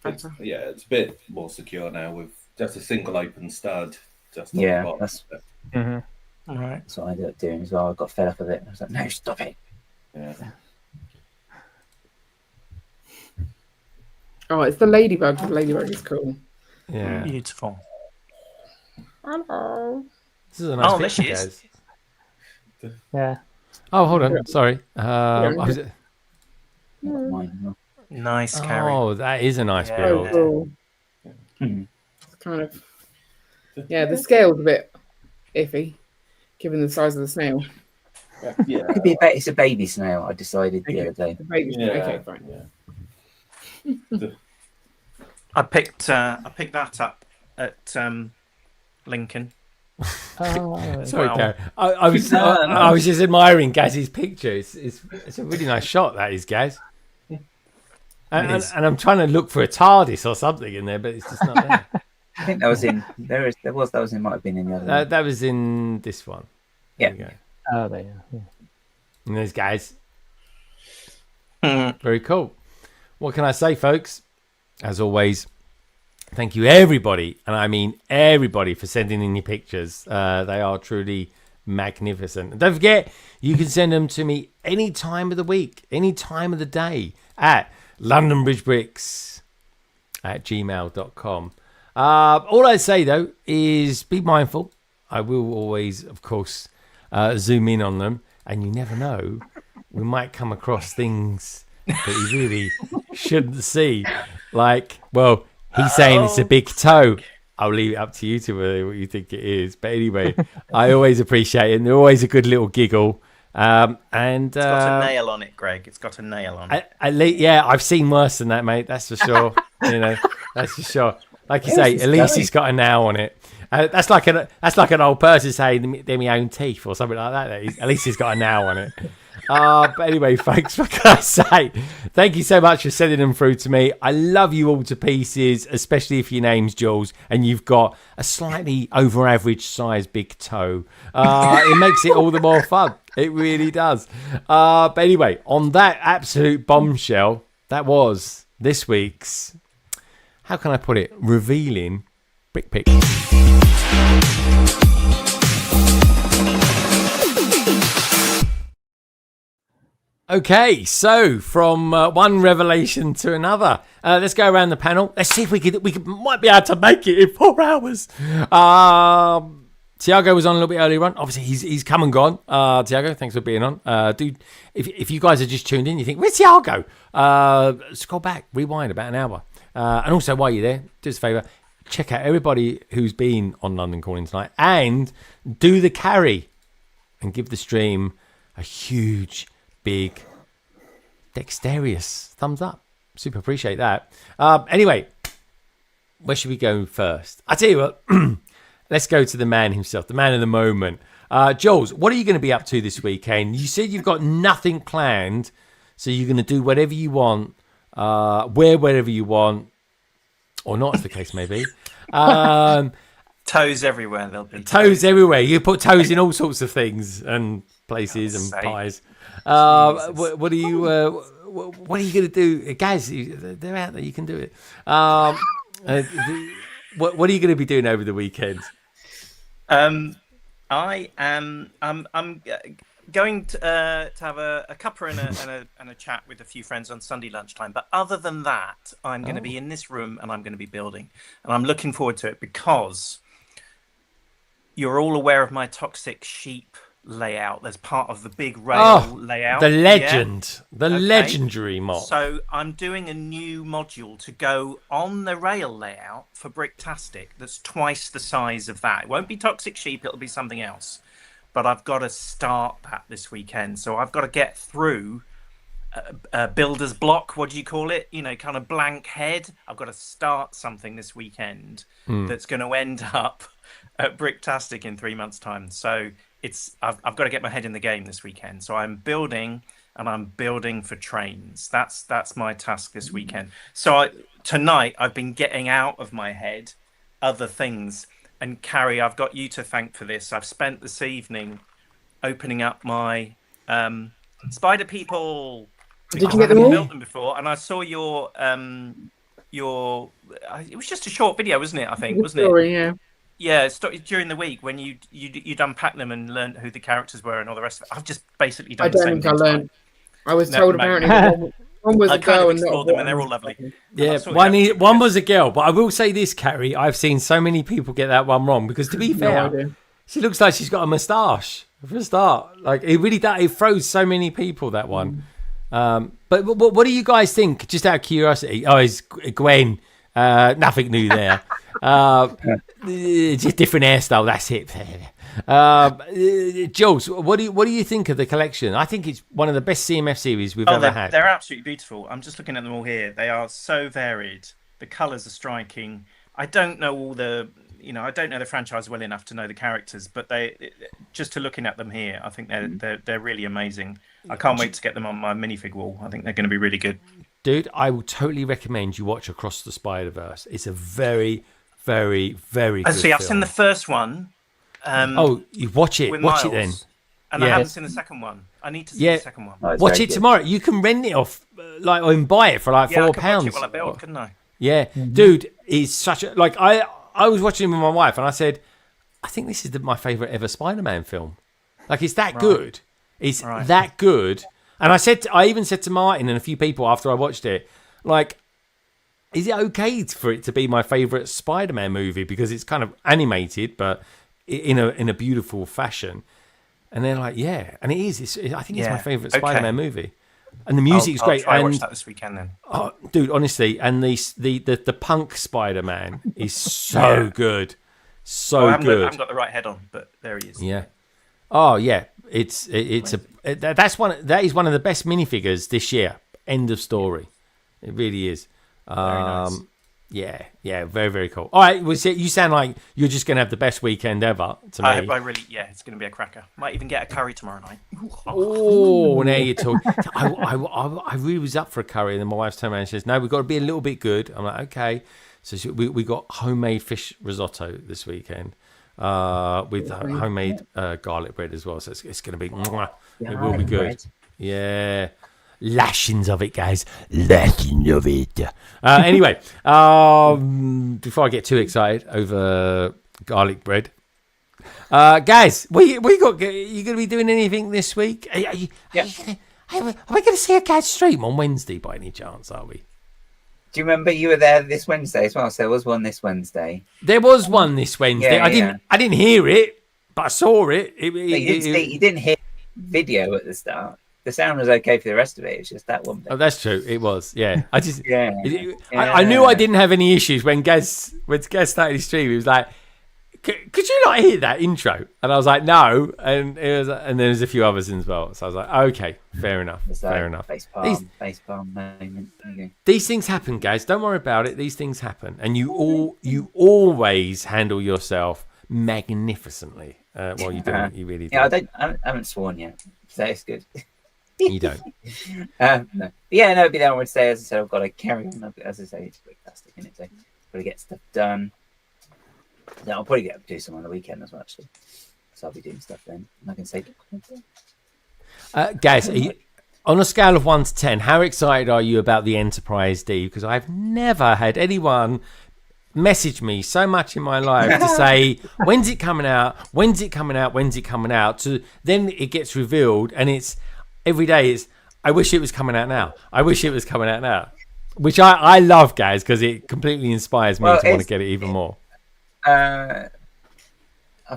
better. It's a bit more secure now with just a single open stud. Just on Yeah, the bottom. that's All right. what I ended up doing as well. I got fed up of it. I was like, no, stop it. Yeah. Oh, it's the ladybug. The ladybug is cool. Yeah. Beautiful. Hello. This is a nice there picture, she is. Gaz. Yeah. Oh, hold on. Sorry. Mine. Nice carry. Oh, that is a nice Yeah. build. Oh, cool. Hmm. It's kind of the scale's a bit iffy, given the size of the snail. Yeah. It could be it's a baby snail. I decided the other day. The baby snail. Okay, fine. Yeah. I picked that up at Lincoln. Oh, Sorry, Wow. Gaz. I was just admiring Gaz's picture. It's a really nice shot, that is, Gaz. And I'm trying to look for a TARDIS or something in there, but it's just not there. I think that was in might have been in the other one. That was in this one. Yeah. There you go. oh, there you go. And there's Gaz. Very cool. What can I say, folks? As always, thank you, everybody, and I mean everybody, for sending in your pictures. They are truly magnificent. And don't forget, you can send them to me any time of the week, any time of the day at londonbridgebricks@gmail.com. All I say, though, is be mindful. I will always, of course, zoom in on them, and you never know, we might come across things that you really shouldn't see. Like, well, he's saying it's a big toe. I'll leave it up to you to what you think it is. But anyway, I always appreciate it. And they're always a good little giggle. And It's got a nail on it, Greg. It's got a nail on it. Yeah, I've seen worse than that, mate. That's for sure. That's for sure. Like you say, at least he's got a nail on it. That's like an old person saying they're my own teeth or something like that. At least he's got a nail on it. But anyway, folks, what can I say? Thank you so much for sending them through to me. I love you all to pieces, especially if your name's Jules and you've got a slightly over average size big toe. It makes it all the more fun. It really does. But anyway, on that absolute bombshell, that was this week's, how can I put it, revealing brick pick. Okay, so from one revelation to another, let's go around the panel. Let's see if we might be able to make it in 4 hours. Tiago was on a little bit earlier on. Obviously, he's come and gone. Tiago, thanks for being on. Dude, if you guys are just tuned in, you think, where's Tiago? Scroll back, rewind about an hour. And also, while you're there, do us a favour, check out everybody who's been on London Calling tonight and do the carry and give the stream a huge, big, dexterous thumbs up. Super appreciate that. Anyway, where should we go first? I tell you what, let's go to the man himself, the man of the moment. Jules, what are you going to be up to this weekend? You said you've got nothing planned, so you're going to do whatever you want, wear whatever you want, or not, as the case may be. Toes everywhere. There'll be toes everywhere. You put toes in all sorts of things and places and pies. What are you going to do, guys? They're out there. You can do it. What are you going to be doing over the weekend? I'm going to have a cuppa and a chat with a few friends on Sunday lunchtime. But other than that, I'm going to be in this room and I'm going to be building. And I'm looking forward to it because you're all aware of my toxic sheep layout. There's part of the big rail layout. The legend, the legendary mod. So I'm doing a new module to go on the rail layout for Bricktastic that's twice the size of that. It won't be Toxic Sheep, it'll be something else. But I've got to start that this weekend. So I've got to get through a builder's block, what do you call it? You know, kind of blank head. I've got to start something this weekend that's going to end up at Bricktastic in 3 months' time. So I've got to get my head in the game this weekend. So I'm building, and I'm building for trains. That's my task this weekend. So tonight I've been getting out of my head other things. And Carrie, I've got you to thank for this. I've spent this evening opening up my Spider People. Did you get them all? Built them before, and I saw your. It was just a short video, wasn't it? I think, wasn't it? Yeah. Yeah, during the week when you'd unpack them and learn who the characters were and all the rest of it. I've just basically done. I don't think I learned. I was told apparently that one was a girl and not. Them, and they're all lovely. Yeah, one was a girl, but I will say this, Carrie. I've seen so many people get that one wrong because, to be fair, she looks like she's got a moustache for a start. Like it really does. It throws so many people that one. But what do you guys think? Just out of curiosity. Oh, it's Gwen. Nothing new there. Just different hairstyle. That's it. Jules, what do you think of the collection? I think it's one of the best CMF series we've ever had. They're absolutely beautiful. I'm just looking at them all here. They are so varied. The colours are striking. I don't know all the. I don't know the franchise well enough to know the characters, but just to looking at them here, I think they're really amazing. I can't wait to get them on my minifig wall. I think they're going to be really good. Dude, I will totally recommend you watch Across the Spider-Verse. It's a very, very, very good film. I've seen the first one. You watch it. Watch it then. And I haven't seen the second one. I need to see the second one. Watch it tomorrow. You can rent it off, or buy it for like £4. I could watch it while I build, couldn't I? Yeah, dude, it's such a I was watching it with my wife, and I said, I think this is my favourite ever Spider-Man film. Like, it's that good. It's that good. And I even said to Martin and a few people after I watched it, like, is it okay for it to be my favourite Spider-Man movie because it's kind of animated, but in a beautiful fashion? And they're like, yeah, and it is. I think it's my favourite Spider-Man movie. And the music's great. I'll watch that this weekend then. Oh, dude, honestly, and the punk Spider-Man is so good, I haven't got the right head on, but there he is. Yeah. Oh yeah, that is one of the best minifigures this year. End of story. It really is. Very nice. Yeah, very, very cool. All right, you sound like you're just going to have the best weekend ever to me. It's going to be a cracker. Might even get a curry tomorrow night. Oh, now you're talking. I really was up for a curry, and then my wife's turned around and says, no, we've got to be a little bit good. I'm like, okay. So we got homemade fish risotto this weekend with homemade garlic bread as well. So it's going to be, it will be good. Bread. Yeah. Lashings of it, guys. Lashings of it. Anyway, before I get too excited over garlic bread, guys, you going to be doing anything this week? Are we going to see a guys stream on Wednesday by any chance? Are we? Do you remember you were there this Wednesday as well? So there was one this Wednesday. There was one this Wednesday. Yeah, I didn't hear it, but I saw it. You didn't hear video at the start. The sound was okay for the rest of it. It's just that one bit. Oh, that's true. It was. Yeah. I just. I knew I didn't have any issues when Gaz started his stream. He was like, "Could you not hear that intro?" And I was like, "No." And there's a few others as well. So I was like, "Okay, fair enough. Fair enough." Face palm moment. These things happen, guys. Don't worry about it. These things happen, and you always handle yourself magnificently while you do it. You really do. Yeah, I haven't sworn yet, so it's good. You don't. No. Yeah, no, it'd be that one would say, as I said, I've got to carry on. As I say, it's fantastic, isn't it? So I've got to get stuff done. No, I'll probably get to do some on the weekend as well, actually. So I'll be doing stuff then. And I can say, guys, on a scale of 1 to 10, how excited are you about the Enterprise D? Because I've never had anyone message me so much in my life to say, when's it coming out? When's it coming out? When's it coming out? So then it gets revealed, and it's every day is, I wish it was coming out now. I wish it was coming out now. Which I love, guys, because it completely inspires me to want to get it even more. I've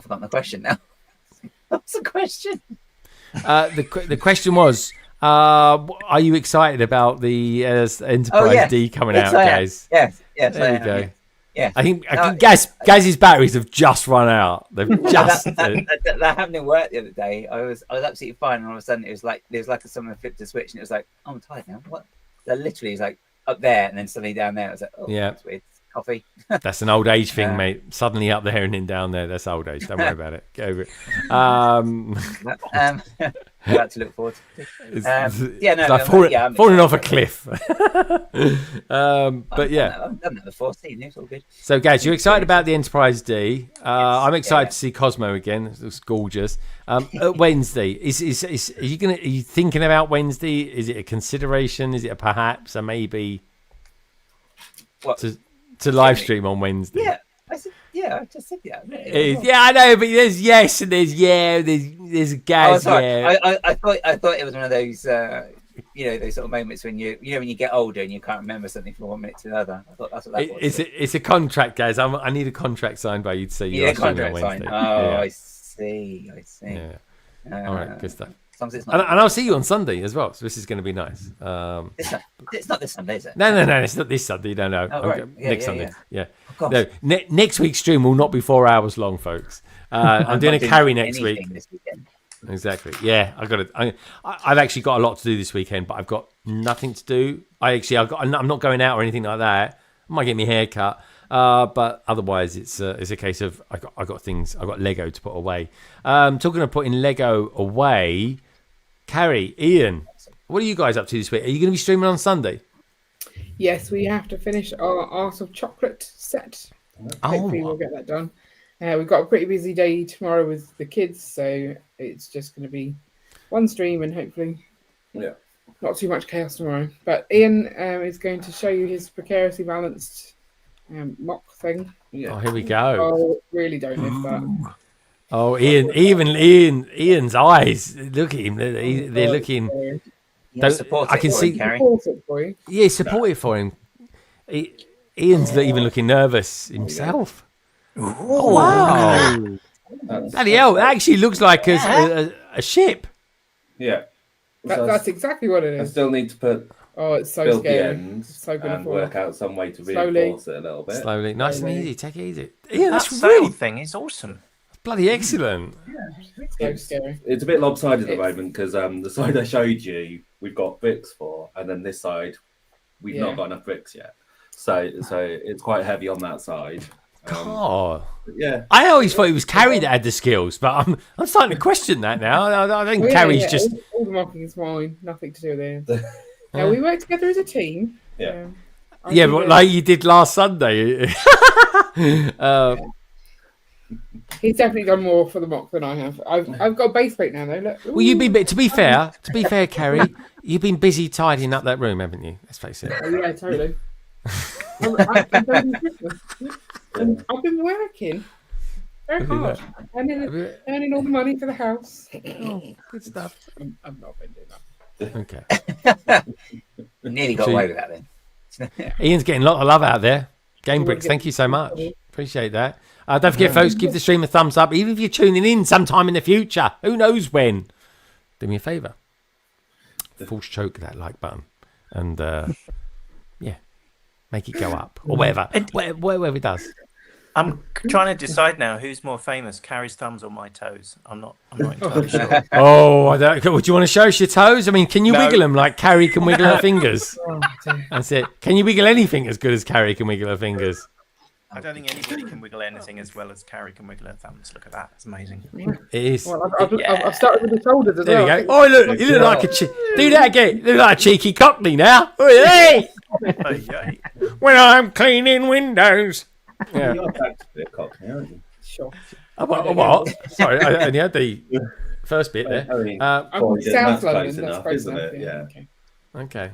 forgotten the question now. What's the question? The question was, are you excited about the Enterprise D coming out, guys? Yes, there you go. Yeah, I think Gaz's batteries have just run out. They've just that happened in work the other day. I was absolutely fine, and all of a sudden it was like someone flipped a switch, and it was like, oh, I'm tired now. What? That literally is like up there, and then suddenly down there. I was like, oh, yeah, that's weird. Coffee. That's an old age thing, mate. Suddenly up there and then down there. That's old age. Don't worry about it. Get over it. That to look forward to. Falling off a cliff. But yeah, I've done that before. It's all good. So, guys, you're excited about the Enterprise D. I'm excited to see Cosmo again. It looks gorgeous. Wednesday, are you thinking about Wednesday? Is it a consideration? Is it a perhaps? A maybe? What? To live stream on Wednesday. Yeah, I just said that. Yeah, I know, but there's yes and there's there's a Gaz. I thought it was one of those those sort of moments when when you get older and you can't remember something from 1 minute to another. I thought that's what that was. It's a contract, guys. I need a contract signed by you to say you're a contract signed. Oh, I see. Yeah. All right, good stuff. And I'll see you on Sunday as well. So this is going to be nice. It's not this Sunday, is it? No, it's not this Sunday. No. Oh, right. Next Sunday. Yeah. Oh, no, next week's stream will not be 4 hours long, folks. I'm doing a carry next week. This weekend. Exactly. Yeah, I've actually got a lot to do this weekend, but I've got nothing to do. I'm not going out or anything like that. I might get my hair cut. But otherwise, it's a case of I got Lego to put away. Talking of putting Lego away, Carrie, Ian, what are you guys up to this week? Are you going to be streaming on Sunday? Yes, we have to finish our Art of Chocolate set. Hopefully we'll get that done. We've got a pretty busy day tomorrow with the kids, so it's just going to be one stream and hopefully not too much chaos tomorrow. But Ian is going to show you his precariously balanced mock thing. Yeah. Oh, here we go. Oh, really don't live that. Oh, Ian's eyes. Look at him. They're looking. I can see. Support it for you. Yeah, support it for him. Ian's even looking nervous himself. Oh, wow! Bloody hell! That actually looks like a ship. Yeah, that's exactly what it is. I still need to put. Oh, it's so scary. Ends and work out some way to reinforce it a little bit. Slowly, nice and easy. Take it easy. Yeah, that sail thing is awesome. Bloody excellent. Yeah, it's so scary. It's a bit lopsided at the moment because the side I showed you, we've got bricks for, and then this side, we've not got enough bricks yet. So it's quite heavy on that side. Yeah. I always thought it was Carrie that had the skills, but I'm starting to question that now. I think Carrie's just all the mocking is mine, nothing to do with it. Now we work together as a team. Yeah. But like you did last Sunday. He's definitely done more for the mock than I have. I've got a base plate now though. Look. Well, you've been to be fair, Carrie, you've been busy tidying up that room, haven't you? Let's face it. Oh, yeah, totally. I've been working very hard, earning all the money for the house. Oh, good stuff. I've not been doing that. Okay. Nearly got away with that then. Ian's getting a lot of love out there. Game Bricks, thank you so much. Appreciate that. Don't forget, folks, give the stream a thumbs up, even if you're tuning in sometime in the future. Who knows when? Do me a favour. Force choke that like button. And, make it go up. Or whatever. Whatever it does. I'm trying to decide now who's more famous, Carrie's thumbs or my toes. I'm not entirely sure. Oh, do you want to show us your toes? I mean, can you wiggle them like Carrie can wiggle her fingers? That's it. Can you wiggle anything as good as Carrie can wiggle her fingers? I don't think anybody can wiggle anything as well as Carrie can wiggle her thumbs. Look at that. It's amazing. It is. Well, I've started with the shoulders as well. There we go. Oh, look. You look like do that again. You look like a cheeky cockney now. Hey! When I'm cleaning windows. Yeah. You're back to be a cockney, aren't you? Sure. What? Sorry, I only had the first bit there. South London, enough, isn't it? Yeah. Okay.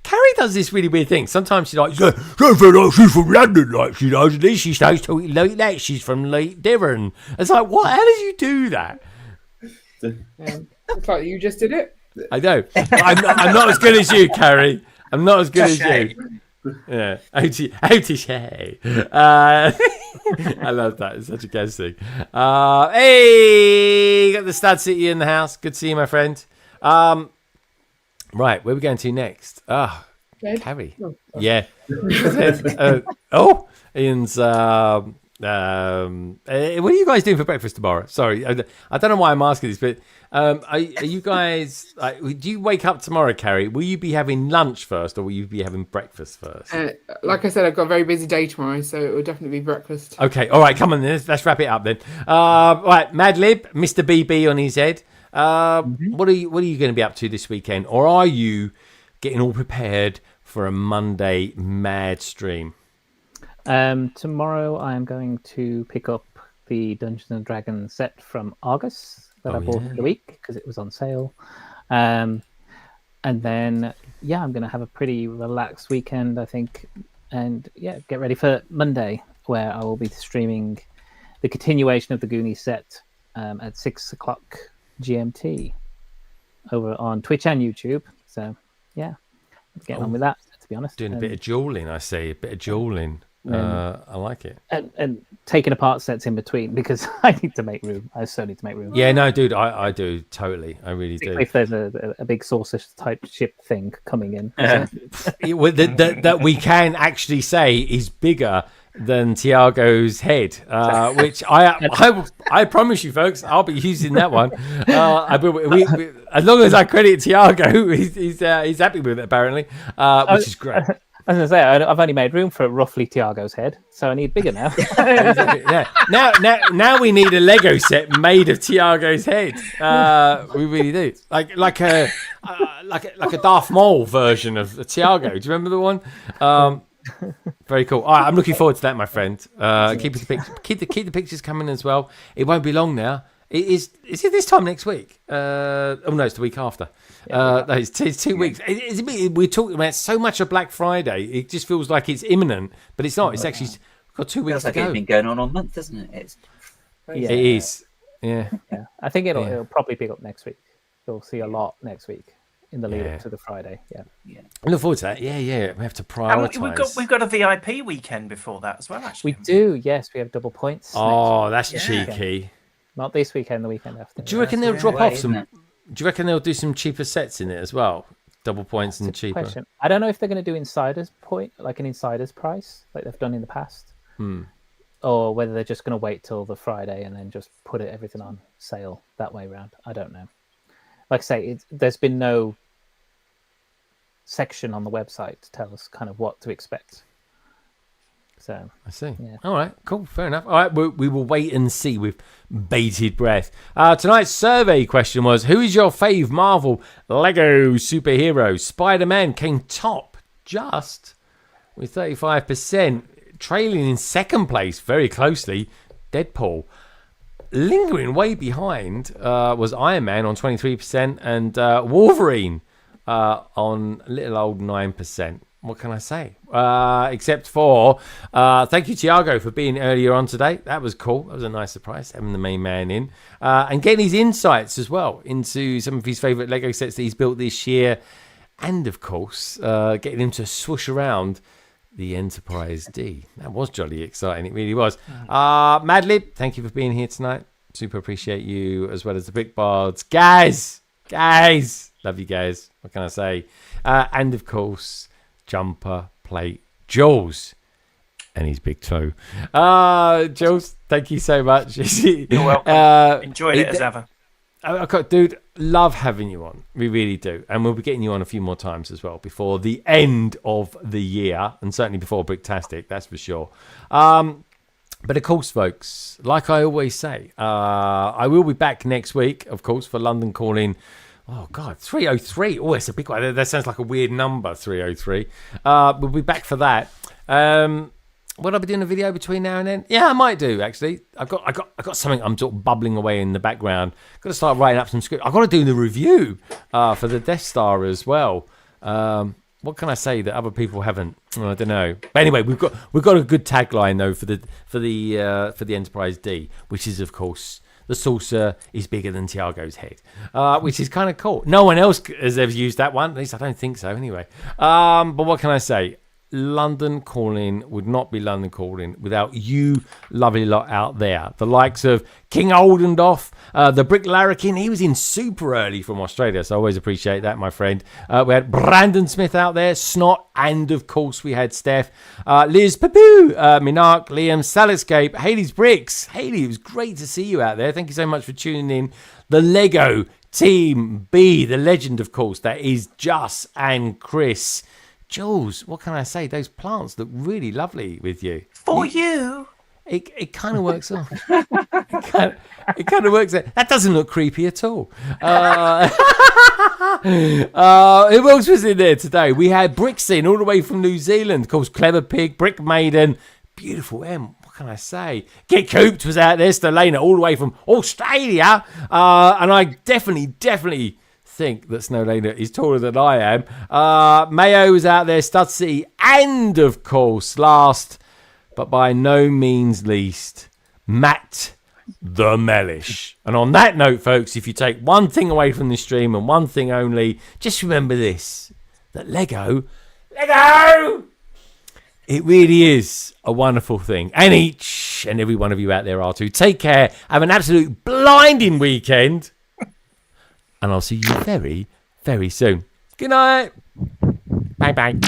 Carrie does this really weird thing. Sometimes she's like, she's from London, like she does. And then she starts talking like that. She's from Devon. It's like, what? How did you do that? It's like you just did it. I know. I'm not as good as you, Carrie. I'm not as good as you. Yeah, OTJ. I love that. It's such a guess thing. Hey, got the Stud City in the house. Good to see you, my friend. Right, where are we going to next? Carrie. Oh. Yeah. Ian's. What are you guys doing for breakfast tomorrow? Sorry, I don't know why I'm asking this, but are you guys? Do you wake up tomorrow, Carrie? Will you be having lunch first, or will you be having breakfast first? Like I said, I've got a very busy day tomorrow, so it will definitely be breakfast. Okay, all right, come on, then. Let's wrap it up then. Right, Mad Lib, Mr. BB on his head. What are you going to be up to this weekend, or are you getting all prepared for a Monday mad stream? Tomorrow I am going to pick up the Dungeons and Dragons set from Argus that I bought for the week because it was on sale. And then, I'm going to have a pretty relaxed weekend, I think. And get ready for Monday, where I will be streaming the continuation of the Goonies set at 6 o'clock GMT over on Twitch and YouTube. So, getting on with that, to be honest. Doing a bit of dueling, I see. A bit of dueling. I like it. And taking apart sets in between because I need to make room. I so need to make room. Yeah, no, dude, I do totally. I really do. If there's a big saucer type ship thing coming in, that we can actually say is bigger than Tiago's head, which I promise you, folks, I'll be using that one. As long as I credit Tiago, he's happy with it apparently, which is great. I was going to say, I've only made room for roughly Tiago's head, so I need bigger now. Now we need a Lego set made of Tiago's head. We really do. Like a Darth Maul version of Tiago. Do you remember the one? Very cool. All right, I'm looking forward to that, my friend. Keep the pictures coming as well. It won't be long now. Is it this time next week? No, it's the week after. No, it's 2 weeks. We're talking about so much of Black Friday. It just feels like it's imminent, but it's not. It's actually got 2 weeks to go. It's been going on a month, hasn't it? It is. Yeah. I think it'll probably pick up next week. You'll see a lot next week in the lead up to the Friday. Yeah. I look forward to that. Yeah. We have to prioritise. We've got a VIP weekend before that as well. Actually, we do. Yes, we have double points. Oh, that's cheeky. Not this weekend, the weekend after. Do you reckon they'll drop off some? Do you reckon they'll do some cheaper sets in it as well? Double points and cheaper. Question. I don't know if they're going to do insider's point, like an insider's price, like they've done in the past, or whether they're just going to wait till the Friday and then just put everything on sale that way around. I don't know. Like I say, there's been no section on the website to tell us kind of what to expect. So I see. Yeah. All right, cool, fair enough. All right, we will wait and see with bated breath. Tonight's survey question was: who is your fave Marvel Lego superhero? Spider-Man came top, just with 35%, trailing in second place very closely. Deadpool. Lingering way behind was Iron Man on 23%, and Wolverine on a little old 9%. What can I say? Except for thank you, Tiago, for being earlier on today. That was cool. That was a nice surprise, having the main man in. And getting his insights as well into some of his favourite Lego sets that he's built this year. And, of course, getting him to swoosh around the Enterprise D. That was jolly exciting. It really was. Madlib, thank you for being here tonight. Super appreciate you, as well as the Brick Bards. Guys! Love you guys. What can I say? And, of course, JumperPlateJules and his big toe. Jules, thank you so much. You're welcome. Enjoyed it as ever. Dude, love having you on. We really do. And we'll be getting you on a few more times as well before the end of the year, and certainly before Bricktastic, that's for sure. But of course, folks, like I always say, I will be back next week, of course, for London Calling. Oh, God, 303. Oh, it's a big one. That sounds like a weird number, 303. We'll be back for that. Will I be doing a video between now and then? Yeah, I might do, actually. I've got something I'm sort of bubbling away in the background. Got to start writing up some script. I've got to do the review for the Death Star as well. What can I say that other people haven't? I don't know. But anyway, we've got a good tagline though for the Enterprise D, which is, of course, the saucer is bigger than Tiago's head, which is kind of cool. No one else has ever used that one. At least I don't think so. Anyway, but what can I say? London Calling would not be London Calling without you lovely lot out there. The likes of King Oldendorf, the Brick Larrikin. He was in super early from Australia, so I always appreciate that, my friend. We had Brandon Smith out there, Snot, and of course we had Steph, Liz Papoo, Minark, Liam, Saliscape, Haley's Bricks. Haley, it was great to see you out there. Thank you so much for tuning in. The Lego Team B, the legend, of course, that is Just and Chris. Jules, what can I say? Those plants look really lovely with you. For you. It kind of works off. It kind of works out. That doesn't look creepy at all. Who else was in there today? We had Bricks in all the way from New Zealand. Of course, Clever Pig, Brick Maiden, beautiful M. What can I say? Get Cooped was out there. Stelena all the way from Australia. And I definitely think that Snowlena is taller than I am. Mayo was out there, Stud City, and of course, last but by no means least, Matt the Mellish. And on that note, folks, if you take one thing away from this stream and one thing only, just remember this: that Lego, it really is a wonderful thing. And each and every one of you out there are too. Take care. Have an absolute blinding weekend. And I'll see you very, very soon. Good night. Bye-bye.